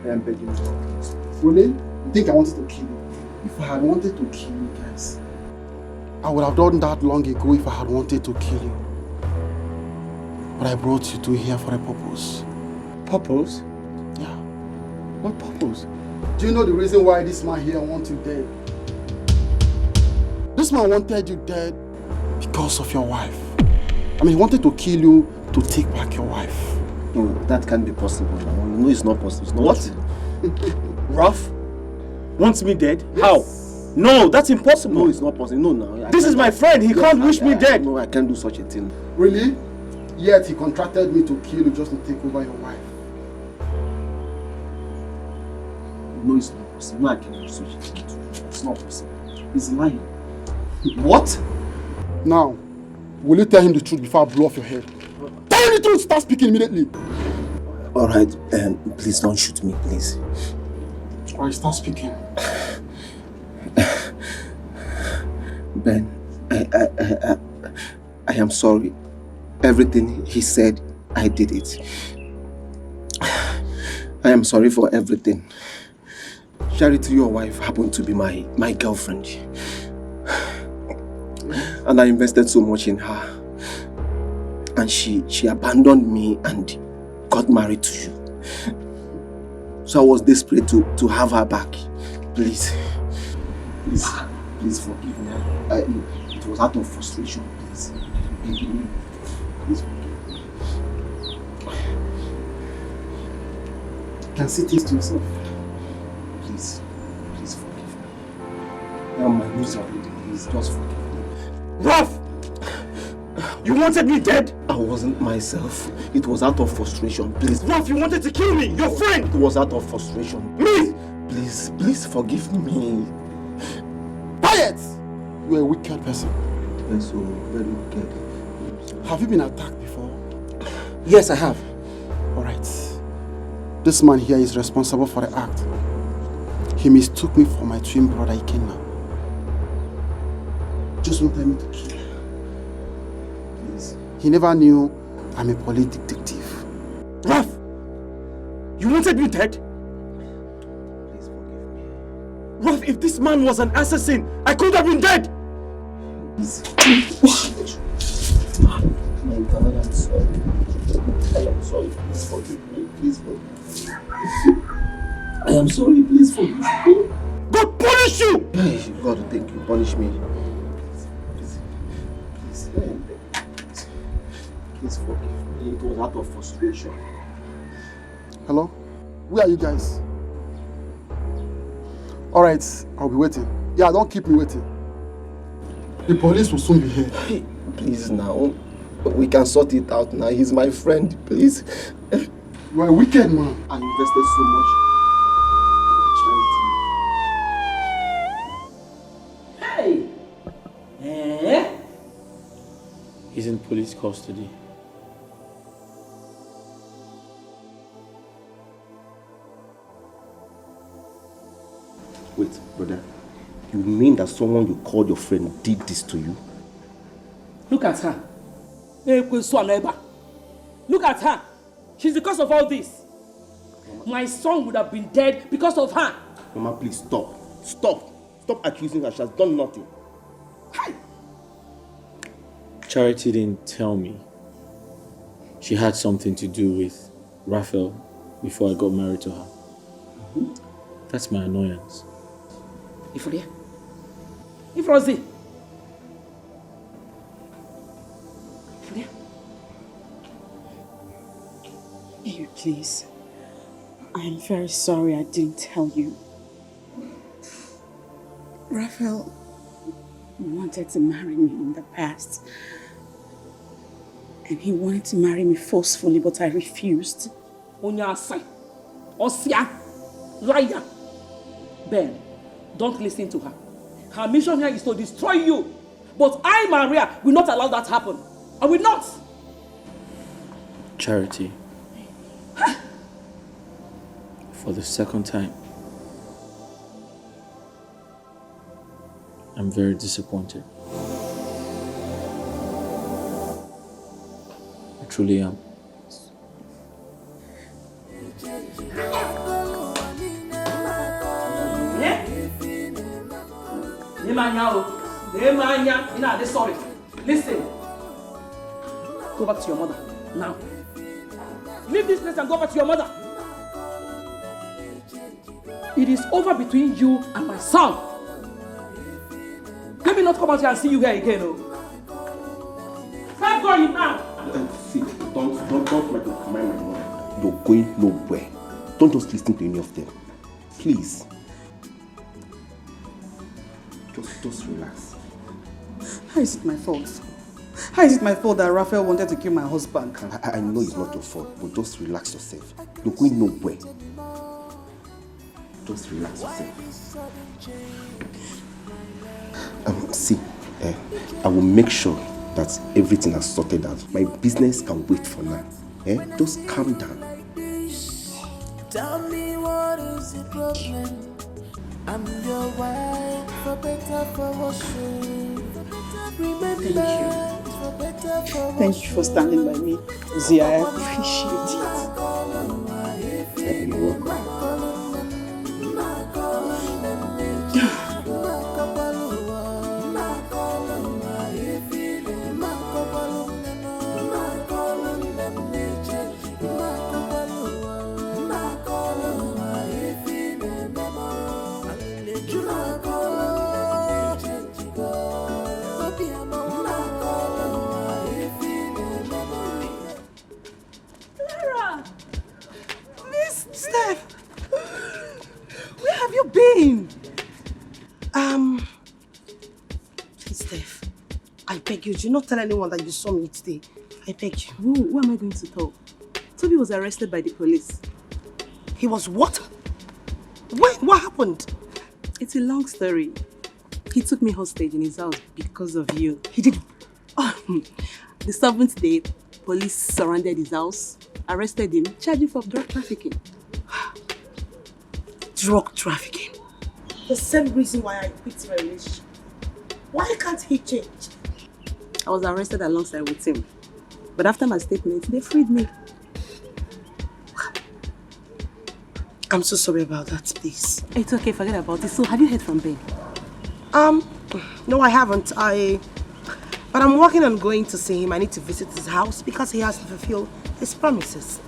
I am begging you, don't kill us, please. Really? You think I wanted to kill you? If I had wanted to kill you guys, I would have done that long ago if I had wanted to kill you. But I brought you two here for a purpose. Purpose? Yeah. What purpose? Do you know the reason why this man here wants you dead? This man wanted you dead because of your wife. I mean, he wanted to kill you to take back your wife. No, that can't be possible. No, it's not possible. It's not What? Ruff wants me dead? Yes. How? No, that's impossible. No, it's not possible. No. This is my friend. He can't wish me dead. No, I can't do such a thing. Really? Yet he contracted me to kill you just to take over your wife. No, it's not possible. No, I can't do such a thing. It's not possible. He's lying. What? Now, will you tell him the truth before I blow off your head? Tell him the truth! Start speaking immediately! Alright, please don't shoot me, please. Alright, start speaking. Ben, I am sorry. Everything he said, I did it. I am sorry for everything. Charity, your wife, happened to be my girlfriend. And I invested so much in her. And she abandoned me and got married to you. So I was desperate to have her back. Please forgive me. It was out of frustration, please. Please forgive me. You can see things to yourself. Please forgive me. Now my knees are ready. Please just forgive me. Ruff! You wanted me dead? I wasn't myself. It was out of frustration. Please. Ruff, you wanted to kill me, your friend! It was out of frustration. Me! Please forgive me. Quiet! You're a wicked person. You're so very wicked. Have you been attacked before? Yes, I have. Alright. This man here is responsible for the act. He mistook me for my twin brother Ikenna. Just wanted me to kill him. Please. He never knew I'm a police detective. Ruff! You wanted me dead? Please forgive me. Ruff, if this man was an assassin, I could have been dead! My God, I'm sorry. I am sorry. Please forgive me. Please forgive me. I am sorry. Please forgive me. God punish you! God, thank you. Punish me. Please forgive me. It was out of frustration. Hello? Where are you guys? Alright, I'll be waiting. Yeah, don't keep me waiting. The police will soon be here. Please now. We can sort it out now. He's my friend. Please. You are a wicked man. I invested so much Hey! Eh? He's in police custody. Wait, brother. You mean that someone you called your friend did this to you? Look at her. Look at her. She's the cause of all this. My son would have been dead because of her. Mama, please stop. Stop accusing her. She has done nothing. Charity didn't tell me she had something to do with Raphael before I got married to her. That's my annoyance. Ifrodi. Ifrozi. Baby, please. I am very sorry I didn't tell you. Raphael wanted to marry me in the past. And he wanted to marry me forcefully, but I refused. Onyasai. Osia. Liar. Ben, don't listen to her. Her mission here is to destroy you. But I, Maria, will not allow that to happen. I will not. Charity. For the second time, I'm very disappointed. I truly am. Sorry. Listen. Go back to your mother now. Leave this place and go back to your mother. It is over between you and my son. Let me not come out here and see you here again, oh. Start going now. See, don't make me command my mother. You're going nowhere. Don't just listen to any of them. Please. Just relax. How is it my fault? How is it my fault that Raphael wanted to kill my husband? I know it's not your fault, but just relax yourself. You're going nowhere. Just relax yourself. See, I will make sure that everything is sorted out. My business can wait for now. Just calm down. Tell me what is the problem? I'm your wife, for better, for worse. Thank you for standing by me, Zia. I appreciate it. You're welcome. Steph, I beg you, do not tell anyone that you saw me today. I beg you. Who am I going to tell? Toby was arrested by the police. He was what? When? What happened? It's a long story. He took me hostage in his house because of you. He did? The 7th day, police surrounded his house, arrested him, charged him for drug trafficking. Drug trafficking? The same reason why I quit my relationship. Why can't he change? I was arrested alongside with him. But after my statement, they freed me. I'm so sorry about that, please. It's okay, forget about it. So, have you heard from Ben? No, I haven't. But I'm working on going to see him. I need to visit his house because he has to fulfill his promises.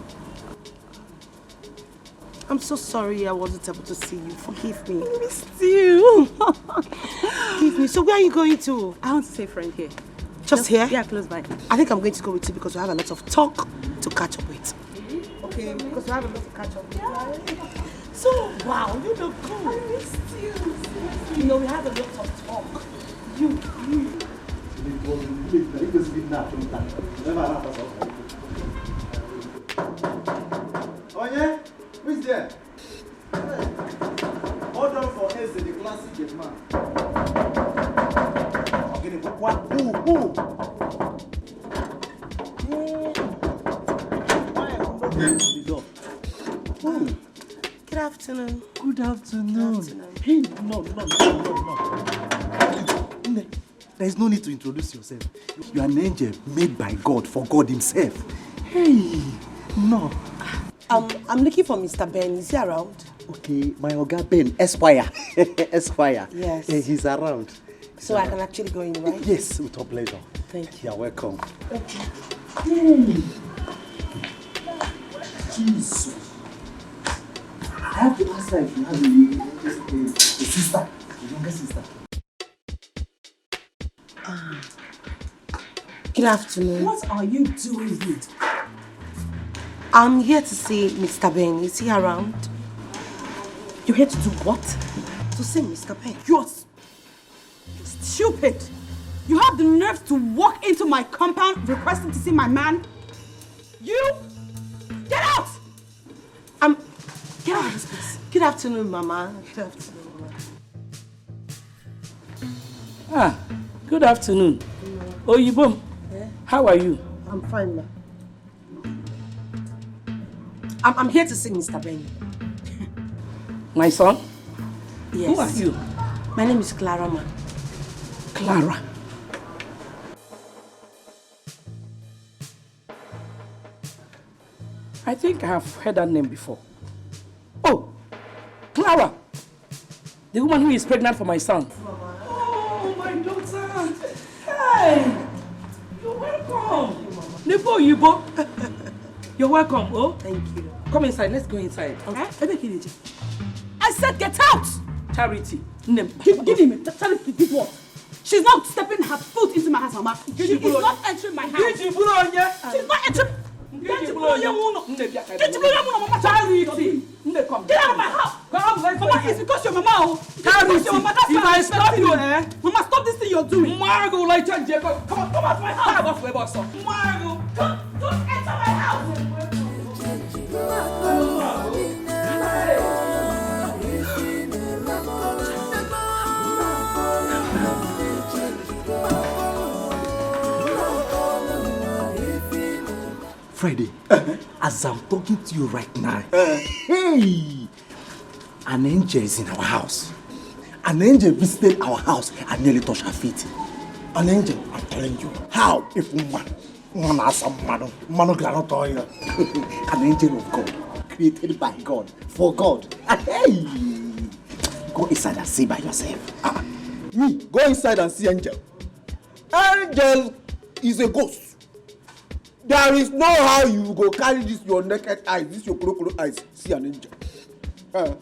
I'm so sorry I wasn't able to see you. Forgive me. I missed you. Forgive me. So where are you going to? I want to see a friend here. Just here? Yeah, close by. I think I'm going to go with you because we have a lot of talk to catch up with. Okay, because we have a lot to catch up with. Yeah. So, wow, you look cool. I missed you. You know, we have a lot of talk. You. Oh yeah? Who's there? Hold on for Eze, the classic gate man. Good afternoon. Good afternoon. Hey, no. There's no need to introduce yourself. You are an angel made by God for God himself. Hey, no. I'm looking for Mr. Ben. Is he around? Okay, my Oga Ben, Esquire. Esquire. Yes. He's around. So I can actually go in, right? Yes, with our pleasure. Thank you. You're welcome. Okay. Hey. Jesus. I have to ask her if you have a sister, a younger sister. Good afternoon. What are you doing here? I'm here to see Mr. Ben. Is he around? You're here to do what? To see Mr. Ben. You're stupid. You have the nerve to walk into my compound requesting to see my man? You? Get out! Get out of this place. Good afternoon, Mama. Good afternoon, Mama. Good afternoon. Oyibo, how are you? I'm fine, ma. I'm here to see Mr. Ben. My son? Yes. Who are you? My name is Clara, ma. Clara. I think I have heard that name before. Oh, Clara. The woman who is pregnant for my son. Oh, my daughter. Hey, you're welcome. Nebo Yibo. You're welcome. Oh, thank you. Come inside. Let's go inside. Okay. I said get out. Charity. Give him. Charity did what? She's not stepping her foot into my house, Mama. She is not entering my house. She's not entering. Get out of my house! Mama, it's because your mama. It's your mama. That's if I stop you, Mama, stop this thing you're doing. Margo, like Come out of my house. Margo, don't enter my house. Friday, as I'm talking to you right now, hey, an angel is in our house. An angel visited our house and nearly touched her feet. An angel, I'm telling you. How? If an angel of God, created by God, for God. Hey, go inside and see by yourself. Me, go inside and see angel. Angel is a ghost. There is no how you go carry this your naked eyes, this your crocodile eyes, see an angel.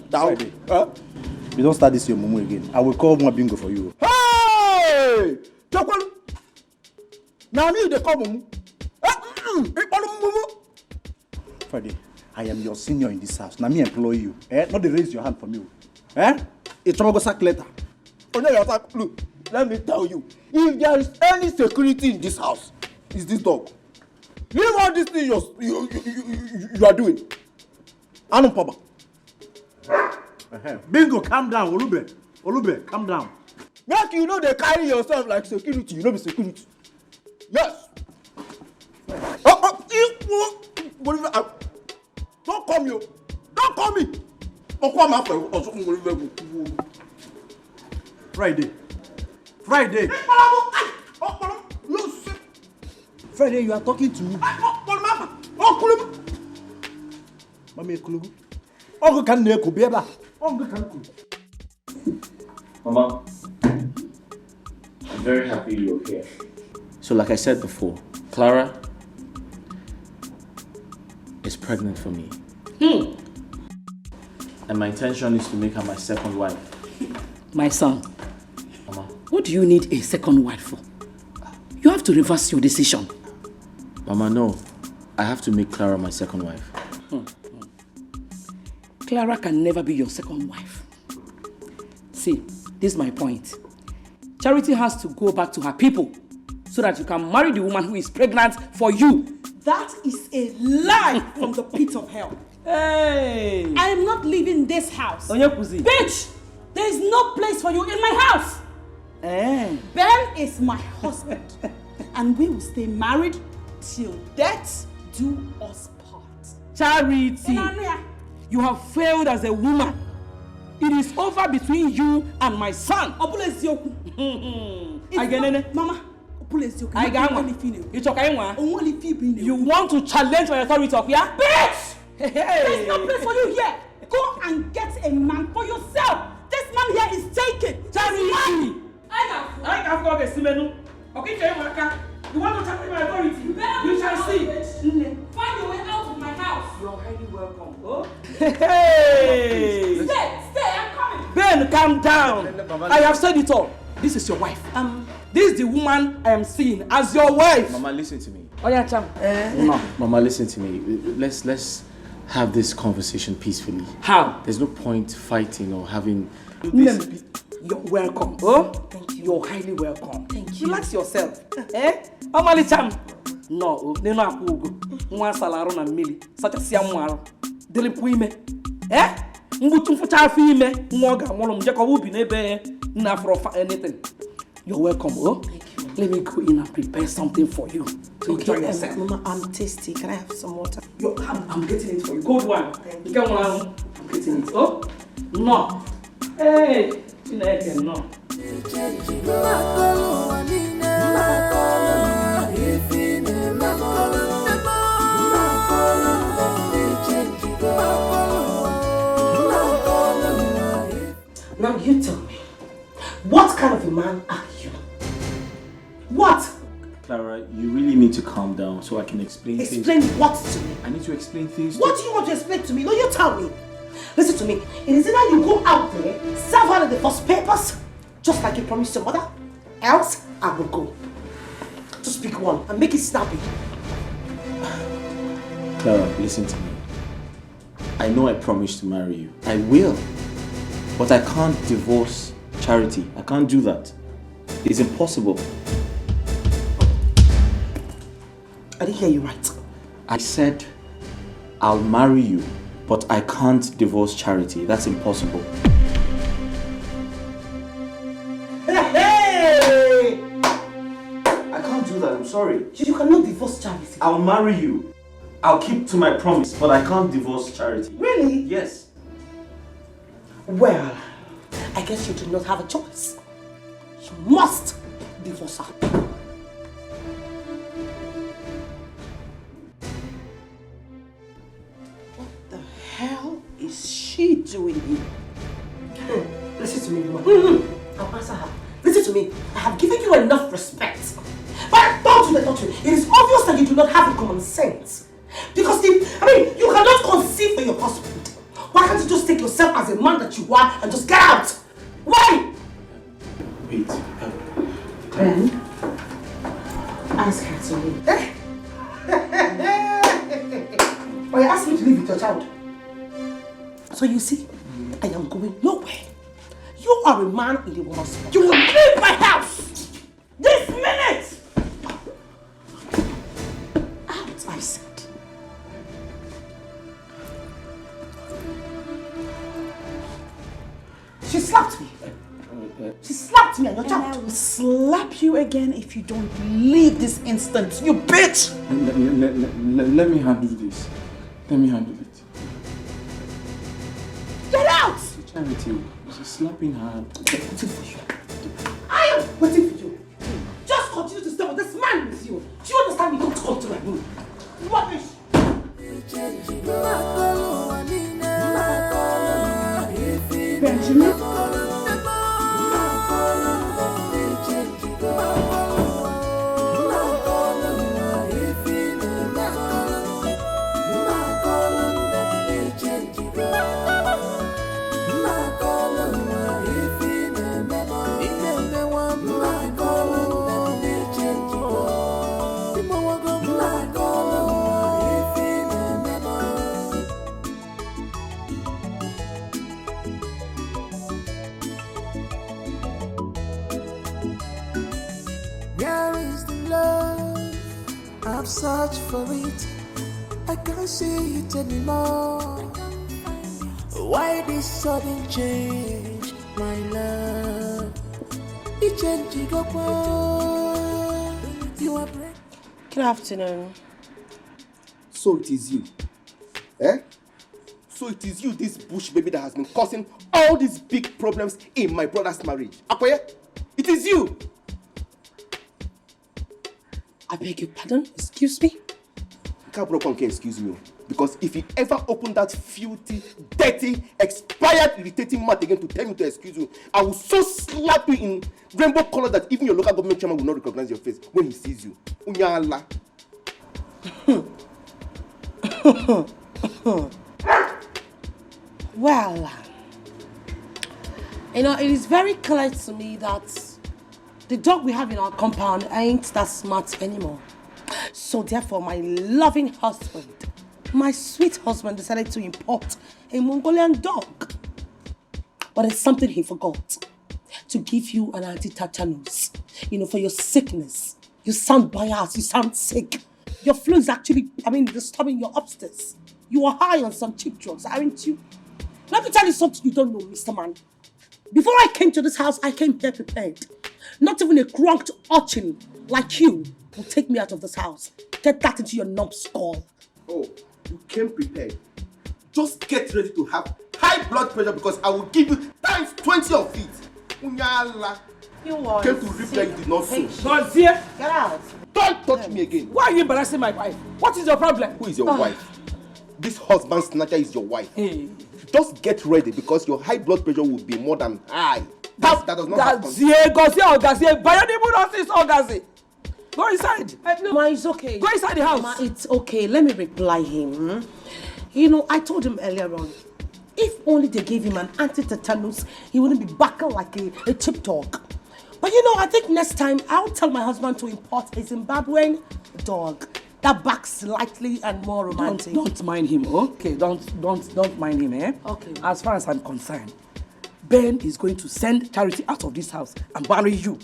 Friday. You don't start this your mumu again. I will call more bingo for you. Hey! Chokol! Now me they call mumu. Friday, I am your senior in this house. Now me employ you. Not to raise your hand from you. It's trouble sack letter. Look, let me tell you. If there is any security in this house, it's this dog. Leave all this thing you are doing. Anum Papa. Bingo, calm down. Olube, calm down. Make you know they carry yourself like security. You know be security. Yes. Don't come here. Don't come me. Friday. Friday, you are talking to me. Mama, I'm very happy you're here. So like I said before, Clara is pregnant for me. And my intention is to make her my second wife. My son, Mama. What do you need a second wife for? You have to reverse your decision. Mama, no. I have to make Clara my second wife. Clara can never be your second wife. See, this is my point. Charity has to go back to her people so that you can marry the woman who is pregnant for you. That is a lie from the pit of hell. Hey! I am not leaving this house. Bitch! There is no place for you in my house. Ben is my husband. And we will stay married till death do us part. Charity! You have failed as a woman. It is over between you and my son. Mama, you want to challenge my authority of here? Bitch! There's no place for you here. Go and get a man for yourself. This man here is taken. Charity! I can't go get Simenu. Okay, you want to challenge my authority? You shall see. Find your way out of my house. You're already Hey! Stay, I'm coming. Ben, calm down. I have said it all. This is your wife. This is the woman I am seeing as your wife. Mama, listen to me. Oh yeah, Cham. No. Mama, listen to me. Let's have this conversation peacefully. How? There's no point fighting or having. You're welcome. Oh, thank you. You're highly welcome. Thank you. Relax yourself. Omali Cham. No, they no akugo. Nwa salaro na mmili. Sacha sia mwaro. Dele puime. Ngutu mfucha afi ime. Nwoga nwolo mje ko ubi na ebe na for anything. You're welcome. Oh, let me go in and prepare something for you. So enjoy yourself. Mama, I'm tasty. Can I have some water? I'm getting it for you. Good one. You get one. I'm getting it. Oh, no. Hey, no. Now you tell me, what kind of a man are you? What? Clara, you really need to calm down so I can explain things. Explain what to me? I need to explain things. What do you want to explain to me? No, you tell me. Listen to me. It is either you go out there, serve out of the first papers, just like you promised your mother, else I will go. Just pick one and make it snappy. Clara, listen to me. I know I promised to marry you. I will. But I can't divorce Charity. I can't do that. It's impossible. I didn't hear you right. I said I'll marry you, but I can't divorce Charity. That's impossible. Hey! I can't do that. I'm sorry. You cannot divorce Charity. I'll marry you. I'll keep to my promise, but I can't divorce Charity. Really? Yes. Well, I guess you do not have a choice. You must divorce her. What the hell is she doing here? Listen to me, woman. I'll answer her. Listen to me. I have given you enough respect. But don't do that. It is obvious that you do not have common sense. Because you cannot conceive for your husband. Why can't you just take yourself as a man that you are and just get out? Why? Wait. Ben, ask her to leave. Or you ask me to leave with your child. So you see, I am going nowhere. You are a man in the woman's spot. You will leave my house! This minute! Out, I said. She slapped me. She slapped me and your child. And I will slap you again if you don't leave this instant, you bitch! Let me handle this. Let me handle it. Get out! Charity, she's slapping her. I am waiting for you. Just continue to stay with this man with you. Do you understand me? Don't come to my room. Rubbish! Benjamin? I've searched for it, I can't see it anymore. Why this sudden change, my love? It changed, you are breaking. Good afternoon. So it is you. So it is you, this bush baby, that has been causing all these big problems in my brother's marriage. Akoye, it is you. I beg your pardon? Excuse me? Kabro can excuse me. Because if you ever open that filthy, dirty, expired, irritating mouth again to tell me to excuse you, I will so slap you in rainbow color that even your local government chairman will not recognize your face when he sees you. Unyala. Well, you know, it is very clear to me that the dog we have in our compound ain't that smart anymore. So therefore, my loving husband, my sweet husband, decided to import a Mongolian dog. But it's something he forgot. To give you an anti-tetanus, you know, for your sickness. You sound biased, you sound sick. Your flu is actually, disturbing your upstairs. You are high on some cheap drugs, aren't you? Let me tell you something you don't know, Mr. Man. Before I came to this house, I came here prepared. Not even a crunked urchin like you will take me out of this house. Get that into your numbskull. Oh, you came prepared. Just get ready to have high blood pressure because I will give you times 20 of it. Unyala. You want came to reap like you did not sow. Gozie! Get out. Don't touch me again. Why are you embarrassing my wife? What is your problem? Who is your wife? This husband snatcher is your wife. Hey. Just get ready because your high blood pressure will be more than high. That does not happen. Go inside. Ma, it's okay. Go inside the house. Ma, it's okay. Let me reply him. You know, I told him earlier on, if only they gave him an anti-tetanus, he wouldn't be barking like a cheap dog. But you know, I think next time I'll tell my husband to import a Zimbabwean dog that barks slightly and more romantic. Don't mind him, okay? Don't mind him, eh? Okay. As far as I'm concerned, Ben is going to send Charity out of this house and marry you.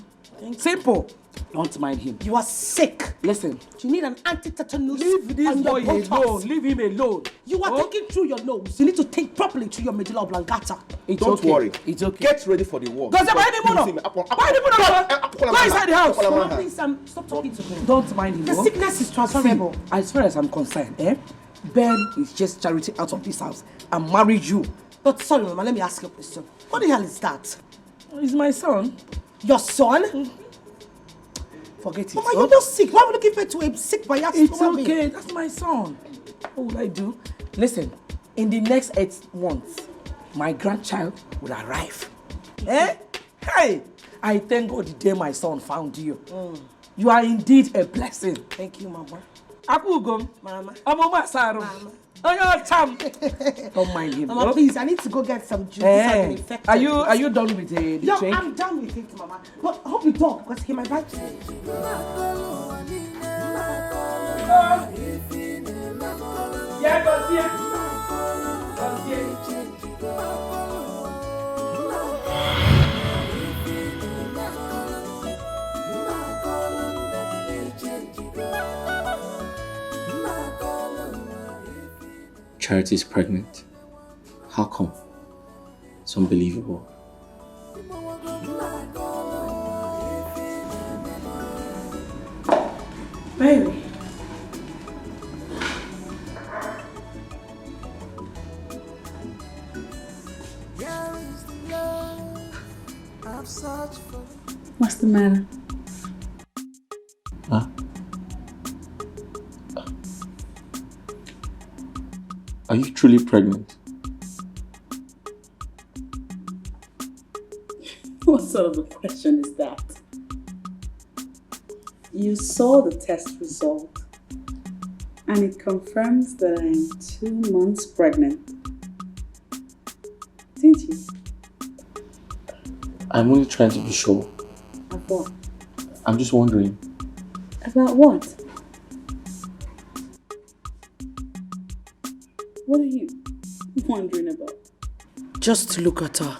Simple. Don't mind him. You are sick. Listen. You need an anti-tetanus. Leave this boy alone. Leave him alone. You are taking through your nose. You need to take properly through your medulla oblongata. Don't worry. It's okay. Get ready for the war. Go inside the house. Please, stop talking to him. Don't mind him. The sickness is transferable. See, as far as I'm concerned, Ben is just Charity out of this house and marry you. But sorry, Mama, let me ask you a question. What the hell is that? He's my son. Your son? Forget it. Mama, you're not sick. Why would you give birth to a sick biased It's woman? okay. That's my son. What will I do? Listen, in the next 8 months, my grandchild will arrive. Hey! I thank God the day my son found you. You are indeed a blessing. Thank you, Mama. Akugum. Mama. Mama. Don't mind him. Mama, please, I need to go get some juice. I've been infected. Are you done with the No, drink? I'm done with it, Mama. But I hope you talk because he might bite me. Charity is pregnant. How come? It's unbelievable. Baby. What's the matter? Huh? Are you truly pregnant? What sort of a question is that? You saw the test result and it confirms that I'm 2 months pregnant. Didn't you? I'm only trying to be sure. Of what? I'm just wondering. About what? What are you wondering about? Just look at her.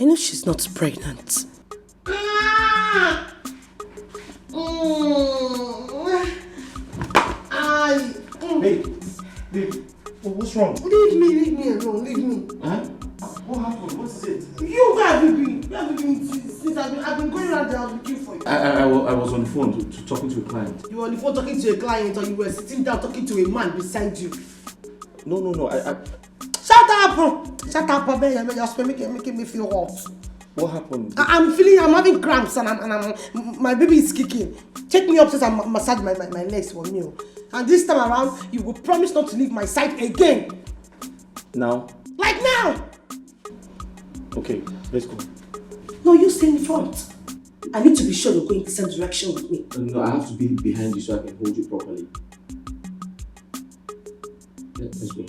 I know she's not pregnant. Babe, what's wrong? Leave me alone, leave me. Huh? What happened? What is it? You, where have you been? Where have you been since I've been going around the house looking for you? I was on the phone talking to a client. You were on the phone talking to a client or you were sitting down talking to a man beside you? No. Shut up! Babe. You're making me feel hot. What happened? I'm having cramps and my baby is kicking. Take me upstairs and massage my legs for me. And this time around, you will promise not to leave my side again. Now? Like now! Okay, let's go. No, you stay in front. I need to be sure you're going the same direction with me. No, I have to be behind you so I can hold you properly. Let's go.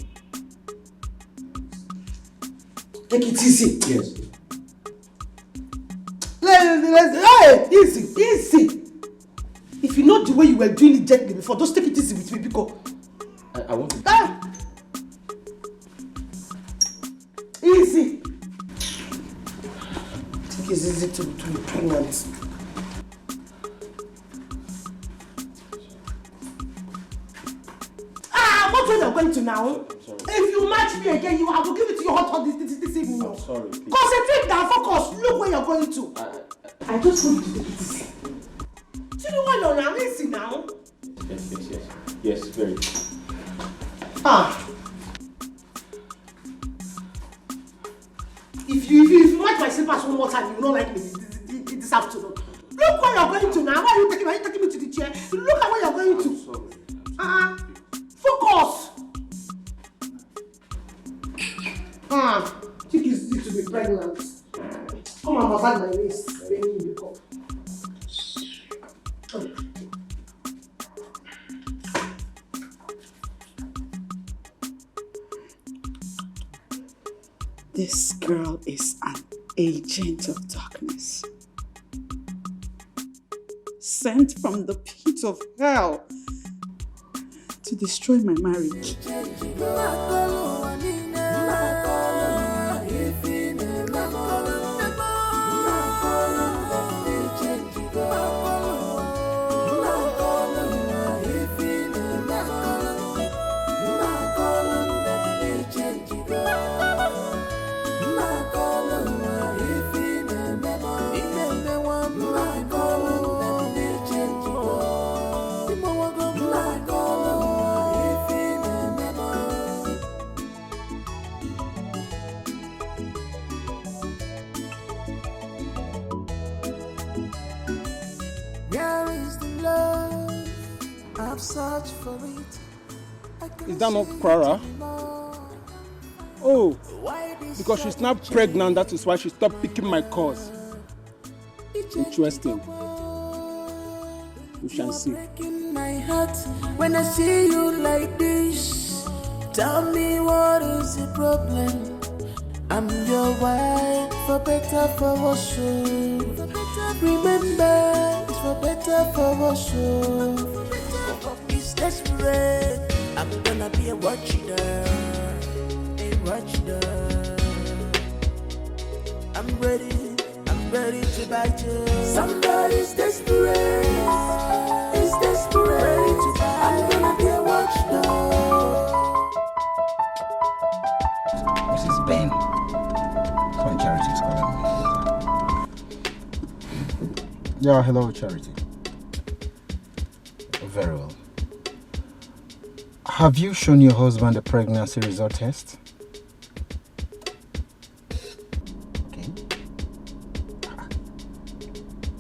Take it easy. Yes. Hey, easy. If you know the way you were doing it gently before, just take it easy with me because I want to. Easy. Take it easy to be pregnant. What way you're going to now? If you match me again, I will give it to you hot this evening. I'm sorry, please. Concentrate now, focus. Look where you're going to. I just want you to take it easy. Do you know what you're now? Easy now. Yes, very. If you match my slippers one more time, you will not like me this afternoon. Look where you're going to now. Why are you taking me to the chair? Look at where you're going to. Focus. Think it's easy to be pregnant. Come on, massage my waist. This girl is an agent of darkness. Sent from the pit of hell to destroy my marriage. Is that not Clara? Oh, because she's now pregnant, that is why she stopped picking my calls. Interesting. We shall see. My heart when I see you like this. Tell me what is the problem? I'm your wife, for better, for worse. Remember, it's for better, for worse. It's desperate. I'm gonna be a watcher, a watcher. I'm ready to bite you. Somebody's desperate, is desperate. I'm gonna be a watcher. Mrs. Ben. When Charity is calling me. Yeah, hello, Charity. Very well. Have you shown your husband the pregnancy result test? Okay.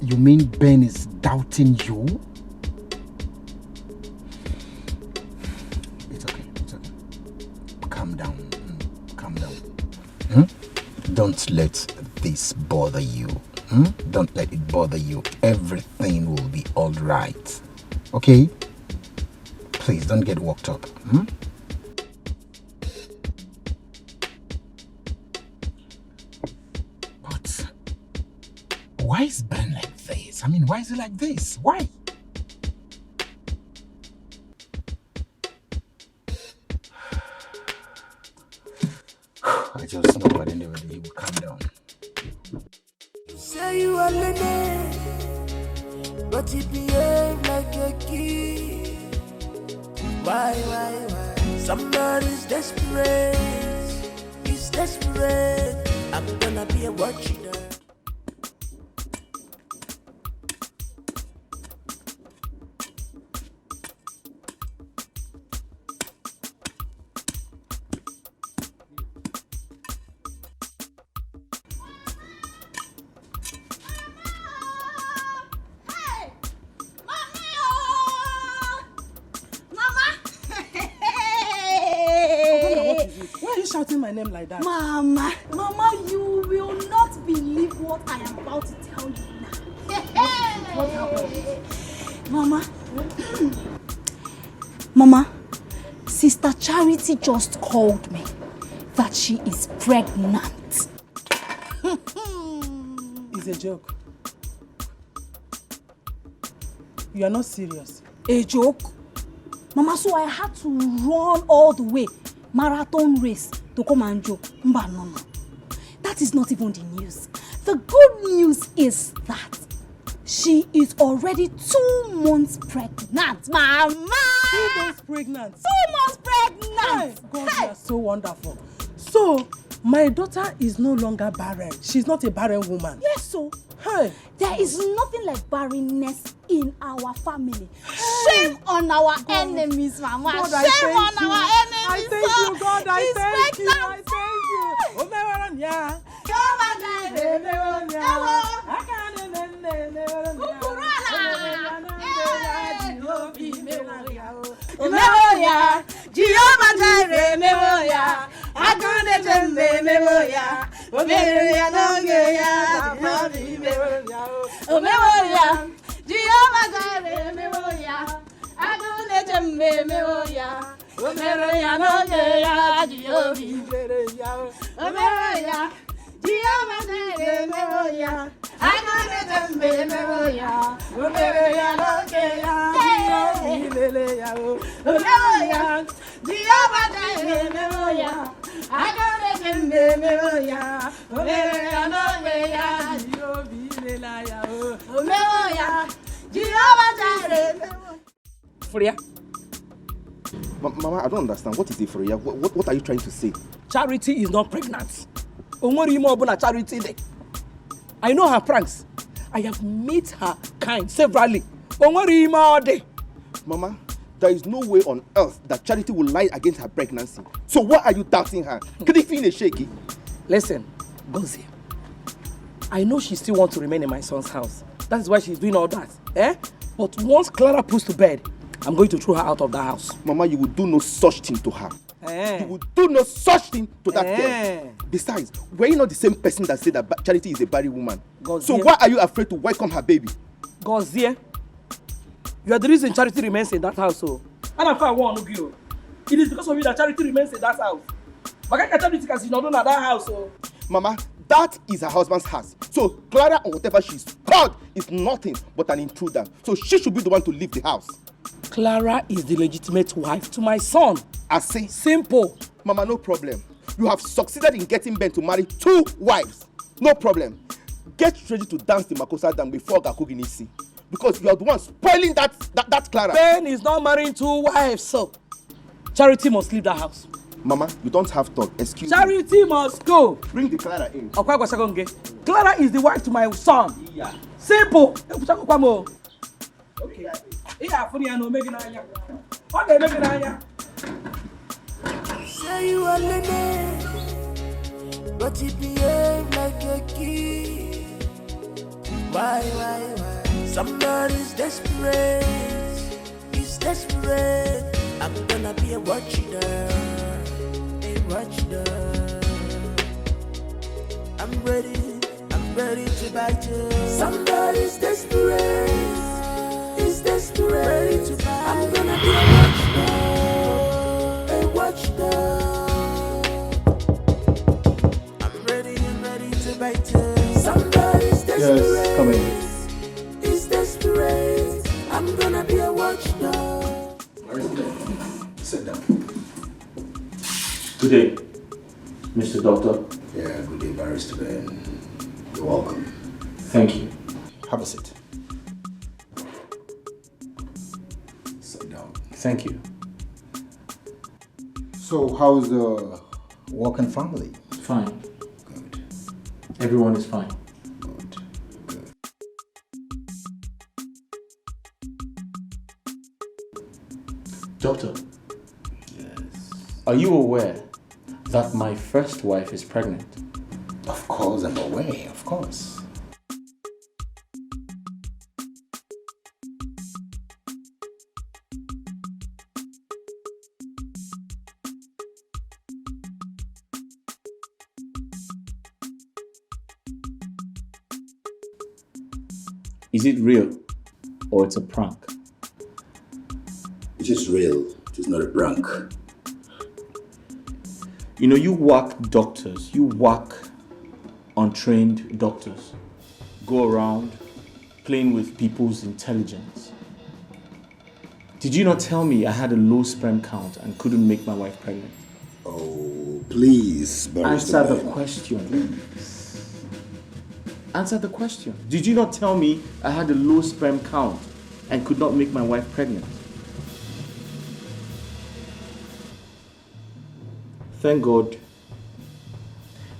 You mean Ben is doubting you? It's okay. Calm down. Don't let this bother you. Don't let it bother you. Everything will be all right. Okay? Please don't get worked up. But why is Ben like this? I mean, why is he like this? Why? I just know at the end of the day he will calm down. Say you are lady, but you behave like a kid. Why? Somebody's desperate. He's desperate. I'm gonna be a watcher. Shouting my name like that. Mama, you will not believe what I am about to tell you now. What happened? Mama, Sister Charity just called me that she is pregnant. is a joke. You are not serious. A joke? Mama, so I had to run all the way, marathon race, to come and joke. Mba, no. That is not even the news. The good news is that she is already 2 months pregnant, Mama! 2 months pregnant? 2 months pregnant! Hey, God, you are so wonderful. So, my daughter is no longer barren. She's not a barren woman. Yes, so. Hey. There is nothing like barrenness in our family. Shame on our enemies, Mama. God, Shame on our enemies. I thank you, God. I thank you. I thank you. Memoria, Jehovah Jireh, memoria, Agone Jembe, memoria, memoria, memoria, Jehovah Jireh, memoria, Agone Jembe, memoria, memoria, memoria, Jehovah Jireh, memoria, Agone Jembe, memoria, memoria, Freya. Mama, I don't understand. What is it, Freya? What are you trying to say? Charity is not pregnant. Charity. I know her pranks. I have met her kind severally. Mama, there is no way on earth that Charity will lie against her pregnancy. So why are you doubting her? Could it feel shaky? Listen, Gozie, I know she still wants to remain in my son's house. That is why she's doing all that. But once Clara puts to bed, I'm going to throw her out of the house. Mama, you will do no such thing to her. You will do no such thing to that girl. Besides, were you not the same person that said that Charity is a barren woman? Gozie. So why are you afraid to welcome her baby? Gozie, you are the reason Charity remains in that house. And I'm fine, it is because of you that Charity remains in that house. Charity can not in that house. Mama, that is her husband's house. So Clara or whatever she's called is nothing but an intruder. So she should be the one to leave the house. Clara is the legitimate wife to my son. I see. Simple. Mama, no problem. You have succeeded in getting Ben to marry 2 wives. No problem. Get ready to dance the Makosa dance before Gakuginisi. Because you are the one spoiling that Clara. Ben is not marrying 2 wives, so Charity must leave the house. Mama, you don't have talk. Excuse Charity must go. Bring the Clara in. Clara is the wife to my son. Yeah. Simple. Okay. Say you are lady, but you behave like a kid. Why? Somebody's desperate. He's desperate. I'm gonna be a watchdog. I'm ready to bite you. Somebody's desperate. He's desperate. Ready to bite. I'm gonna be a watchdog. I'm ready to bite you. Somebody's desperate. Yes, come in. He's desperate. I'm gonna be a watchdog. Sit down. Good day, Mr. Doctor. Yeah, good day, Barrister Ben. You're welcome. Thank you. Have a seat. Sit down. Thank you. So, how's the work and family? Fine. Good. Everyone is fine. Good. Doctor. Yes. Are you aware that my first wife is pregnant? Of course, I'm aware, of course. Is it real or it's a prank? It is real. It is not a prank. You know, you whack doctors. You whack untrained doctors. go around playing with people's intelligence? Did you not tell me I had a low sperm count and couldn't make my wife pregnant? Oh, please, Answer the question. Please. Answer the question. Did you not tell me I had a low sperm count and could not make my wife pregnant? Thank God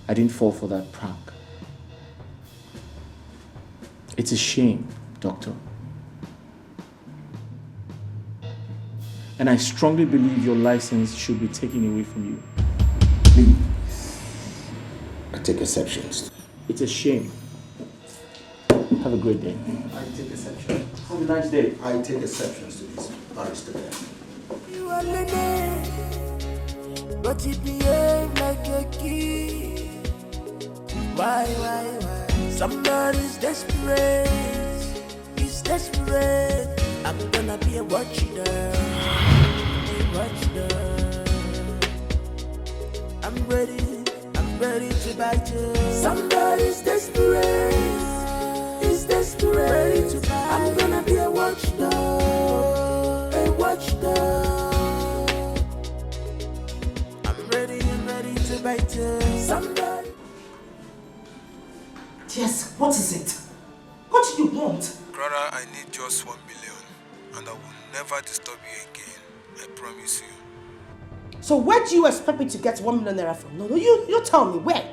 I didn't fall for that prank. It's a shame, Doctor. And I strongly believe your license should be taken away from you. Please. I take exceptions. It's a shame. Have a great day. I take exceptions. Have a nice day. I take exceptions to this, Aristotle. You are living, but you behave like a kid. Why? Somebody's desperate. He's desperate. I'm gonna be a watchdog. I'm ready to bite you. Somebody's desperate. He's desperate to bite. I'm gonna be a watchdog. I'm ready to bite you. Somebody. Yes, what is it? What do you want? Clara, I need just 1 million, and I will never disturb you again. I promise you. So where do you expect me to get 1 million naira from? No, you tell me, where?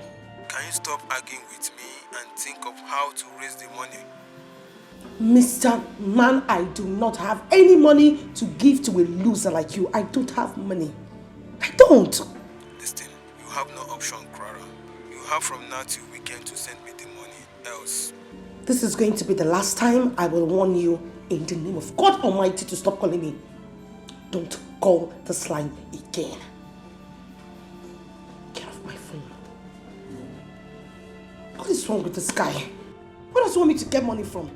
Can you stop arguing with me and think of how to raise the money? Mr. Man, I do not have any money to give to a loser like you. I don't have money. I don't. Listen, you have no option, Clara. You have from now till weekend to send me the money, else. This is going to be the last time I will warn you in the name of God Almighty to stop calling me. Don't call this line again. Get off my phone. What is wrong with this guy? Where does he want me to get money from?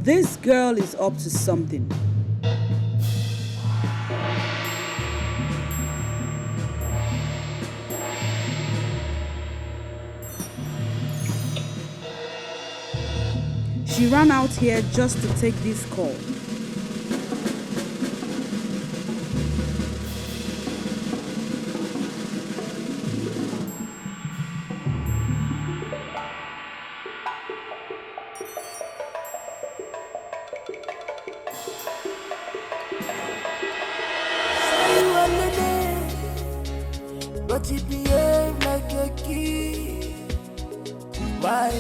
This girl is up to something. She ran out here just to take this call. But you behave like a kid. Why?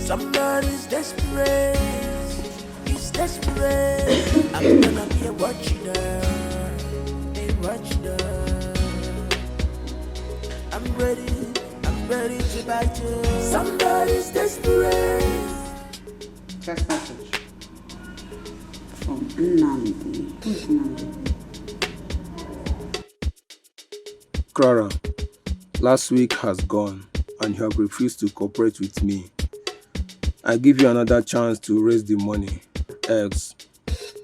Somebody's desperate. He's desperate. I'm gonna be a watchdog. I'm ready to bite you. Somebody's desperate. Text message from Nnamdi. Who's Nnamdi? Clara, last week has gone and you have refused to cooperate with me. I give you another chance to raise the money, else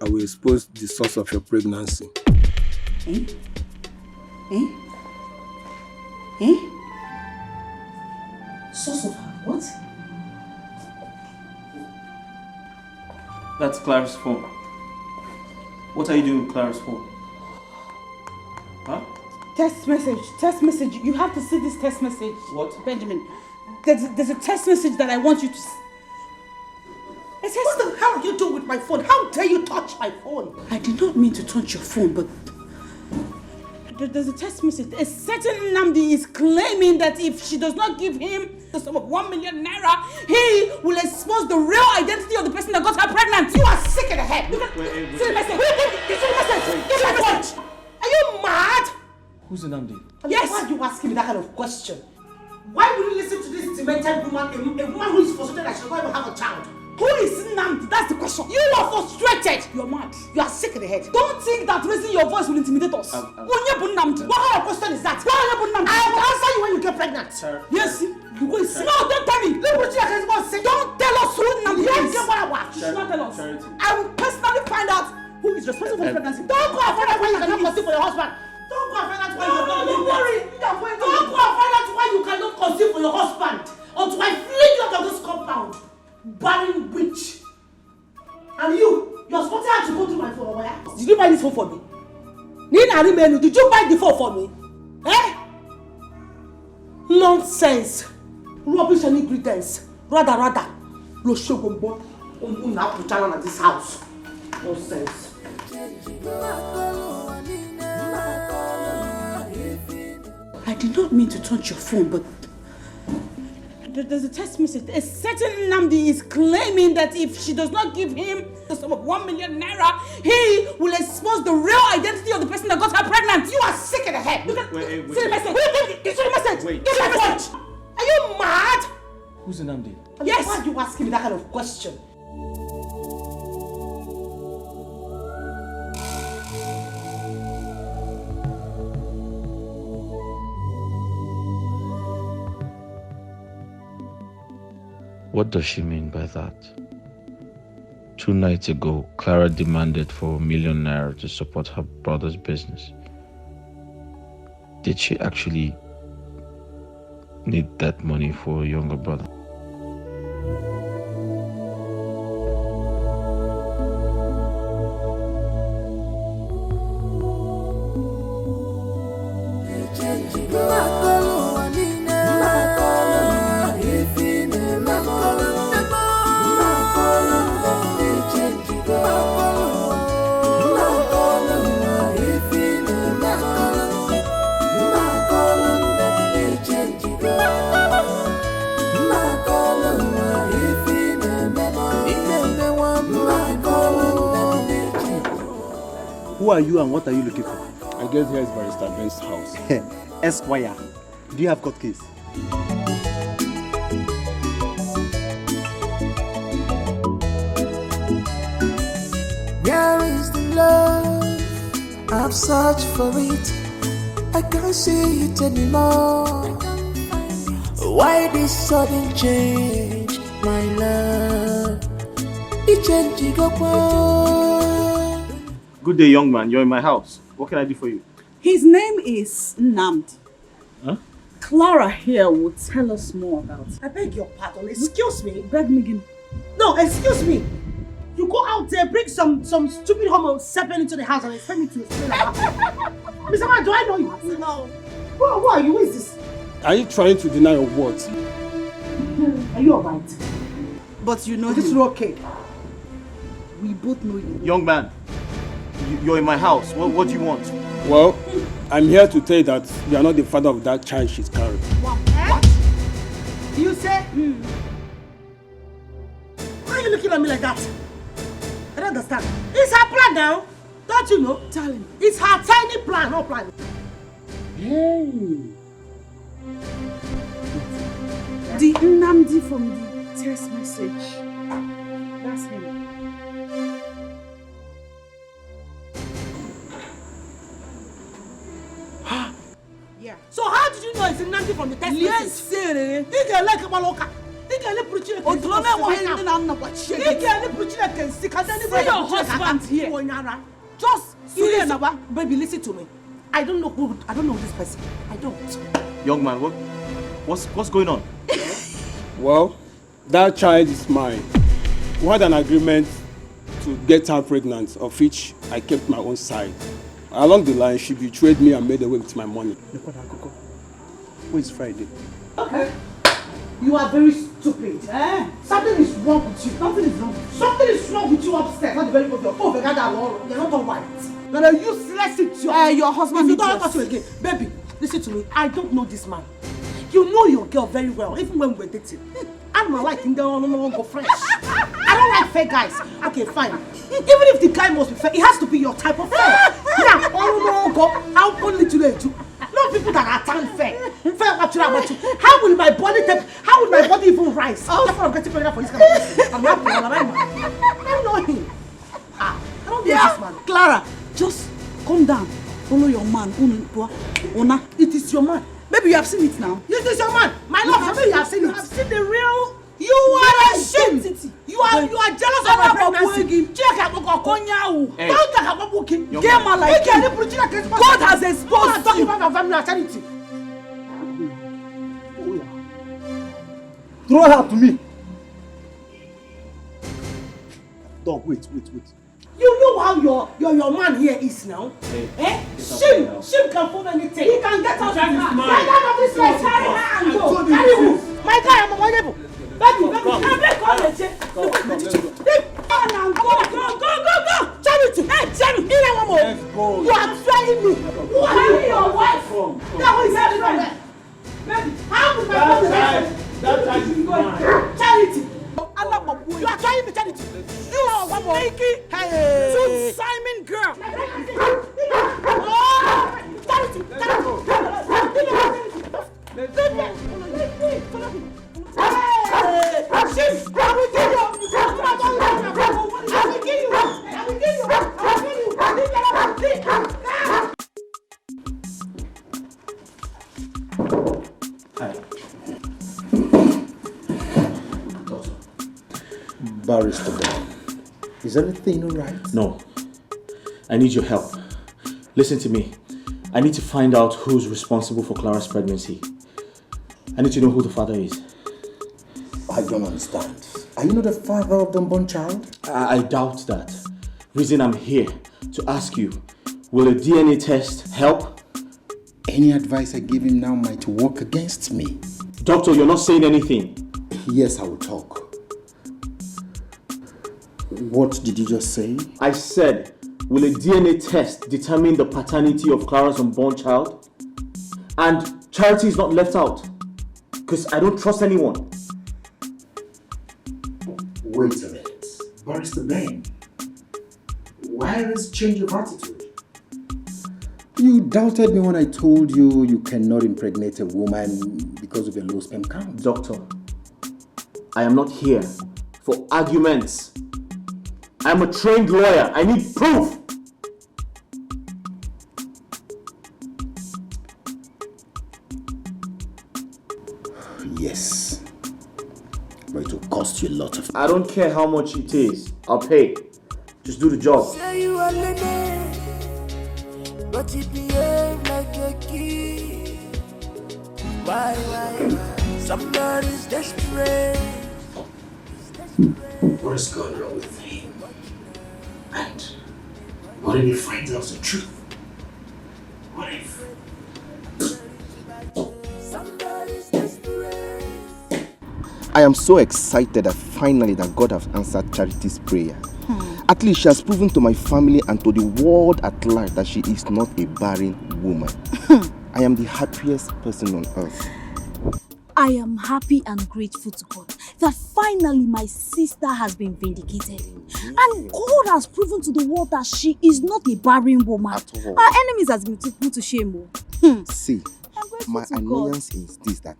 I will expose the source of your pregnancy. Source of what? That's Clara's phone. What are you doing with Clara's phone? Huh? Text message. You have to see this text message. What? Benjamin, there's a text message that I want you to see. What the hell are you doing with my phone? How dare you touch my phone? I did not mean to touch your phone, but there's a text message. A certain Nnamdi is claiming that if she does not give him the sum of 1 million naira, he will expose the real identity of the person that got her pregnant. You are sick in the head. See the message. See the message. Give me the message. Are you mad? terrible man, a woman who is frustrated that she does not even have a child. Who is Nnamdi? That's the question. You are frustrated. You're mad. You are sick in the head. Don't think that raising your voice will intimidate us. What kind of question is that? I will answer you when you get pregnant. Sir. Yes, you go see. No, don't tell me. Look what you are going to say. Don't tell us who Nnamdi is. You should not tell us. I will personally find out who is responsible for pregnancy. Don't go and find out why you cannot conceive for your husband. Don't go and find out why you cannot. Don't worry. Don't go and find out why you cannot conceive for your husband until I fling you out of this compound. Barren witch. And you're supposed to have to go through my phone. Where? Did you buy this phone for me? Did you buy the phone for me? Eh? Nonsense. Rubbish and ingredients. Rather. Lo shogombo. Una putana at this house. Nonsense. I did not mean to touch your phone, but there's a text message. A certain Nnamdi is claiming that if she does not give him the sum of 1 million naira, he will expose the real identity of the person that got her pregnant. You are sick in the head. Wait. See the message. See the message. Wait. Get the message. Are you mad? Who's Nnamdi? Yes. Why are you asking me that kind of question? What does she mean by that? 2 nights ago, Clara demanded for 1 million naira to support her brother's business. Did she actually need that money for a younger brother? Who are you and what are you looking for? I guess here is Barrister Ben's house. Esquire, do you have court case? Where is the love? I've searched for it. I can't see it anymore. Why this sudden change, my love? It changed go. Good day, young man. You're in my house. What can I do for you? His name is Nnamdi. Huh? Clara here will tell us more about it. I beg your pardon. Excuse me. Beg me again. No, excuse me. You go out there, bring some stupid homo serpent into the house and expect me to explain about it. Mr. Man, do I know you? No. Who are you? Who is this? Are you trying to deny your words? Are you alright? But you know this is okay. We both know you. Young man, you're in my house. What do you want? Well, I'm here to tell you that you are not the father of that child she's carrying. What? You say? Why are you looking at me like that? I don't understand. It's her plan now. Don't you know? Tell him. It's her tiny plan, no plan. Hey. The Nnamdi from the text message. That's him. Yeah. So how did you know it's Nnamdi from the text message? Yes, sir. See your husband here. Just baby, listen to me. I don't know this person. I don't. Young man, what's going on? Well, that child is mine. We had an agreement to get her pregnant, of which I kept my own side. Along the line, she betrayed me and made away with my money. Who is Friday? Okay. You are very stupid. Something is wrong with you. Something is wrong with you upstairs. Not the very good. You're not all right. You're a useless idiot. Your husband. You don't talk to again. Baby, listen to me. I don't know this man. You know your girl very well, even when we were dating. I'm not liking the go fresh. I don't like fair guys. Okay, fine. Even if the guy must be fair, it has to be your type of fair. Now, go. How only to let you? No know people that attend fair. How will my body even rise? I'm getting pregnant for this kind of person. I'm not I don't know him. I don't know this man. Clara, just calm down. Follow your man. Una, it is your man. Maybe you have seen it now. It is your man. My love, maybe you have seen it. I've seen the real. You are ashamed. You are jealous of my pregnancy. God has exposed you. Throw her to me. Dog, wait. You know how your man here is now? Hey, Shame can fold anything. He can get out of this man. Get out of this place. Carry her and go. Carry who? My guy, I'm unavoidable. Baby, come. Go. Charity. Hey, Charity. You are trying me. Who are your wife from? That was your friend. Baby, how will my mother that is mine. Charity. You are trying me, Charity. You are sneaky. Hey. Simon girl. Charity. Barrister Ben, is everything all right? No. I need your help. Listen to me. I need to find out who's responsible for Clara's pregnancy. I need to know who the father is. I don't understand. Are you not the father of the unborn child? I doubt that. Reason I'm here to ask you, will a DNA test help? Any advice I give him now might work against me. Doctor, you're not saying anything. Yes, I will talk. What did you just say? I said, will a DNA test determine the paternity of Clara's unborn child? And Charity is not left out. Because I don't trust anyone. Wait a minute. Barrister Ben, why this change of attitude? You doubted me when I told you you cannot impregnate a woman because of your low sperm count. Doctor, I am not here for arguments. I'm a trained lawyer. I need proof. Yes. But it will cost you a lot of... I don't care how much it is. I'll pay. Just do the job. Say you are learning, but you behave like a kid. Why? Somebody's desperate. What is going wrong with him? And what if he finds out the truth? What if? I am so excited that finally that God has answered Charity's prayer. At least she has proven to my family and to the world at large that she is not a barren woman. I am the happiest person on earth. I am happy and grateful to God that finally my sister has been vindicated. And God has proven to the world that she is not a barren woman. At all. Our enemies has been put to shame. See, my annoyance is this, that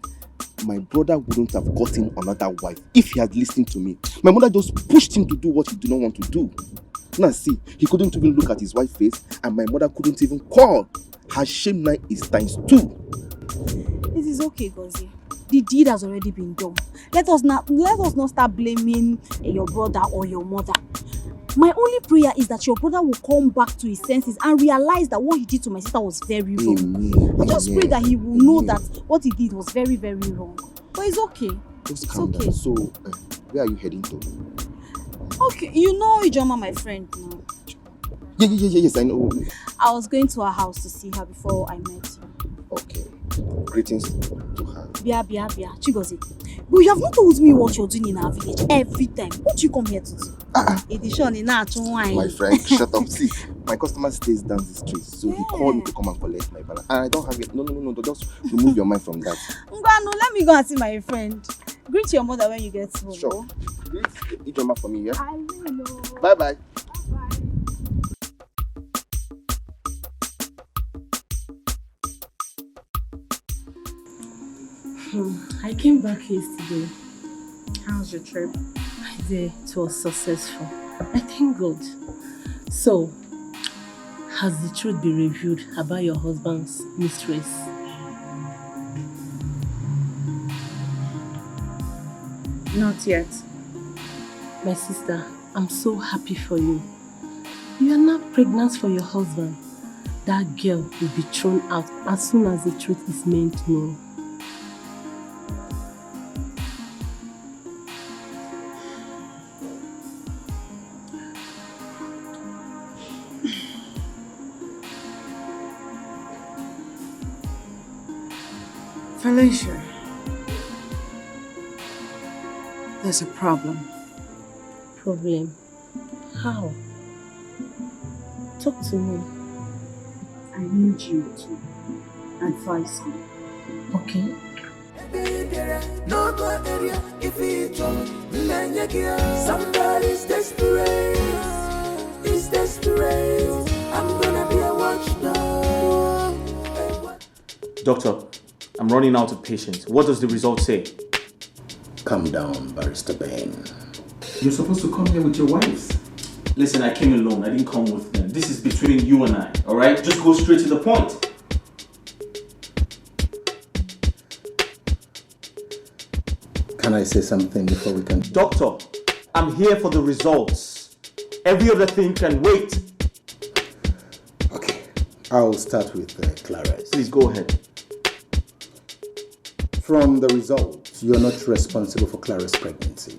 my brother wouldn't have gotten another wife if he had listened to me. My mother just pushed him to do what he did not want to do. Now see, he couldn't even look at his wife's face and my mother couldn't even call. Her shame now is ×2. It is okay, Gozie. The deed has already been done. Let us not start blaming your brother or your mother. My only prayer is that your brother will come back to his senses and realize that what he did to my sister was very wrong. Amen. I just pray that he will know that what he did was very, very wrong. But it's okay. Just calm down. So, where are you heading to? Okay, you know Ijoma, my friend now. Yes, I know. I was going to her house to see her before I met you. Okay. Greetings to her. Bia, Chigozie. But you have not told me what you're doing in our village every time. What do you come here to do? My friend, shut up. See, my customer stays down the street, so he called me to come and collect my balance. And I don't have it. No. Just remove your mind from that. Ngwanu, let me go and see my friend. Greet your mother when you get home. Sure. Greet Ijoma for me, yeah? I will know. Bye-bye. I came back yesterday. How was your trip? It was successful. I thank God. So, has the truth been revealed about your husband's mistress? Not yet. My sister, I'm so happy for you. You are now pregnant for your husband. That girl will be thrown out as soon as the truth is made known. Felicia, there's a problem. Problem? How? Talk to me. I need you to advise me. Okay. Somebody's desperate. He's desperate. I'm gonna be a watchdog. Doctor, I'm running out of patience. What does the result say? Calm down, Barrister Ben. You're supposed to come here with your wives. Listen, I came alone. I didn't come with them. This is between you and I, alright? Just go straight to the point. Can I say something before we continue? Doctor, I'm here for the results. Every other thing can wait. Okay, I'll start with Clara's. Please go ahead. From the results, you're not responsible for Clara's pregnancy.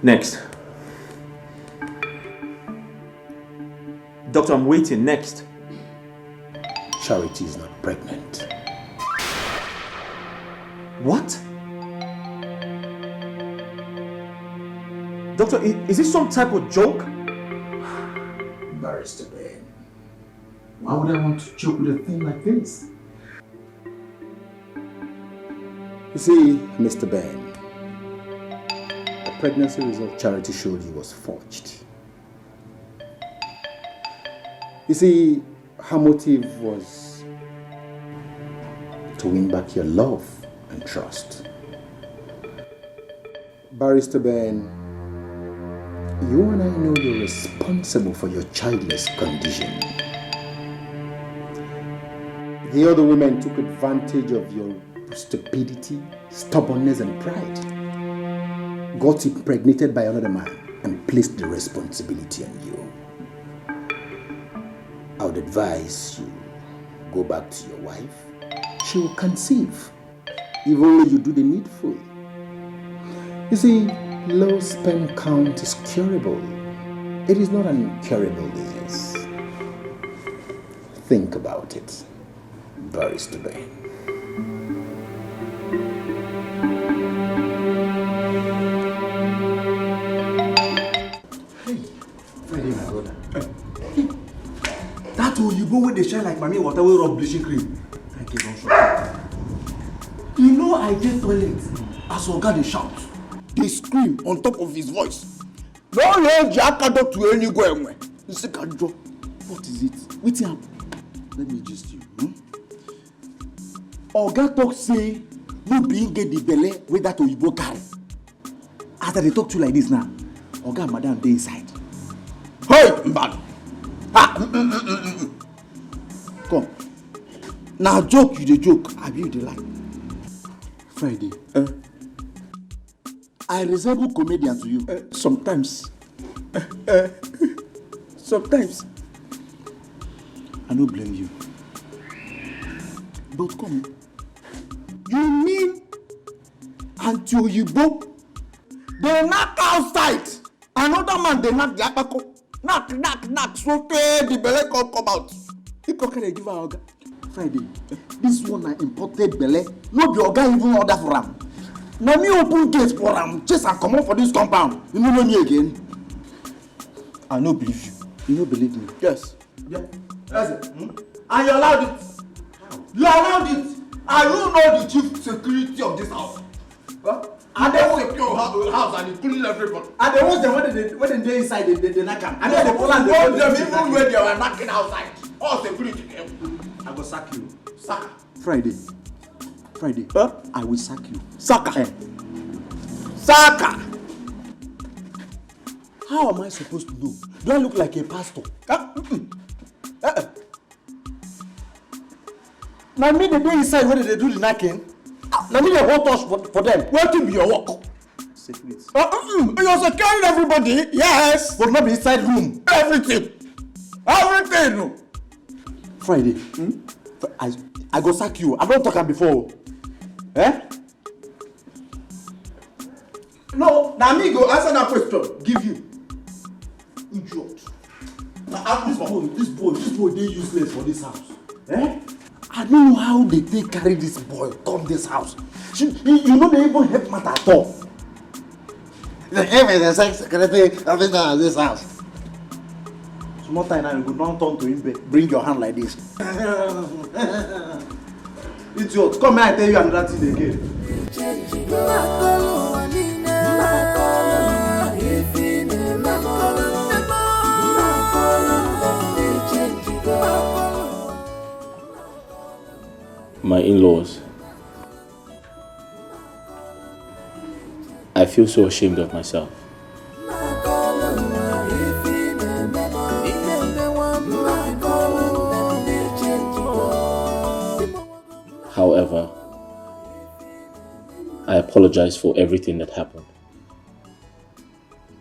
Next. Doctor, I'm waiting. Next. Charity is not pregnant. What? Doctor, is this some type of joke? Barrister Ben. Why would I want to joke with a thing like this? You see, Mr. Ben, the pregnancy result Charity showed you was forged. You see, her motive was to win back your love and trust. Barrister Ben, you and I know you're responsible for your childless condition. The other women took advantage of your stupidity, stubbornness, and pride. Got impregnated by another man and placed the responsibility on you. I would advise you go back to your wife. She will conceive if only you do the needful. You see, low sperm count is curable. It is not an incurable disease. Think about it, Barrister Ben. Friday, my brother. That Oyibo wey dey shine like mami water wey rub bleaching cream. I get one shot. You know I get toilet as Oga dey shout. Dey scream on top of his voice. No let Jacado to any go anywhere. You see Kajo. What is it? Wetin happen? Let me gist you. Oga talk say no be him get the belle wey that Oyibo carry. As I dey talk to you like this now, Oga and Madam dey inside. Hey, Mbano. Come. Now joke you dey joke, abi you dey lie? Friday. I resemble comedian to you. Sometimes. Sometimes. I no blame you. But come. You mean Auntie Oyibo? They knock outside. Another man they knock the akpako. Knock, so the belle come out. You can give her Oga. Friday, this one na imported belle. No be Oga even order for am. Na me open gate for am, chase and comot for this compound. You no know me again. I no believe you. You no believe me? Yes. Yeah. That's it. And you allowed it. You allowed it. I don't know the chief security of this house. Huh? And they will secure house and including everybody. And they want them when they inside they knock them. And then they pull and they want them even when they were knocking outside. All security. I go sack you. Sack. Friday. Huh? I will sack you. Saka. Saka. How am I supposed to know? Do I look like a pastor? Now me the day inside when they do the knocking. Now me the whole touch for them. Where to be your work? Secret. You're securing everybody. Yes. But not be inside room. Everything. Friday. I go sack you. I don't talk am before. Eh? No, now me go answer that question. Give you. Idiot. Now this boy, they useless for this house. Eh? I don't know how they take carry this boy come this house. You know they even help matter at all. The him is the sex secretary of this house. Small time now you go down turn to him, bring your hand like this. Idiot, come here, I tell you another thing again. My in-laws. I feel so ashamed of myself. However, I apologize for everything that happened.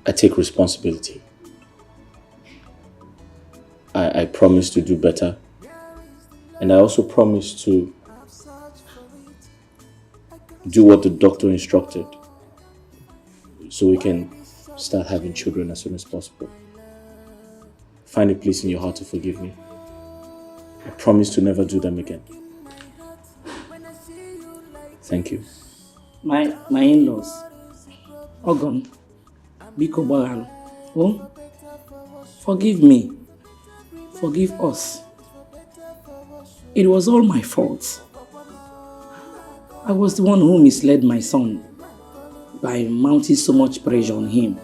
I take responsibility. I promise to do better. And I also promise to do what the doctor instructed so we can start having children as soon as possible. Find a place in your heart to forgive me. I promise to never do them again. Thank you. My in-laws. Ogon. Biko Baran. Oh? Forgive me. Forgive us. It was all my fault. I was the one who misled my son by mounting so much pressure on him.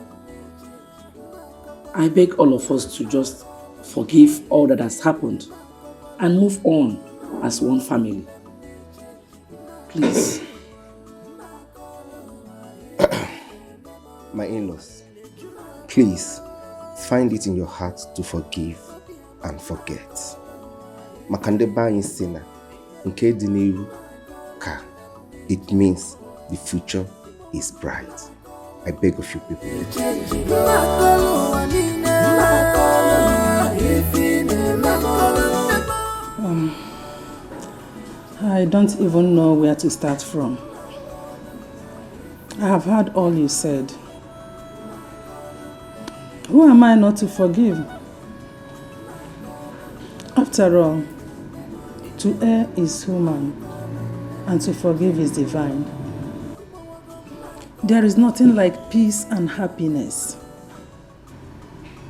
I beg all of us to just forgive all that has happened and move on as one family. Please. My in-laws, please find it in your heart to forgive and forget. Makandeba insena, nke diniru ka. It means the future is bright. I beg of you people. I don't even know where to start from. I have heard all you said. Who am I not to forgive? After all, to err is human, and to forgive is divine. There is nothing like peace and happiness.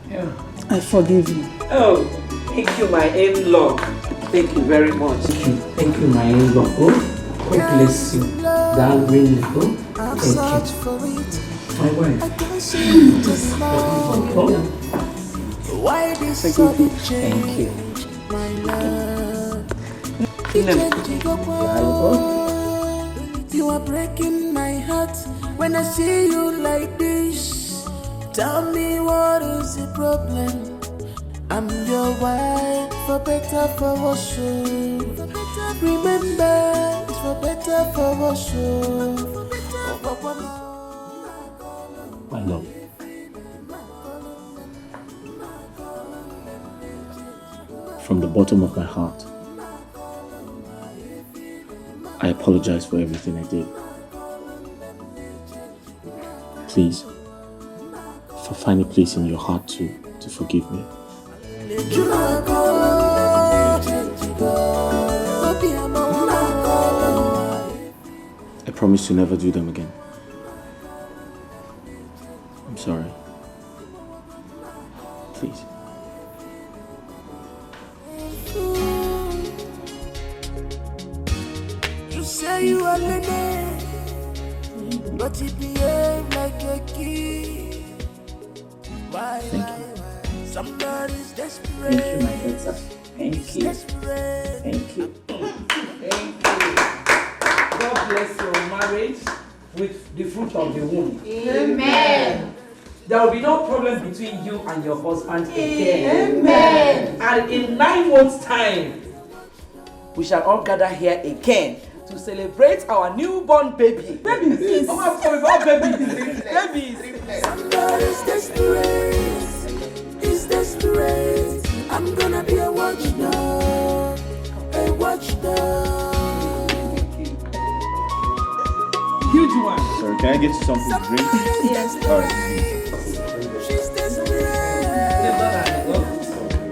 Yeah. I forgive you. Oh, thank you, my in-law. Thank you very much. Thank you, my in-law. Oh, God bless you. That ring, oh, thank you. My wife. Why this sudden change? Thank you. My love. You are breaking my heart when I see you like this. Tell me what is the problem? I'm your wife, for better, for worse. Remember, it's for better, for worse. My love. From the bottom of my heart, I apologize for everything I did. Please, find a place in your heart to forgive me. I promise to never do them again. I'm sorry. Please. You say you are lady. but he behave like a kid. Why? Somebody's desperate. Thank you, my daughter. Thank you. Thank you. Thank you. God bless your marriage with the fruit of the womb. Amen. There will be no problem between you and your husband again. Amen. And in 9 months' time, we shall all gather here again to celebrate our newborn baby. Babies! Oh my God, babies! Babies! Somebody's desperate. He's desperate. I'm gonna be a watchdog. A watchdog. Huge one. Sorry, can I get you something to drink? Yes. Alright. She's desperate.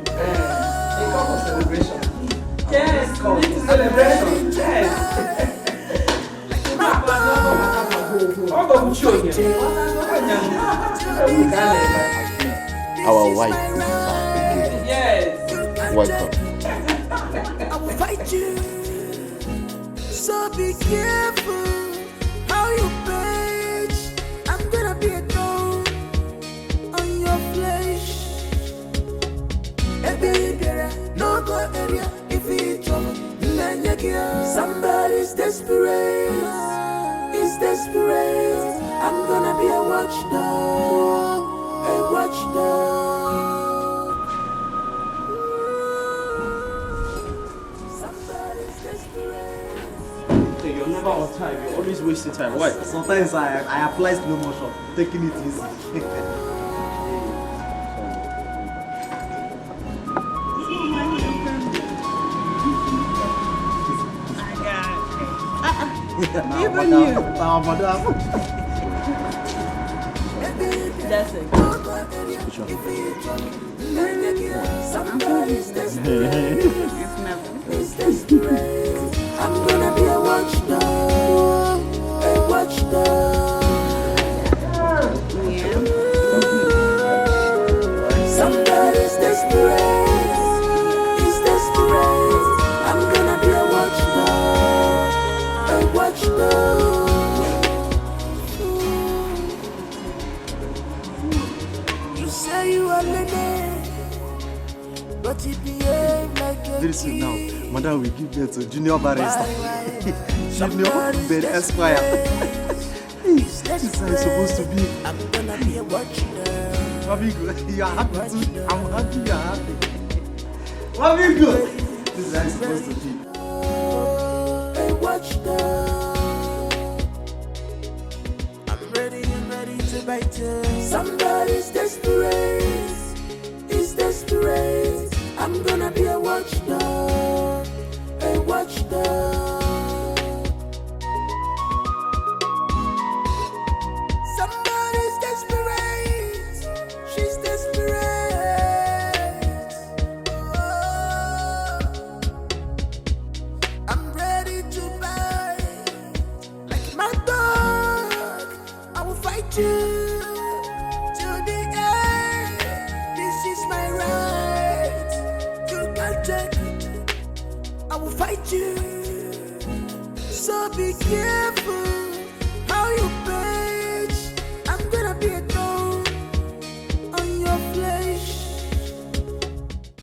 A cup of celebration. Yes, we need to celebration. Yes. Our wife is back again. Yes. Welcome. I will fight you. So be careful how you bitch. I'm gonna be a thorn on your flesh. No go area if you trouble. Somebody's desperate. He's desperate. I'm gonna be a watchdog. A watchdog. Somebody's desperate. Hey, you're never on time. You're always wasting time. Why? Sometimes I apply slow motion, taking it easy. Even you. That's it. Somebody's desperate. It's I'm gonna be a watchdog. A watchdog. Somebody's desperate. He's desperate. I'm gonna be a watchdog. A watchdog. You say you are Lene, but you behave like a Very soon now, Madam will give birth to Junior Barrister. Junior Ben Esquire. This is how it's supposed to be. I'm gonna be a watchdog. Mavigo, you are happy too. I'm happy you are happy. Mavigo, this is how it's supposed to be. A watchdog. I'm ready to bite you. Somebody's desperate. He's desperate. I'm gonna be a watchdog. A watchdog. Somebody's desperate. She's desperate. Oh. I'm ready to bite like my dog. I will fight you to the end. This is my right. You can't take it. I will fight you. So be careful how you